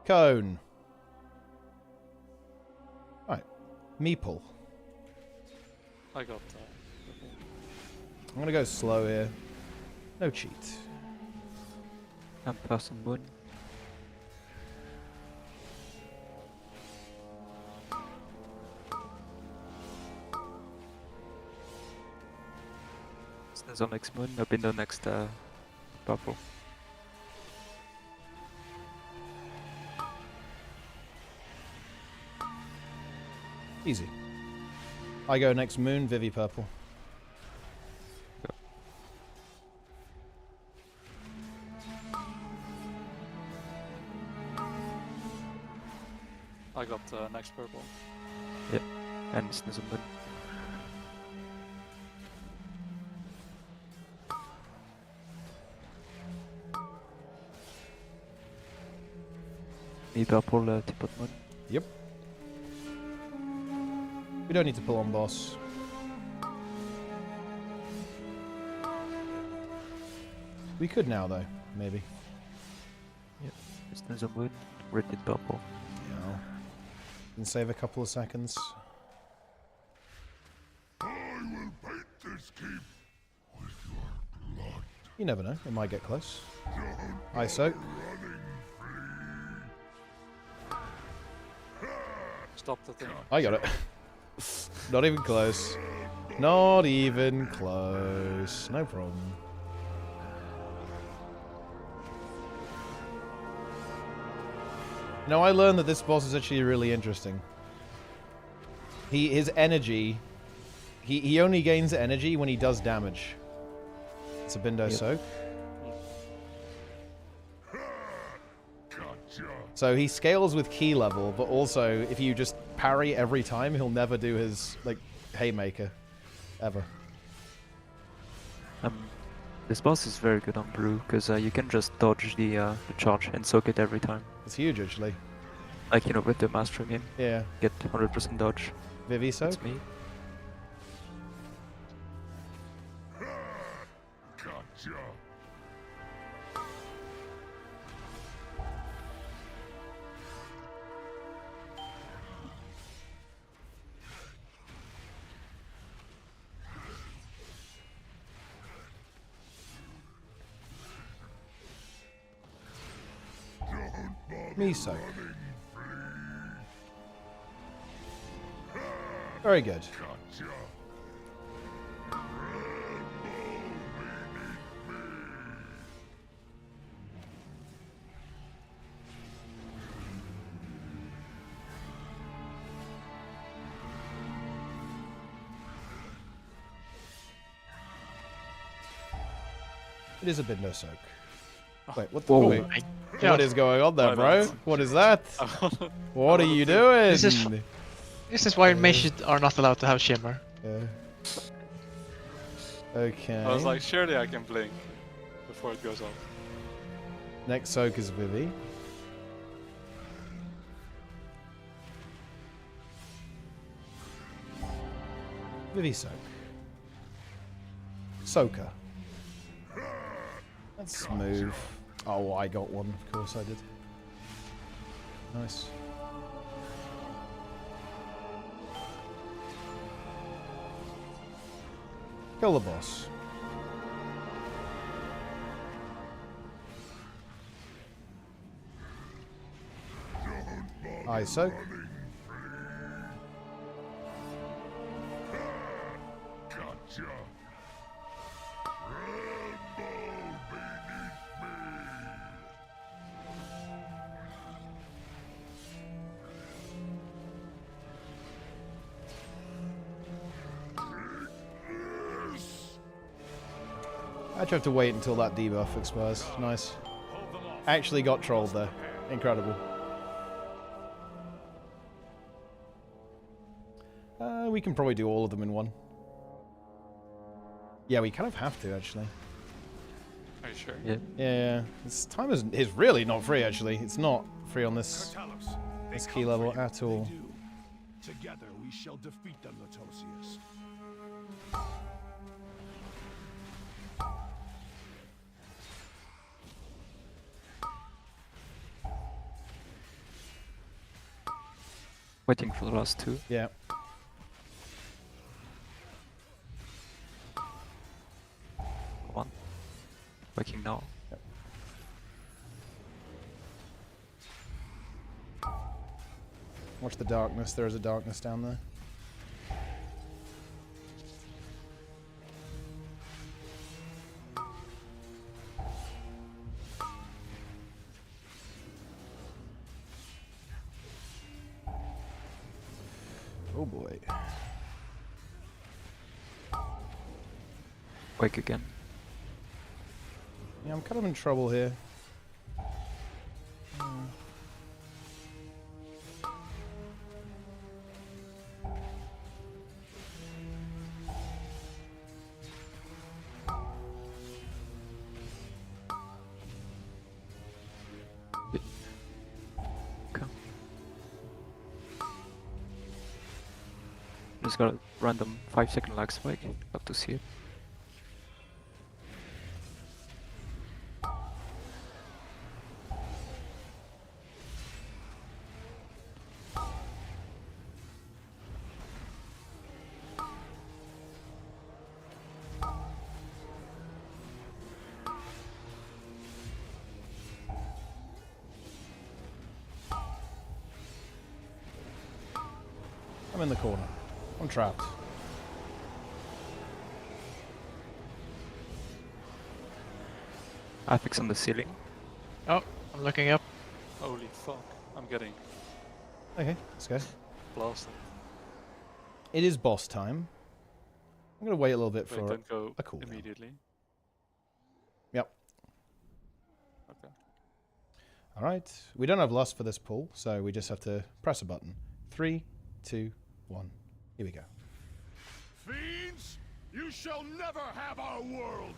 Cone. Right. Meeple. I got I'm gonna go slow here. No cheat. And person moon. There's on next moon, up in the next purple. Easy. I go next moon, Vivi purple. I got next purple. Yep, and Snizzle moon. Me purple teapot moon. Yep. We don't need to pull on boss. We could now, though. Maybe. Yep, Snizzle moon, rated purple. Yeah. Can save a couple of seconds. I will paint this keep with your blood. You never know. It might get close. Ice soak. Stop the thing. I got it. Not even close. Not even close. No problem. You know, I learned that this boss is actually really interesting. His energy, he only gains energy when he does damage. It's a Bindo soak. So he scales with key level, but also if you just parry every time, he'll never do his like haymaker, ever. This boss is very good on Brew, because you can just dodge the charge and soak it every time. It's huge, actually. Like, you know, with the Master game. Yeah. Get 100% dodge. Vivi soak? That's me. Miso. Very good. It is a bit no soak. Wait, what the wait, what is going on there, bro? What is that? What are you doing? This is why mages are not allowed to have shimmer. Okay. I was like, surely I can blink before it goes off. Next soak is Vivi. Vivi soak. Soaker. That's smooth. Oh, I got one. Of course I did. Nice. Kill the boss. I soak. I actually have to wait until that debuff expires. Nice. Actually got trolled there. Incredible. We can probably do all of them in one. Yeah, we kind of have to, actually. Are you sure? Yeah. This time is really not free, actually. It's not free on this key level at all. Together we shall defeat them, Latosius. Waiting for the last two. Yeah. One. Waking now. Yep. Watch the darkness. There is a darkness down there. Oh boy. Wake again. Yeah, I'm kind of in trouble here. Okay. Just got a random 5-second lag spike. Love to see it. I'm in the corner. I'm trapped. Affix on the ceiling. Oh, I'm looking up. Holy fuck. I'm getting Okay, let's go. blasted. It is boss time. I'm gonna wait a little bit Wait, for don't go a cooldown. immediately. Yep. Okay. Alright. We don't have lust for this pull, so we just have to press a button. 3, 2, 1. Here we go. Fiends, you shall never have our world!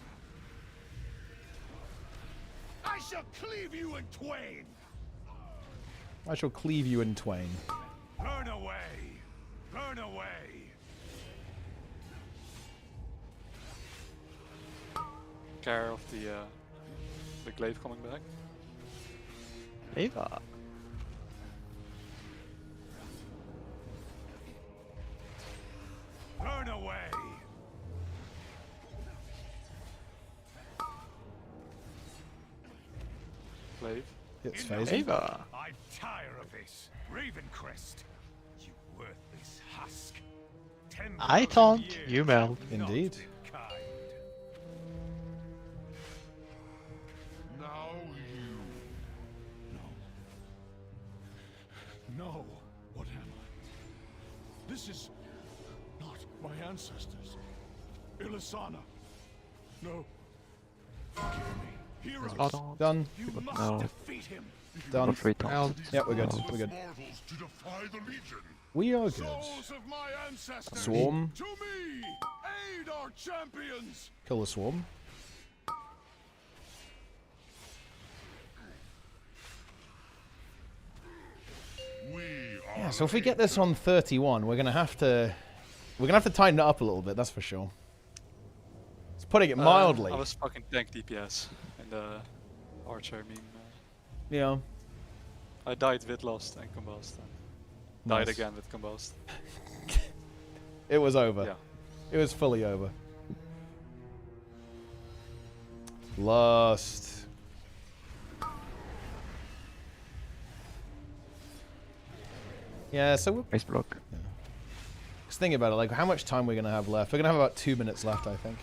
I shall cleave you in twain! I shall cleave you in twain. Burn away! Burn away! scare of the glaive coming back. Ava. Burn away! Glaive. It's phasing. Ava. I tire of this. Ravencrest, you worthless husk. I 10,000 taunt, years you melt. have not Indeed. been kind. Now you. No. No. What am I? This is not my ancestors. Ilisana. No. Forgive me. Heroes. Spot on. Done. You must No. defeat him. Done. Got 3 taunts. Melt. Yep, we're good. No. We're good. Marvels to defy the Legion. We are good. Souls of my ancestors. Swarm. To me. Aid our champions. Kill the swarm. We are Yeah, so if we get this on 31, we're gonna have to tighten it up a little bit, that's for sure. It's putting it mildly. I was fucking tank DPS in the archer meme. Yeah. I died with Lost and Combust. And died Nice. again with Combust. It was over. Yeah. It was fully over. Lust. Yeah, so we're Base block. just thinking about it, like how much time we're gonna have left. We're gonna have about 2 minutes left, I think.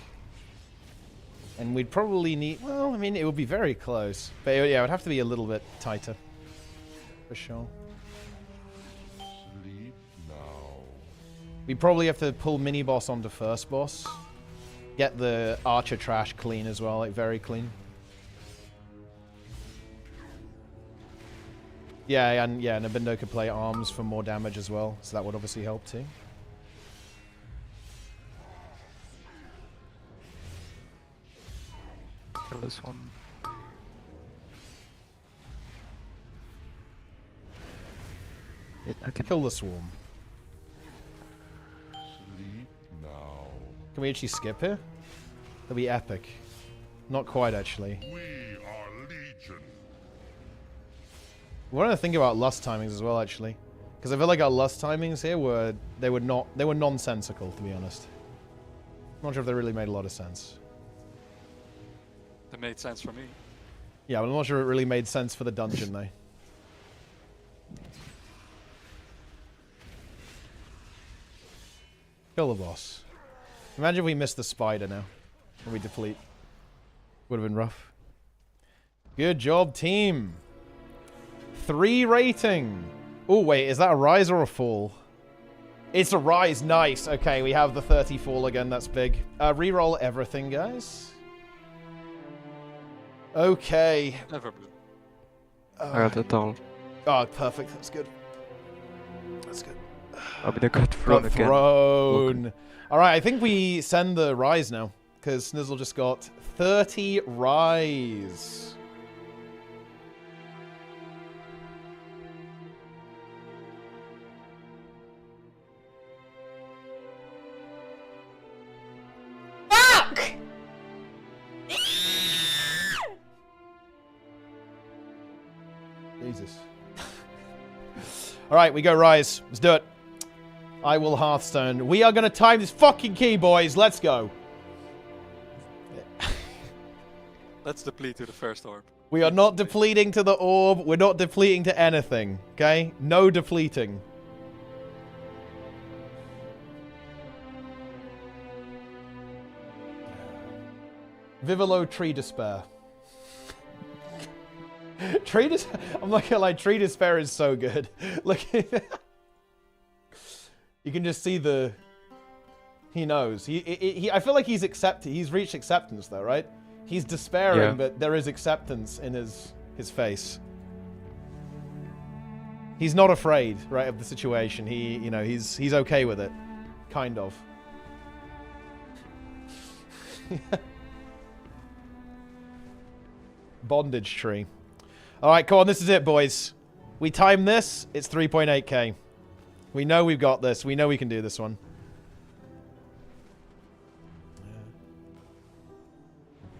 And we'd probably need, well, I mean, it would be very close. But yeah, it would have to be a little bit tighter. For sure. Sleep now. We probably have to pull mini boss onto first boss. Get the archer trash clean as well, like very clean. Yeah, and Nabindo could play arms for more damage as well, so that would obviously help too. Kill this one. I can Kill the swarm. Sleep now. Can we actually skip here? That'd be epic. Not quite, actually. We are Legion. We want to think about lust timings as well, actually, because I feel like our lust timings here were nonsensical, to be honest. I'm not sure if they really made a lot of sense. That made sense for me. Yeah, but I'm not sure it really made sense for the dungeon, though. Kill the boss. Imagine if we missed the spider now. When we deplete. Would have been rough. Good job, team. 3 rating. Oh, wait. Is that a rise or a fall? It's a rise. Nice. Okay, we have the 30 fall again. That's big. Reroll everything, guys. Okay. Never blue. I got it all. Oh, perfect. That's good. That's good. I mean, I got thrown Got again. thrown. All right, I think we send the rise now because Snizzle just got 30 rise. Fuck! Jesus. All right, we go rise. Let's do it. I will Hearthstone. We are going to time this fucking key, boys. Let's go. Let's deplete to the first orb. We are not depleting to the orb. We're not depleting to anything. Okay? No depleting. Vivalo Tree Despair. I'm not gonna lie, Tree Despair is so good. Look. You can just see the... He knows. I feel like he's accepted. He's reached acceptance though, right? He's despairing, Yeah. but there is acceptance in his face. He's not afraid, right, of the situation. He's okay with it. Kind of. Bondage tree. Alright, come on, this is it, boys. We time this, it's 3.8k. We know we've got this. We know we can do this one.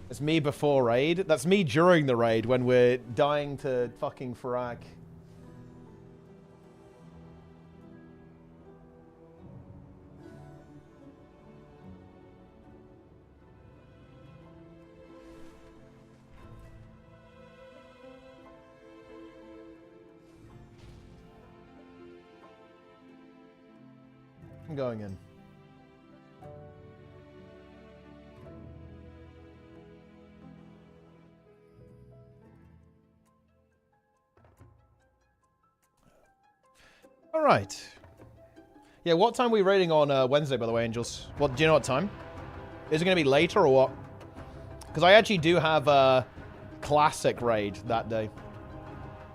It's me before raid. That's me during the raid when we're dying to fucking frag. I'm going in. All right. Yeah, what time are we raiding on Wednesday, by the way, Angels? What, do you know what time? Is it going to be later or what? Because I actually do have a classic raid that day.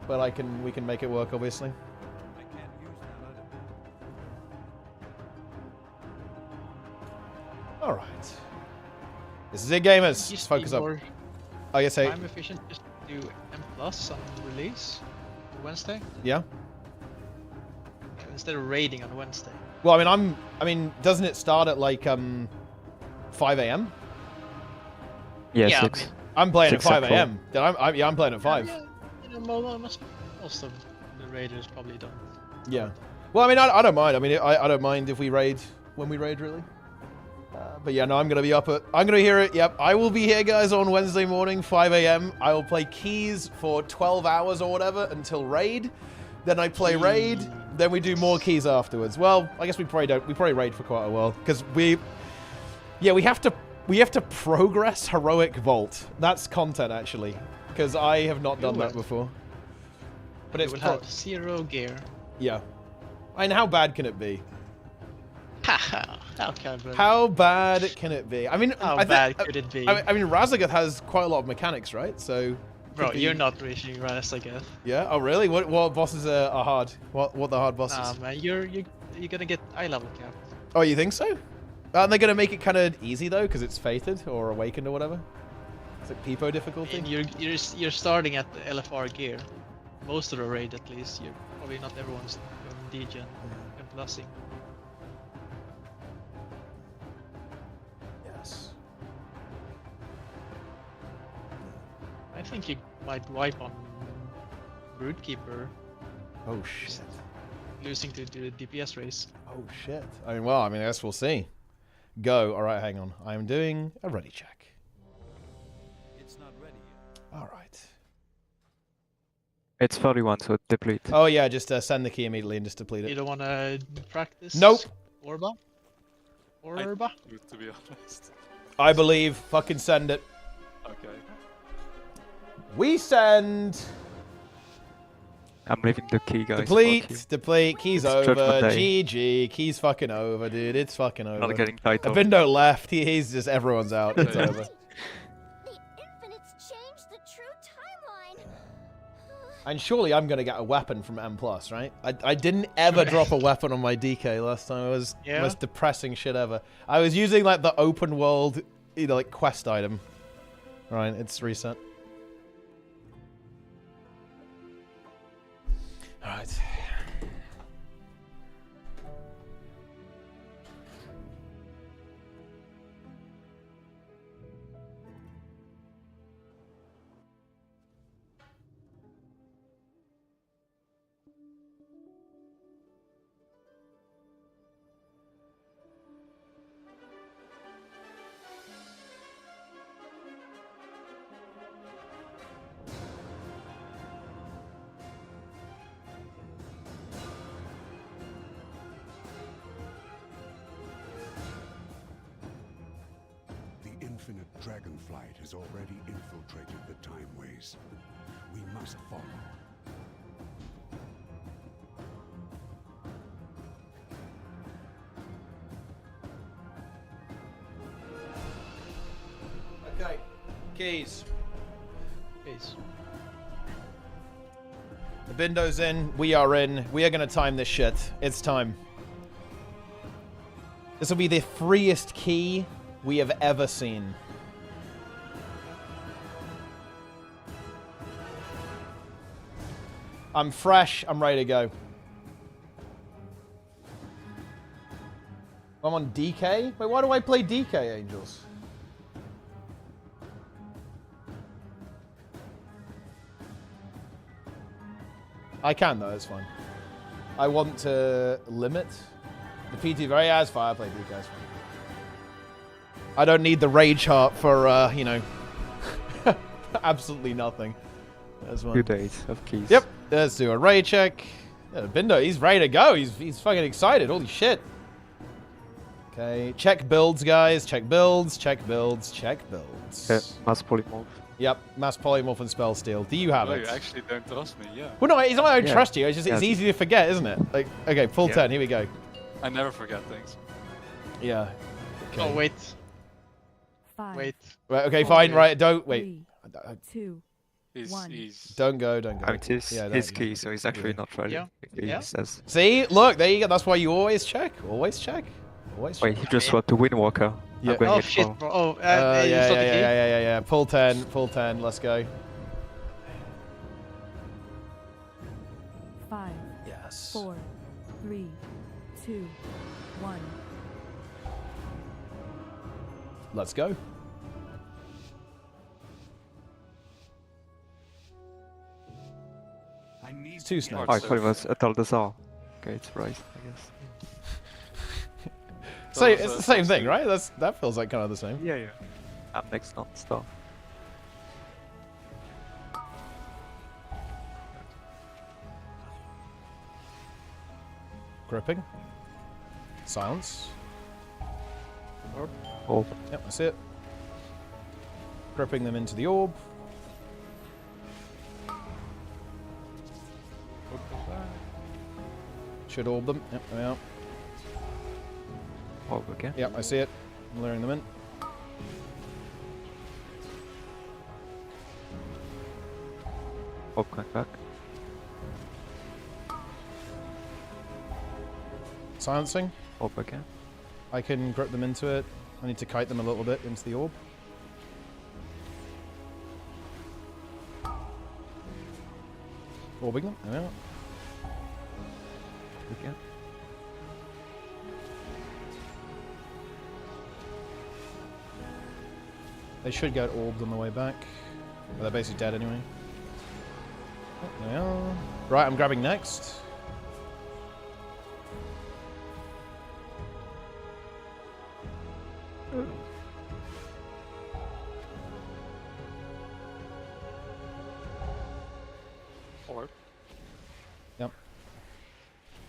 But we can make it work, obviously. All right. This is it, gamers. Just focus up. Oh, yes, hey. Time efficient just do M+ on release on Wednesday? Yeah. Instead of raiding on Wednesday. Well, I mean, doesn't it start at like 5 a.m.? Yeah, Yeah, 6. I'm playing at 6 5 a.m. Yeah, I'm playing at 5. Yeah, you know, most of the raiders probably don't. Yeah. Well, I mean, I don't mind. I mean, I don't mind if we raid when we raid, really. But yeah, no, I'm gonna be up at. I'm gonna hear it. Yep, I will be here, guys, on Wednesday morning, 5 a.m. I will play keys for 12 hours or whatever until raid. Then I play raid. Then we do more keys afterwards. Well, I guess we probably don't. We probably raid for quite a while because we have to progress heroic vault. That's content actually, because I have not done that before. But it it's will have 0 gear. Yeah. I mean, how bad can it be? How bad can it be? I mean, how bad could it be? I mean, Razagath has quite a lot of mechanics, right? So, bro, you're not reaching Razagath. Yeah. Oh, really? What bosses are hard? What the hard bosses? Nah, man, you're gonna get eye level capped. Oh, you think so? Aren't they gonna make it kind of easy though, because it's fated or awakened or whatever? Is it Peepo difficulty? And you're starting at the LFR gear. Most of the raid, at least. You're probably not everyone's doing degen and plussing. I think you might wipe on Broodkeeper. Oh shit. Losing to the DPS race. Oh shit. I mean, I guess we'll see. Go. All right, hang on. I'm doing a ready check. It's not ready yet. All right. It's 31, so deplete. Oh yeah, just send the key immediately and just deplete it. You don't want to practice? Nope. Orba? To be honest. I believe. Fucking send it. Okay. We send. I'm leaving the key, guys. Deplete. Keys over. GG. Keys fucking over, dude. It's fucking over. Not getting title. Abindo left. He's just everyone's out. It's over. The Infinites changed the true timeline. And surely I'm gonna get a weapon from M+, right? I didn't ever drop a weapon on my DK last time. It was the most depressing shit ever. I was using like the open world, like quest item. Right, it's reset. Alright. Infinite dragonflight has already infiltrated the timeways. We must follow. Okay. Keys. The Bindo's in. We are in. We are going to time this shit. It's time. This will be the freest key we have ever seen. I'm fresh. I'm ready to go. I'm on DK? Wait, why do I play DK, Angels? I can though, it's fine. I want to limit the PT very as fireplay, you guys. I don't need the rage heart for, you know, absolutely nothing. There's one. Few days of keys. Yep, let's do a raid check. Yeah, Bindo, he's ready to go. He's fucking excited. Holy shit. Okay, check builds, guys. Check builds, check builds, check builds. Mass polymorph. Yep, mass polymorph and spell steal. Do you have No, it? you actually don't trust me, yeah. Well, no, it's not I don't Yeah. trust you. It's just it's easy to forget, isn't it? Like, okay, full Yeah. turn. Here we go. I never forget things. Yeah. Okay. Oh, wait. 5, Wait. Right, okay, fine. Right, don't wait. 3, 2, One. He's Don't go. Don't go. I mean, it's Yeah, his don't- key, so he's actually not ready. Yeah. He Yeah. says. See, look, there you go. That's why you always check. Always check. Always check. Wait, he just swapped to Windwalker. Yeah. I'm going Oh in shit, for- bro. Oh, Yeah, you yeah, saw yeah, the key? yeah. Full 10, full 10. Let's go. 5, Yes. 4, 3, 2, 1. Let's go. I need Two to snipes. Oh, I thought it was Ataldazar. Okay, it's right, I guess. So it's the same thing, right? That feels like kind of the same. Yeah, yeah. I'm next on stuff. Gripping. Silence. Oh, Yep, that's it. Gripping them into the orb. Should orb them. Yep, there we are. oh, again. Yep, I see it. I'm luring them in. Oh, coming back. Silencing. Oh, again. I can grip them into it. I need to kite them a little bit into the orb. Orbing them. There we are. Again. They should get orbed on the way back. But they're basically dead anyway. Oh, there we are. Right, I'm grabbing next. Orb. Yep.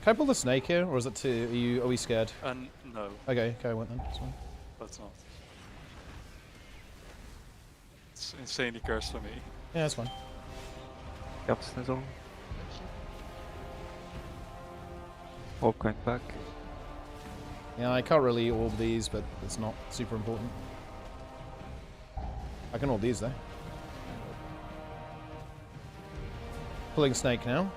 Can I pull the snake here, or is it too? Are we scared? No, Okay, I went then. That's fine. that's not. It's insanely cursed for me. Yeah, that's fine. Yep, Snizzle. Oh, coming back. Yeah, I can't really orb these, but it's not super important. I can orb these though. Pulling snake now.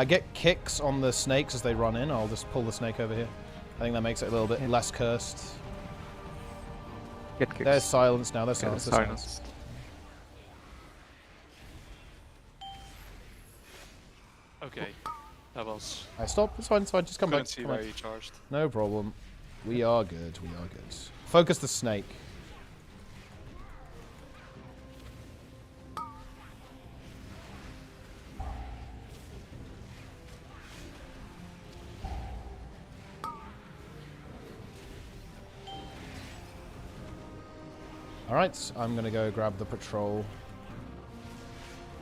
Get kicks on the snakes as they run in. I'll just pull the snake over here. I think that makes it a little bit less cursed. Get kicks. They're silenced now. They're Yeah, silenced. They're silenced. silenced. Okay, that was. I stop. It's fine. It's fine. Just come Couldn't back. see Come where back. he charged. No problem. We are good. We are good. Focus the snake. Alright, I'm gonna go grab the patrol.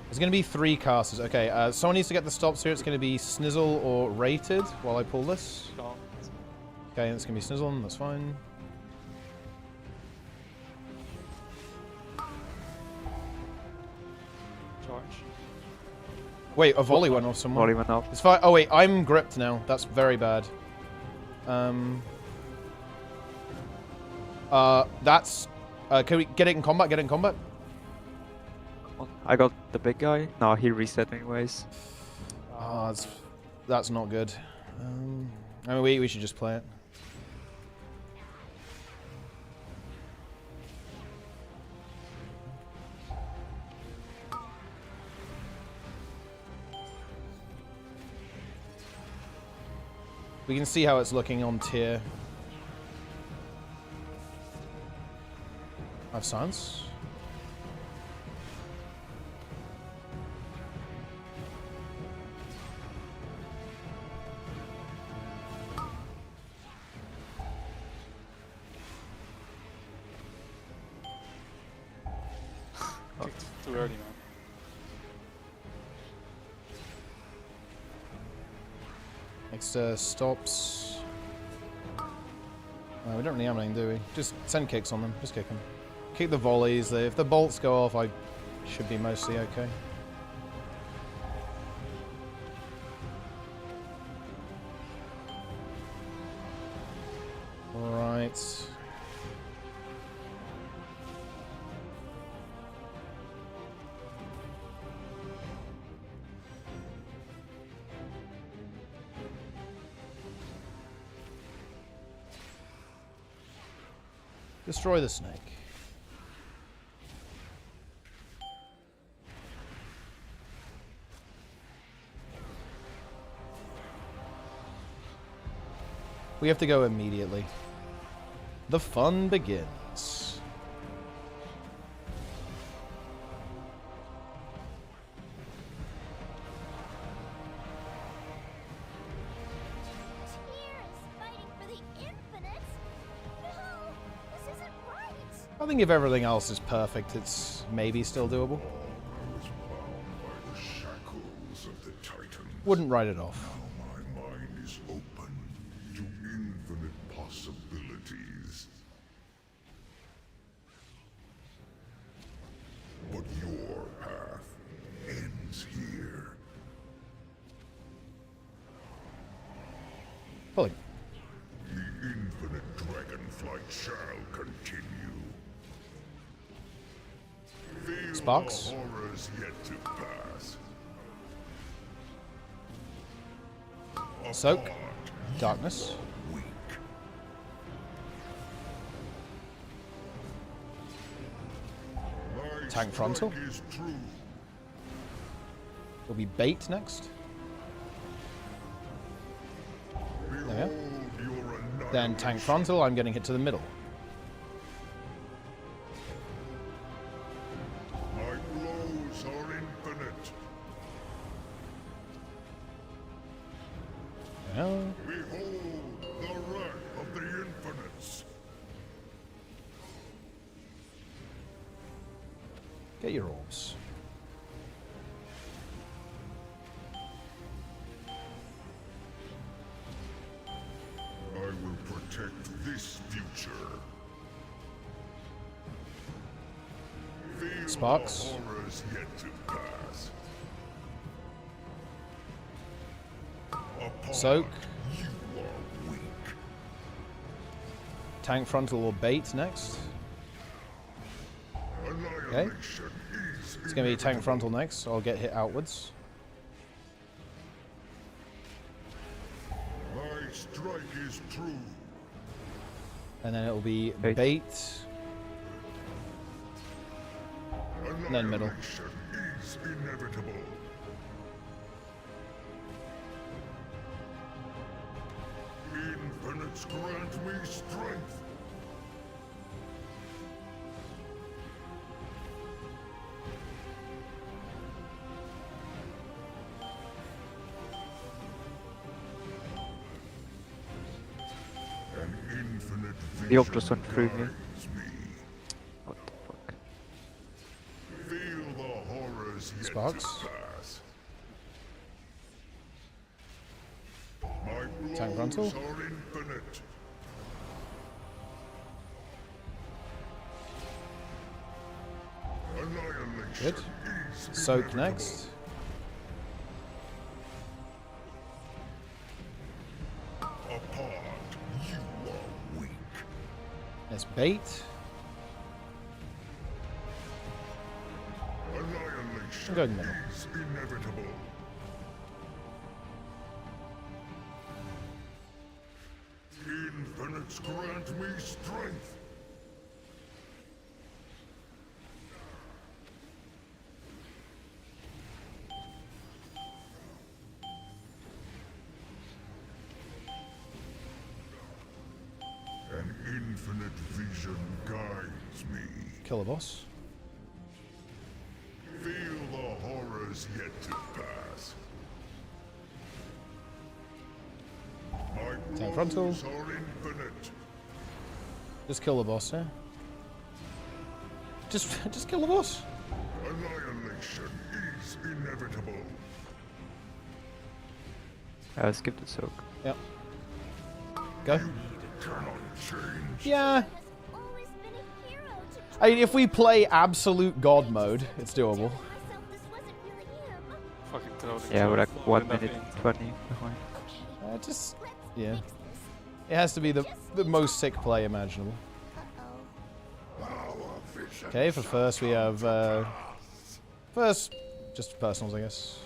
There's gonna be 3 casters. Okay, someone needs to get the stops here. It's gonna be Snizzle or Rated while I pull this. Can't. Okay, it's gonna be Snizzle, that's fine. Charge. Wait, a volley went off someone. Volley went off. It's fine. Oh wait, I'm gripped now. That's very bad. That's. Can we get it in combat? Get it in combat. I got the big guy. No, he reset anyways. Oh, that's not good. I mean, we should just play it. We can see how it's looking on tier. I have silence. too early, man. Next stops. We don't really have anything, do we? Just send kicks on them. Just kick them. Kick the volleys. If the bolts go off, I should be mostly okay. Alright. Destroy the snake. We have to go immediately. The fun begins. I think if everything else is perfect, it's maybe still doable. Wouldn't write it off. My mind is open to infinite possibilities. But your path ends here. Pulling. The infinite dragonflight shall continue. Feel Sparks. the horrors yet to pass. Soak. Darkness. Weak. My Tank frontal. strike is true. Will be bait next. There we are. Behold your Then tank frontal, I'm getting hit to the middle. My blows are infinite. Yeah. Behold the wrath of the infinites. Get your orbs. I will protect this future. Feel Sparks. the horrors yet to pass. Upon Soak. you are weak. Tank frontal or bait next. Annihilation is It's going to be tank frontal next, so I'll get hit outwards. My strike is true. And then it'll be Bait. bait. And then middle. Annihilation is inevitable. Infinites grant me strength. An infinite The vision Octopus went through here. guides me. What the fuck? Feel the horrors yet Sparks. to pass. My Tank blows frontal. are infinite. Annihilation Good. is Soak inevitable. next. Apart, you are weak. There's bait. Annihilation Go in the middle. is inevitable. Infinites grant me strength. An infinite vision guides me. Kill the boss. Feel the horrors yet to pass. My Tank frontal. blows are infinite. Just kill the boss, yeah? Just kill the boss. Annihilation is inevitable. Skip the soak. Yep. Go. Cannot change. Yeah. I mean, if we play absolute god mode, it's doable. Fucking trolling. Yeah, we're like Trolling 1 in that minute vein. 20 behind. Yeah. It has to be the most sick play imaginable. Okay, for first we have, first, just personals, I guess.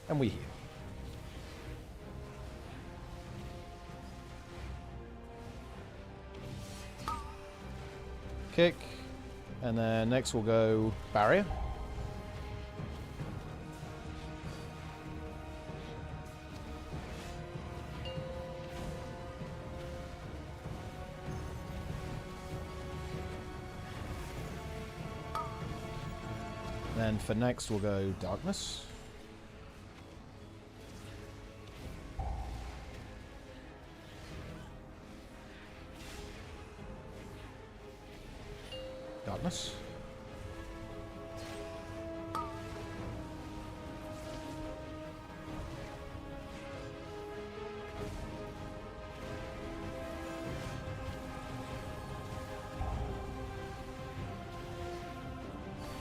And we heal. Kick. And then next we'll go barrier. Then for next we'll go darkness. Darkness.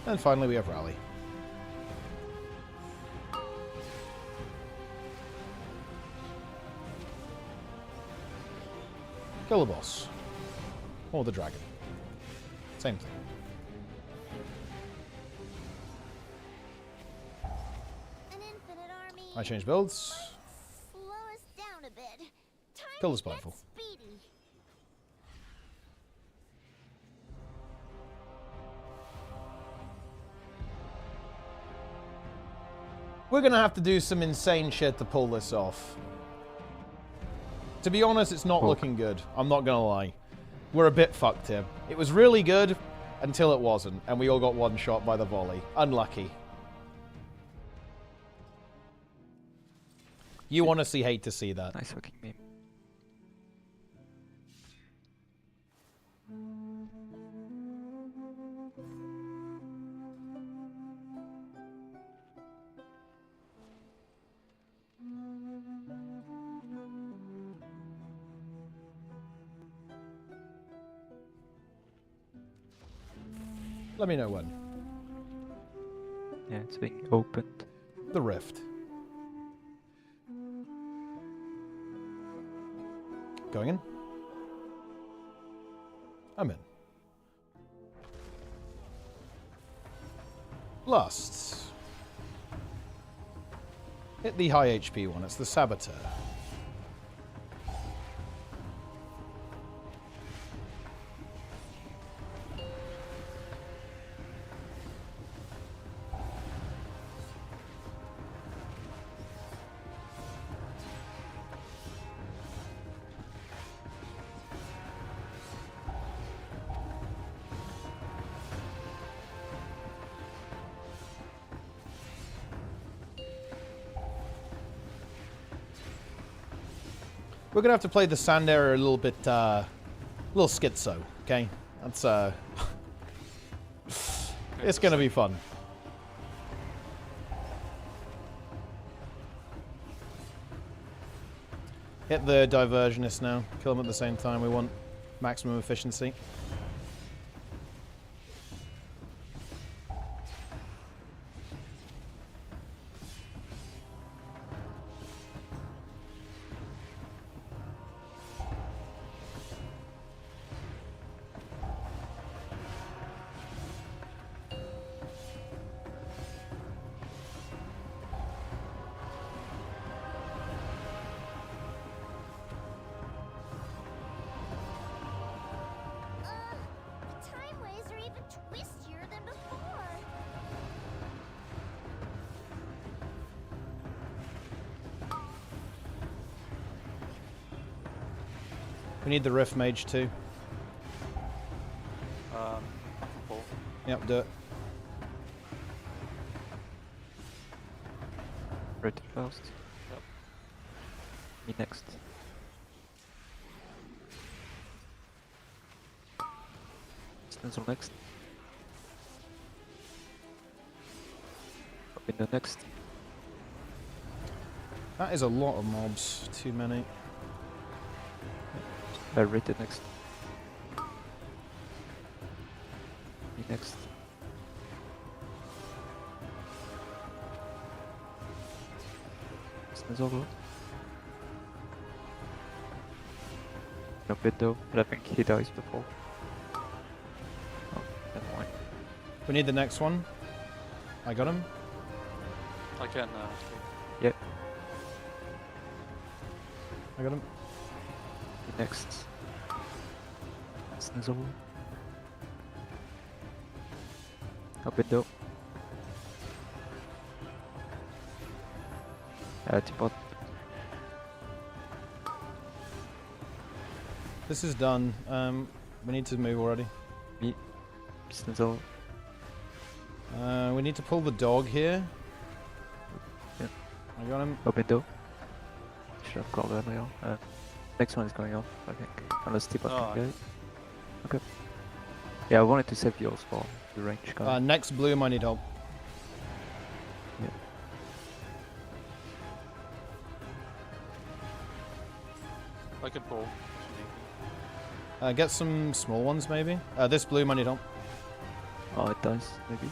And finally we have rally. Kill the boss. Or the dragon. Same thing. An infinite army. I change builds. Slow us down a bit. Time Kill the to get spiteful. speedy. We're gonna have to do some insane shit to pull this off. To be honest, it's not looking good. I'm not gonna lie. We're a bit fucked here. It was really good until it wasn't, and we all got one shot by the volley. Unlucky. You honestly hate to see that. Nice fucking meme. Let me know when. Yeah, it's being opened. The rift. Going in? I'm in. Lusts. Hit the high HP one, it's the Saboteur. We're gonna have to play the sand area a little bit, little schizo, okay? That's, it's gonna be fun. Hit the diversionist now. Kill them at the same time. We want maximum efficiency. The time waves are even twistier than before. We need the Rift Mage too. Cool. Yep, do it. Red first. Yep. Me next. Stencil next. Window next. That is a lot of mobs. Too many. Rated next. Me next. Snizzle. No window, but I think he dies before. Oh, never mind. We need the next one. I got him. I can. Yep. I got him. Next. Snizzle. Up window. T-bot. This is done. We need to move already. Me. Snizzle. We need to pull the dog here. Yeah. I got him. Up window. Should have got earlier. Next one is going off, I think. Unless T-bot can get it. Okay. Yeah, I wanted to save yours for the range guy. Next bloom, I need help. Yeah. I can pull. Get some small ones, maybe. This bloom, I need help. Oh, it does, maybe.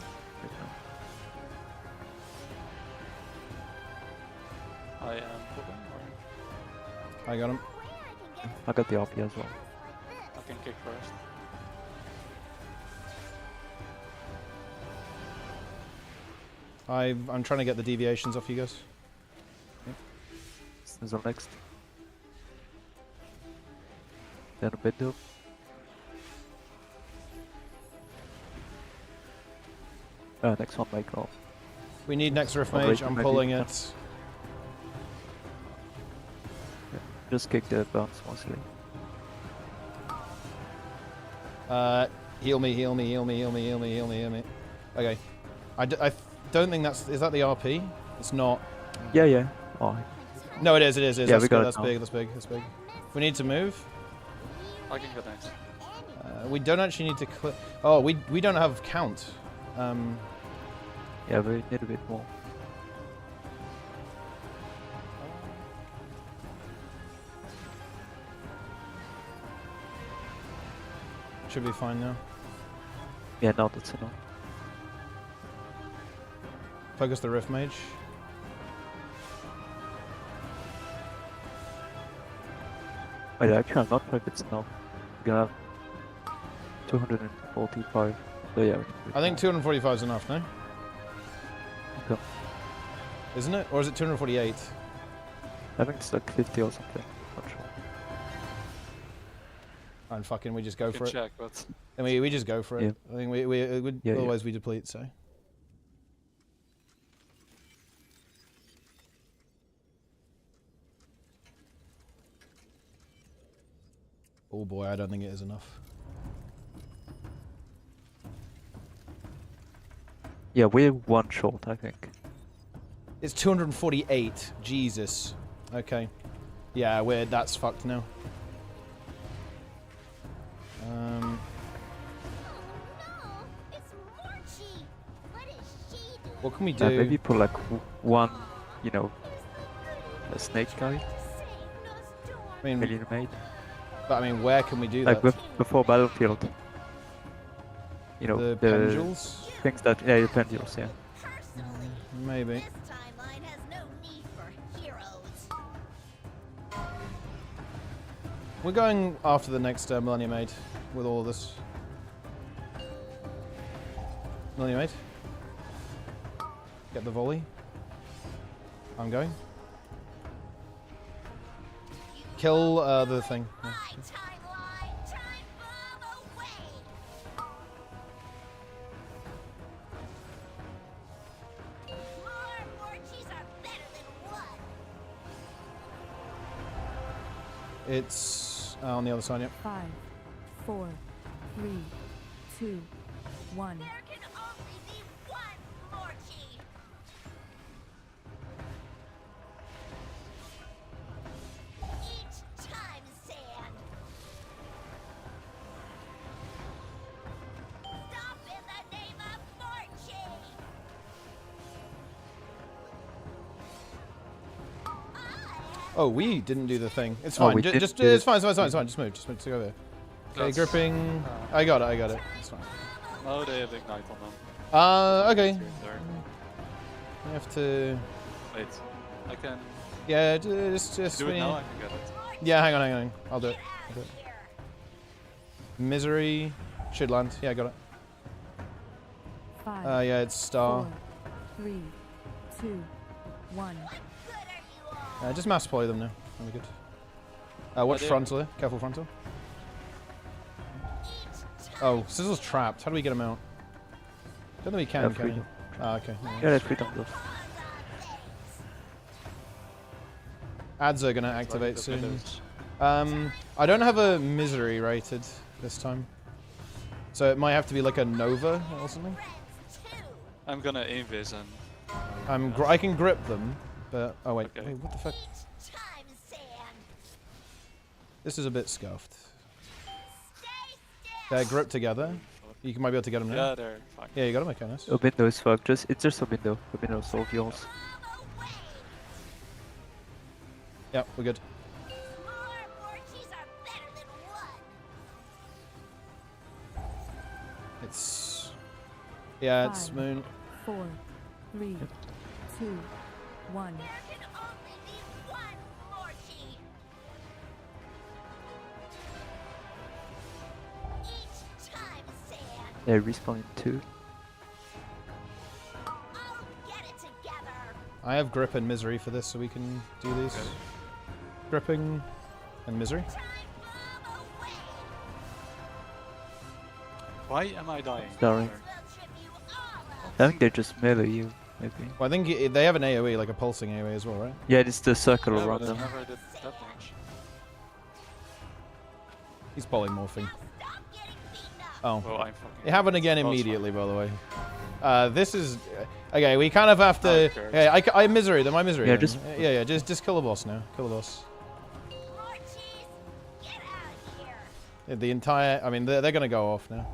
I am pulling. Or I got him. I got the RP as well. I can kick first. I'm trying to get the deviations off you guys. Yep. Snizzle next. Then a window. Next one, make off. We need next riff Oh, mage. wait, I'm maybe. pulling it. Yeah. Just kick the bounce mostly. Heal me, heal me, heal me, heal me, heal me, heal me, heal me. Okay. I don't think that's... Is that the RP? It's not. Yeah, yeah. Oh. No, it is, it is, it is. Yeah, That's we got good, it that's now. big, that's big, that's big. We need to move. I can go next. We don't actually need to clear... Oh, we don't have count. Yeah, we need a bit more. Should be fine now. Yeah, now that's enough. Focus the riff mage. Wait, actually, I'm not sure if it's enough. We're gonna have 245. So yeah. I think 245 is enough, no? Okay. Isn't it? Or is it 248? I think it's like 50 or something. Not sure. And fucking we just go I for can it. check, but And we just go for it. Yeah. I think we would Yeah, otherwise we deplete, so. Oh boy, I don't think it is enough. Yeah, we're one short, I think. It's 248. Jesus. Okay. Yeah, that's fucked now. No, it's Morchi. What is she doing? What can we do? Maybe put like one, you know, a snake guy, I mean, million made. but I mean, where can we do Like that? before battlefield. You know, The pendulums? things that, yeah, the pendulums, yeah. Maybe. This timeline has no need for heroes. We're going after the next Millennium Maid with all of this. Millennium Maid. Get the volley. I'm going. Kill the thing. Yeah. My timeline, time bomb away. More Morchis are better than one. It's on the other side, yep. 5, 4, 3, 2, 1. There can only be one Morchi. Each time, sand. Stop in the name of Morchi. Oh, we didn't do the thing. It's Oh, fine. we Ju- did just do it's fine. It's fine. It's fine. Just move. Just go there. Okay, That's- gripping. I got it. I got it. It's fine. Oh, they have ignite on them. Okay. Here and there. I have to. Wait, I can Yeah, just. do it now. I can get it. Yeah, hang on. I'll do it. Misery should land. Yeah, I got it. 5, Yeah, it's star. 4, 3, 2, 1. Just mass deploy them now. That'll be good. Watch there. frontal here. Careful frontal. Oh, Sizzle's trapped. How do we get him out? Don't think we can, Yeah, can we? freedom. Ah, okay. Yeah, that's freedom build. Ads are gonna activate The soon. pillars. I don't have a misery rated this time. So it might have to be like a Nova or something. I'm gonna invis and I can grip them, but... Oh, wait. Okay. Wait, what the fuck? This is a bit scuffed. They're gripped together. You might be able to get them now. yeah, they're fine. Yeah, you got them. Okay, nice. A window is fucked. It's just a window. A window solve yours. Yeah, we're good. It's... Yeah, it's 5, Moon. 4, 3, 2, 1. They respawn in 2. I have grip and misery for this, so we can do these. Okay. Gripping and misery. Why am I dying? Sorry. I think they just melee you, maybe. Well, I think they have an AoE, like a pulsing AoE as well, right? Yeah, it's the circle Yeah, around but I them. never did that much. He's polymorphing. Oh. Well, I'm fucking. It happened again Oh, it's immediately, by the way. This is... Okay, we kind of have to... Oh, okay. Yeah, I misery them, I misery Yeah, them. just- just kill the boss now. Kill the boss. Yeah, the entire... I mean, they're gonna go off now.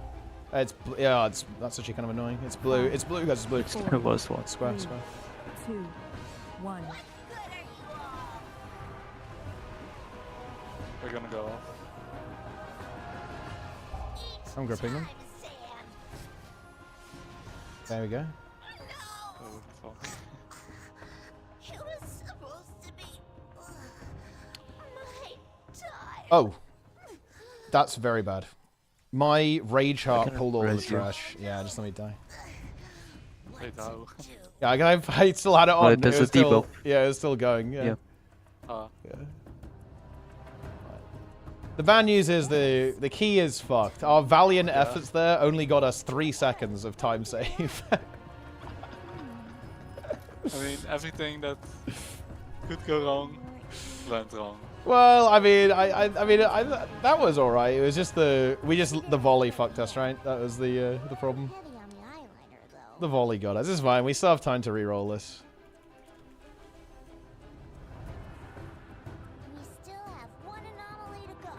That's actually kind of annoying. It's blue. It's blue, guys. It's blue. It was one. Square, 3, square. 2, 1. We're gonna go off. I'm gripping them. There we go. Oh, fuck. Oh. That's very bad. My rage heart can pulled all the res you. trash. Yeah, just let me die. Wait, no. Yeah, I still had it on. there's it was a debuff. still, yeah, it was still going. Yeah. Yeah. Yeah. The bad news is the key is fucked. Our valiant efforts there only got us 3 seconds of time save. I mean, everything that could go wrong went wrong. Well, I mean, that was all right. It was just the volley fucked us, right? That was the problem. The volley got us. It's fine. We still have time to re-roll this. We still have one anomaly to go.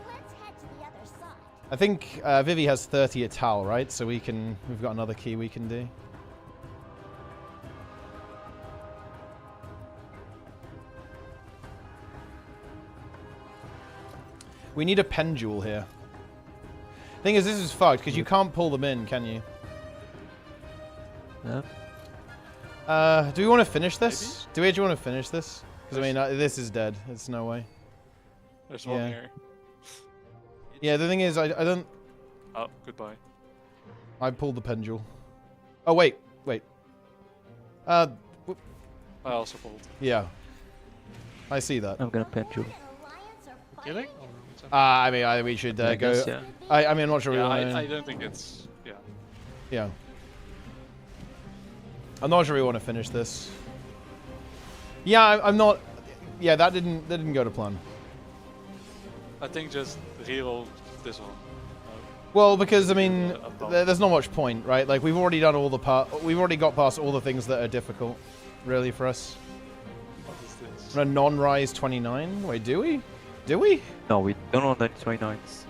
Let's head to the other side. I think Vivi has 30 at Tal, right? So we've got another key we can do. We need a pendule here. Thing is, this is fucked because you can't pull them in, can you? Yeah. Do we want to finish this? Do we actually want to finish this? Because I mean, this is dead. It's no way. There's one Yeah. here. Yeah, the thing is, I don't. Oh, goodbye. I pulled the pendule. Oh wait. I also pulled. Yeah. I see that. I'm gonna pendule. Killing? I mean, we should I go. guess, yeah. I mean, I'm not sure we Yeah, want I to. don't think it's. Yeah. Yeah. I'm not sure we want to finish this. Yeah, I'm not. Yeah, that didn't go to plan. I think just reroll this one. Well, because I mean, there's not much point, right? Like we've already done all the we've already got past all the things that are difficult, really, for us. What is this? A non-rise 29. Wait, do we? Do we? No, we don't want any 29s.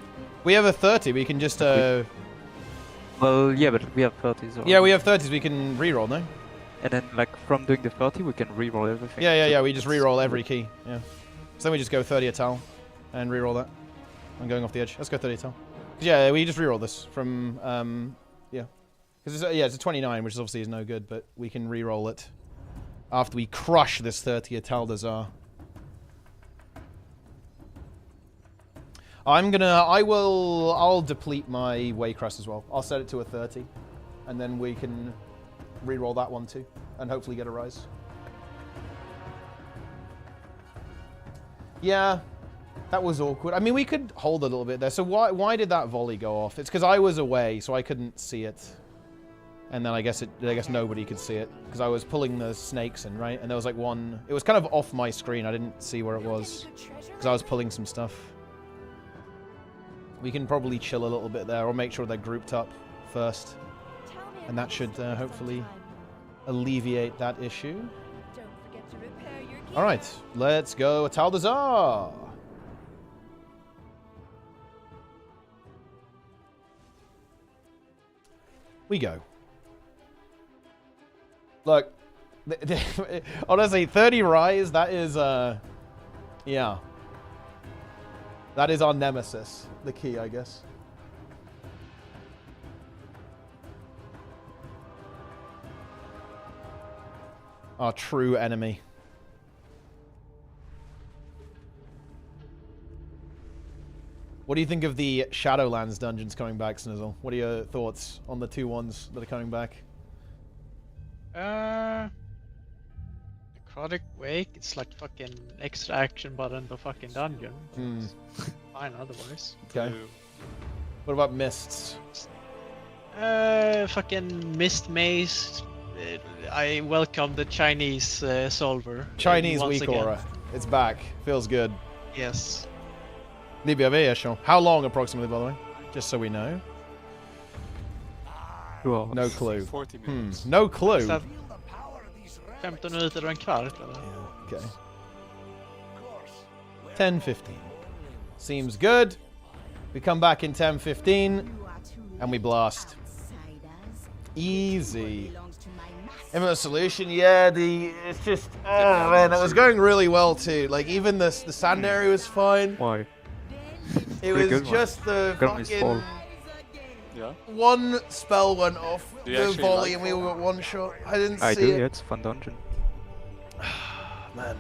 We have a 30. We can just. Well, yeah, but we have 30s. Yeah, we have 30s. We can reroll, no? And then, like, from doing the 30, we can reroll everything. Yeah. We just reroll every key. Yeah. So then we just go 30 a towel and reroll that. I'm going off the edge. Let's go 30 a towel. Yeah, we just reroll this from yeah. Because it's a 29, which obviously is no good, but we can reroll it after we crush this 30 a towel Dazar. I'll deplete my Waycrest as well. I'll set it to a 30, and then we can reroll that one too, and hopefully get a rise. Yeah, that was awkward. I mean, we could hold a little bit there. So why did that volley go off? It's because I was away, so I couldn't see it. And then I guess nobody could see it because I was pulling the snakes in, right? And there was like one. It was kind of off my screen. I didn't see where it was because I was pulling some stuff. We can probably chill a little bit there, or make sure they're grouped up first, and that should hopefully alleviate that issue. All right, let's go, Taldazar. We go. Look, honestly, 30 rise. That is yeah. That is our nemesis, the key, I guess. Our true enemy. What do you think of the Shadowlands dungeons coming back, Snizzle? What are your thoughts on the 2 ones that are coming back? Necrotic Wake, it's like fucking extra action button the fucking dungeon. Fine otherwise. Okay. What about Mists? Fucking Mist Maze. I welcome the Chinese solver. Chinese once weak again. aura. It's back. Feels good. Yes. How long approximately, by the way? Just so we know. Well, No clue. 40 minutes. No clue. Is that 15 minuter och en kvart eller? Yeah, okay. 10:15. Seems good. We come back in 10:15 and we blast. Easy. Imminent solution, yeah, it's just, oh man, that was going really well too. Like, even the sand area was fine. Why? It was just the fucking... Yeah. One spell went off Do you the actually volley like and we it? were one shot. I didn't I see do, it. yeah, it's a fun dungeon. Man.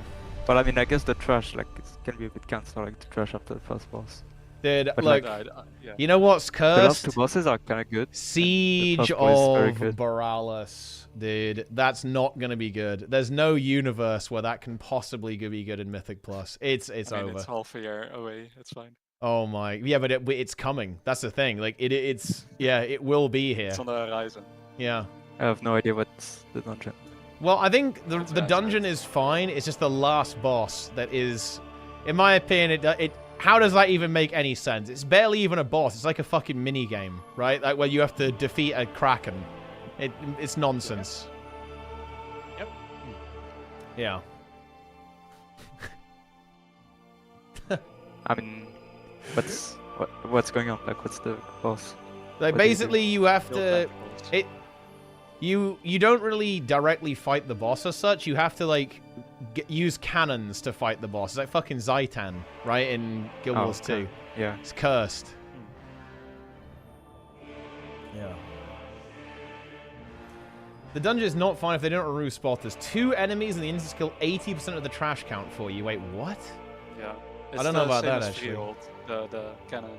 But I mean, I guess the trash, like, it can be a bit counter, like, the trash after the first boss. Dude, But look, yeah. you know what's The last cursed? 2 bosses are kind of good. Siege The first boss is very of good. Borealis. Dude, that's not going to be good. There's no universe where that can possibly be good in Mythic Plus. It's I mean, over. it's half a year away. It's fine. Oh my, yeah, but it's coming. That's the thing. Like it's yeah, it will be here. It's on the horizon. Yeah. I have no idea what's the dungeon. Well, I think the right, dungeon is fine. It's just the last boss that is, in my opinion, it. How does that even make any sense? It's barely even a boss. It's like a fucking mini game, right? Like where you have to defeat a kraken. It's nonsense. Yep. Yeah. I mean, what's going on? Like, what's the boss? Like What do you do? basically, you have Build to. back It. You don't really directly fight the boss as such. You have to like use cannons to fight the boss. It's like fucking Zaitan, right? In Guild Wars 2. Yeah. It's cursed. Yeah. The dungeon is not fine if they don't remove spotters. 2 enemies and the instance kill 80% of the trash count for you. Wait, what? Yeah. I don't know about same that, as actually. Field, the cannon.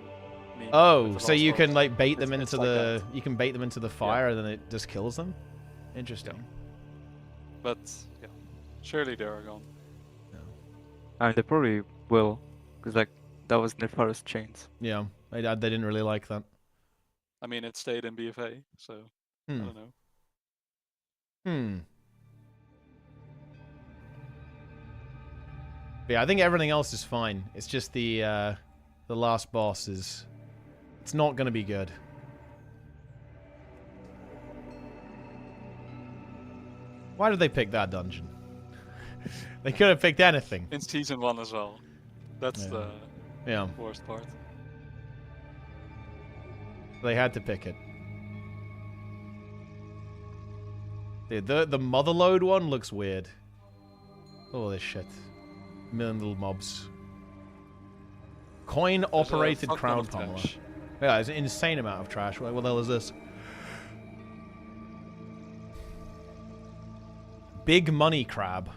Meme Oh, with the so last you can boss. like bait them It's into like the that. you can bait them into the fire and then it just kills them. Interesting. But yeah, surely they are gone. I mean, they probably will, because like that was Nefaris chains. Yeah, they didn't really like that. I mean, it stayed in BFA, so I don't know. But yeah, I think everything else is fine. It's just the last boss is. It's not gonna be good. Why did they pick that dungeon? They could have picked anything. In season 1 as well. That's the worst part. They had to pick it. Dude, the motherload one looks weird. All this shit. Million little mobs. Coin-operated crowd pummeler. Yeah, it's an insane amount of trash. What the hell is this? Big money crab.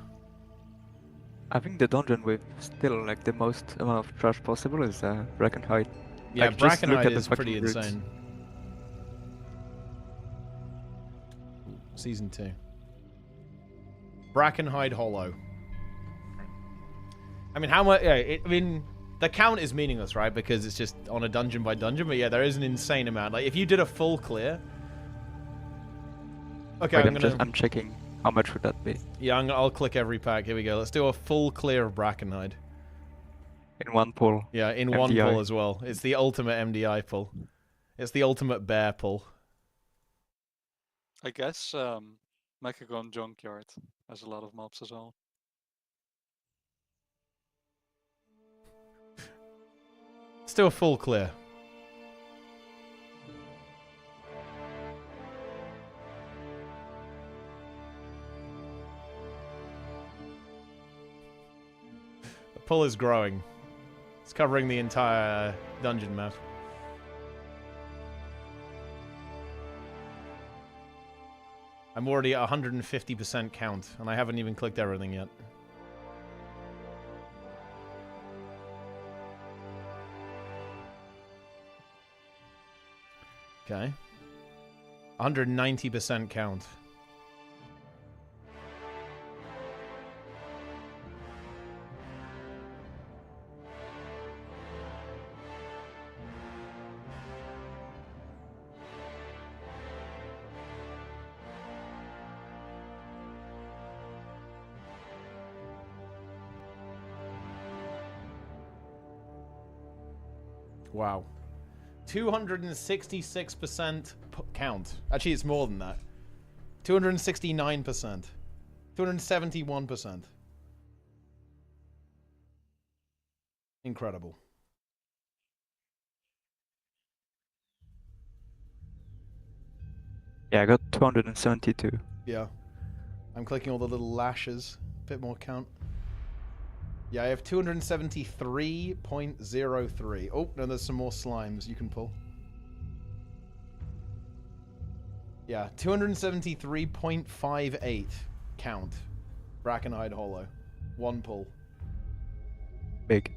I think the dungeon with still like the most amount of trash possible is Brackenhide. Yeah, like, just look Brackenhide at the is pretty fucking roots. insane. Season 2. Brackenhide Hollow. I mean, how much? Yeah, I mean, the count is meaningless, right? Because it's just on a dungeon by dungeon. But yeah, there is an insane amount. Like, if you did a full clear. Okay, Wait, I'm checking. How much would that be? Yeah, I'll click every pack. Here we go. Let's do a full clear of Brackenhide. In one pull. Yeah, in MDI. one pull as well. It's the ultimate MDI pull. It's the ultimate bear pull. I guess Mechagon Junkyard has a lot of mobs as well. Let's do a full clear. The pull is growing. It's covering the entire dungeon map. I'm already at 150% count, and I haven't even clicked everything yet. Okay. 190% count. Wow. 266% count. Actually, it's more than that. 269%. 271%. Incredible. Yeah, I got 272. Yeah. I'm clicking all the little lashes. Bit more count. Yeah, I have 273.03. Oh, no, there's some more slimes you can pull. Yeah, 273.58 count. Brackenhide Hollow. One pull. Big.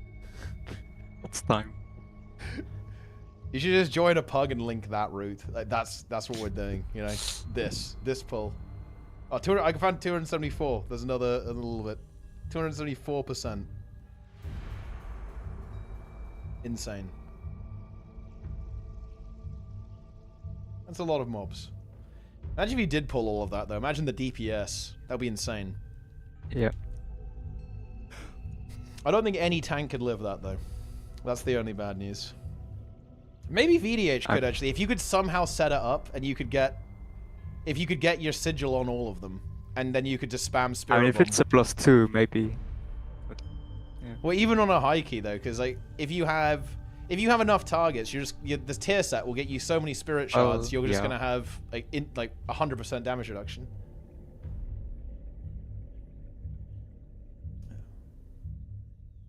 It's time. You should just join a pug and link that route. Like that's what we're doing, you know. This pull. Oh, I found 274. There's a little bit. 274%. Insane. That's a lot of mobs. Imagine if you did pull all of that, though. Imagine the DPS. That would be insane. Yeah. I don't think any tank could live that, though. That's the only bad news. Maybe VDH could, actually. If you could somehow set it up, and you could get... If you could get your sigil on all of them, and then you could just spam Spirit I mean, if Bomb. it's a +2, maybe. But, yeah. Well, even on a high key, though, because, like, if you have enough targets, this tier set will get you so many Spirit Shards, you're just going to have, like, 100% damage reduction.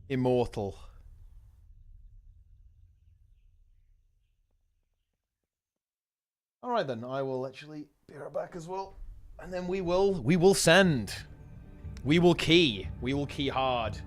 Immortal. Alright then, I will actually be right back as well. And then we will send. We will key. We will key hard.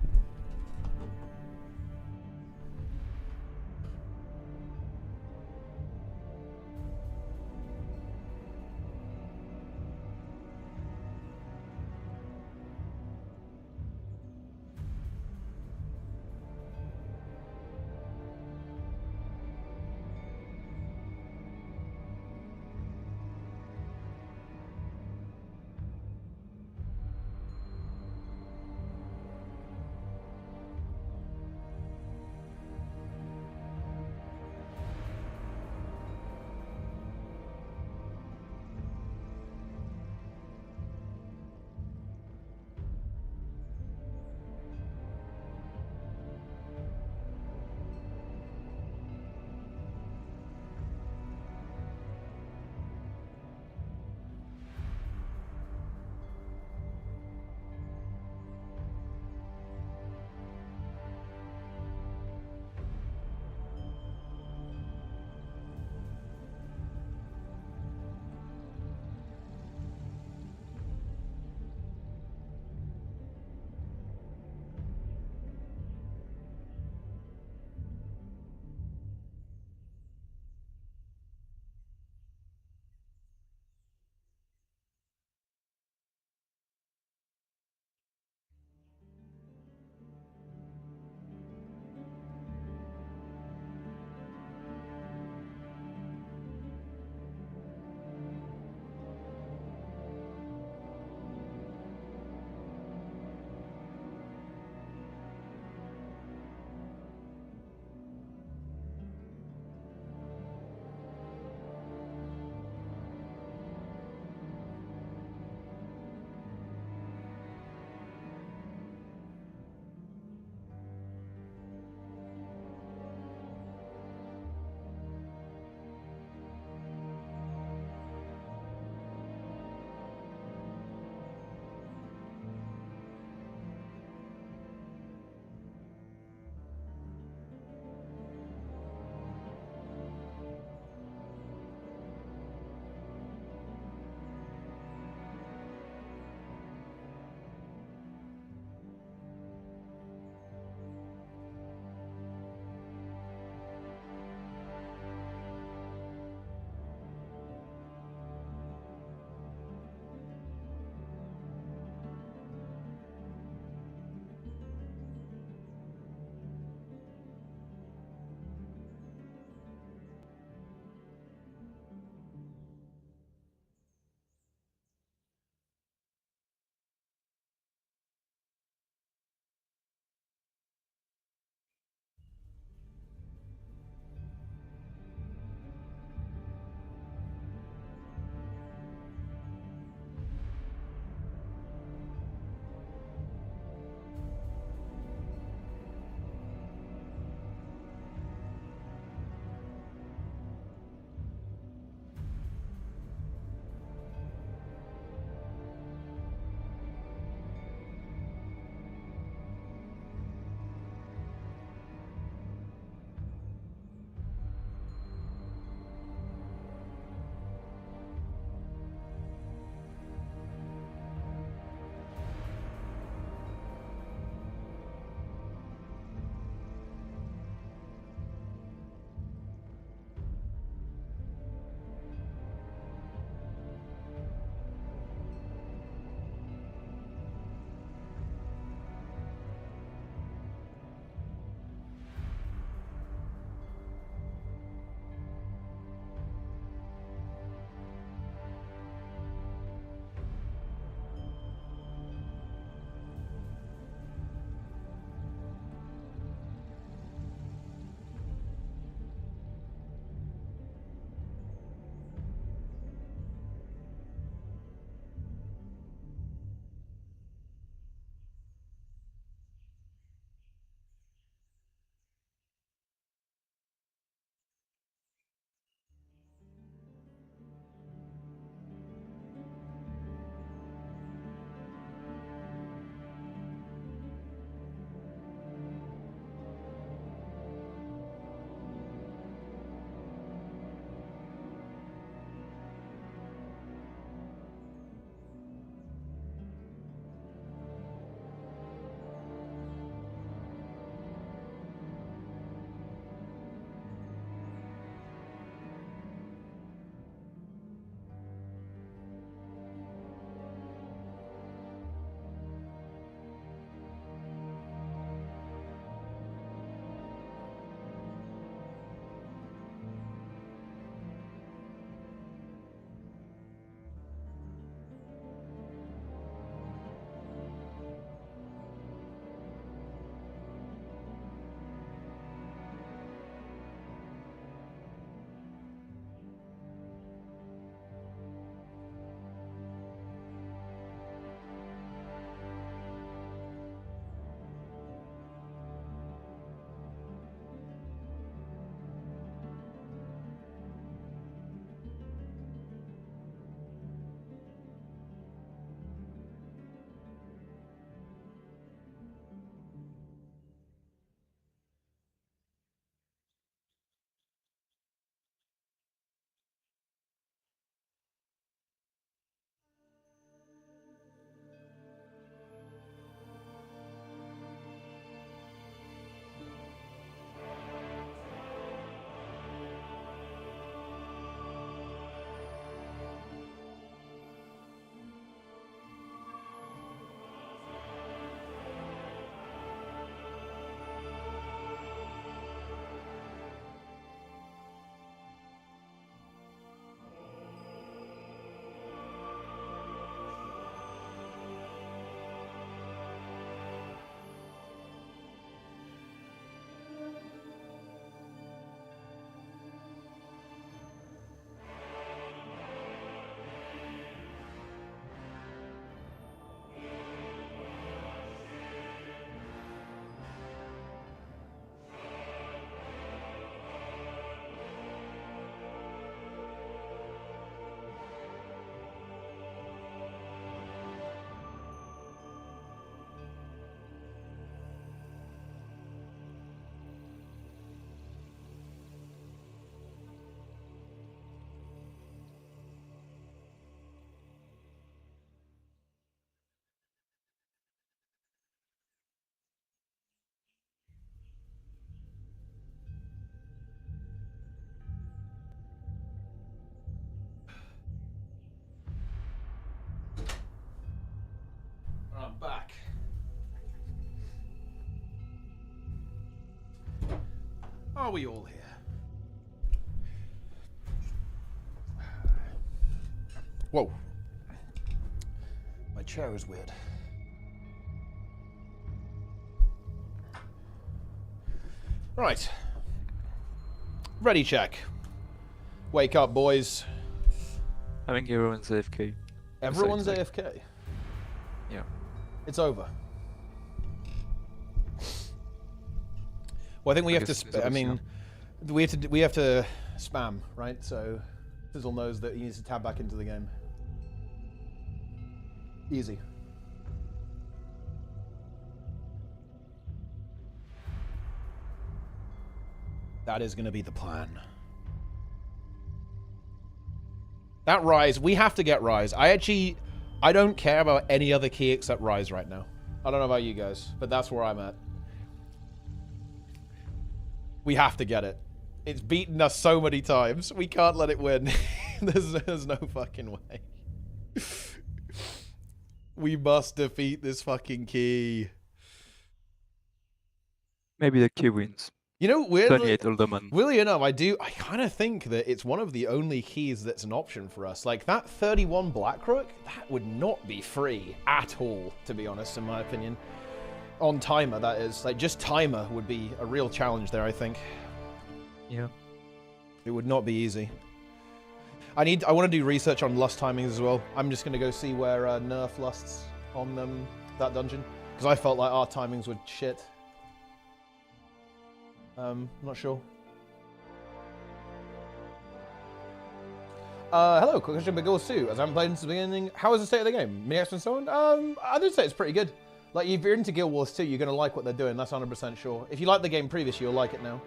are we all here? Whoa. My chair is weird. Right. Ready check. Wake up, boys. I think everyone's AFK. Everyone's AFK. Yeah. It's over. Well, I think we have to. I mean, we have to spam, right? So Fizzle knows that he needs to tab back into the game. Easy. That is going to be the plan. That Rise, we have to get Rise. I don't care about any other key except Rise right now. I don't know about you guys, but that's where I'm at. We have to get it. It's beaten us so many times. We can't let it win. There's no fucking way. We must defeat this fucking key. Maybe the key wins. You know, weirdly enough, I kind of think that it's one of the only keys that's an option for us. Like, that 31 Blackrook, that would not be free at all, to be honest, in my opinion. On timer, that is. Like, just timer would be a real challenge there, I think. Yeah. It would not be easy. I want to do research on lust timings as well. I'm just going to go see where nerf lusts on that dungeon. Because I felt like our timings were shit. Not sure. Hello, question by gw2. As I haven't played since the beginning, how is the state of the game? Mini-X and so on? I would say it's pretty good. Like, if you're into Guild Wars 2, you're going to like what they're doing, that's 100% sure. If you liked the game previously, you'll like it now.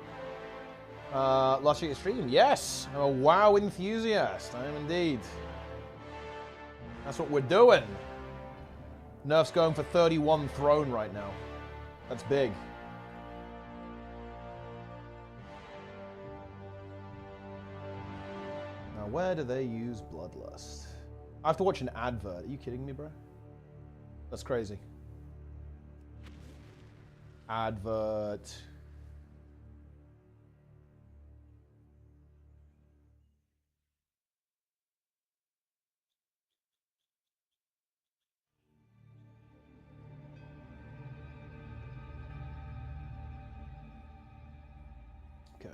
Last week's stream? Yes! I'm a WoW enthusiast. I am indeed. That's what we're doing. Nerf's going for 31 throne right now. That's big. Now, where do they use Bloodlust? I have to watch an advert. Are you kidding me, bro? That's crazy. Advert. Okay.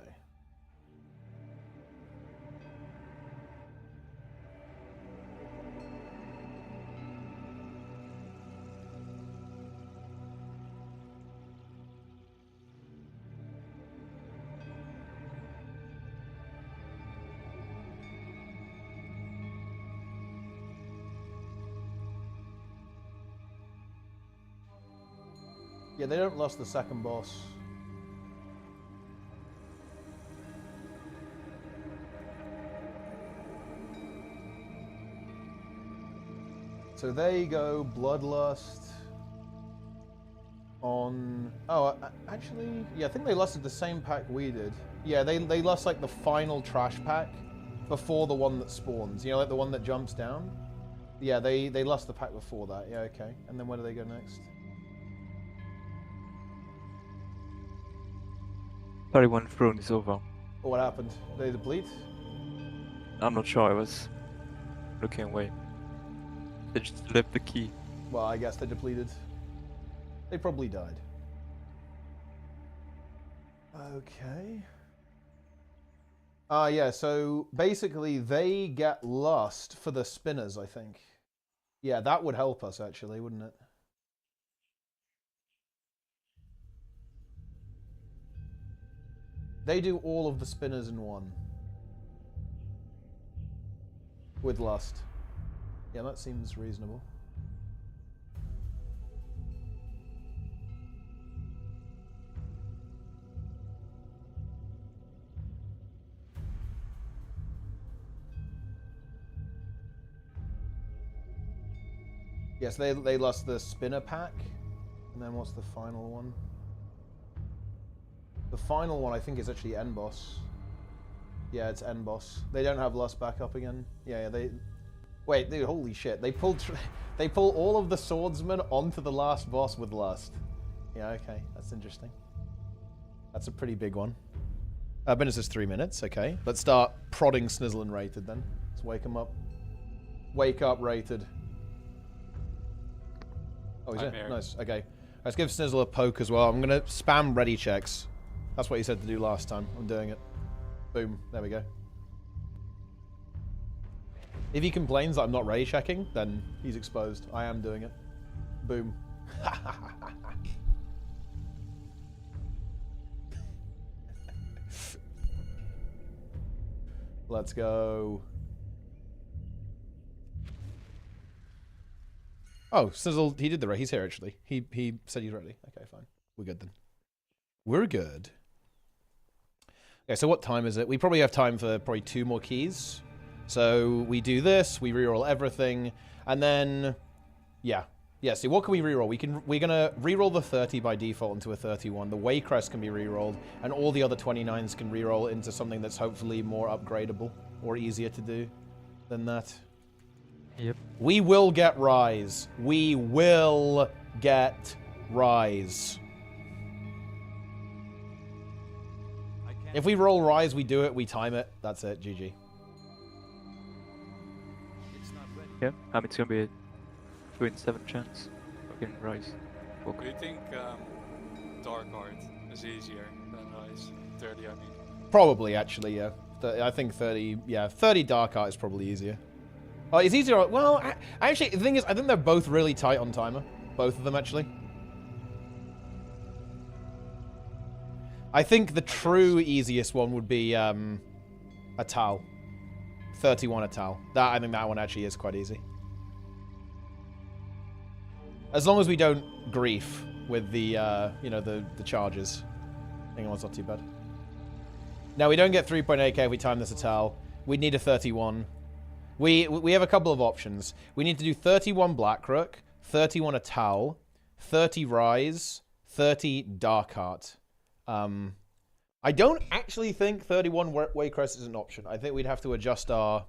Yeah, they don't lost the second boss. So they go Bloodlust on... Oh, actually, yeah, I think they lusted the same pack we did. Yeah, they lust like the final trash pack before the one that spawns. You know, like the one that jumps down? Yeah, they lust the pack before that. Yeah, okay. And then where do they go next? 31 throne is over. Oh, what happened? Did they deplete? I'm not sure, I was looking away. They just left the key. Well, I guess they depleted. They probably died. Okay. Yeah, so basically they get lust for the spinners, I think. Yeah, that would help us actually, wouldn't it? They do all of the spinners in one. With lust. Yeah, that seems reasonable. Yes, they lost the spinner pack. And then what's the final one? The final one I think is actually end boss. Yeah, it's end boss. They don't have lust back up again. Yeah, they... Wait, dude, holy shit. They pull all of the swordsmen onto the last boss with lust. Yeah, okay. That's interesting. That's a pretty big one. Been says 3 minutes. Okay. Let's start prodding Snizzle and Rated then. Let's wake him up. Wake up, Rated. Oh, he's there? Nice. Okay. Let's give Snizzle a poke as well. I'm going to spam ready checks. That's what he said to do last time. I'm doing it. Boom. There we go. If he complains that I'm not ready checking, then he's exposed. I am doing it. Boom. Let's go. Oh, Sizzle, he did the he's here actually. He said he's ready. Okay, fine. We're good then. We're good. Okay, so what time is it? We probably have time for probably 2 more keys. So we do this, we reroll everything, and then yeah. Yeah, see what can we reroll? We're gonna reroll the 30 by default into a 31. The Waycrest can be rerolled, and all the other 29s can reroll into something that's hopefully more upgradable or easier to do than that. Yep. We will get Rise. We will get Rise. If we roll Rise, we do it, we time it. That's it, GG. Yeah, it's gonna be a 2 in 7 chance of getting Rise. Do you think Dark Art is easier than Rise? 30, I mean. Probably, actually, yeah. I think 30, yeah, 30 Dark Art is probably easier. Oh, it's easier. Well, actually, the thing is, I think they're both really tight on timer. Both of them, actually. I think the true easiest one would be a Tal. 31 a Tal. I think that one actually is quite easy. As long as we don't grief with the, you know, the charges. I think that one's not too bad. Now, we don't get 3.8k if we time this a Tal. We need a 31. We have a couple of options. We need to do 31 Blackrook, 31 a Tal, 30 Rise, 30 Darkheart. I don't actually think 31 Waycrest is an option. I think we'd have to adjust our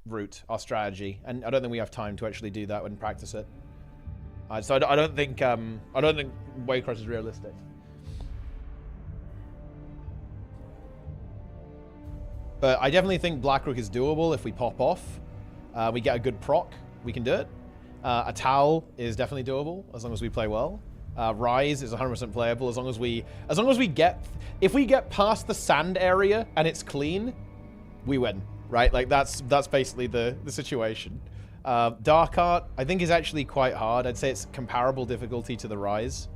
route, our strategy, and I don't think we have time to actually do that and practice it. So I don't think Waycrest is realistic. But I definitely think Blackrook is doable if we pop off. We get a good proc, we can do it. A Tal is definitely doable as long as we play well. Rise is 100% playable as long as we get, if we get past the sand area and it's clean, we win, right? Like that's basically the situation. Dark Art I think is actually quite hard. I'd say it's comparable difficulty to the Rise,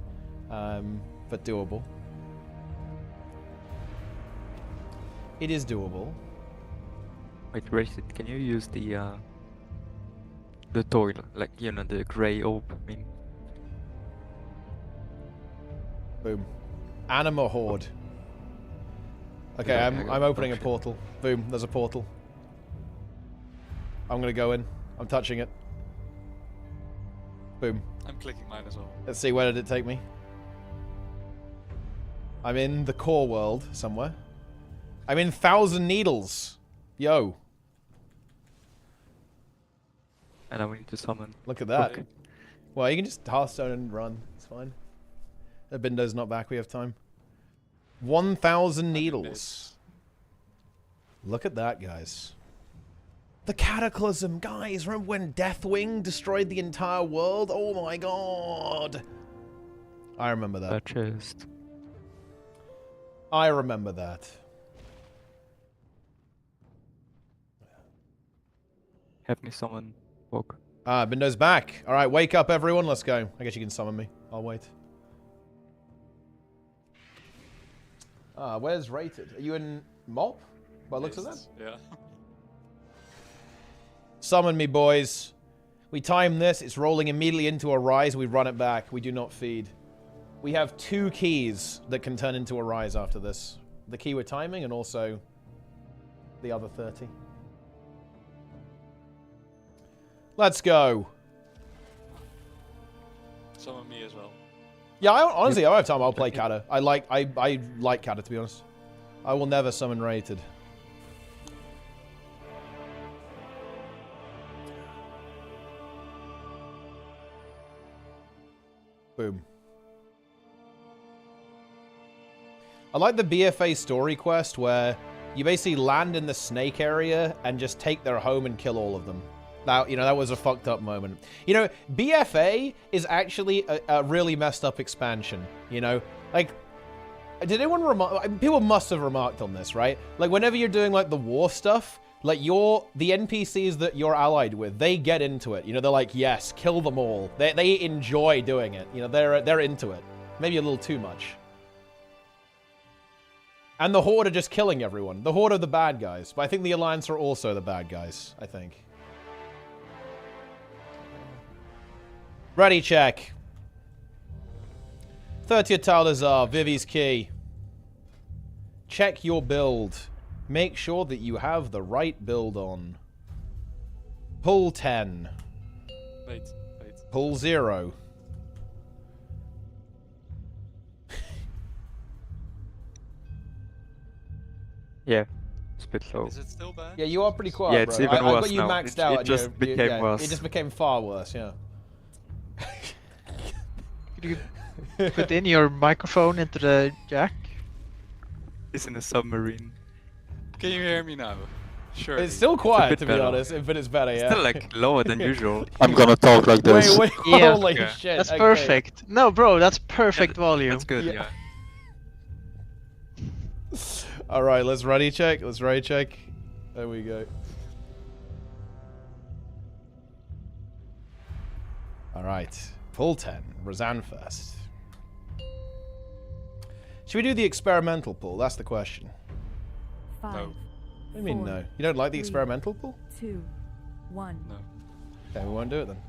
but doable. It is doable. Wait, Racing, can you use the toy, like, you know, the grey orb? I mean, boom. Anima Horde. Okay, I'm opening a portal. Boom, there's a portal. I'm gonna go in. I'm touching it. Boom. I'm clicking mine as well. Let's see, where did it take me? I'm in the core world somewhere. I'm in 1,000 Needles. Yo. and I need to summon. Look at that. Okay. Well, you can just Hearthstone and run. It's fine. The Bindo's not back. We have time. 1,000 Needles. Look at that, guys. The Cataclysm, guys. Remember when Deathwing destroyed the entire world? Oh my god. I remember that. That chest. I remember that. Have me summon Bog. Ah, Bindo's back. Alright, wake up everyone. Let's go. I guess you can summon me. I'll wait. Where's Rated? Are you in Mop? By the looks of that? Yeah. Summon me, boys. We time this. It's rolling immediately into a rise. We run it back. We do not feed. We have 2 keys that can turn into a rise after this. The key we're timing and also the other 30. Let's go. Summon me as well. Yeah, honestly, I have time. I'll play Kata. I like Kata, to be honest. I will never summon Rated. Boom. I like the BFA story quest where you basically land in the snake area and just take their home and kill all of them. That, you know, that was a fucked up moment. You know, BFA is actually a really messed up expansion, you know? Like, did anyone remark? People must have remarked on this, right? Like, whenever you're doing, like, the war stuff, like, the NPCs that you're allied with, they get into it. You know, they're like, yes, kill them all. They enjoy doing it. You know, they're into it. Maybe a little too much. And the Horde are just killing everyone. The Horde are the bad guys. But I think the Alliance are also the bad guys, I think. Ready check. 30th Talazar, Vivi's Key. Check your build. Make sure that you have the right build on. Pull 10. Wait. Pull 0. Yeah, it's a bit low. Is it still bad? Yeah, you are pretty quiet, Yeah, it's bro. even I've worse got you now. maxed out. It just became worse. It just became far worse, yeah. Could you put in your microphone into the jack? It's in a submarine. Can you hear me now? Sure. It's still quiet, bit to be better. honest, but it's better, yeah. Still like lower than usual. I'm gonna talk like this. Wait, Yeah. holy Okay. shit. That's okay. perfect. No, bro, that's perfect volume. That's good, Yeah. yeah. Alright, let's ready check. There we go. Alright. Full 10. Razan first. Should we do the experimental pull? That's the question. 5, No. What do you mean 4, no? You don't like the 3, experimental pull? 2, 1. No. Okay, we won't do it then.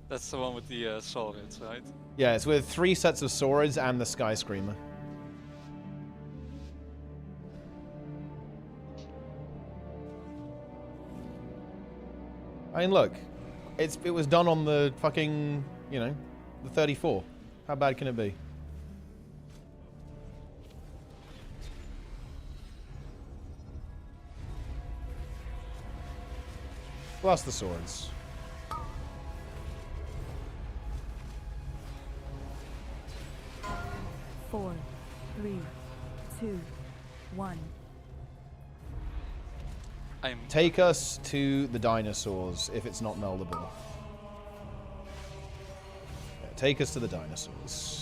That's the one with the swords, right? Yeah, it's with 3 sets of swords and the Sky Screamer. I mean, look, it was done on the fucking, you know, the 34. How bad can it be? Plus the swords. Four, 3, 2, 1. Take us to the dinosaurs if it's not meldable. Yeah, take us to the dinosaurs.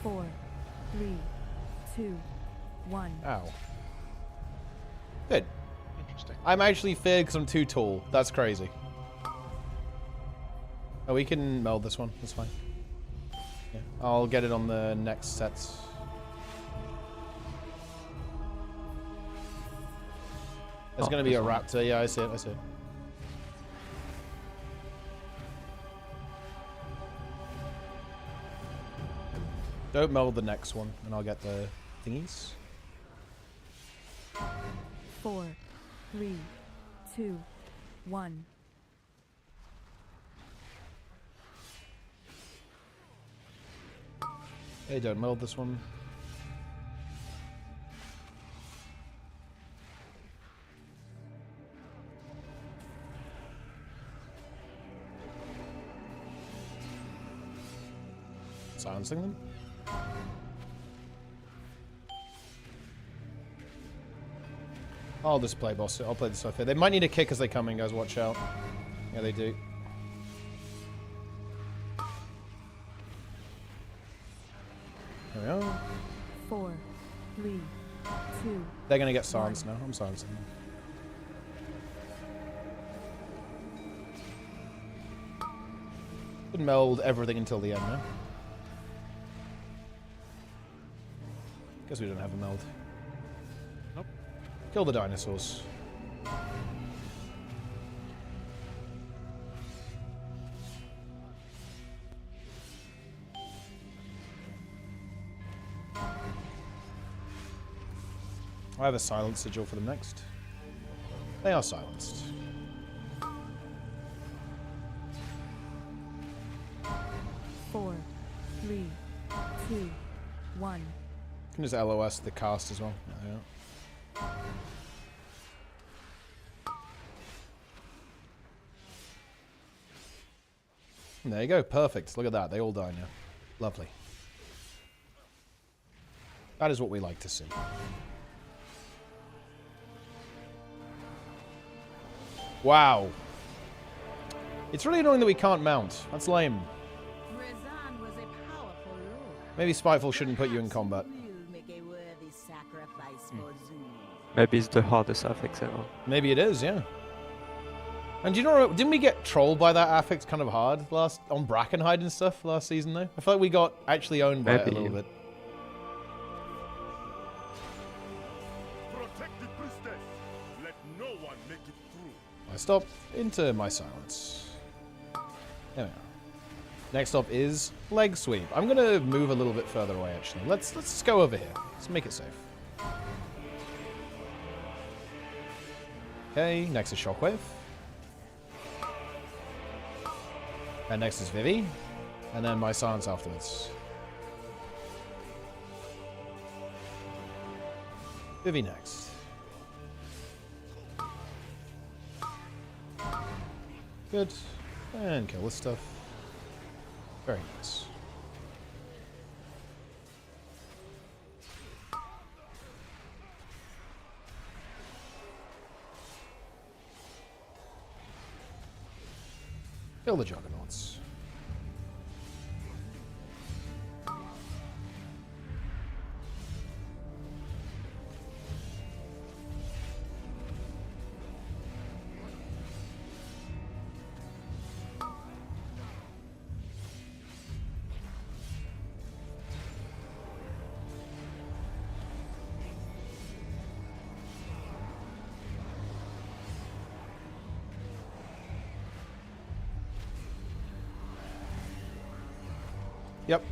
Four, 3, 2, 1. Ow. Good. Interesting. I'm actually feared because I'm too tall. That's crazy. Oh, we can meld this one. That's fine. Yeah, I'll get it on the next sets. There's going to be a raptor. Yeah, I see it. Don't meld the next one, and I'll get the thingies. 4, 3, 2, 1. Hey, don't meld this one. Silencing them. I'll just play boss. I'll play the stuff here. They might need a kick as they come in, guys. Watch out. Yeah, they do. There we are. 4, 3, 2. They're gonna get silenced now. I'm silencing them. Could meld everything until the end now. Guess we don't have a meld. Nope. Kill the dinosaurs. I have a silent sigil for them next. They are silenced. Four, three, two, one. You can just LOS the cast as well. Yeah. And there you go. Perfect. Look at that. They all die now. Lovely. That is what we like to see. Wow. It's really annoying that we can't mount. That's lame. Maybe Spiteful shouldn't put you in combat. Maybe it's the hardest affix ever. Maybe it is, yeah. And do you know, didn't we get trolled by that affix kind of hard on Brackenhide and stuff last season though? I feel like we got actually owned by it a little bit. I stop into my silence. There we are. Next up is leg sweep. I'm gonna move a little bit further away actually. Let's go over here. Let's make it safe. Okay, next is Shockwave. And next is Vivi. And then my silence afterwards. Vivi next. Good. And kill this stuff. Very nice. Kill the Juggernauts. Yep.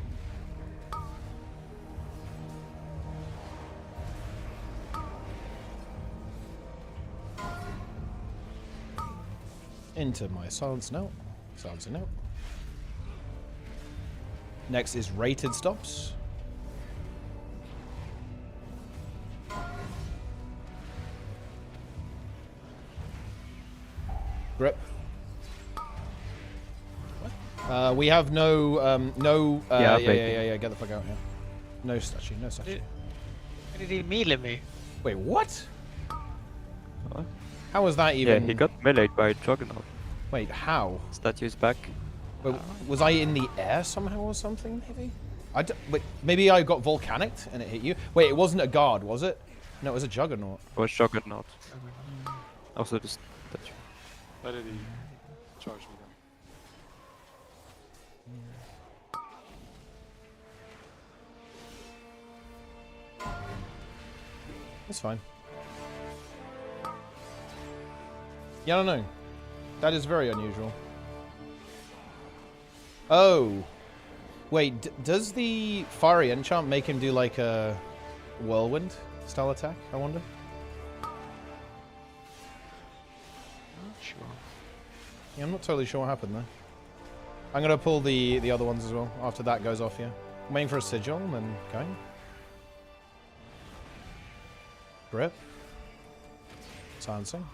Into my silence now. Silencing now. Next is rated stops. Grip. We have no, yeah, get the fuck out here. No statue, no statue. Did he melee me? Wait, what? What? How was that even? Yeah, he got meleeed by a Juggernaut. Wait, how? Statue's back. Wait, was I in the air somehow or something, maybe? Wait, maybe I got volcanicked and it hit you? Wait, it wasn't a guard, was it? No, it was a Juggernaut. It was Juggernaut. Also the statue. Why did he charge me then? That's fine. Yeah, I don't know. That is very unusual. Oh. Wait, does the Fiery Enchant make him do like a Whirlwind style attack, I wonder? Not sure. Yeah, I'm not totally sure what happened there. I'm going to pull the other ones as well after that goes off, yeah. I'm waiting for a Sigil and then going. Grip. Silencing.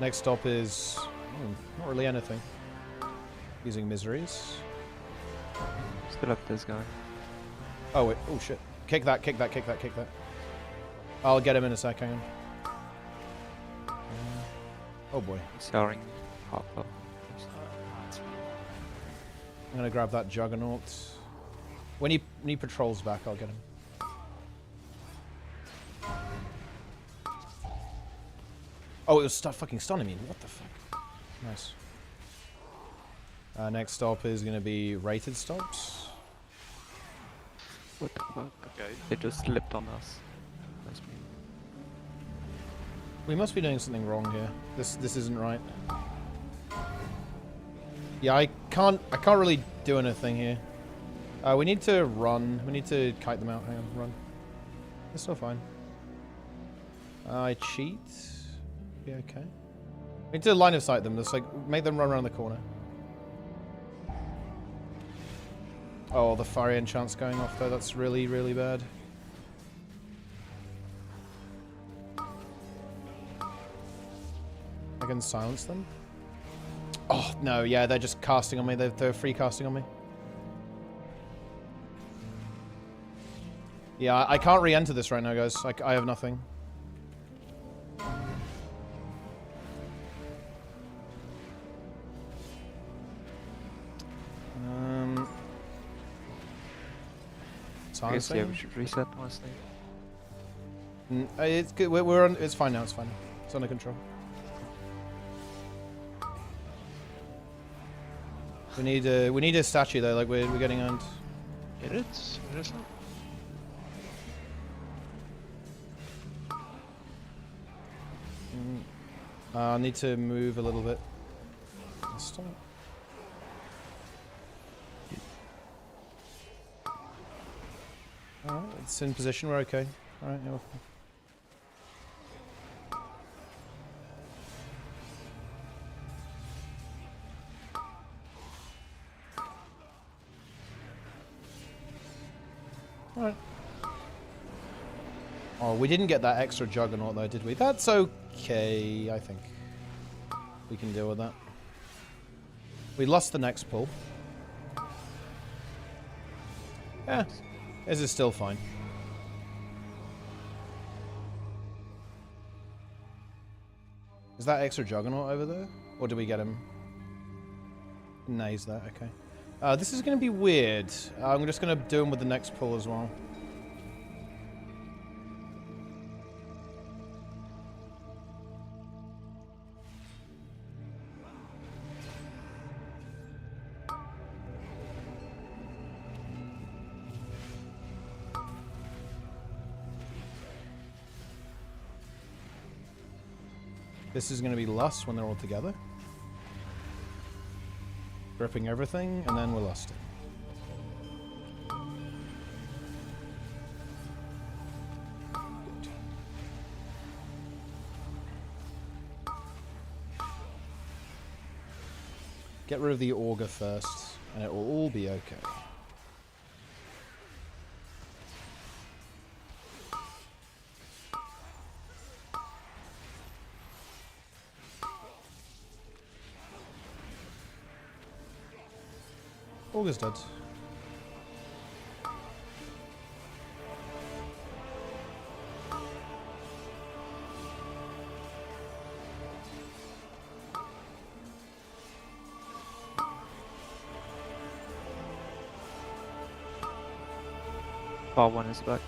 Next stop is not really anything. Using Miseries. Still up this guy. Oh wait, oh shit. Kick that, kick that, kick that, kick that. I'll get him in a sec, hang on. Oh boy. Scouring Harper. I'm gonna grab that Juggernaut. When he patrols back, I'll get him. Oh, it was fucking stunning me. What the fuck? Nice. Next stop is going to be rated stops. What the fuck? Okay. They just slipped on us. That's me. We must be doing something wrong here. This isn't right. Yeah, I can't really do anything here. We need to run. We need to kite them out. Hang on, run. It's still fine. I cheat. Be okay. We need to line of sight them. Just like make them run around the corner. Oh, the fiery enchant's going off though. That's really, really bad. I can silence them. Oh no, yeah, they're just casting on me. They're free casting on me. Yeah, I can't re-enter this right now, guys. Like, I have nothing. I guess, yeah, we should reset, honestly. It's good. We're on. It's fine now. It's fine. It's under control. We need a statue though. Like we're getting owned. Get it? Where is it? I need to move a little bit. Stop. Alright, it's in position. We're okay. Alright, yeah, we're fine. Alright. Oh, we didn't get that extra juggernaut though, did we? That's okay, I think. We can deal with that. We lost the next pull. Yeah, this is still fine. Is that extra juggernaut over there? Or did we get him? No, he's there, okay. This is going to be weird. I'm just going to do him with the next pull as well. This is going to be Lust when they're all together. Gripping everything, and then we're lusting. Get rid of the auger first, and it will all be okay. Auger's dead. Bar 1 is back.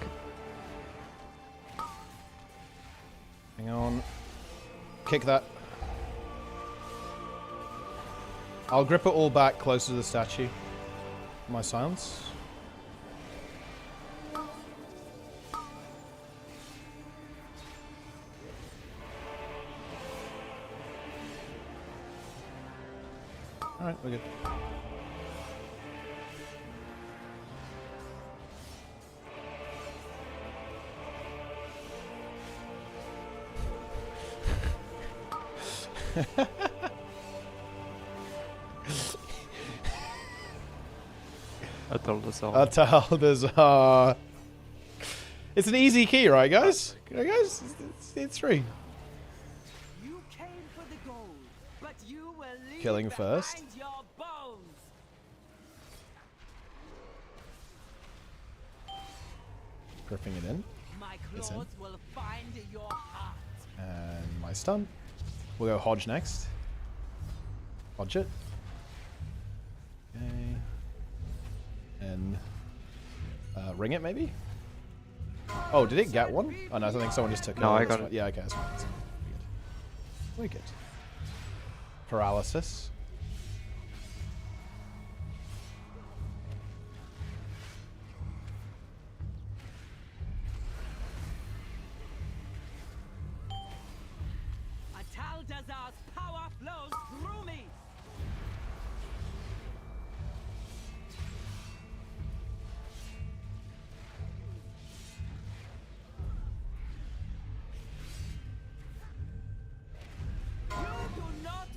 Hang on. Kick that. I'll grip it all back closer to the statue. My silence. Alright, we're good. Ataldazar. It's an easy key, right, guys? Right, guys? It's free. You came for the gold, but you will leave Killing first. behind your bones. Gripping it in. My It's claws in. will find your heart. And my stun. We'll go Hodge next. Hodge it. Okay. And ring it, maybe? Oh, did it get one? Oh, no, I think someone just took it. No, Oh, I that's got fine. it. Yeah, okay, that's fine. That's fine. We're good. Paralysis. Ataldazar's power flows through me.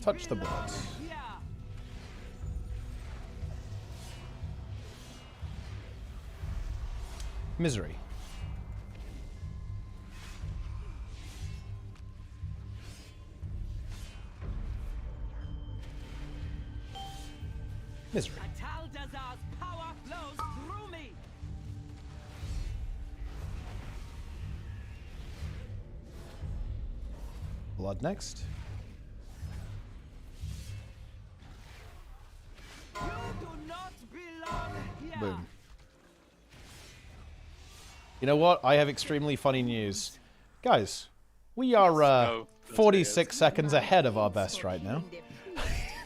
touch the blood. Misery. Misery. Ataldazar's power flows through me. Blood next. You do not belong here. Boom. You know what? I have extremely funny news. Guys, we are 46 seconds ahead of our best right now.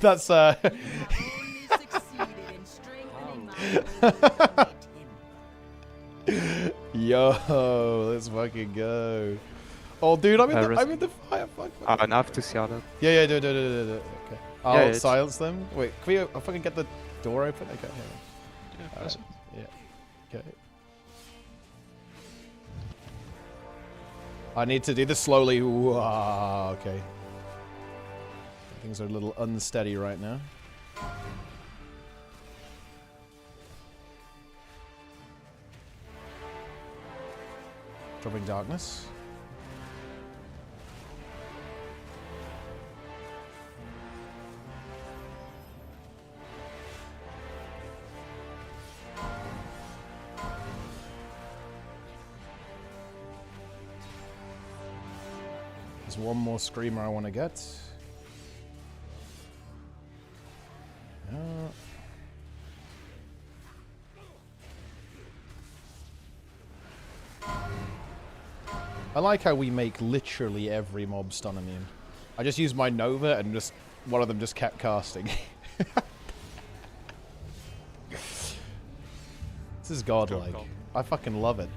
That's Yo, let's fucking go. Oh, dude, I'm in the fire. Fuck. I have to see how that. Yeah, do it. Okay. I'll Yeah, silence them. Wait, can we fucking get the door open? Okay, hang on. Yeah. Okay. I need to do this slowly. Ooh, okay. Things are a little unsteady right now. Dropping darkness. There's one more screamer I want to get. I like how we make literally every mob stun immune. I just used my Nova and just one of them just kept casting. This is godlike. I fucking love it.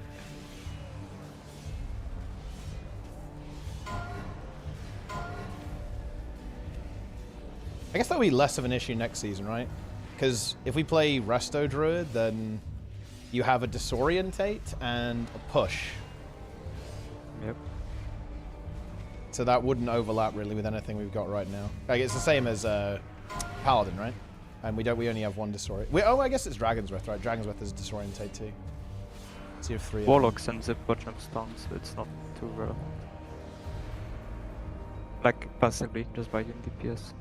I guess that'll be less of an issue next season, right? Because if we play Resto Druid, then you have a Disorientate and a Push. Yep. So that wouldn't overlap really with anything we've got right now. Like it's the same as Paladin, right? And we only have one Disorient. Oh, I guess it's Dragon's Breath, right? Dragon's Breath is Disorientate too. So you have 3. Warlock sends a bunch of stuns, so it's not too relevant. Like passively, just by doing DPS.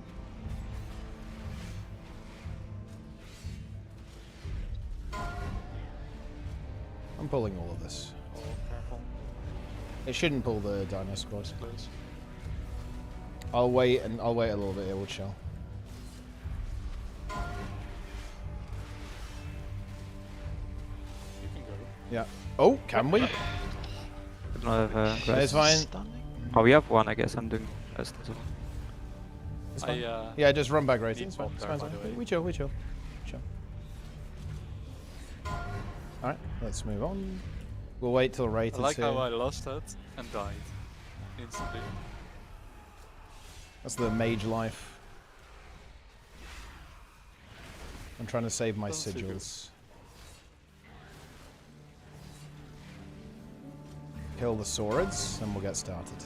I'm pulling all of this. Oh, careful. It shouldn't pull the Dino Squad. Close. I'll wait a little bit. It will chill. You can go. Yeah. Oh, can we? Don't have, It's fine. Oh, we have one, I guess. I'm doing rest as well. It's fine. Yeah, just run back right. It's fine. It's fine. by the way. We chill. Chill. Alright, let's move on. We'll wait till Rated I like here. how I lost it and died instantly. That's the mage life. I'm trying to save my Doesn't feel good. sigils. Kill the swords, and we'll get started.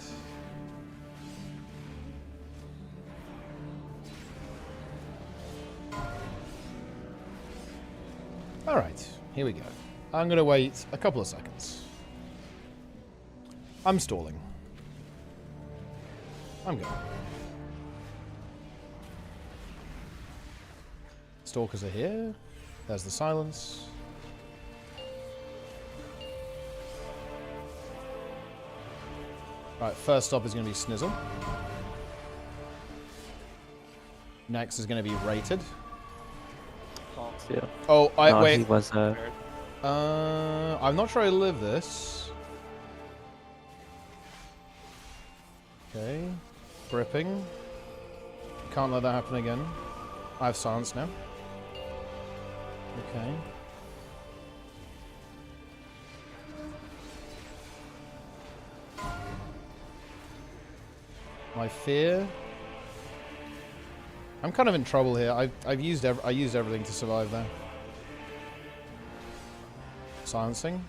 Alright, here we go. I'm going to wait a couple of seconds. I'm stalling. I'm going. Stalkers are here. There's the silence. Right, first stop is going to be Snizzle. Next is going to be Rated. Yeah. Oh, wait. He was, I'm not sure I live this. Okay. Gripping. Can't let that happen again. I have silence now. Okay. My fear. I'm kind of in trouble here. I used everything to survive there. Silencing.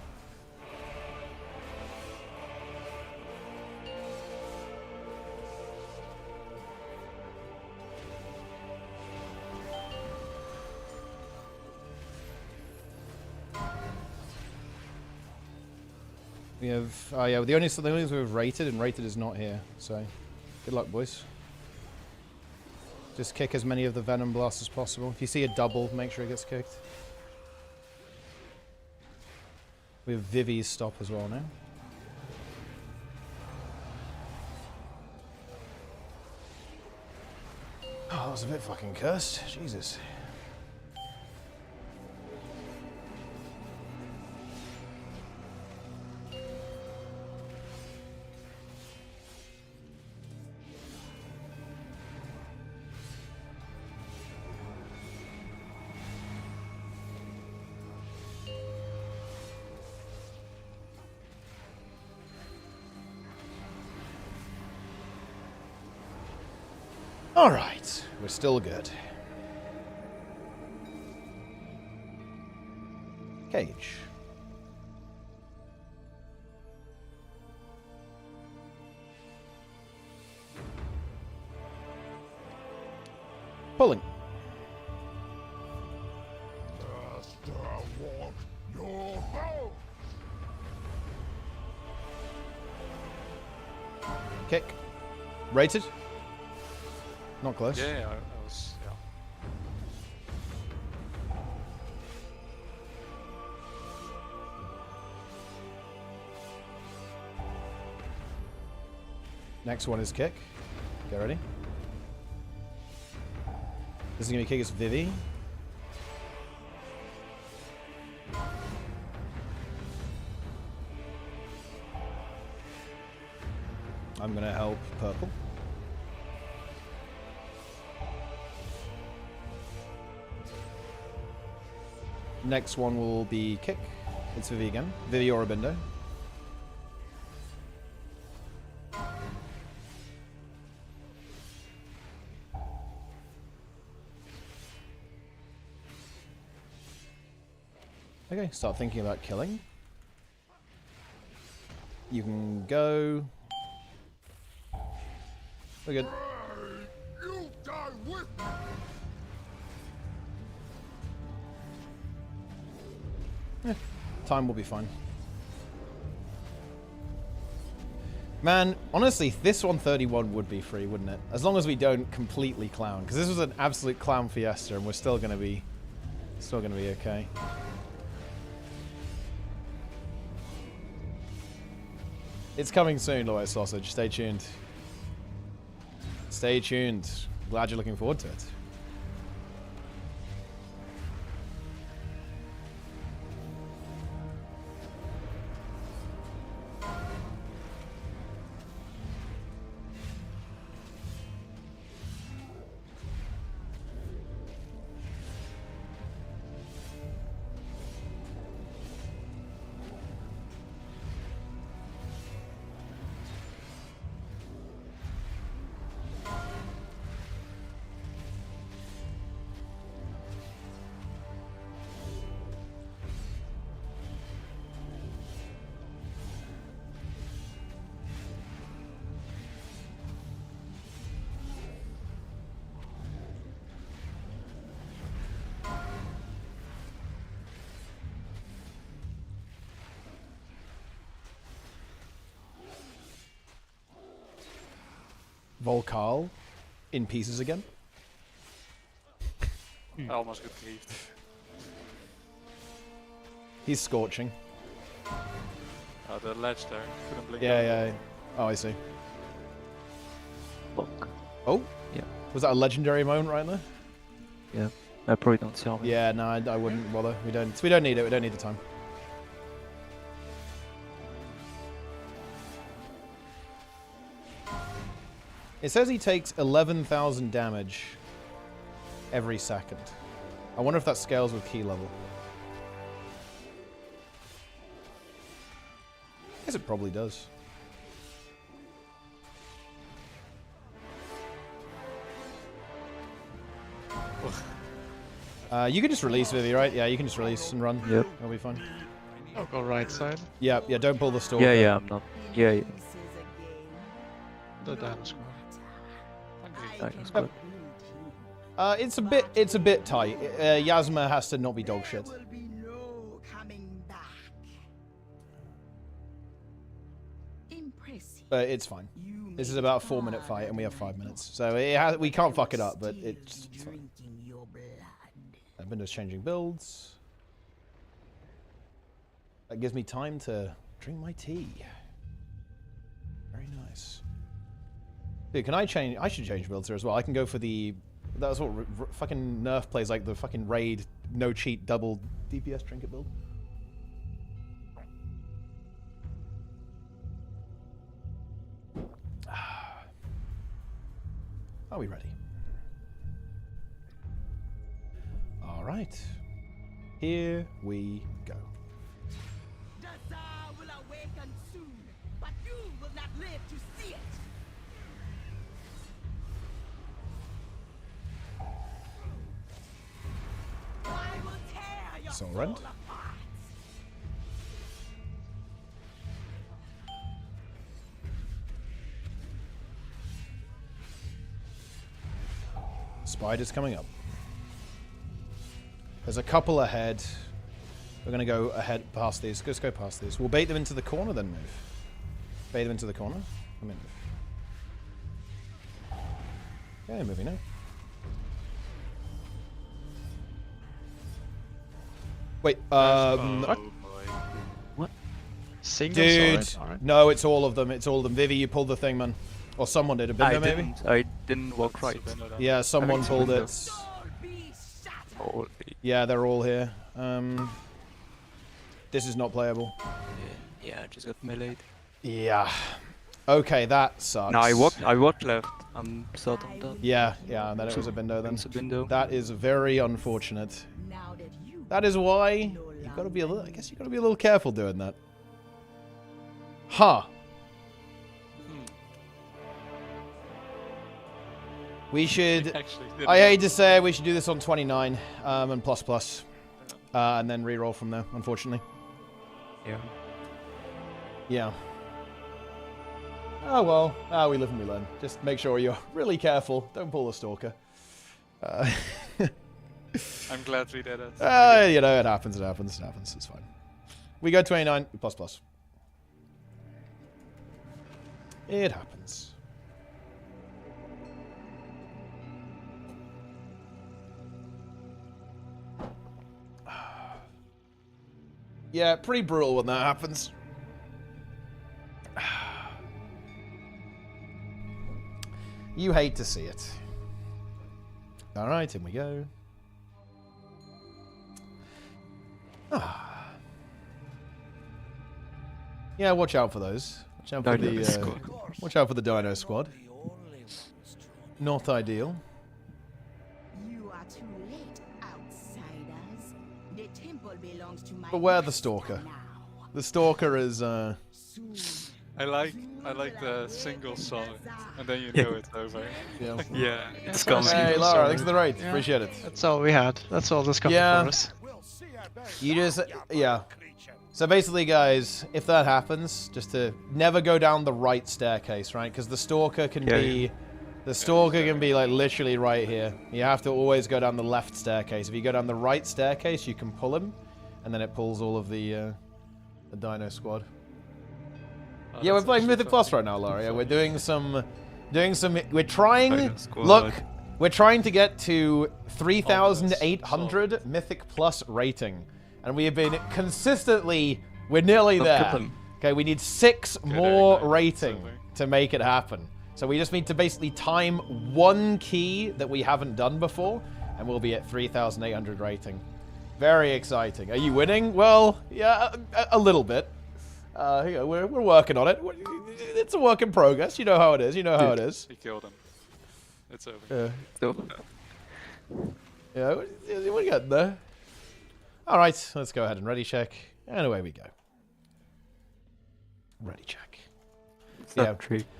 We have, oh yeah, the only ones we have rated, and rated is not here. So, good luck, boys. Just kick as many of the Venom Blasts as possible. If you see a double, make sure it gets kicked. We have Vivi's stop as well now. Oh, that was a bit fucking cursed. Jesus. All right, we're still good. Cage. Pulling. Kick. Rated. Not close. Yeah, I was. Yeah. Next one is kick. Get ready. This is gonna be kick as Vivi. I'm gonna help purple. Next one will be kick. It's Vivi again. Vivi or Abindo. Okay, start thinking about killing. You can go. We're good. You die with me. Time will be fine. Man, honestly, this 131 would be free, wouldn't it? As long as we don't completely clown. Because this was an absolute clown fiesta and we're still gonna be okay. It's coming soon, Loy Sausage. Stay tuned. Stay tuned. Glad you're looking forward to it. Volcarl in pieces again. I almost got grieved. He's scorching. The ledge there. Couldn't blink. Yeah. Oh, I see. Look. Oh? Yeah. Was that a legendary moment right there? Yeah. I probably don't sell me. Yeah, no, I wouldn't bother. We don't need it. We don't need the time. It says he takes 11,000 damage every second. I wonder if that scales with key level. I guess it probably does. You can just release Vivi, right? Yeah, you can just release and run. Yep. That'll be fine. I'll go right side. Yeah, don't pull the stalker. Yeah, I'm not. Yeah. The damage squad. That's good. It's a bit tight. Yasma has to not be dog shit. But it's fine. This is about a 4-minute fight, and we have 5 minutes. So we can't fuck it up, but it's fine. Windows changing builds. That gives me time to drink my tea. Very nice. Dude, can I change? I should change builds here as well. I can go for the... That's what fucking Nerf plays, like the fucking raid, no cheat, double DPS trinket build. Are we ready? All right. Here we go. The Tsar will awaken soon, but you will not live to see it. I will tear your soul Soren. apart. Spider's coming up. There's a couple ahead. We're going to go ahead past these. Let's go past these. We'll bait them into the corner, then move. Bait them into the corner. And then move. Okay, moving now. Wait, What? Single dude, sword? no, it's all of them. It's all of them. Vivi, you pulled the thing, man. Or someone did. A Bindo, maybe? I didn't walk right. Yeah, someone pulled it. Holy. Yeah, they're all here. This is not playable. Yeah, I just got meleeed. Yeah. Okay, that sucks. No, I walked left. I'm certain that. Yeah, and then it was a Bindo then. It's a Bindo. That is very unfortunate. That is why you gotta be a little. I guess you gotta be a little careful doing that. Huh. We should. I hate to say we should do this on 29 and plus, and then reroll from there. Unfortunately. Yeah. Yeah. Oh well. We live and we learn. Just make sure you're really careful. Don't pull a stalker. I'm glad we did it. You know, it happens. It happens. It happens. It's fine. We go 29 plus. It happens. Yeah, pretty brutal when that happens. You hate to see it. Alright, in we go. Yeah, watch out for those. Watch out for watch out for the Dino Squad. Not ideal. You are too late, outsiders. The temple belongs to my Beware the Stalker. The Stalker is I like the single song, and then you know it's over. Yeah. Yeah, it's coming. Hey Lara, thanks for the raid. Yeah. Appreciate it. That's all we had. That's all that's coming Yeah. for us. You just, yeah. So basically, guys, if that happens, just to never go down the right staircase, right? Because the Stalker can be, like literally right here. You have to always go down the left staircase. If you go down the right staircase, you can pull him, and then it pulls all of the Dino Squad. Oh, Yeah, we're playing Mythic Plus right now, Laura. Yeah, we're doing some, we're trying, look, we're trying to get to 3,800 Mythic Plus rating. And we have been consistently, we're nearly there. Okay, we need 6 more rating to make it happen. So we just need to basically time one key that we haven't done before, and we'll be at 3,800 rating. Very exciting. Are you winning? Well, yeah, a little bit. Yeah, we're working on it. It's a work in progress. You know how it is. You know how it is. He killed him. It's over. Yeah, we're getting there. All right, let's go ahead and ready check. And away we go. Ready check. Yeah,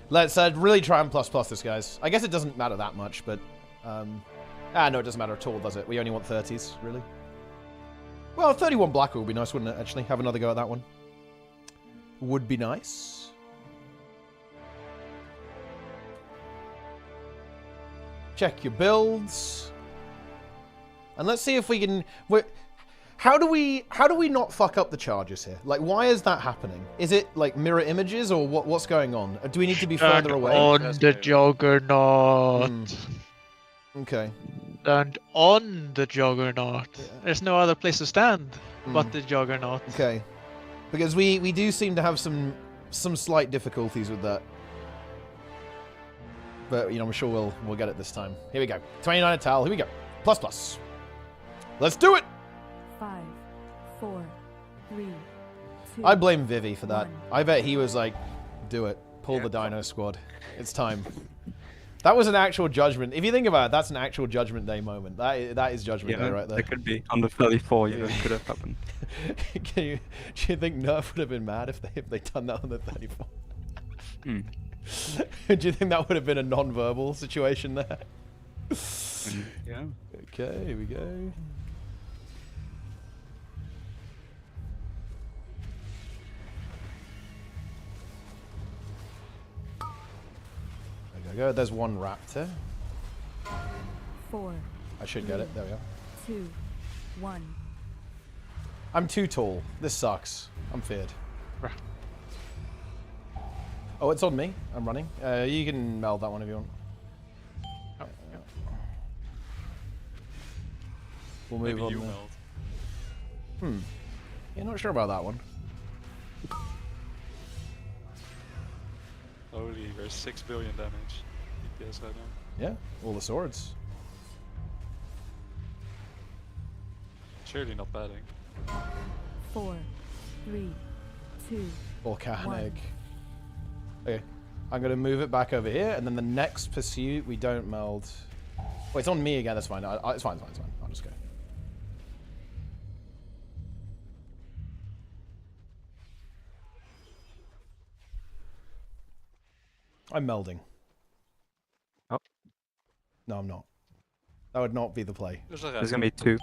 let's really try and plus this, guys. I guess it doesn't matter that much, but... no, it doesn't matter at all, does it? We only want 30s, really. Well, 31 black would be nice, wouldn't it, actually? Have another go at that one. Would be nice. Check your builds. And let's see if we can... How do we not fuck up the charges here? Like, why is that happening? Is it like mirror images or what's going on? Do we need to be further away? On the Juggernaut. Okay. And on the Juggernaut. Yeah. There's no other place to stand but the Juggernaut. Okay. Because we do seem to have some slight difficulties with that. But, you know, I'm sure we'll get it this time. Here we go. 29 a towel. Here we go. Plus. Let's do it! 5, 4, 3, 2. I blame Vivi for that. 1. I bet he was like, do it. Pull the Dino Squad. It's time. That was an actual Judgment. If you think about it, that's an actual Judgment Day moment. That is Judgment Day right there. That could be on the 34. You know, it could have happened. Do you think Nerf would have been mad if they done that on the 34? Do you think that would have been a non-verbal situation there? Yeah. Okay, here we go. There we go. There's one raptor. 4. I should get it. There we go. 2, 1. I'm too tall. This sucks. I'm feared. Oh, it's on me. I'm running. You can meld that one if you want. We'll move on. You meld. Yeah, not sure about that one. Holy, there's 6 billion damage. DPS right now. Yeah, all the swords. Surely not batting. 4, 3, 2. Volcanic. 1. Okay, I'm gonna move it back over here, and then the next pursuit we don't meld. Wait, it's on me again. That's fine. It's fine. I'll just go. I'm melding. Oh. No, I'm not. That would not be the play. There's a There's gonna be 2.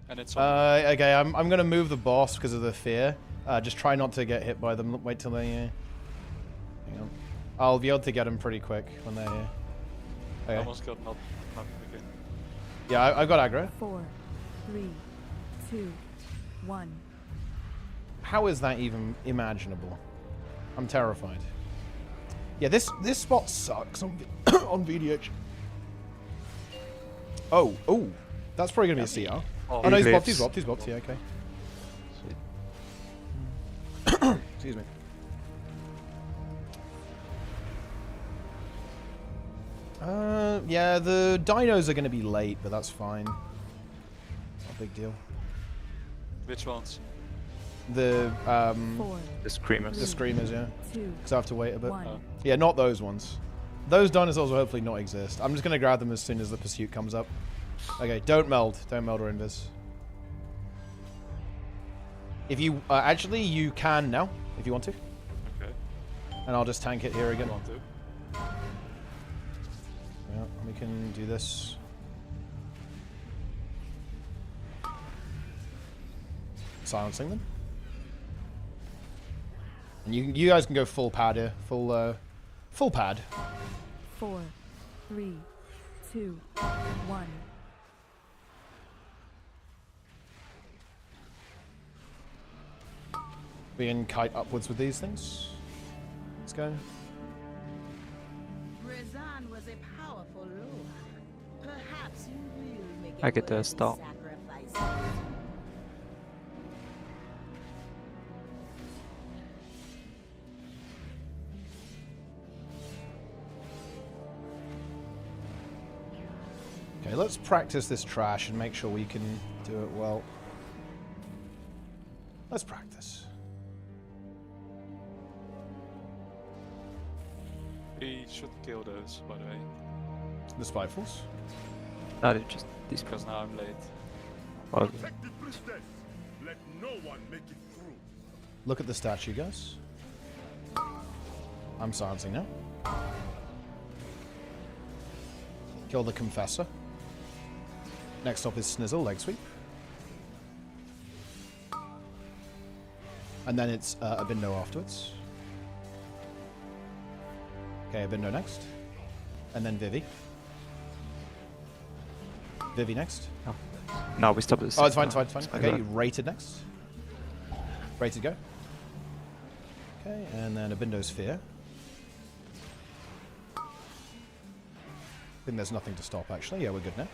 And it's okay, I'm gonna move the boss because of the fear. Just try not to get hit by them. Wait till they. Hang on. I'll be able to get them pretty quick when they're here. Okay. almost got knocked again. Yeah, I've got aggro. 4, 3, 2, 1. How is that even imaginable? I'm terrified. Yeah, this spot sucks on on VDH. Oh, that's probably gonna be a CR. Oh no, he's bopped. Yeah, okay. Excuse me. Yeah, the dinos are gonna be late, but that's fine. Not a big deal. Which ones? The The screamers. The screamers, yeah. 2, Because I have to wait a bit. 1. Yeah, not those ones. Those dinosaurs will hopefully not exist. I'm just gonna grab them as soon as the pursuit comes up. Okay, don't meld or invis. If you actually you can now, if you want to. Okay. And I'll just tank it here again. Want to? Yeah, we can do this. Silencing them. And you guys can go full pad here. Full pad. 4, 3, 2, 1. We can kite upwards with these things. Let's go. Rezan was a powerful lord. Perhaps you will make I get the start. sacrifice. Okay, let's practice this trash and make sure we can do it well. Let's practice. We should kill those, by the way. The spitefuls. No, they're just these Because now I'm late. Well, Let no one make it through. Look at the statue, guys. I'm silencing now. Kill the Confessor. Next up is Snizzle, leg sweep. And then it's Abindo afterwards. Okay, Abindo next. And then Vivi. Vivi next. No. No, we stopped this. Oh, it's fine, it's fine, it's fine. It's fine, Okay, right. rated next. Rated go. Okay, and then Abindo's Fear. I think there's nothing to stop, actually. Yeah, we're good now.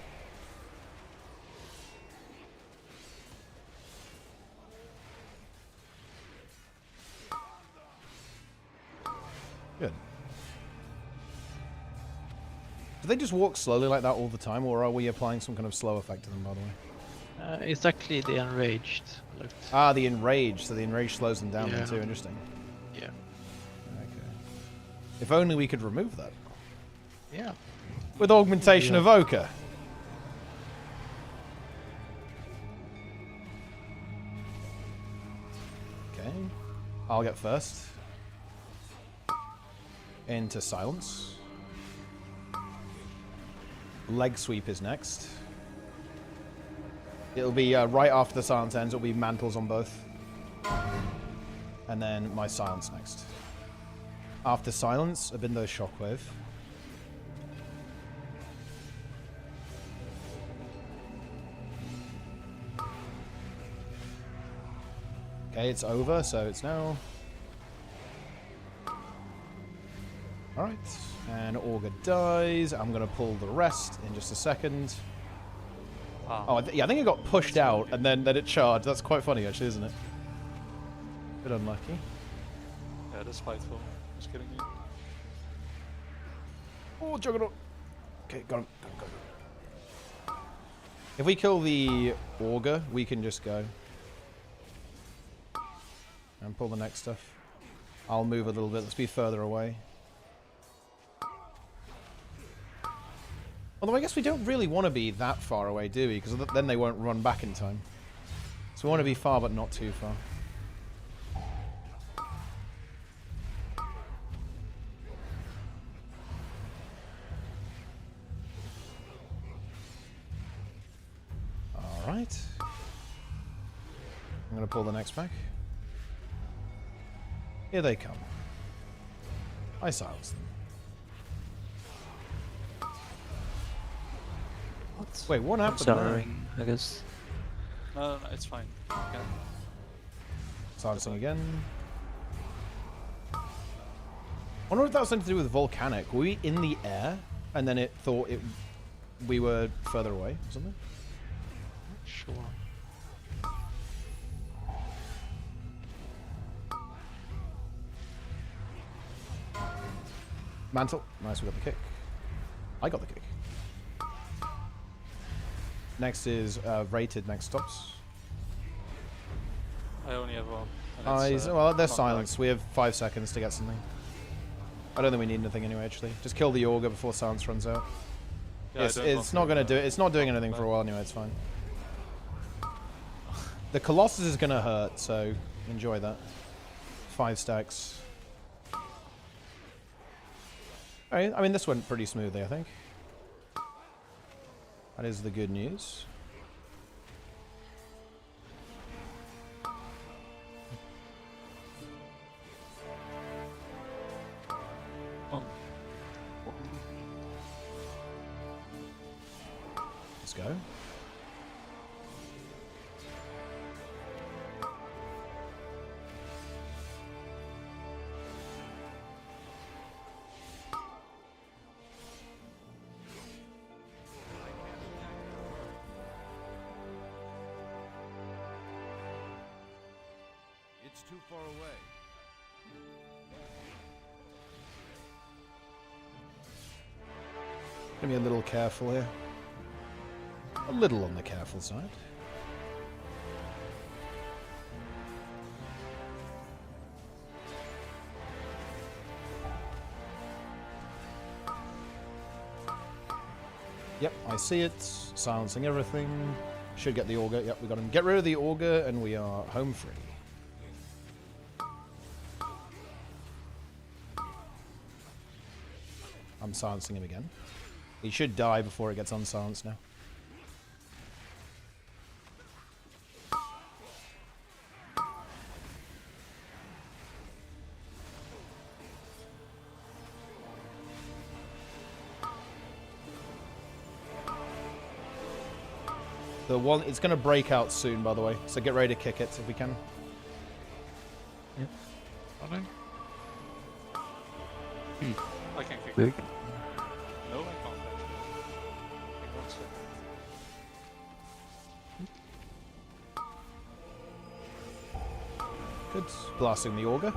Good. Do they just walk slowly like that all the time, or are we applying some kind of slow effect to them, by the way? It's actually the enraged. Looked. Ah, the enraged. So the enraged slows them down Yeah. then too. Interesting. Yeah. Okay. If only we could remove that. Yeah. With Augmentation Evoker. Okay. I'll get first. Into Silence. Leg Sweep is next. It'll be right after the Silence ends. It'll be Mantles on both. And then my Silence next. After Silence, Abindo's Shockwave. Okay, it's over, so it's now. Alright, and Augur dies. I'm going to pull the rest in just a second. Wow. Oh, yeah, I think it got pushed out and then it charged. That's quite funny, actually, isn't it? Bit unlucky. Yeah, that's spiteful. Just kidding you. Oh, Juggernaut. Okay, got him. Got him. If we kill the Augur, we can just go. And pull the next stuff. I'll move a little bit. Let's be further away. Although I guess we don't really want to be that far away, do we? Because then they won't run back in time. So we want to be far, but not too far. Alright. I'm going to pull the next back. Here they come. I silence them. What? Wait, what happened Souring, I guess. No, it's fine. Okay. Silencing again. I wonder if that was something to do with volcanic. Were we in the air and then it thought we were further away or something? Sure. Mantle. Nice, we got the kick. I got the kick. Next is rated, next stops. I only have one. Well, they're not silenced. back. We have 5 seconds to get something. I don't think we need anything anyway, actually. Just kill the Augur before silence runs out. Yeah, it's not going to do it. It's not doing anything for a while anyway, it's fine. The Colossus is going to hurt, so enjoy that. 5 stacks. Alright, I mean, this went pretty smoothly, I think. That is the good news. Oh. Let's go. It's too far away. Gonna be a little careful here. A little on the careful side. Yep, I see it. Silencing everything. Should get the Augur. Yep, we got him. Get rid of the Augur and we are home free. I'm silencing him again. He should die before it gets unsilenced now. It's going to break out soon, by the way. So get ready to kick it if we can. Yep. Running. I can kick Big. it. No, I can't actually. Give me 1 second. Good. Blasting the auger.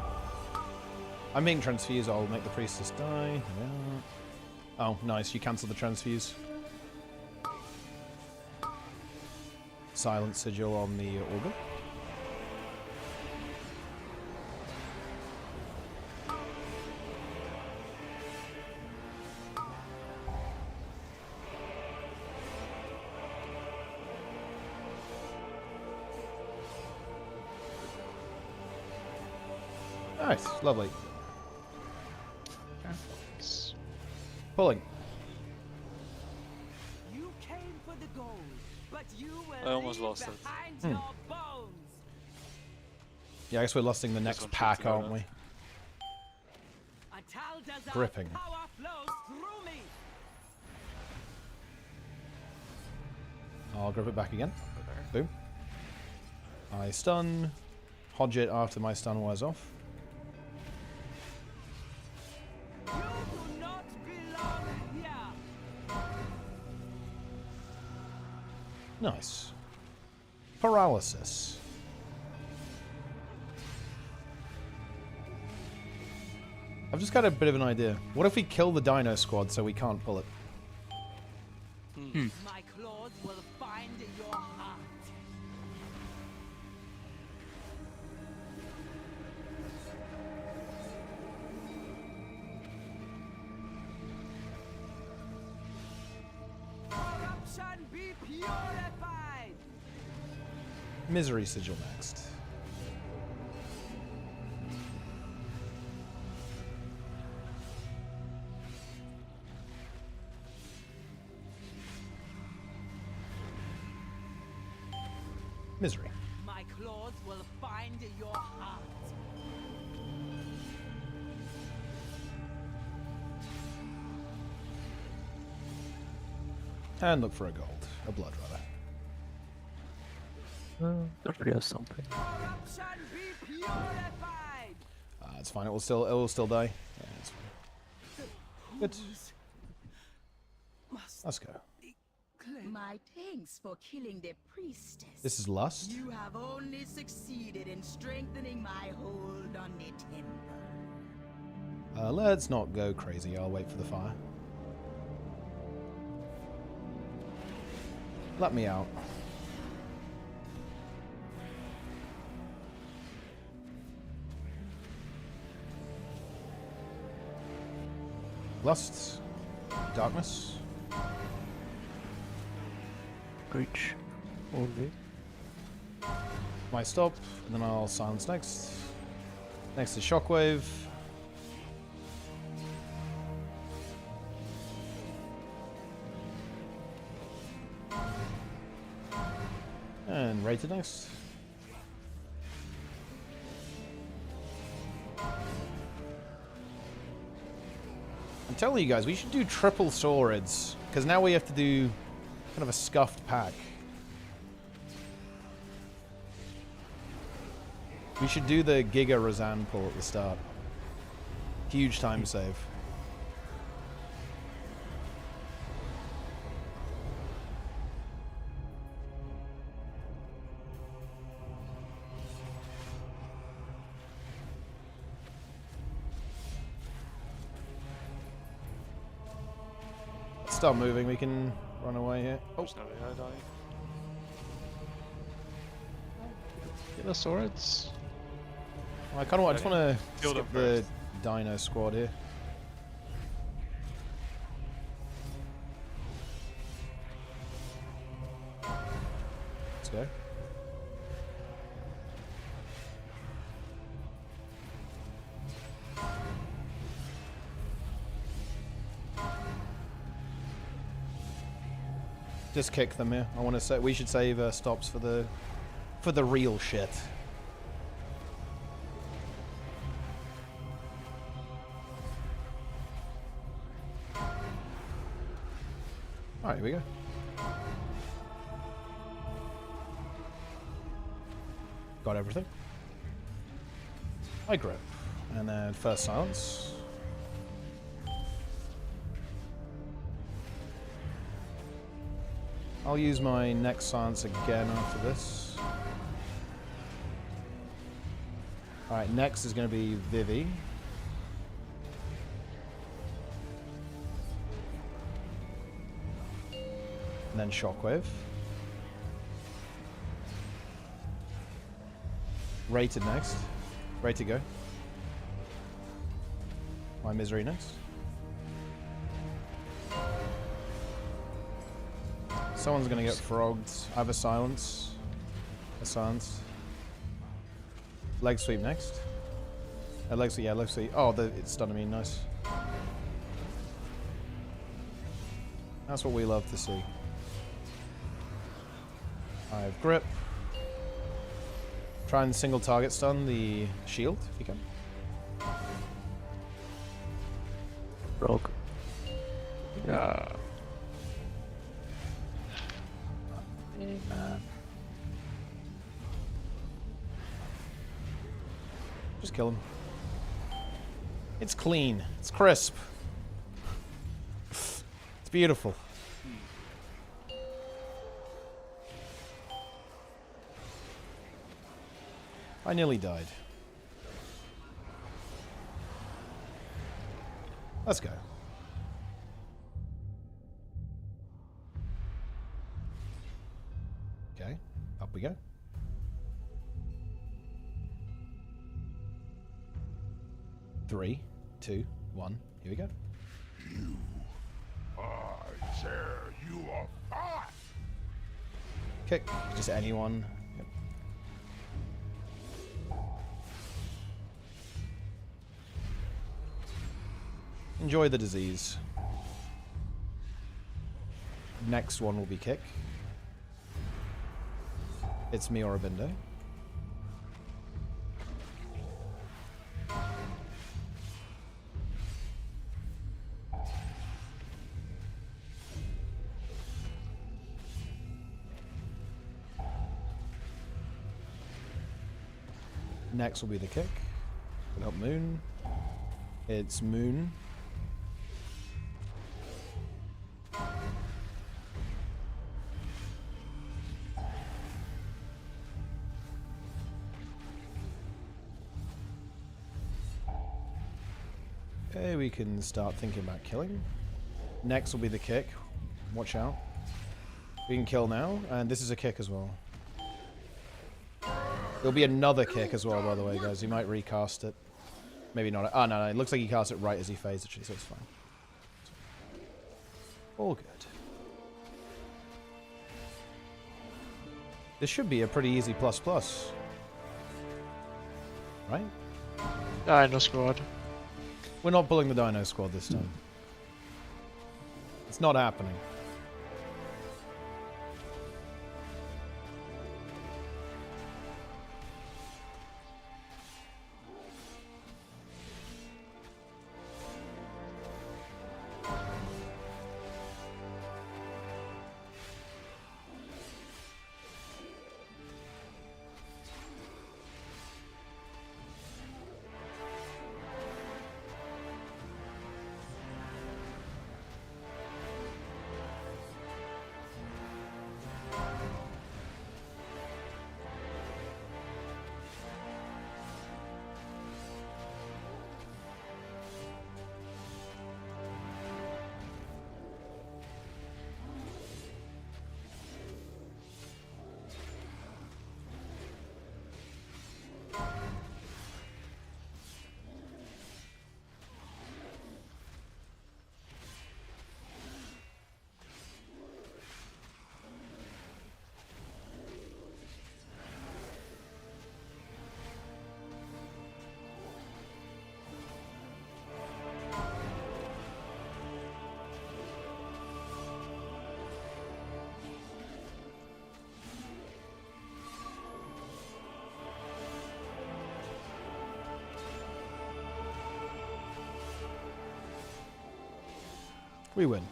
I'm being transfused. I'll make the priestess die. Yeah. Oh, nice. You cancel the transfuse. Silent sigil on the auger. Nice, lovely. Thanks. Pulling. You came for the gold, but you will I almost leave lost it. behind your bones. Yeah, I guess we're lusting the next one pack, shoots it aren't out. we? Atal'Dazar's Gripping. power flows through me. I'll grip it back again. Boom. I stun. Hodge it after my stun wears off. You do not belong here. Nice. Paralysis. I've just got a bit of an idea. What if we kill the Dino Squad so we can't pull it? My claws will find your heart. Corruption be purified. Misery Sigil next. Misery. My claws will find your heart. And look for a gold. A blood, rather. Don't really have something. Corruption be purified. It's fine. It will still die. Yeah, it's fine. Good. Let's go. My thanks for killing the priestess. This is lust. You have only succeeded in strengthening my hold on the temple. Let's not go crazy. I'll wait for the fire. Let me out. Lust. Darkness. Breach. All day. My stop, and then I'll silence next. Next is Shockwave. And rated next. I'm telling you guys, we should do triple swords, because now we have to do kind of a scuffed pack. We should do the Giga Razan pull at the start. Huge time save. Start moving, we can run away here. Oh, There's no way I die. Get the swords. I kind of I just want to Kill them skip the first. Dino Squad here. Let's go. Just kick them here. I want to say we should save stops for the real shit. Alright, here we go. Got everything. I grip. And then first silence. I'll use my next silence again after this. Alright, next is going to be Vivi. And then Shockwave. Rated next. Ready to go. My Misery next. Someone's gonna get frogged. I have a silence. A silence. Leg sweep next. Leg sweep, yeah, leg sweep. Oh, it's stunning me, nice. That's what we love to see. I have grip. Try and single target stun the shield if you can. Rogue. Yeah. Just kill him. It's clean. It's crisp. It's beautiful. I nearly died. Let's go. Okay, up we go. Three, two, one. Here we go. You, I tear you apart. Kick, just anyone. Yep. Enjoy the disease. Next one will be kick. It's me or Abindo. Next will be the kick. Help Moon. It's Moon. Okay, we can start thinking about killing. Next will be the kick. Watch out. We can kill now, and this is a kick as well. There'll be another kick as well, by the way, guys. He might recast it. Maybe not. Oh, no. It looks like he cast it right as he phased, actually, so it's fine. All good. This should be a pretty easy ++. Right? Dino squad. We're not pulling the Dino squad this time. It's not happening. We win.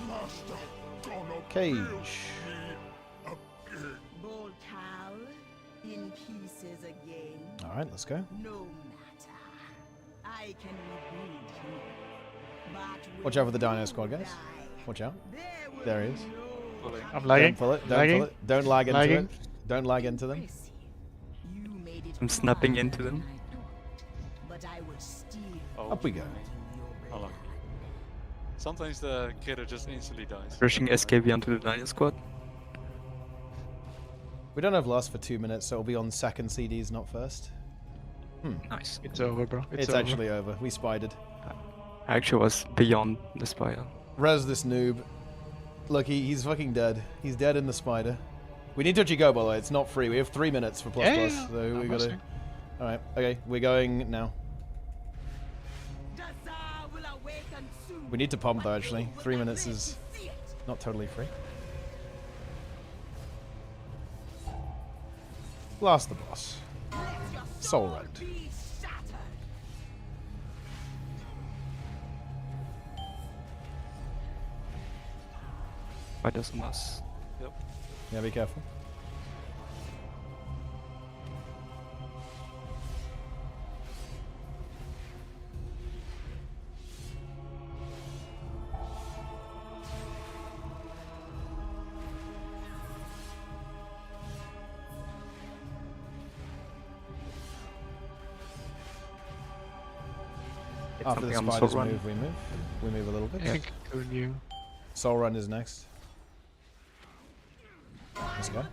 Master, Cage. Boltal, in pieces again. Alright, let's go. No matter. I can rebuild him. But Watch out for the Dino Squad, guys. Watch out. There he is. I'm lagging. Don't pull it. Don't pull it. Don't lag into it. Don't lag into them. I'm snapping into them. But I will steal. Oh, Up we go. unlucky. Sometimes the kiddo just instantly dies. Rushing SKB onto the Dino Squad. We don't have lust for 2 minutes, so it'll be on second CDs, not first. Nice. It's over, bro. It's over. actually over. We spidered. I actually was beyond the spider. Res this noob. Look, he's fucking dead. He's dead in the spider. We need to actually go, by the way. It's not free. We have 3 minutes for plus plus, so we gotta... Alright, okay. We're going now. We need to pump, though, actually. 3 minutes is not totally free. Blast the boss. Soul Rend. Spiders on us. Yep. Yeah, be careful. After the spiders move, we move. We move a little bit. Yeah, go new. Soul Run is next. Let's go.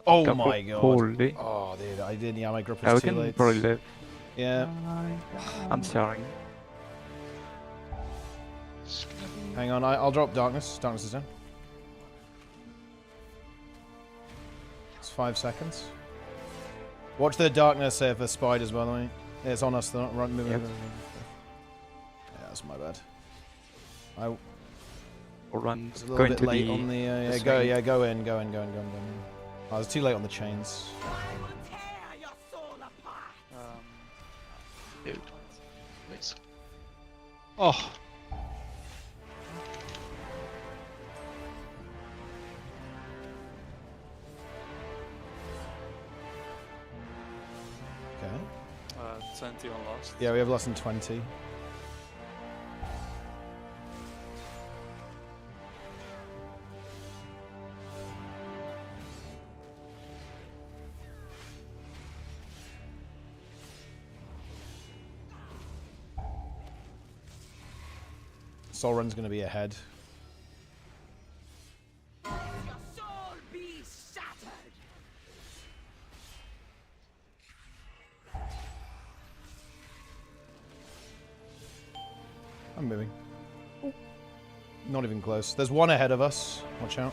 Oh my god. Holy. Oh, dude, I didn't. Yeah, my grip Yeah, we was too can late. probably live. Yeah. I'm sorry. Hang on, I'll drop Darkness. Darkness is down. It's 5 seconds. Watch the Darkness here for spiders, by the way. Yeah, it's on us. They're not run moving. Yep. Yeah, that's my bad. Or run. It's a little Go bit into late the on the. Go in. I was too late on the chains. Dude. Wait. Oh. Okay. 20 on last. Yeah, we have less than 20. Soul Run's going to be ahead. I'm moving. Not even close. There's one ahead of us. Watch out.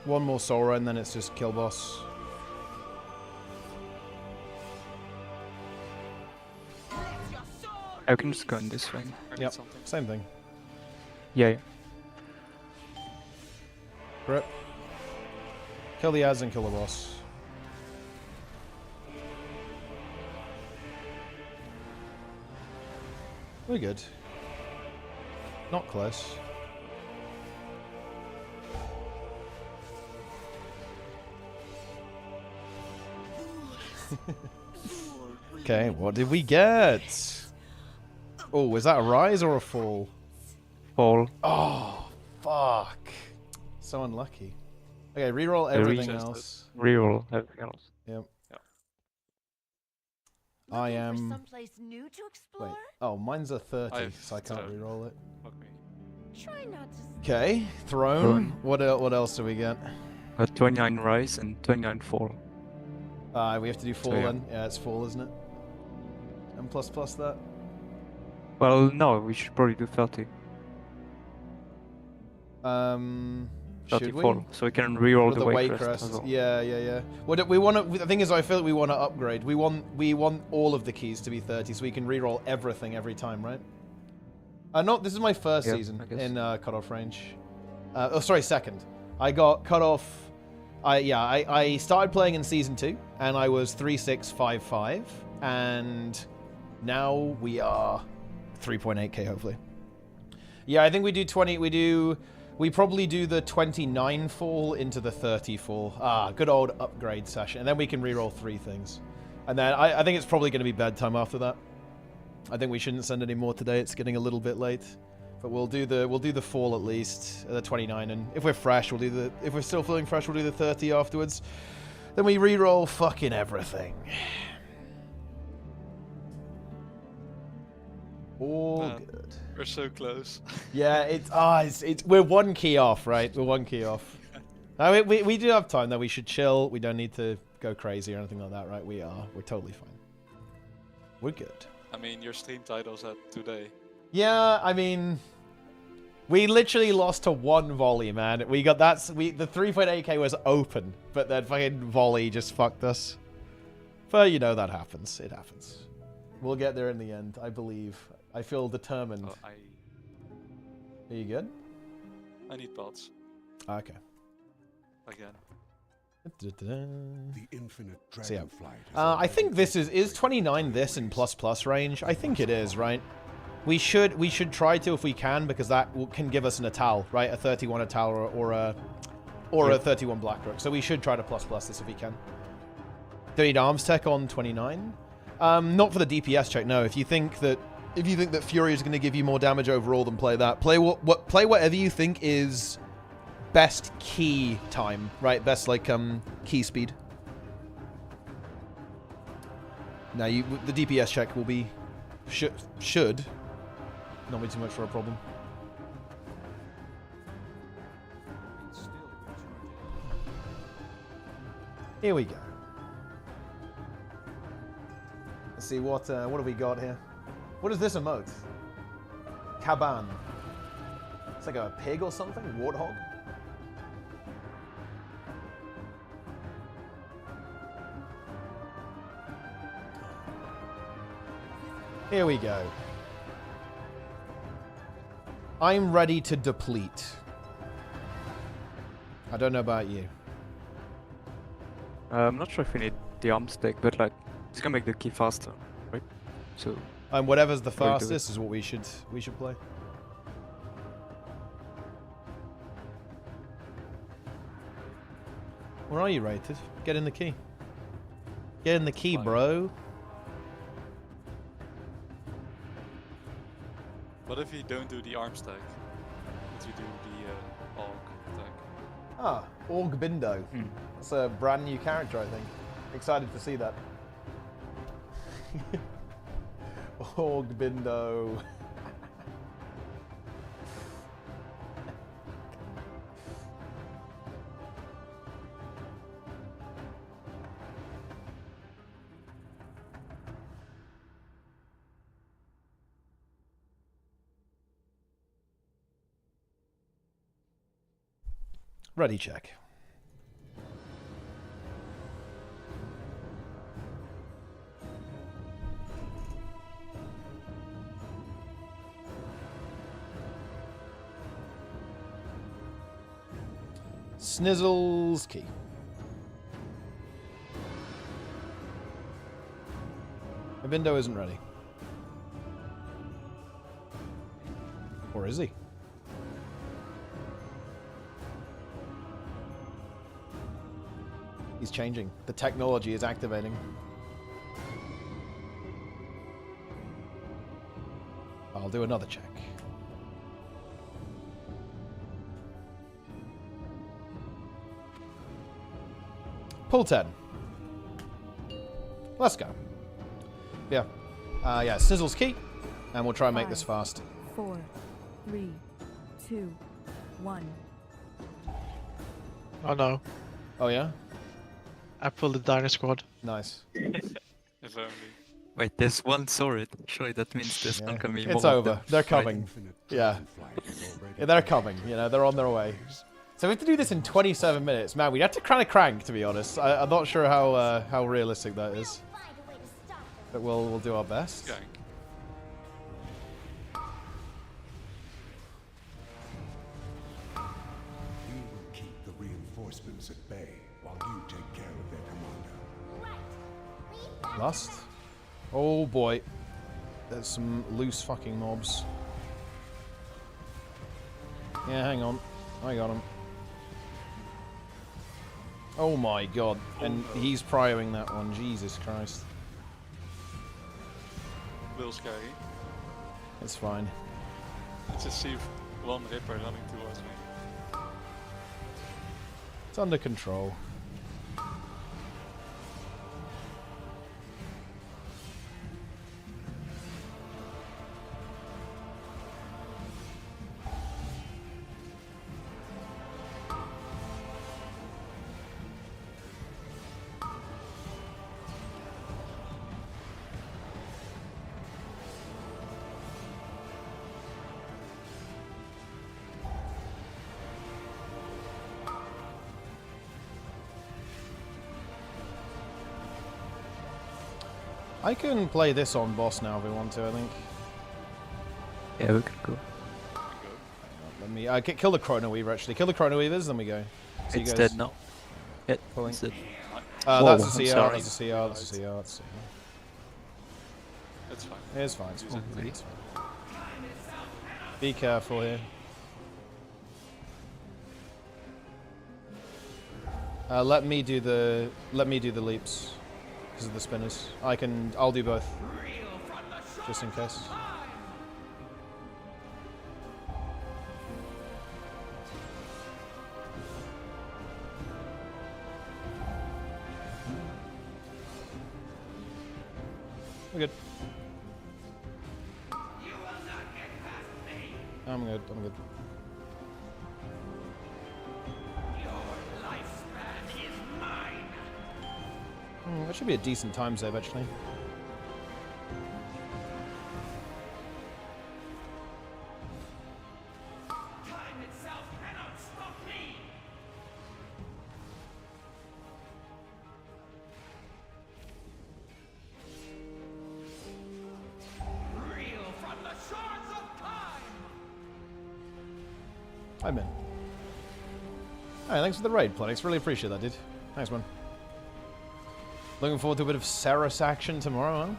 One more Sora and then it's just kill boss. I can just go in this ring. Yep, same thing. Yeah. Grip. Kill the ads and kill the boss. We're good. Not close. Okay, what did we get? Oh, was that a rise or a fall? Fall. Oh, fuck. So unlucky. Okay, reroll everything else. Reroll everything else. Yep. I am... someplace new to explore? Wait. Oh, mine's a 30, so I can't reroll it. Try not to. Okay, throne. What else do we get? 29 rise and 29 fall. We have to do fall So, yeah. then. Yeah, it's fall, isn't it? And plus that. Well, no, we should probably do 30. Should we? 34, so we can reroll With the way Waycrest crest. as well. Yeah. What we want to. The thing is, I feel like we want to upgrade. We want all of the keys to be 30, so we can reroll everything every time, right? This is my first season in cutoff range. Sorry, second. I got cut off. I started playing in season 2, and I was 3655, and now we are 3.8k hopefully. Yeah, I think we do 20. We probably do the 29 fall into the 30 fall. Good old upgrade session, and then we can reroll 3 things, and then I think it's probably going to be bedtime after that. I think we shouldn't send any more today. It's getting a little bit late. But we'll do the fall at least, the 29, and if we're fresh, if we're still feeling fresh, we'll do the 30 afterwards. Then we re-roll fucking everything. All good. We're so close. Yeah, it's we're 1 key off, right? We're 1 key off. No, we do have time though. We should chill. We don't need to go crazy or anything like that, right? We're totally fine. We're good. I mean, your stream title said today. Yeah, I mean, we literally lost to 1 volley, man. The 3.8k was open, but then fucking volley just fucked us. But you know that happens. It happens. We'll get there in the end, I believe. I feel determined. Oh, Are you good? I need bots. Okay. Again. The infinite dragonflight. I think this is 29 this in plus range. I think it is, right? We should try to if we can, because that can give us an Atal, right? A 31 Atal or a 31 Blackrook. So we should try to plus this if we can. Do you need arms tech on 29? Not for the DPS check, no. If you think that Fury is going to give you more damage overall, then play that. Play whatever you think is best key time, right? Best like key speed. Now the DPS check will be should not be too much for a problem. Here we go. Let's see what have we got here. What is this emote? Caban. It's like a pig or something? Warthog? Here we go. I'm ready to deplete. I don't know about you. I'm not sure if we need the arm stick, but like it's gonna make the key faster, right? So. And whatever's the fastest is what we should play. Where are you rated? Get in the key. Get in the key, bro. What if you don't do the arm stack? But you do the AUG attack? Org Bindo. That's a brand new character, I think. Excited to see that. Org Bindo. Ready check. Snizzle's key. Abindo isn't ready. Or is he? He's changing. The technology is activating. I'll do another check. Pull 10. Let's go. Yeah. Yeah, Sizzle's key. And we'll try and make this fast. 4, 3, 2, 1. Oh no. Oh yeah? I pulled the Dino Squad. Nice. If only. Wait, there's one sword. Surely that means there's not gonna be more. It's over. They're coming. Yeah. Yeah, they're coming. You know, they're on their way. So we have to do this in 27 minutes. Man, we'd have to kind of crank, to be honest. I'm not sure how realistic that is. But we'll do our best. Gank. We will keep the reinforcements at bay while you take care of their commander. Lust? Oh boy. There's some loose fucking mobs. Yeah, hang on. I got him. Oh my god. And he's prioring that one. Jesus Christ. A little scary. It's fine. I just see one Ripper running towards me. It's under control. I can play this on boss now if we want to, I think. Yeah, we could go. Let me kill the Chrono Weaver actually. Kill the Chrono Weavers, then we go. See It's you guys. dead now. Yeah, Pulling. it's dead. That's a I'm CR, sorry. that's a CR, that's a CR, that's a CR. It's fine. It's fine, it's fine. It's fine. Be careful here. Let me do the leaps because of the spinners. I'll do both. Just in case. We're good. I'm good, I'm good. That should be a decent time save, actually. I'm in. Alright, thanks for the raid, Planix. Really appreciate that, dude. Thanks, man. Looking forward to a bit of Ceres action tomorrow, huh?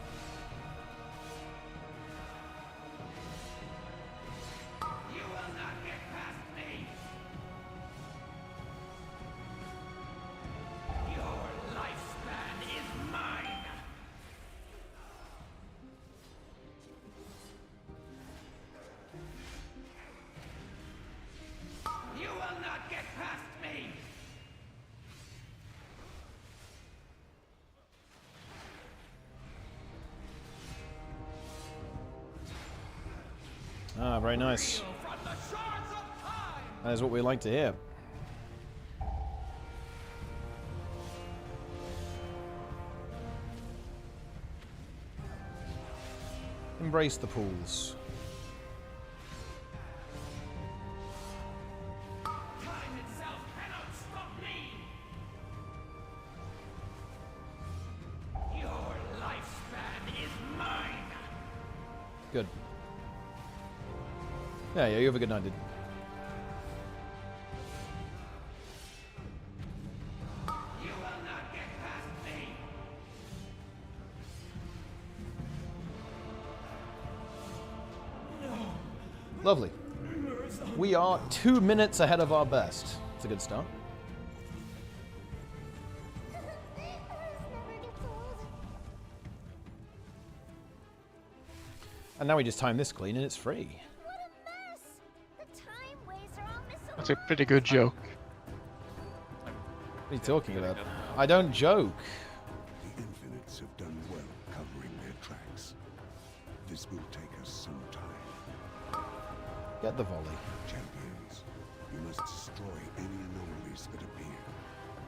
Ah, very nice. That is what we like to hear. Embrace the pools. Good. Yeah, you have a good night, dude. Lovely. We are 2 minutes ahead of our best. It's a good start. And now we just time this clean and it's free. That's a pretty good joke. What are you talking about? I don't joke. The Infinites have done well covering their tracks. This will take us some time. Get the volley. Champions, you must destroy any anomalies that appear.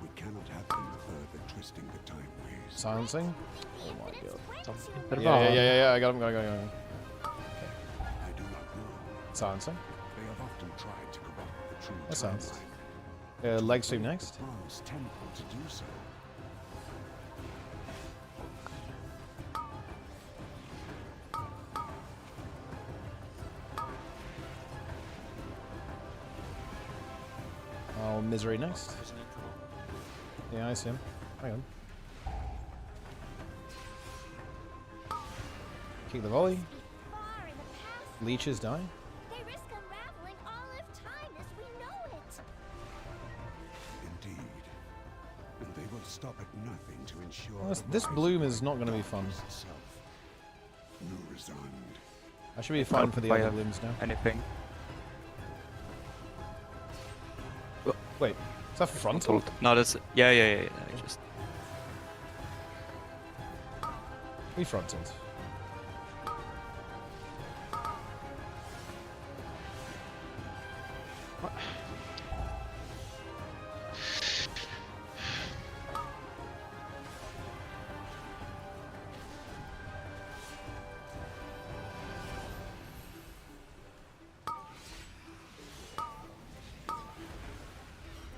We cannot have them further twisting the time waves. Silencing? Oh my god. Yeah. Yeah, I got him. I do not know. Silencing? They have often tried to corrupt the true That sounds- timeline, Leg sweep next. Bronze temple to do so. Oh, misery next. There's an interval. Yeah, I see him. Hang on. Kick the volley. Far in the past, Leeches die. they risk unraveling all of time as we know it. Indeed. And they will stop at nothing to ensure Well, the this rise bloom of is not going to be fun. darkness itself. No resigned. I should be fine for the other blooms now. Anything. Wait, is that frontal? No, that's yeah. Just We fronted.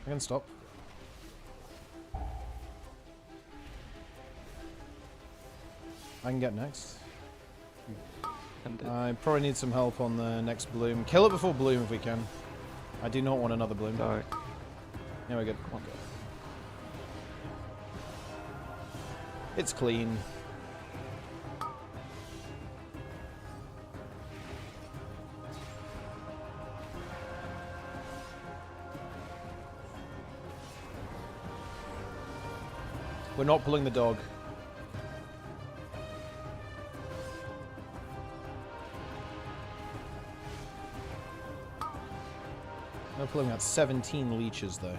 I can stop. I can get next. I probably need some help on the next bloom. Kill it before bloom if we can. I do not want another bloom. sorry. Yeah, we're good. It's clean. We're not pulling the dog. We're pulling out 17 leeches, though.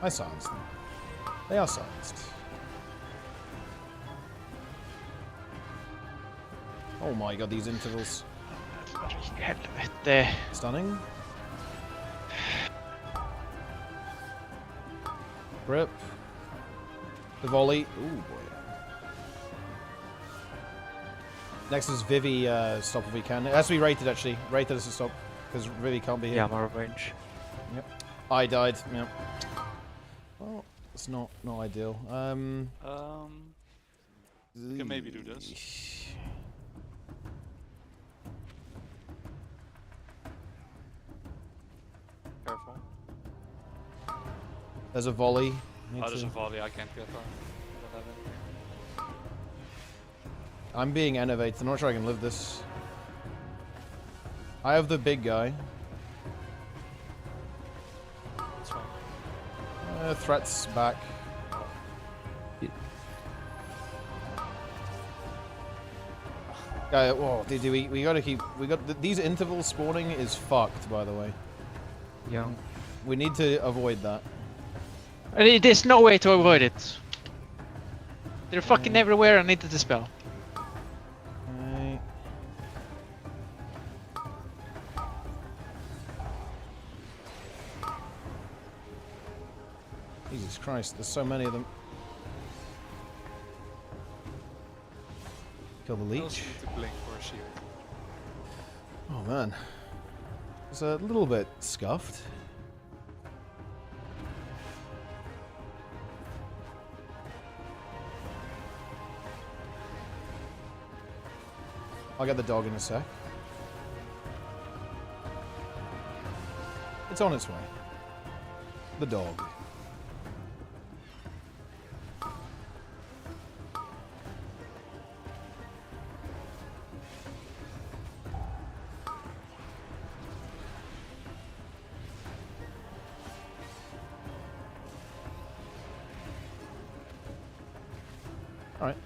I silenced them. They are silenced. Oh my god, these intervals. Helvete. Stunning. Grip. The volley. Ooh, boy. Next is Vivi, stop if we can. It has to be rated, actually. Rated as a stop, because Vivi can't be here. Yeah, I'm out of range. Yep. I died, yep. Well, it's not ideal. You can maybe do this. Careful. There's a volley. Oh, there's a volley. I can't get that. I don't have anything. I'm being innovated. I'm not sure I can live this. I have the big guy. That's fine. Threats back. Whoa, dude, we gotta keep. These intervals spawning is fucked, by the way. Yeah. We need to avoid that. There's no way to avoid it. They're fucking everywhere. I need to dispel. Right. Jesus Christ, there's so many of them. Kill the I also leech. need to blink for a shield. Oh man. It's a little bit scuffed. I'll get the dog in a sec. It's on its way. The dog. Alright.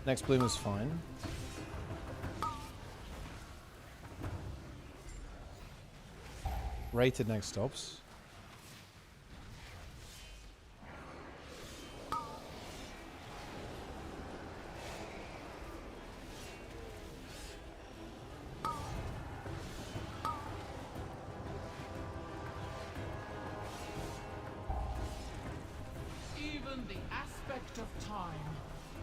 Next bloom is fine. Rated next stops. Even the aspect of time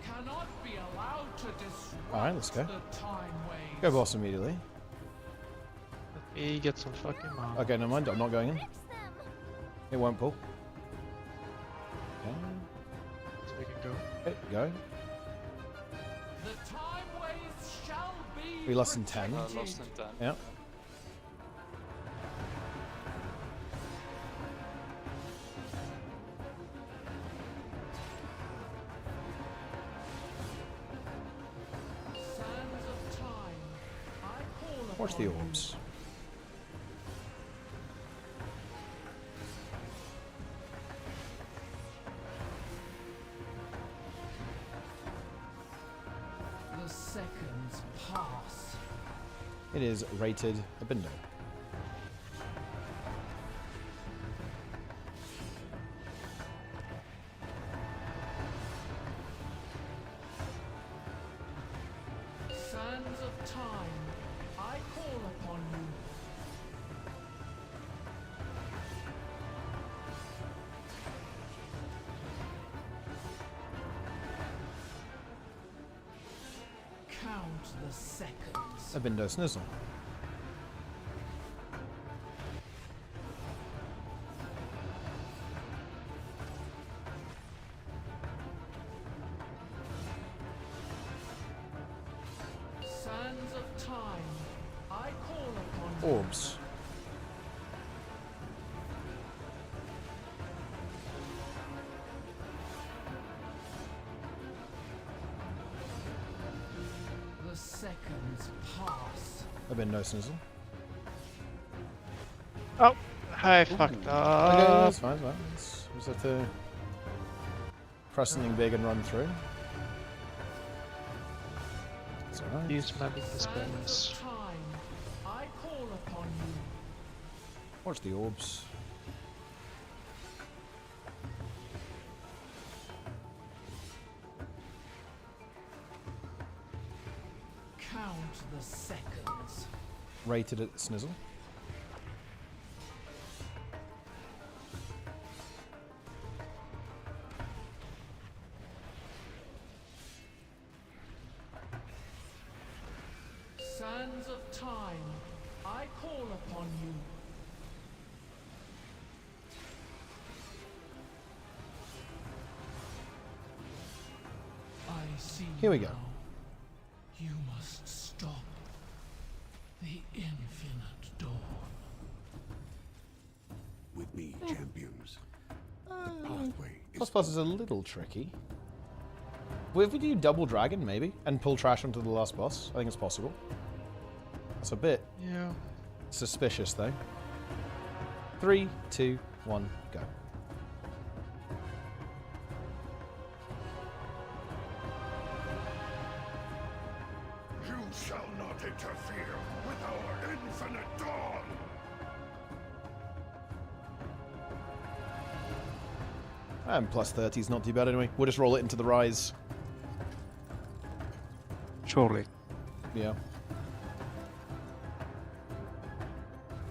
cannot be allowed to disrupt Alright, let's go. the time waves. Go boss immediately. He gets some fucking mom. Okay, never mind. I'm not going in. It won't pull. Okay. So we can go. Okay, going. The time waves shall be We lost in 10. Lost in 10. Yeah. sands of time. I call Watch the upon you. orbs. The seconds pass. It is rated a bindo. Sands of time. I call upon you. Count the seconds. A bindo snizzle. Sands of time. I call upon you. Orbs. The seconds pass. A bindo snizzle. Oh, I fucked Okay, up. that's fine, that's fine. We just have to press something big and run through. It's alright. Use magic Sands dispels. of time. I call upon you. Watch the orbs. Count the seconds. Rated at snizzle. Sands of time. I call upon you. I see. Here we go. now. You must stop the infinite dawn. With me, champions. The pathway Plus is plus is a little tricky. Well, if we do double dragon, maybe, and pull trash onto the last boss, I think it's possible. That's a bit Yeah. suspicious, though. 3, 2, 1, go. You shall not interfere with our infinite dawn! And plus 30 is not too bad anyway. We'll just roll it into the rise. Surely. Yeah.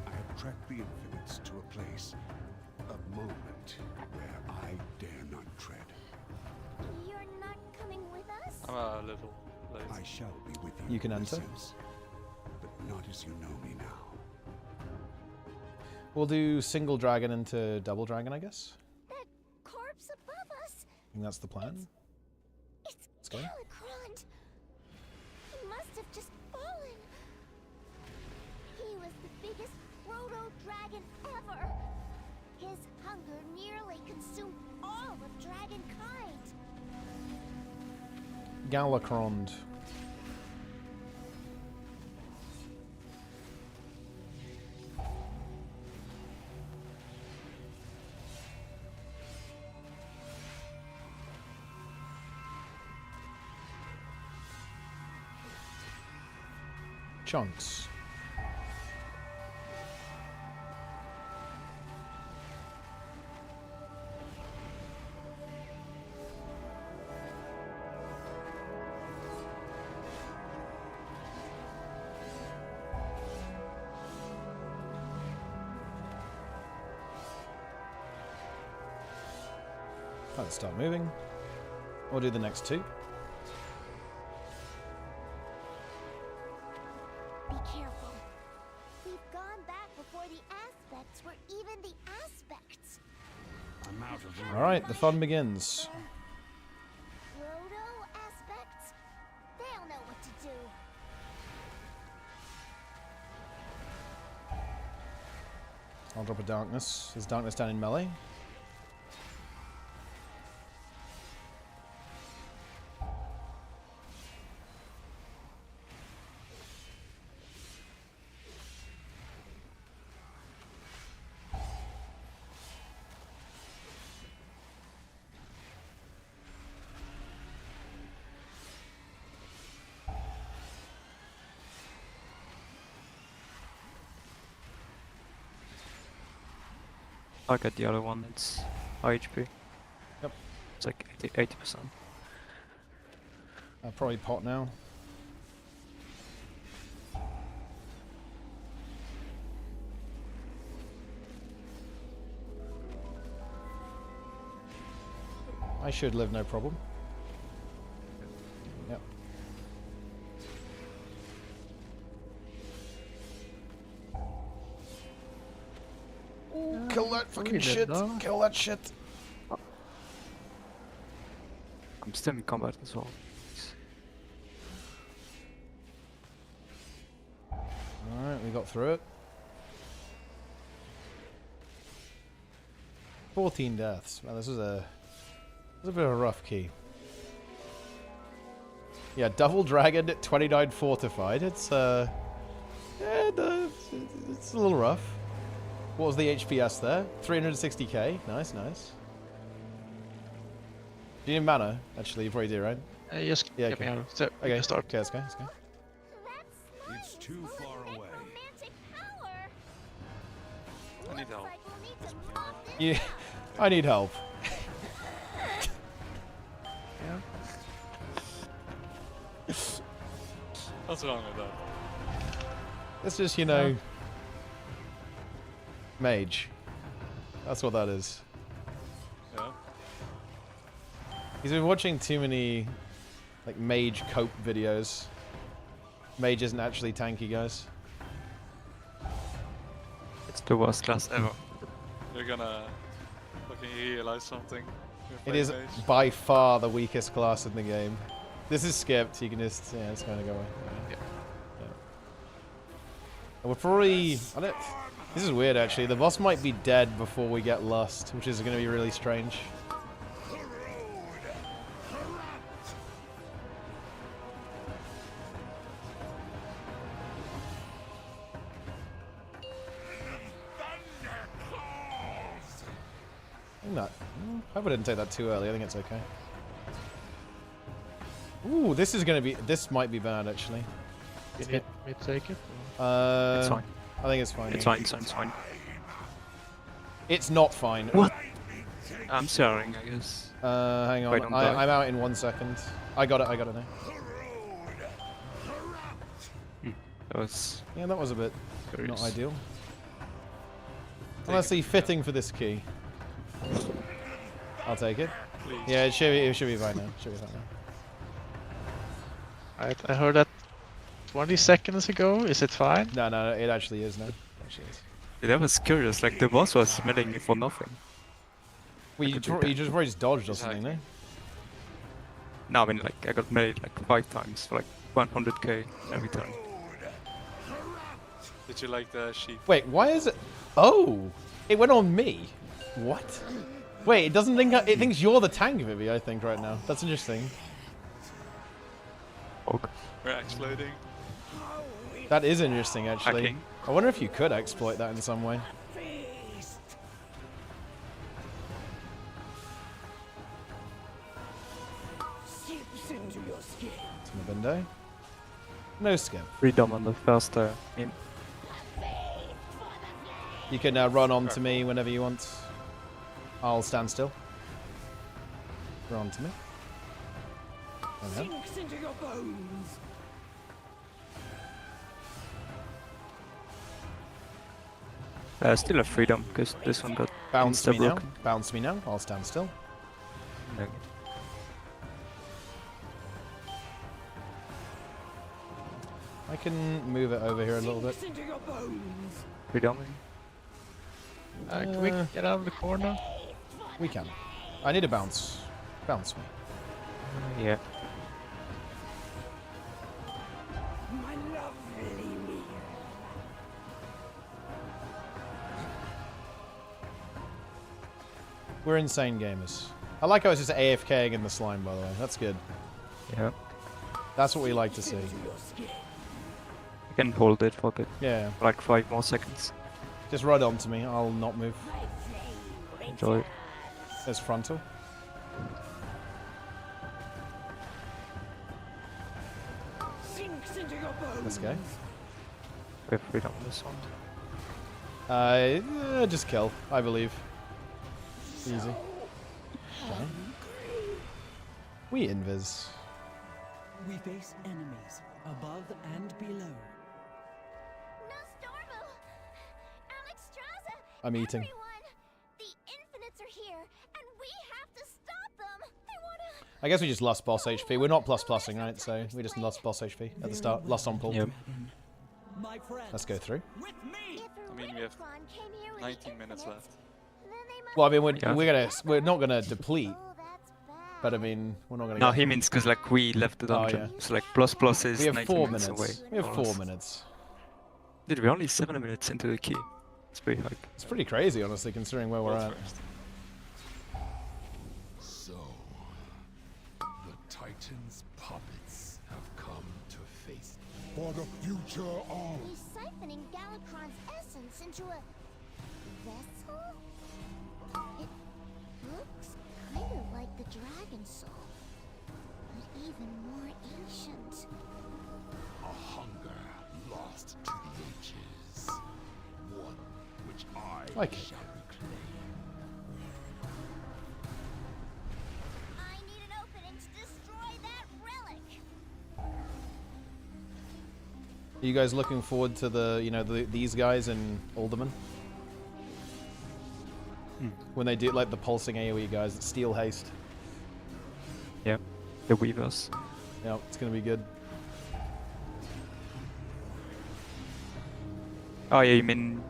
I have tracked the infinites to a place, a moment where I dare not tread. You're not coming with us? I'm a little late. I shall be with you. You can in a enter. sense, but not as you know me now. We'll do single dragon into double dragon, I guess. That corpse above us. I think that's the plan. It's Let's go. Galakrond. He must have just fallen. He was the biggest proto-dragon ever. His hunger nearly consumed all of dragonkind. Galakrond. Chunks. Let's start moving. We'll do the next two. Be careful. We've gone aspects were even the aspects. I'm out of the Alright, the fun begins. Proto aspects? They'll know what to do. I'll drop a darkness. There's darkness down in melee. I got the other one, it's high HP. Yep. It's like 80%. I'll probably pot now. I should live no problem. Yep. Ooh, kill that fucking shit! Kill that shit! I'm still in combat as well. Alright, we got through it. 14 deaths. Man, this was a bit of a rough key. Yeah, double dragon, 29 fortified. It's yeah, it's a little rough. What was the HPS there? 360k. Nice, nice. Do you need mana? Actually, you probably do, right? Just yeah, get okay. me out. So, Okay, start. Okay, let's go, let's go. It's too far away. I need help. Yeah, I need help. What's wrong with that? It's just, you know, mage. That's what that is. Yeah. He's been watching too many, like, mage cope videos. Mage isn't actually tanky, guys. It's the worst class ever. You're gonna fucking realize something. It is by far the weakest class in the game. This is skipped, you can just, yeah, it's gonna go away. Yeah. And we're probably, this is weird actually, the boss might be dead before we get Lust, which is gonna be really strange. I hope I didn't take that too early, I think it's okay. Ooh, this is gonna be, this might be bad actually. You need me to take it? It's fine. I think it's fine. It's fine, it's fine, it's fine. It's not fine. What? I'm sharing, I guess. Hang on, Wait, don't I'm out in 1 second. I got it now. That was... Yeah, that was a bit curious. not ideal. Honestly, fitting for this key. I'll take it. Please. Yeah, it should be fine now. Should be fine now. I heard that 20 seconds ago. Is it fine? No, it actually is now. It actually is. Yeah, that was curious, like the boss was smelling me for nothing. Well, you just probably just dodged or something, no? No, I mean, like, I got made like 5 times for like 100k every time. Did you like the sheep? Wait, why is it? Oh, it went on me. What? Wait, it doesn't think it thinks you're the tank, Vivi. I think right now. That's interesting. Okay. We're exploding. That is interesting, actually. Hacking. I wonder if you could exploit that in some way. It's my window. No skip. Freedom on the first in. You can run on to me whenever you want. I'll stand still. Run to me. Sinks into your bones. Still a freedom, because this one got Bounce me now. broken. Bounce me now. I'll stand still. Okay. I can move it over here a little bit. Sinks into your bones. Freedom. Can we get out of the corner? We can. I need a bounce. Bounce me. Yeah. My lovely meal. We're insane gamers. I like how it's just AFKing in the slime, by the way. That's good. Yeah. That's what we like to see. You can hold it for a bit. Yeah. Like 5 more seconds. Just ride on to me. I'll not move. Enjoy it. There's frontal. Sinks into your bones. Let's go. We have freedom on this one. Just kill, I believe. Easy. Okay. We invis. We face enemies above and below. I'm eating. The infinites are here, and we have to stop them. They wanna. I guess we just lost boss HP. We're not plus-plussing, right? So we just lost boss HP at the start. Lost on pull. Yep. Let's go through. I mean, we have 19 minutes left. Well, I mean, we're not gonna deplete. But I mean, we're not gonna. No, he means because like we left the dungeon. Oh, yeah. So like plus is we have 19 4 minutes minutes. away. We have 4 minutes. Dude, we're only 7 minutes into the key. It's pretty hard. It's pretty crazy, honestly, considering where we're at. So, the Titan's puppets have come to face for the future of. He's siphoning Galakrond's essence into a vessel? It looks kind of like the Dragon Soul, but even more ancient. A hunger lost to the ages. One which I shall reclaim. I need an opening to destroy that relic. Are you guys looking forward to these guys in Alderman? When they do like the pulsing AoE guys, Steel Haste. Yeah, the Weavers. Yeah, it's gonna be good. Oh yeah, you mean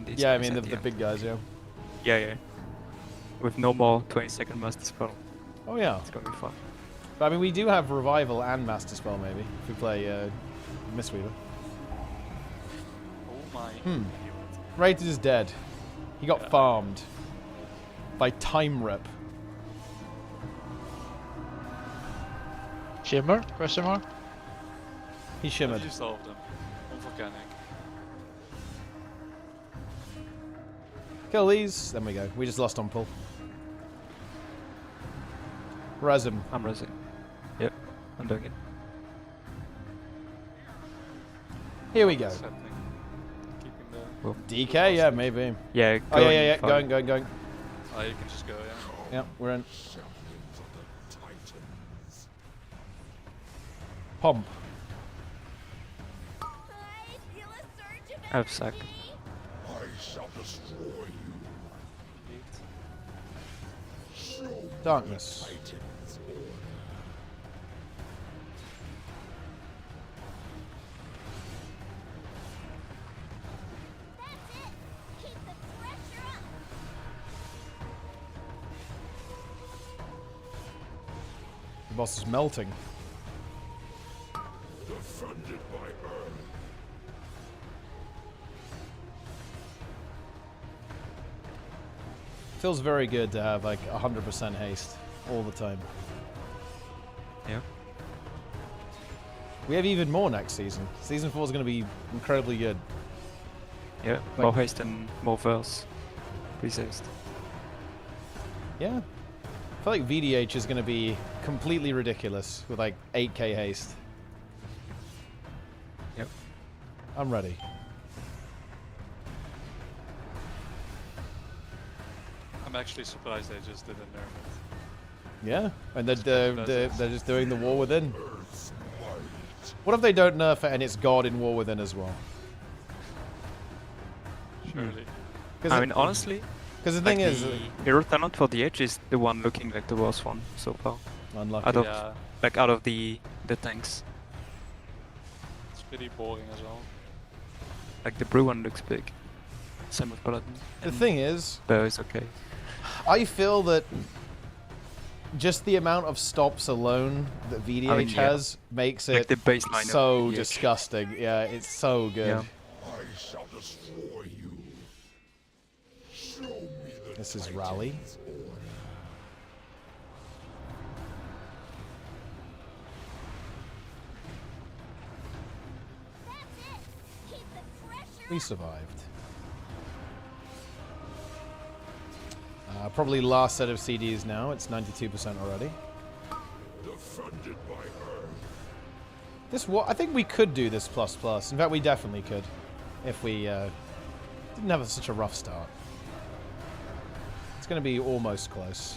these? Yeah, I guys mean at the end. big guys, yeah. Yeah. With no more 20-second master spell. Oh yeah. It's gonna be fun. But I mean, we do have Revival and Master Spell, maybe, if we play Mistweaver. Oh my. Rated is dead. He got farmed by Time Rip. Shimmer? Question mark? He shimmered. You solved them. Unvolcanic. Kill these. Then we go. We just lost on pull. Res him. I'm resing. Yep, I'm doing it. Here we go. What's happening? Keeping the... DK, yeah, maybe. Yeah, oh yeah, going. Oh, you can just go, yeah. Yeah, we're in. Pump. I have sack. I shall destroy you. Darkness. The boss is melting. Defended by Earth. Feels very good to have like 100% haste all the time. Yeah. We have even more next season. Season 4 is going to be incredibly good. Yeah, more haste and more verse. Resist. Yeah. I feel like VDH is going to be completely ridiculous with like 8k haste. Yep. I'm ready. I'm actually surprised they just didn't nerf it. Yeah, and they're just doing the War Within. What if they don't nerf it and it's God in War Within as well? Surely. I mean, honestly, because the thing is, Hero Talent for the Edge is the one looking like the worst one so far. Unlucky. Out of the tanks. It's pretty boring as well. Like the Brew one looks big. Same with Paladin. The thing is, Bear is okay. I feel that just the amount of stops alone that VDH has makes Like it the baseline so of VDH. disgusting. Yeah, it's so good. Yeah. I shall destroy you. Show me the This is Rally. We survived. Probably last set of CDs now. It's 92% already. defended by Earth. This I think we could do this plus plus. In fact, we definitely could, if we didn't have such a rough start. It's going to be almost close.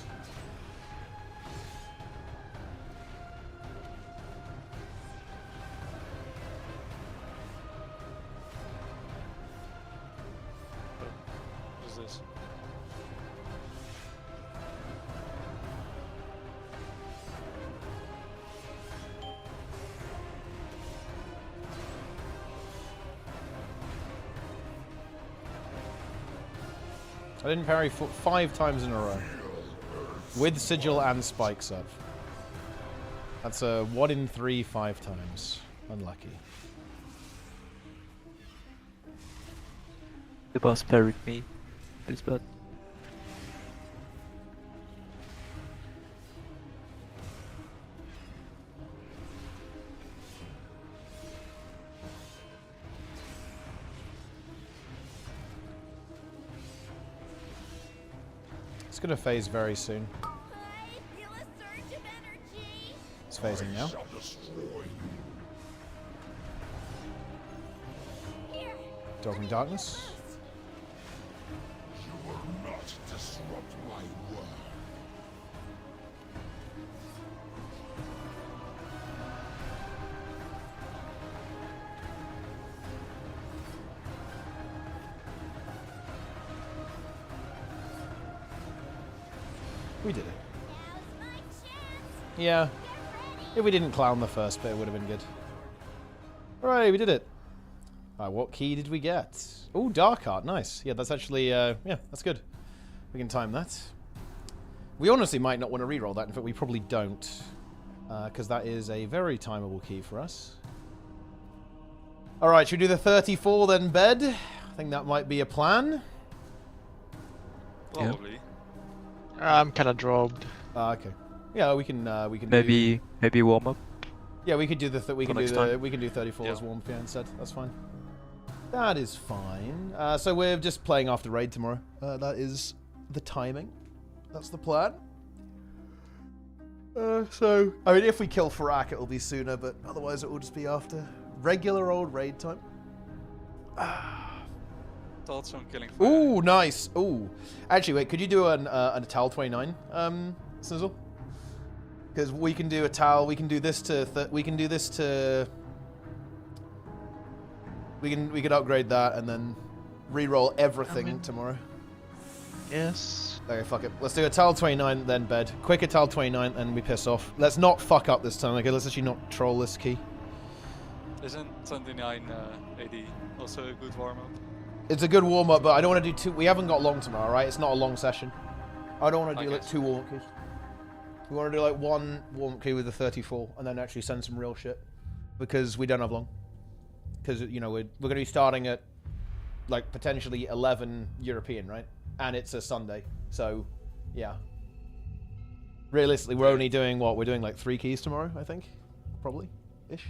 What is this? I didn't parry 5 times in a row. With sigil and spikes up. That's a 1 in 3, 5 times. Unlucky. The boss parried me. It's bad. It's going to phase very soon. It's phasing now. Dog in Darkness. You will not disrupt my world. We did it. Yeah. If we didn't clown the first bit, it would have been good. Alright, we did it. What key did we get? Oh, Dark Art. Nice. Yeah, that's actually, yeah, that's good. We can time that. We honestly might not want to reroll that. In fact, we probably don't. Because that is a very timeable key for us. Alright, should we do the 34 then, Bed? I think that might be a plan. Probably. I'm kind of dropped. Okay. Yeah, we can maybe warm up. Yeah, we could do the we can do 34 Yeah. as warm yeah, instead. That's fine. That is fine. So we're just playing after raid tomorrow. That is the timing. That's the plan. So I mean, if we kill Farak, it'll be sooner, but otherwise it will just be after regular old raid time. Thoughts on killing. Ooh, nice. Ooh, actually, wait. Could you do an Tal 29, Sizzle? Because we can do a Tal. We can do this to. We can do this to. We could upgrade that and then re-roll everything tomorrow. Yes. Okay, fuck it. Let's do a Tal 29 then, Bed. Quick a Tal 29 and we piss off. Let's not fuck up this time. Okay, let's actually not troll this key. Isn't 29 AD also a good warm up? It's a good warm-up, but I don't want to do two. We haven't got long tomorrow, right? It's not a long session. I don't want to do like 2 warm-up keys. We want to do like 1 warm-up key with the 34 and then actually send some real shit. Because we don't have long. Because, you know, we're going to be starting at like potentially 11 European, right? And it's a Sunday. So, yeah. Realistically, we're only doing what? We're doing like 3 keys tomorrow, I think. Probably. Ish.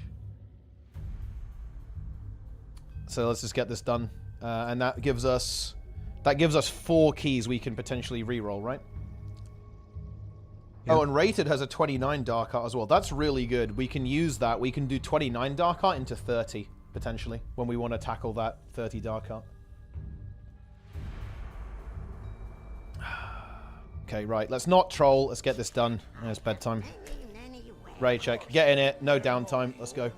So let's just get this done. And that gives us 4 keys we can potentially re-roll, right? Yep. Oh, and Rated has a 29 Dark Art as well. That's really good. We can use that. We can do 29 Dark Art into 30, potentially, when we want to tackle that 30 Dark Art. Okay, right. Let's not troll. Let's get this done. It's bedtime. Ray check. Get in it. No downtime. Let's go.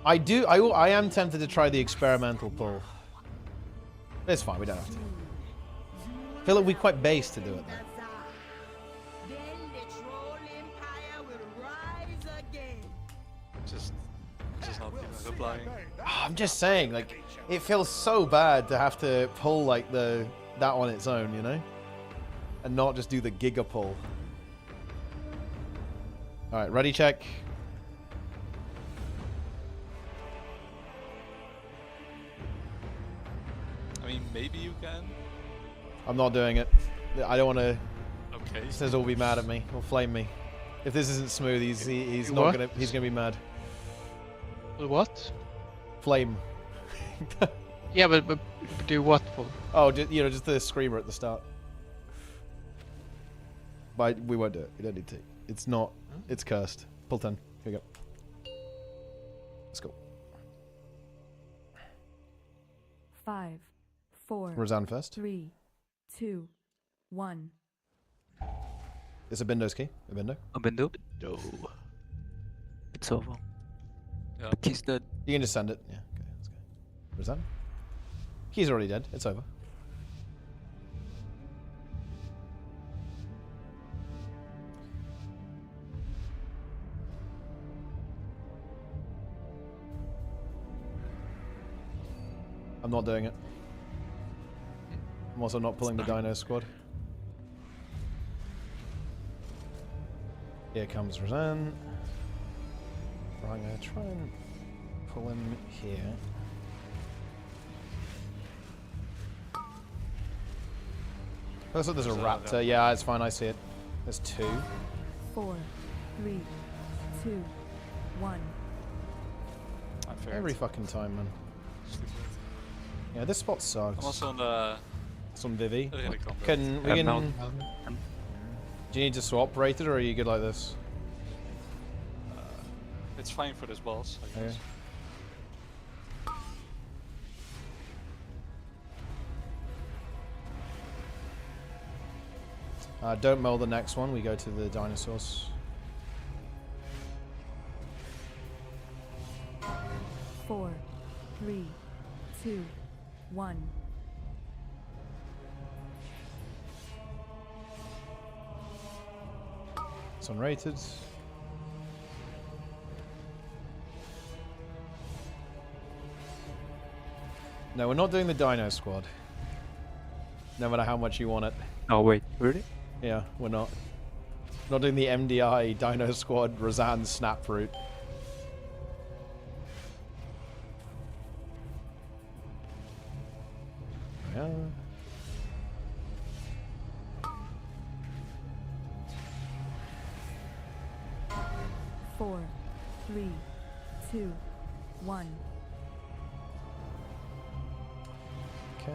I am tempted to try the experimental pull. It's fine, we don't have to. I feel like we're quite base to do it though. Just applying. I'm just saying, like, it feels so bad to have to pull like that on its own, you know, and not just do the giga pull. All right, ready, check. I mean, maybe you can. I'm not doing it. I don't want to. Okay. Says will be mad at me. Will flame me. If this isn't smooth, he's not gonna. He's gonna be mad. What? Flame. Yeah, but do what for? Oh, you know, just the screamer at the start. But we won't do it. You don't need to. It's not. It's cursed. Pull 10. Here we go. Let's go. 5, 4. Roseanne first. 3, 2, 1. It's a Bindo's key. A Bindo. A Bindo. No. It's over. Yeah. The key's dead. You can just send it. Yeah. Okay. Let's go. Roseanne. Key's already dead. It's over. I'm not doing it. I'm also not pulling the Dino Squad. Here comes Roseanne. I'm going to try and pull him here. Looks like there's a raptor. Yeah, it's fine. I see it. There's 2. 4, 3, 2, 1. Every fucking time, man. Yeah, this spot sucks. I'm also on the... It's on Vivi. Can we can... Do you need to swap rated, or are you good like this? It's fine for this boss, I guess. Okay. Don't mull the next one. We go to the dinosaurs. Four, 3, 2, 1. It's unrated. No, we're not doing the Dino Squad. No matter how much you want it. Oh wait, really? Yeah, we're not. Not doing the MDI Dino Squad Roseanne snap route. Yeah. Four, 3, 2, 1. Okay.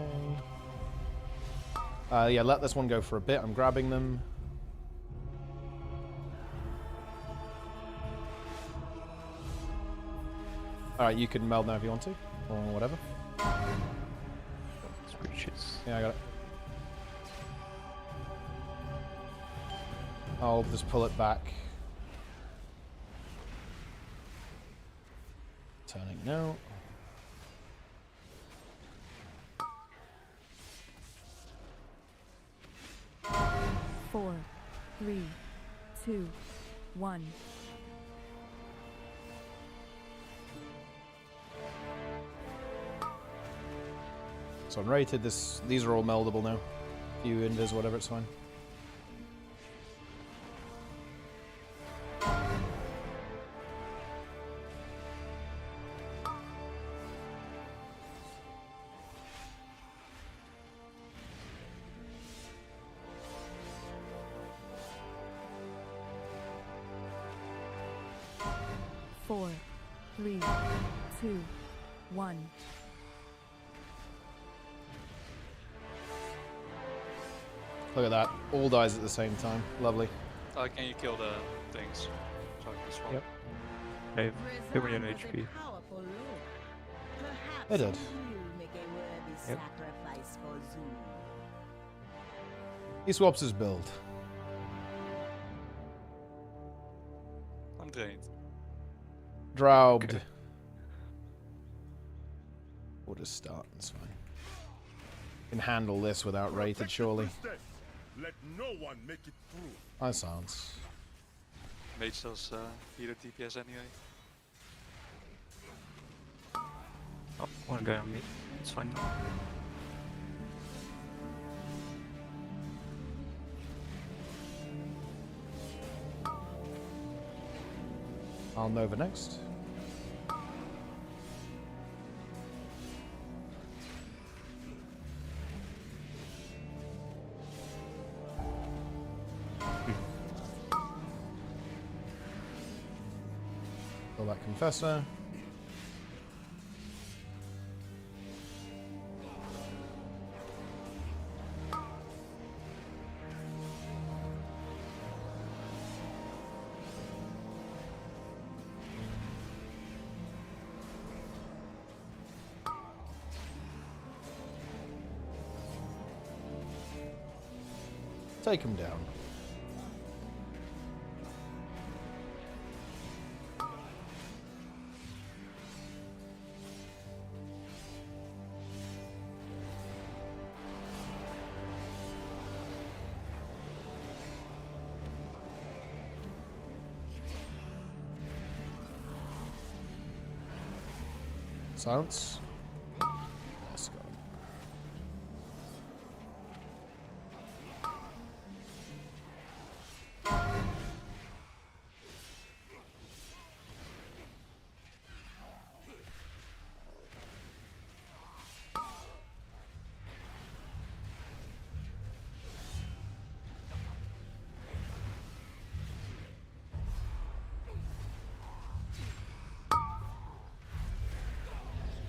Yeah, let this one go for a bit. I'm grabbing them. Alright, you can meld now if you want to. Or whatever. Yeah, I got it. I'll just pull it back. Turning now. Four, 3, 2, 1. So unrated. These are all meldable now. Few invis, whatever, it's fine. Four, 3, 2, 1. Look at that. All dies at the same time. Lovely. Can you kill the things? So I can swap. Yep. Hey, give me an HP. They did. Yep. He swaps his build. I'm drained. Draubed. Okay. We'll just start. It's fine. Can handle this without rated, surely. Let no one make it through. Nice sounds. Mage does either DPS anyway. one guy on me. It's fine now. I'll Nova next. Kill that Confessor. Take him down. Silence. Let's go.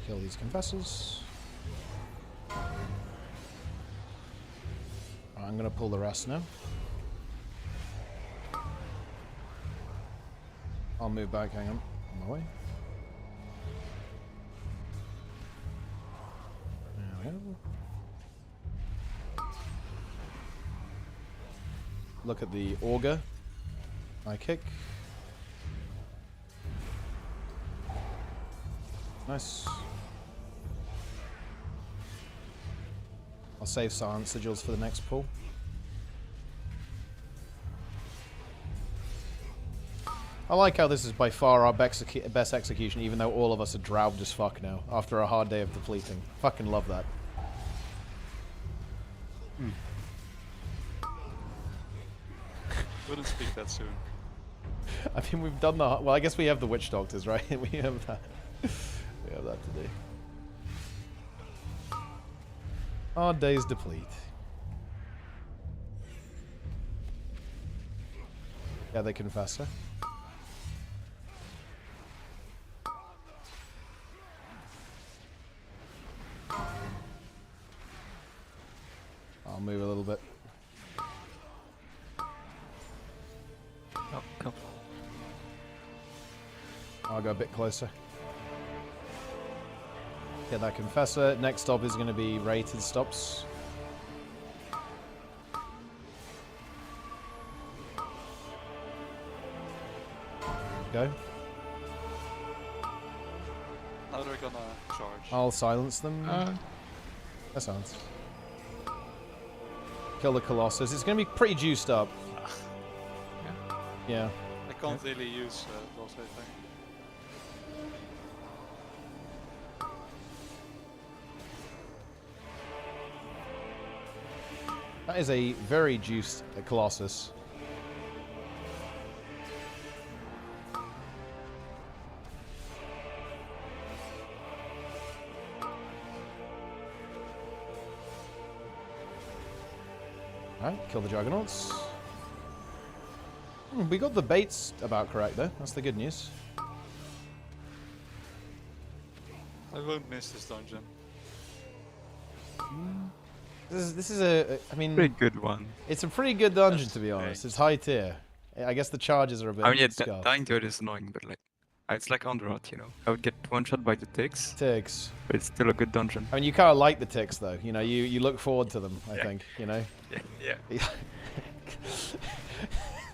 Kill these Confessors. I'm going to pull the rest now. I'll move back, hang on my way. There we go. Look at the Augur. I kick. Nice. I'll save Silence Sigils for the next pull. I like how this is by far our best execution, even though all of us are drowned as fuck now, after a hard day of depleting. Fucking love that. Wouldn't speak that soon. I mean, we've done the... Well, I guess we have the Witch Doctors, right? We have that. We have that to do. Hard days deplete. Yeah, they Confessor. I'll move a little bit. Oh, come. I'll go a bit closer. Get that Confessor. Next stop is going to be rated stops. Go. Now they're gonna charge. I'll silence them. That sounds. Kill the Colossus. It's going to be pretty juiced up. Yeah. I can't really use those, I think. That is a very juiced Colossus. Alright, kill the Juggernauts. We got the baits about correct though, that's the good news. I won't miss this dungeon. This is a, I mean... Pretty good one. It's a pretty good dungeon to be honest, it's high tier. I guess the charges are a bit... I mean, yeah, dying to it is annoying, but like, it's like Underrot, you know. I would get one shot by the ticks. Ticks. But it's still a good dungeon. I mean, you kind of like the ticks though, you know, you look forward to them, I think, you know? Yeah.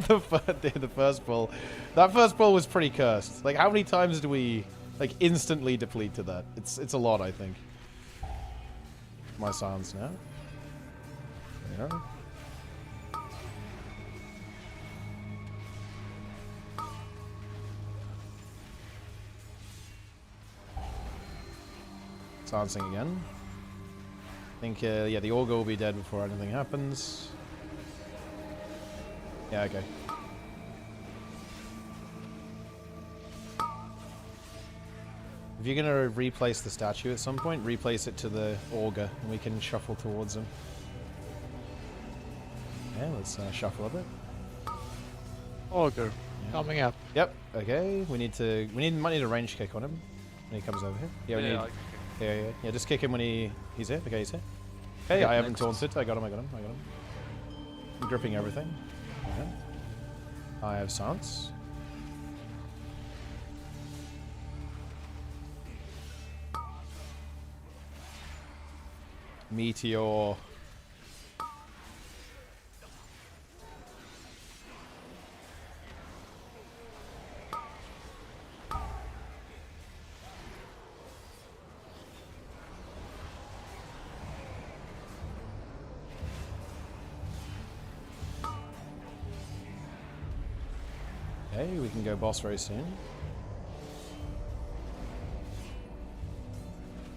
The first pull. That first pull was pretty cursed. Like, how many times do we, like, instantly deplete to that? It's a lot, I think. My silence now. Yeah. Silencing again. I think, yeah, the Augur will be dead before anything happens. Yeah, okay. If you're gonna replace the statue at some point, replace it to the Augur, and we can shuffle towards him. Yeah, let's shuffle a bit. Augur, coming up. Yep. Okay. We need might need a range kick on him when he comes over here. Yeah, we need. Yeah. Just kick him when he's here. Okay, he's here. Hey, I haven't taunted. I got him. I'm gripping everything. Okay. I have silence. Meteor. Okay, we can go boss very soon.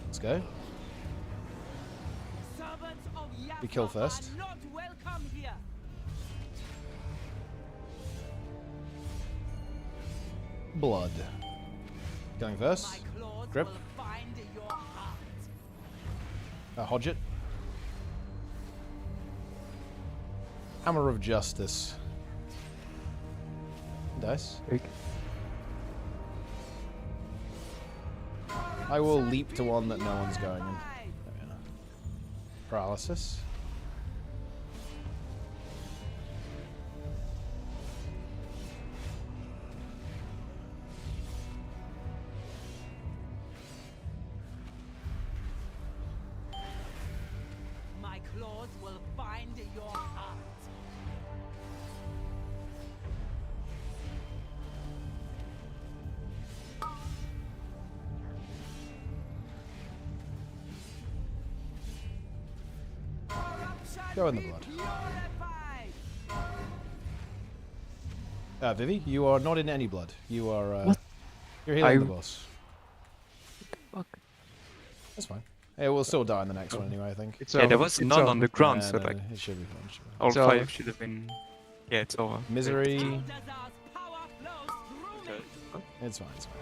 Let's go. We kill first. Blood. Going first. Grip. Hodge it. Hammer of Justice. Dice. I will leap to one that no one's going in. Paralysis. My claws will find your heart. Go in the blood. Vivi, you are not in any blood. You are, you're healing the boss. Fuck. That's fine. Yeah, we'll still die in the next one anyway, I think. Yeah, there was none on the ground, so no, like... It should be fine. All 5 should have been... Yeah, it's over. Misery. Okay. It's fine, it's fine.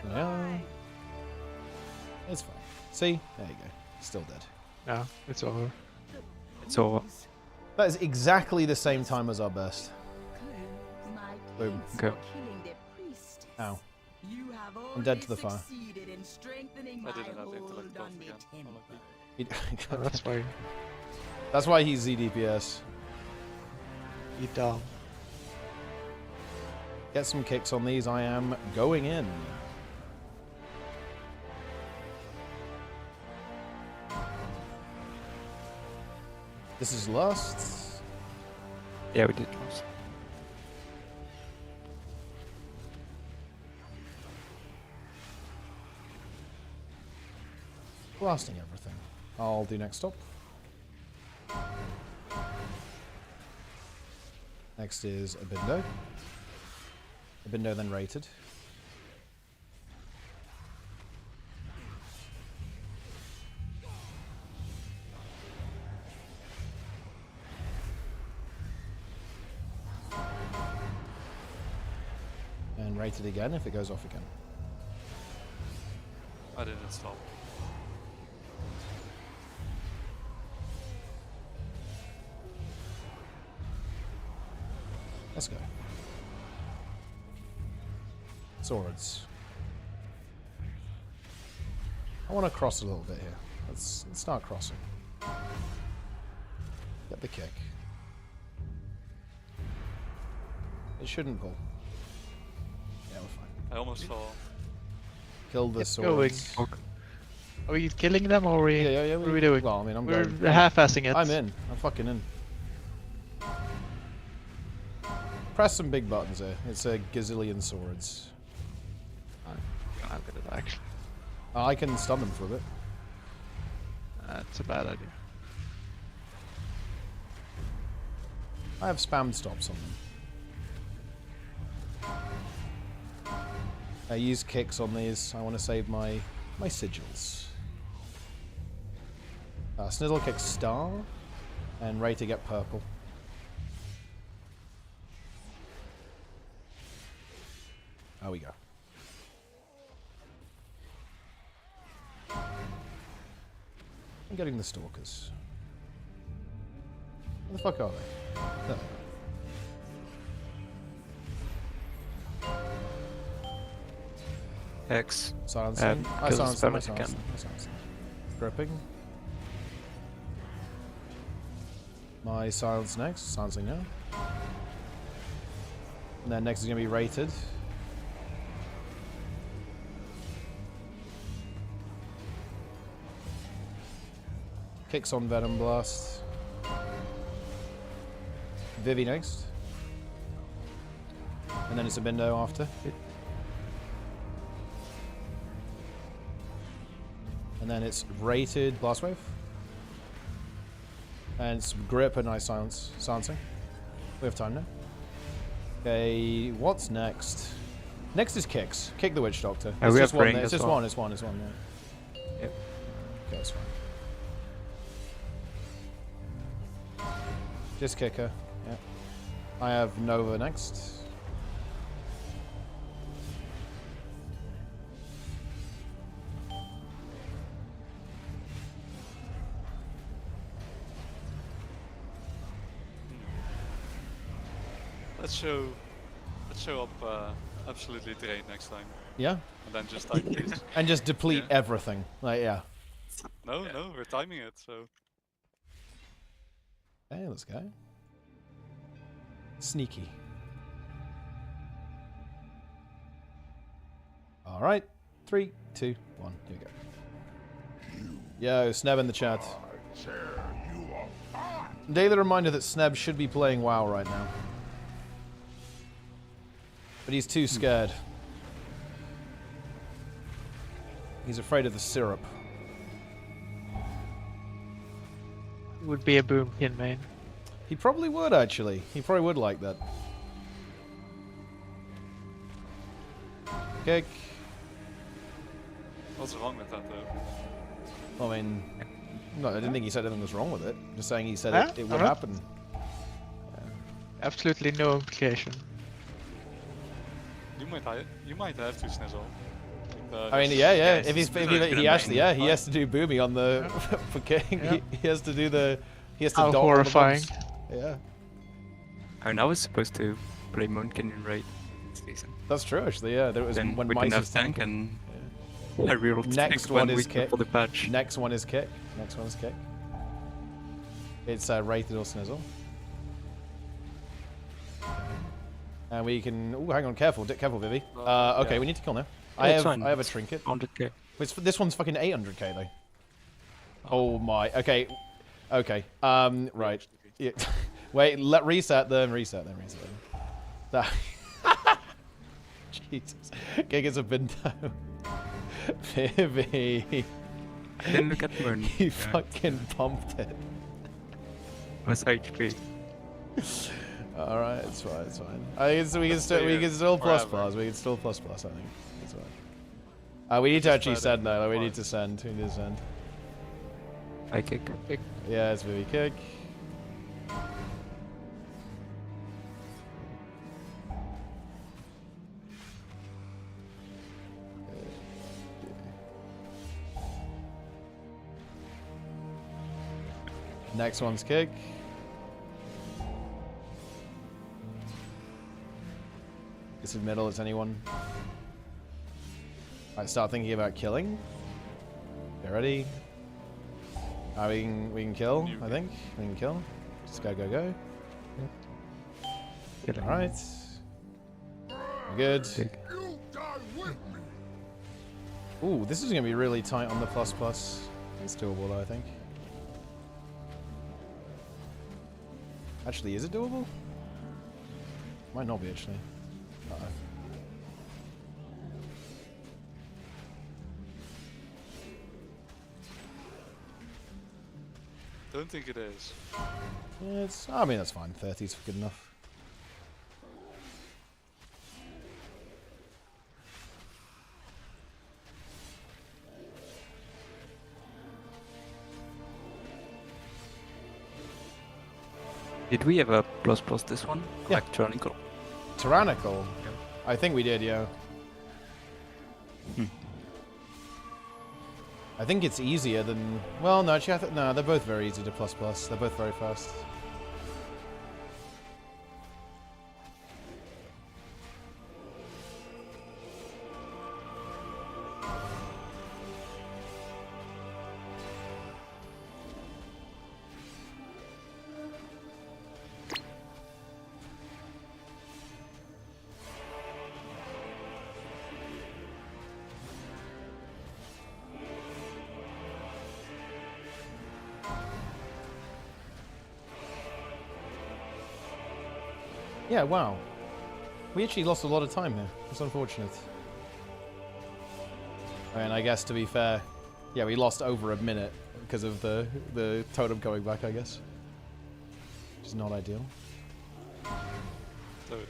Yeah. It's fine. See? There you go. Still dead. Yeah, it's over. It's over. That is exactly the same time as our burst. Boom. Okay. Ow. I'm dead to the fire. I didn't have intellect buff again. Oh, that's fine. That's why he's ZDPS. You dumb. Get some kicks on these. I am going in. This is lust. Yeah, we did last. Blasting everything. I'll do next stop. Next is Abindo. Abindo then rated. And rated again if it goes off again. I didn't stop. Let's go. Swords. I want to cross a little bit here. Let's start crossing. Get the kick. It shouldn't pull. Yeah, we're fine. I almost fell. Kill the Get swords. going. Are we killing them or are we? Yeah. What are we doing? Well, I mean, We're going. half-assing it. I'm in. I'm fucking in. Press some big buttons here. It's a gazillion swords. I'm gonna actually. I can stun them for a bit. No. That's a bad idea. I have spam stops on them. I use kicks on these. I want to save my sigils. Snizzle kicks star, and Ray to get purple. There we go. I'm getting the stalkers. Where the fuck are they? There they are. X. Silencing. I kill silence spell them. I if you silence can. them. I silence them. Gripping. My silence next. Silencing now. And then next is going to be rated. Kicks on Venom Blast. Vivi next. And then it's a Bindo after. And then it's rated Blast Wave. And it's Grip and I silencing. We have time now. Okay, what's next? Next is Kicks. Kick the Witch Doctor. It's we just have one Ring there. It's as just well. one, it's one, it's one, yeah. Yep. Okay, that's fine. Just kick her. Yeah. I have Nova next. Let's show up absolutely drained next time. Yeah. And then just like this. And just deplete Yeah. everything. Like, yeah. No, we're timing it, so. Hey, let's go. Sneaky. Alright. 3, 2, 1. Here we go. Yo, Sneb in the chat. Daily reminder that Sneb should be playing WoW right now. But he's too scared. He's afraid of the syrup. Would be a Boomkin main. He probably would, actually. He probably would like that. Kick. What's wrong with that, though? I mean, no, I didn't think he said anything was wrong with it. Just saying he said Huh? it would Uh-huh. happen. Absolutely no implication. You might have to Snizzle. I mean, yeah. Yes, If he's, it's if not he gonna has to, bang. yeah, he has to do Boomy on the for King. Yeah. He has to do the. He has to. How dot all the horrifying. buttons. Yeah, And I was supposed to play Moonkin in raid this season. that's true. Actually, yeah. There was Then when we didn't Mice have was tank tanking. and I rerolled Next tank one 1 is week kick. before the patch. Next one is kick. Next one is kick. It's rated or Snizzle. And we can. Oh, hang on, careful, careful, Vivi. Okay, yeah. we need to kill now. Yeah, it's I fine. have a trinket. 100k. This one's fucking 800k though. Oh my. Okay. Okay. Right. Yeah. Wait. Reset them. Reset them. That. Jesus. Gigas have been down. Vivi. I didn't look at Moon. You fucking pumped it. Was HP. All right, it's fine. It's fine. I think we can still plus plus. We can still plus plus. I think it's fine. We need to actually send though. We need to send. We need to send. I kick. Yeah, it's Vivi kick. Next one's kick. This is middle. Is anyone? Alright, start thinking about killing. Get ready. We can kill. I think we can kill. Just go. All right. We're good. Ooh, this is gonna be really tight on the plus plus. It's doable though, I think. Actually, is it doable? Might not be actually. Uh-oh. don't think it is. Yeah, it's. I mean, that's fine. 30's good enough. Did we ever plus this one? Yeah. Like tyrannical? Tyrannical? Yeah. I think we did, yeah. I think it's easier than... Well, no, actually, no, they're both very easy to plus. They're both very fast. Yeah, wow. We actually lost a lot of time here. It's unfortunate. And I guess, to be fair, yeah, we lost over a minute because of the totem coming back, I guess. Which is not ideal. Totem.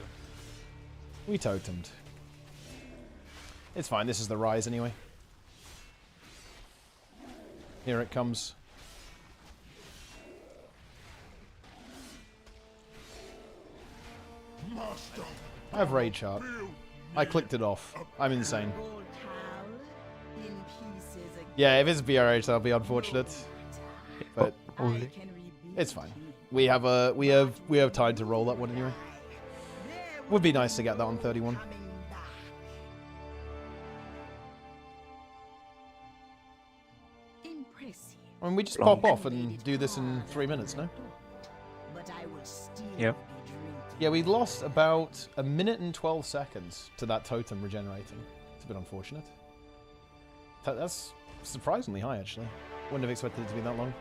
We totemed. It's fine, this is the rise anyway. Here it comes. I have raid chart. I clicked it off. I'm insane. Yeah, if it's BRH, that'll be unfortunate. But it's fine. We have time to roll that one anyway. Would be nice to get that on 31. I mean, we just pop off and do this in 3 minutes, no? Yep. Yeah, we lost about 1 minute and 12 seconds to that totem regenerating. It's a bit unfortunate. That's surprisingly high, actually. Wouldn't have expected it to be that long.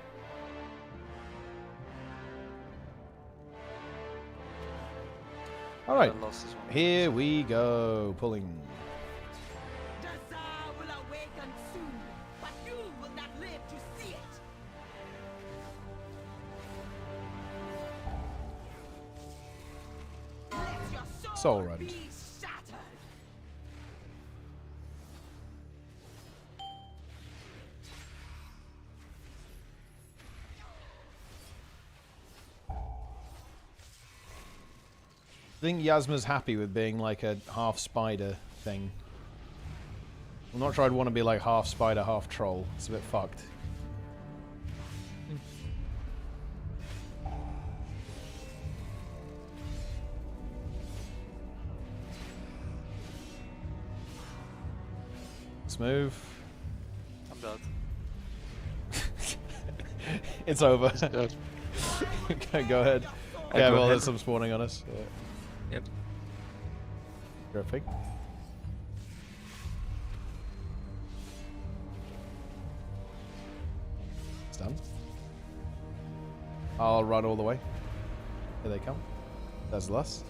Alright, here we go. Pulling. Soul Rend. I think Yasma's happy with being like a half spider thing. I'm not sure I'd want to be like half spider, half troll. It's a bit fucked. Let's move. I'm dead. It's over. It's dead. Okay, go ahead. Yeah, well, there's some spawning on us. Yeah. Yep. Perfect. It's done. I'll run all the way. Here they come. There's Lust.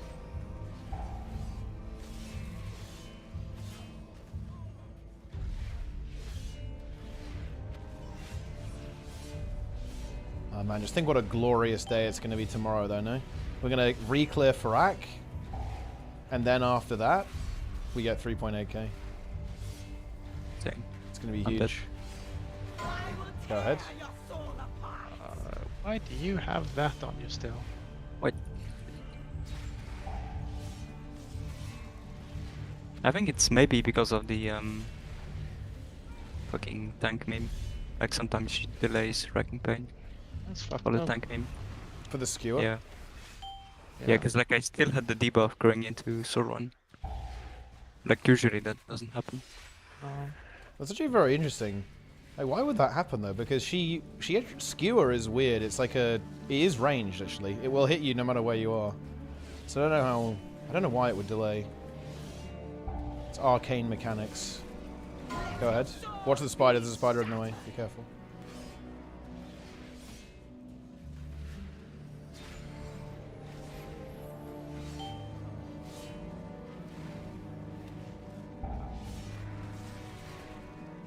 Oh man, just think what a glorious day it's going to be tomorrow though, no? We're going to re-clear Farak, and then after that, we get 3.8k. Same. It's going to be huge. Go ahead. Why do you have that on you still? Wait. I think it's maybe because of the fucking tank meme. Like sometimes she delays wrecking pain. That's fucked For the up. tank meme. For the skewer? Yeah. Yeah, because like I still had the debuff going into Soul Run. Like usually that doesn't happen. That's actually very interesting. Like, why would that happen though? Because skewer is weird. It's like it is ranged actually. It will hit you no matter where you are. So I don't know why it would delay. It's arcane mechanics. Go ahead. Watch the spider. There's a spider in the way. Be careful.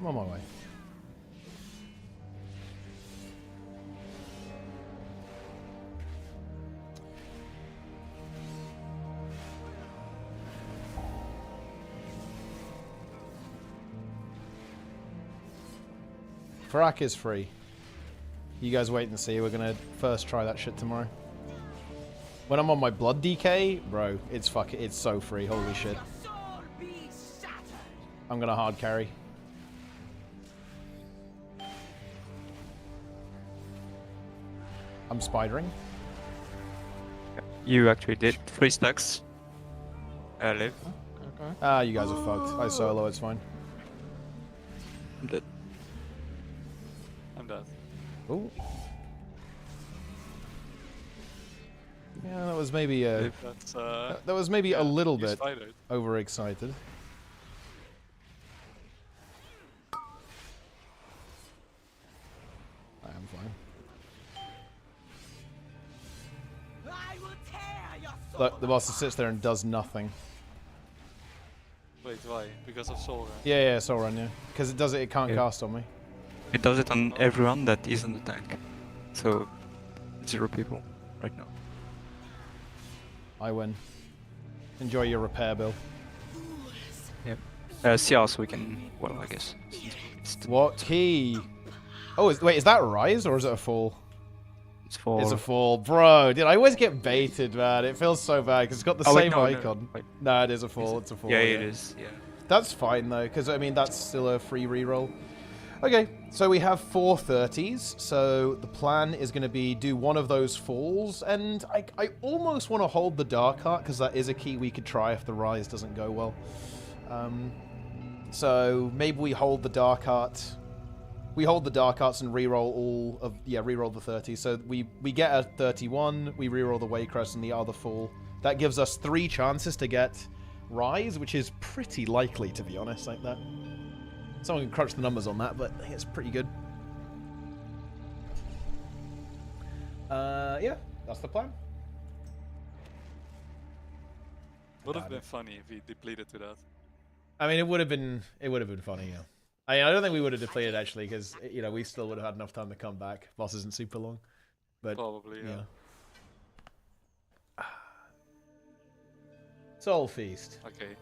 I'm on my way. Farak is free. You guys wait and see. We're gonna first try that shit tomorrow. When I'm on my blood DK, bro, it's so free. Holy shit. I'm gonna hard carry. I'm spidering. You actually did 3 stacks. Live. Okay. Ah, you guys are fucked. I solo, it's fine. I'm dead. I'm dead. Ooh. Yeah, that was maybe a... That's, that was maybe a little bit spidered. overexcited. I am fine. Look, the boss sits there and does nothing. Wait, why? Because of Soul Run? Yeah, Soul Run, yeah. Because it can't cast on me. It does it on everyone that isn't the tank. So, 0 people right now. I win. Enjoy your repair, Bill. Yep. CR, so we can, well, I guess. What key? Oh, wait, is that a rise or is it a fall? It's fall. It's a fall. Bro, dude, I always get baited, man. It feels so bad because it's got the same icon. No, it is a fall. It's a fall. Yeah, it is. Yeah. That's fine, though, because, I mean, that's still a free reroll. Okay, so we have 4 30s, so the plan is going to be do one of those falls, and I almost want to hold the Dark Heart, because that is a key we could try if the Rise doesn't go well. So maybe we hold the Dark Heart. We hold the Dark Hearts and reroll all of... Yeah, reroll the 30. So we get a 31, we reroll the Waycrest and the other fall. That gives us 3 chances to get Rise, which is pretty likely, to be honest, like that. Someone can crunch the numbers on that, but I think it's pretty good. Yeah, that's the plan. Would have been funny if we depleted to that. I mean, it would have been funny, yeah. I don't think we would have depleted actually, because you know we still would have had enough time to come back. Boss isn't super long, but probably yeah. Soul Feast. Okay.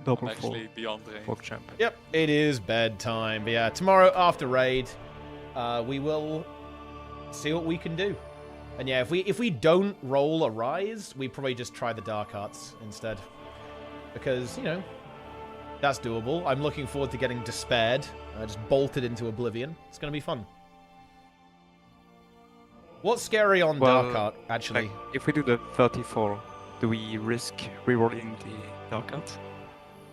Double I'm actually beyond range. Walk champ. Yep, it is bedtime. But yeah, tomorrow after raid, we will see what we can do. And yeah, if we don't roll a rise, we probably just try the Dark Arts instead, because you know that's doable. I'm looking forward to getting despaired, just bolted into oblivion. It's gonna be fun. What's scary on Dark Art actually? Like, if we do the 34, do we risk rerolling the Dark Art?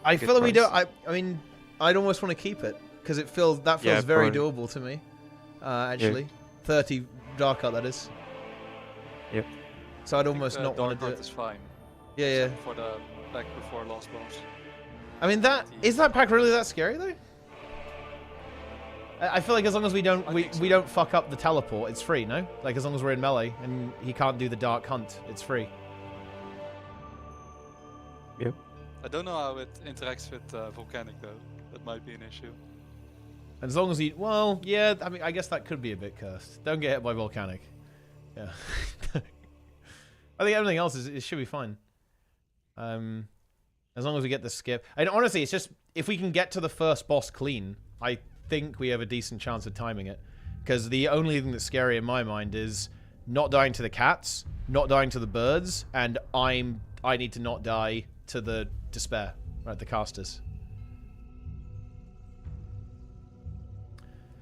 I feel like we don't. I mean, I'd almost want to keep it because it feels very doable to me. Actually, 30 Dark Art that is. Yep. So I'd almost not want to do it. Is fine. Yeah, except for the pack before last boss. I mean, is that pack really that scary though? I feel like as long as we don't we don't fuck up the teleport, it's free. No, like as long as we're in melee and he can't do the Dark Hunt, it's free. Yep. I don't know how it interacts with Volcanic though. That might be an issue. As long as he, well, yeah. I mean, I guess that could be a bit cursed. Don't get hit by Volcanic. Yeah. I think everything else it should be fine. As long as we get the skip. And honestly, it's just if we can get to the first boss clean, I think we have a decent chance of timing it. Because the only thing that's scary in my mind is not dying to the cats, not dying to the birds, and I need to not die to the despair, right? The casters.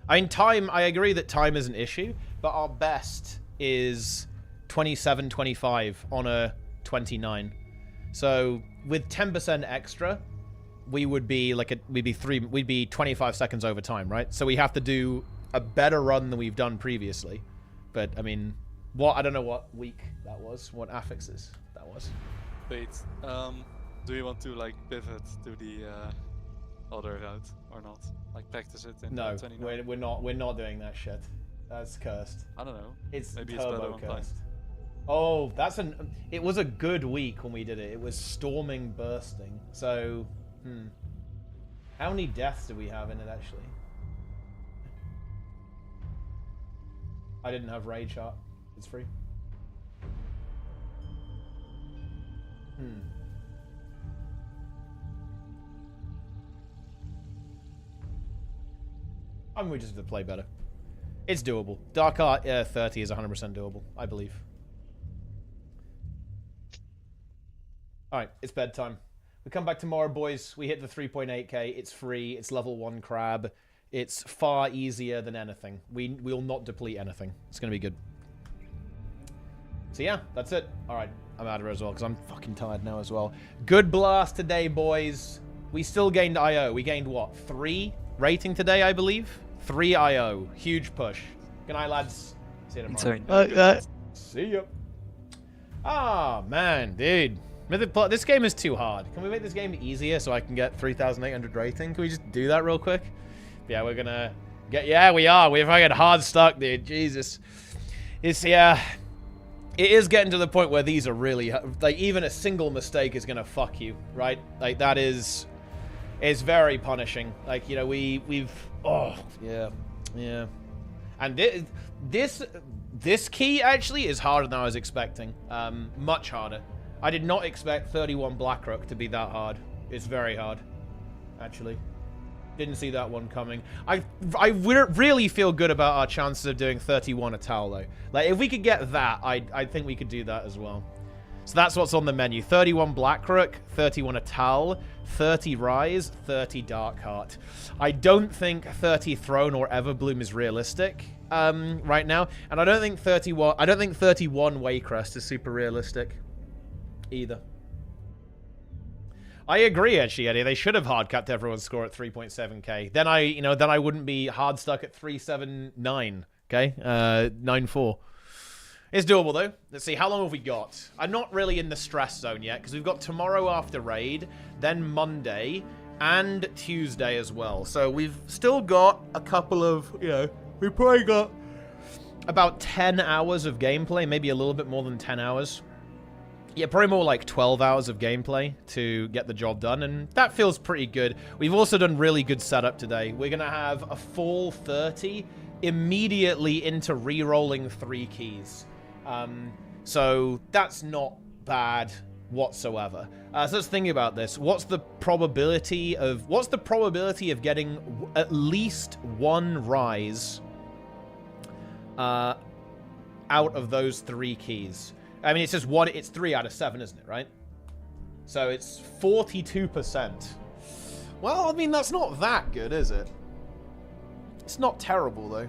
I mean, time. I agree that time is an issue, but our best is 27-25 on a 29. So with 10% extra, we would be like we'd be 25 seconds over time, right? So we have to do a better run than we've done previously. But I mean, I don't know what week that was, what affixes that was. Wait, do you want to like pivot to the other route or not? Like practice it in no, 29? we're not doing that shit. That's cursed. I don't know. Maybe it's better turbo on time. cursed. Oh, it was a good week when we did it. It was storming, bursting. So, how many deaths do we have in it actually? I didn't have raid shot. It's free. I mean, we just have to play better. It's doable. Dark Art 30 is 100% doable, I believe. Alright, it's bedtime. We come back tomorrow, boys. We hit the 3.8k. It's free. It's level 1 crab. It's far easier than anything. We will not deplete anything. It's going to be good. So yeah, that's it. Alright, I'm out of it as well because I'm fucking tired now as well. Good blast today, boys. We still gained IO. We gained what? 3 rating today, I believe? 3 IO. Huge push. Good night, lads. See you tomorrow. See ya. Ah, man, dude. This game is too hard. Can we make this game easier so I can get 3,800 rating? Can we just do that real quick? Yeah, we're gonna get... Yeah, we are. We're fucking hard stuck, dude. Jesus. It's, yeah... It is getting to the point where these are really... Like, even a single mistake is gonna fuck you, right? Like, that is... It's very punishing. Like, you know, we've... Oh, yeah. Yeah. And this key, actually, is harder than I was expecting. Much harder. I did not expect 31 Blackrock to be that hard. It's very hard, actually. Didn't see that one coming. I really feel good about our chances of doing 31 Atal, though. Like, if we could get that, I think we could do that as well. So that's what's on the menu. 31 Blackrock, 31 Atal, 30 Rise, 30 Darkheart. I don't think 30 Throne or Everbloom is realistic right now. And I don't think 31 Waycrest is super realistic either. I agree, actually, Eddie. They should have hard capped everyone's score at 3.7k. Then I wouldn't be hard stuck at 379. Okay, 9-4. It's doable though. Let's see, how long have we got? I'm not really in the stress zone yet because we've got tomorrow after raid, then Monday, and Tuesday as well. So we've still got a couple of, you know, we've probably got about 10 hours of gameplay, maybe a little bit more than 10 hours. Yeah, probably more like 12 hours of gameplay to get the job done, and that feels pretty good. We've also done really good setup today. We're going to have a full 30 immediately into re-rolling 3 keys. So that's not bad whatsoever. So let's think about this. What's the probability of getting at least 1 rise out of those 3 keys? I mean, it's just one. It's 3 out of 7, isn't it? Right? So it's 42%. Well, I mean, that's not that good, is it? It's not terrible, though.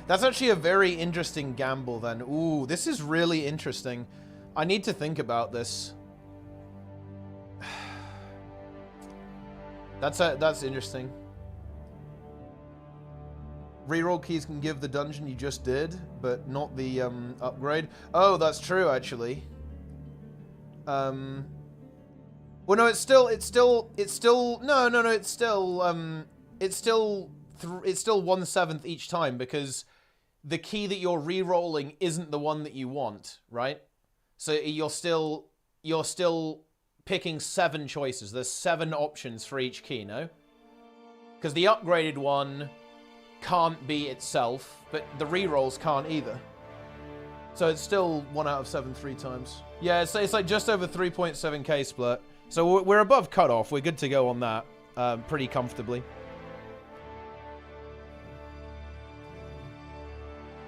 That's actually a very interesting gamble, then. Ooh, this is really interesting. I need to think about this. That's interesting. Reroll keys can give the dungeon you just did, but not the upgrade. Oh, that's true, actually. Well, no, it's still 1/7 each time because the key that you're re-rolling isn't the one that you want, right? So you're still picking 7 choices. There's 7 options for each key, no? Because the upgraded one can't be itself, but the re-rolls can't either. So it's still 1 out of 7 3 times. Yeah, it's like just over 3.7k split. So we're above cutoff. We're good to go on that pretty comfortably.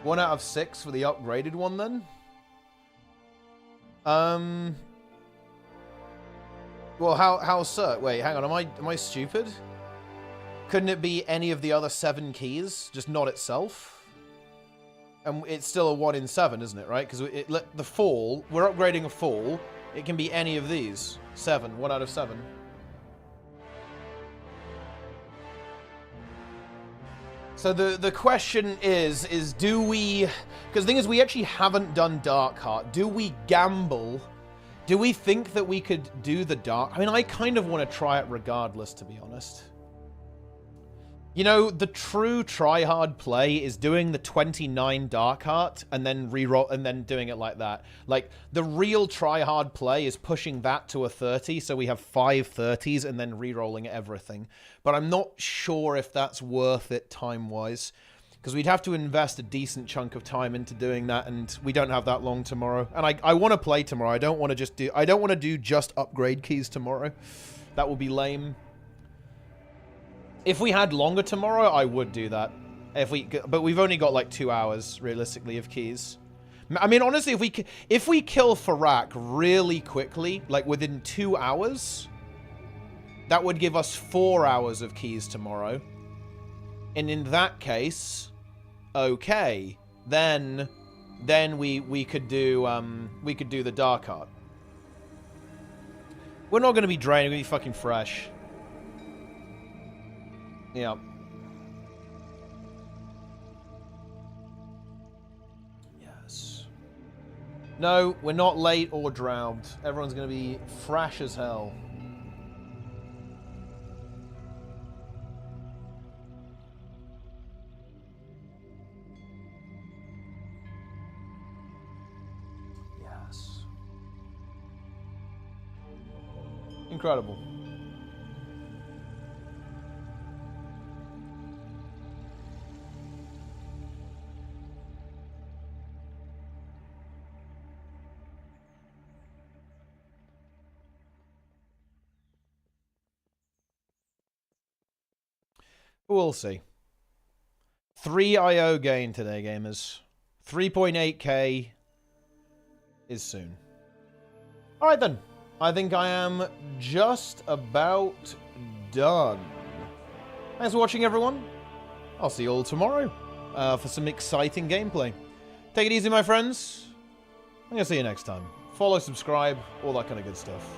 1 out of 6 for the upgraded one, then. Well, how sir? Wait, hang on. Am I stupid? Couldn't it be any of the other 7 keys, just not itself? And it's still a 1 in 7, isn't it? Right? Because the fall, we're upgrading a fall. It can be any of these 7. 1 out of 7. So the question is do we... Because the thing is, we actually haven't done Darkheart. Do we gamble? Do we think that we could do the Dark... I mean, I kind of want to try it regardless, to be honest. You know, the true try-hard play is doing the 29 Darkheart and then reroll and then doing it like that. Like, the real try-hard play is pushing that to a 30, so we have 5 30s and then re-rolling everything. But I'm not sure if that's worth it time-wise, because we'd have to invest a decent chunk of time into doing that, and we don't have that long tomorrow. And I want to play tomorrow. I don't want to do just upgrade keys tomorrow. That would be lame. If we had longer tomorrow, I would do that. But we've only got like 2 hours realistically of keys. I mean, honestly, if we kill Farak really quickly, like within 2 hours, that would give us 4 hours of keys tomorrow. And in that case, okay, then we could do the dark art. We're not gonna be drained. We're gonna be fucking fresh. Yeah. Yes. No, we're not late or drowned. Everyone's gonna be fresh as hell. Yes. Incredible. We'll see. 3 IO gain today, gamers. 3.8k is soon. Alright then. I think I am just about done. Thanks for watching, everyone. I'll see you all tomorrow for some exciting gameplay. Take it easy, my friends. I'm going to see you next time. Follow, subscribe, all that kind of good stuff.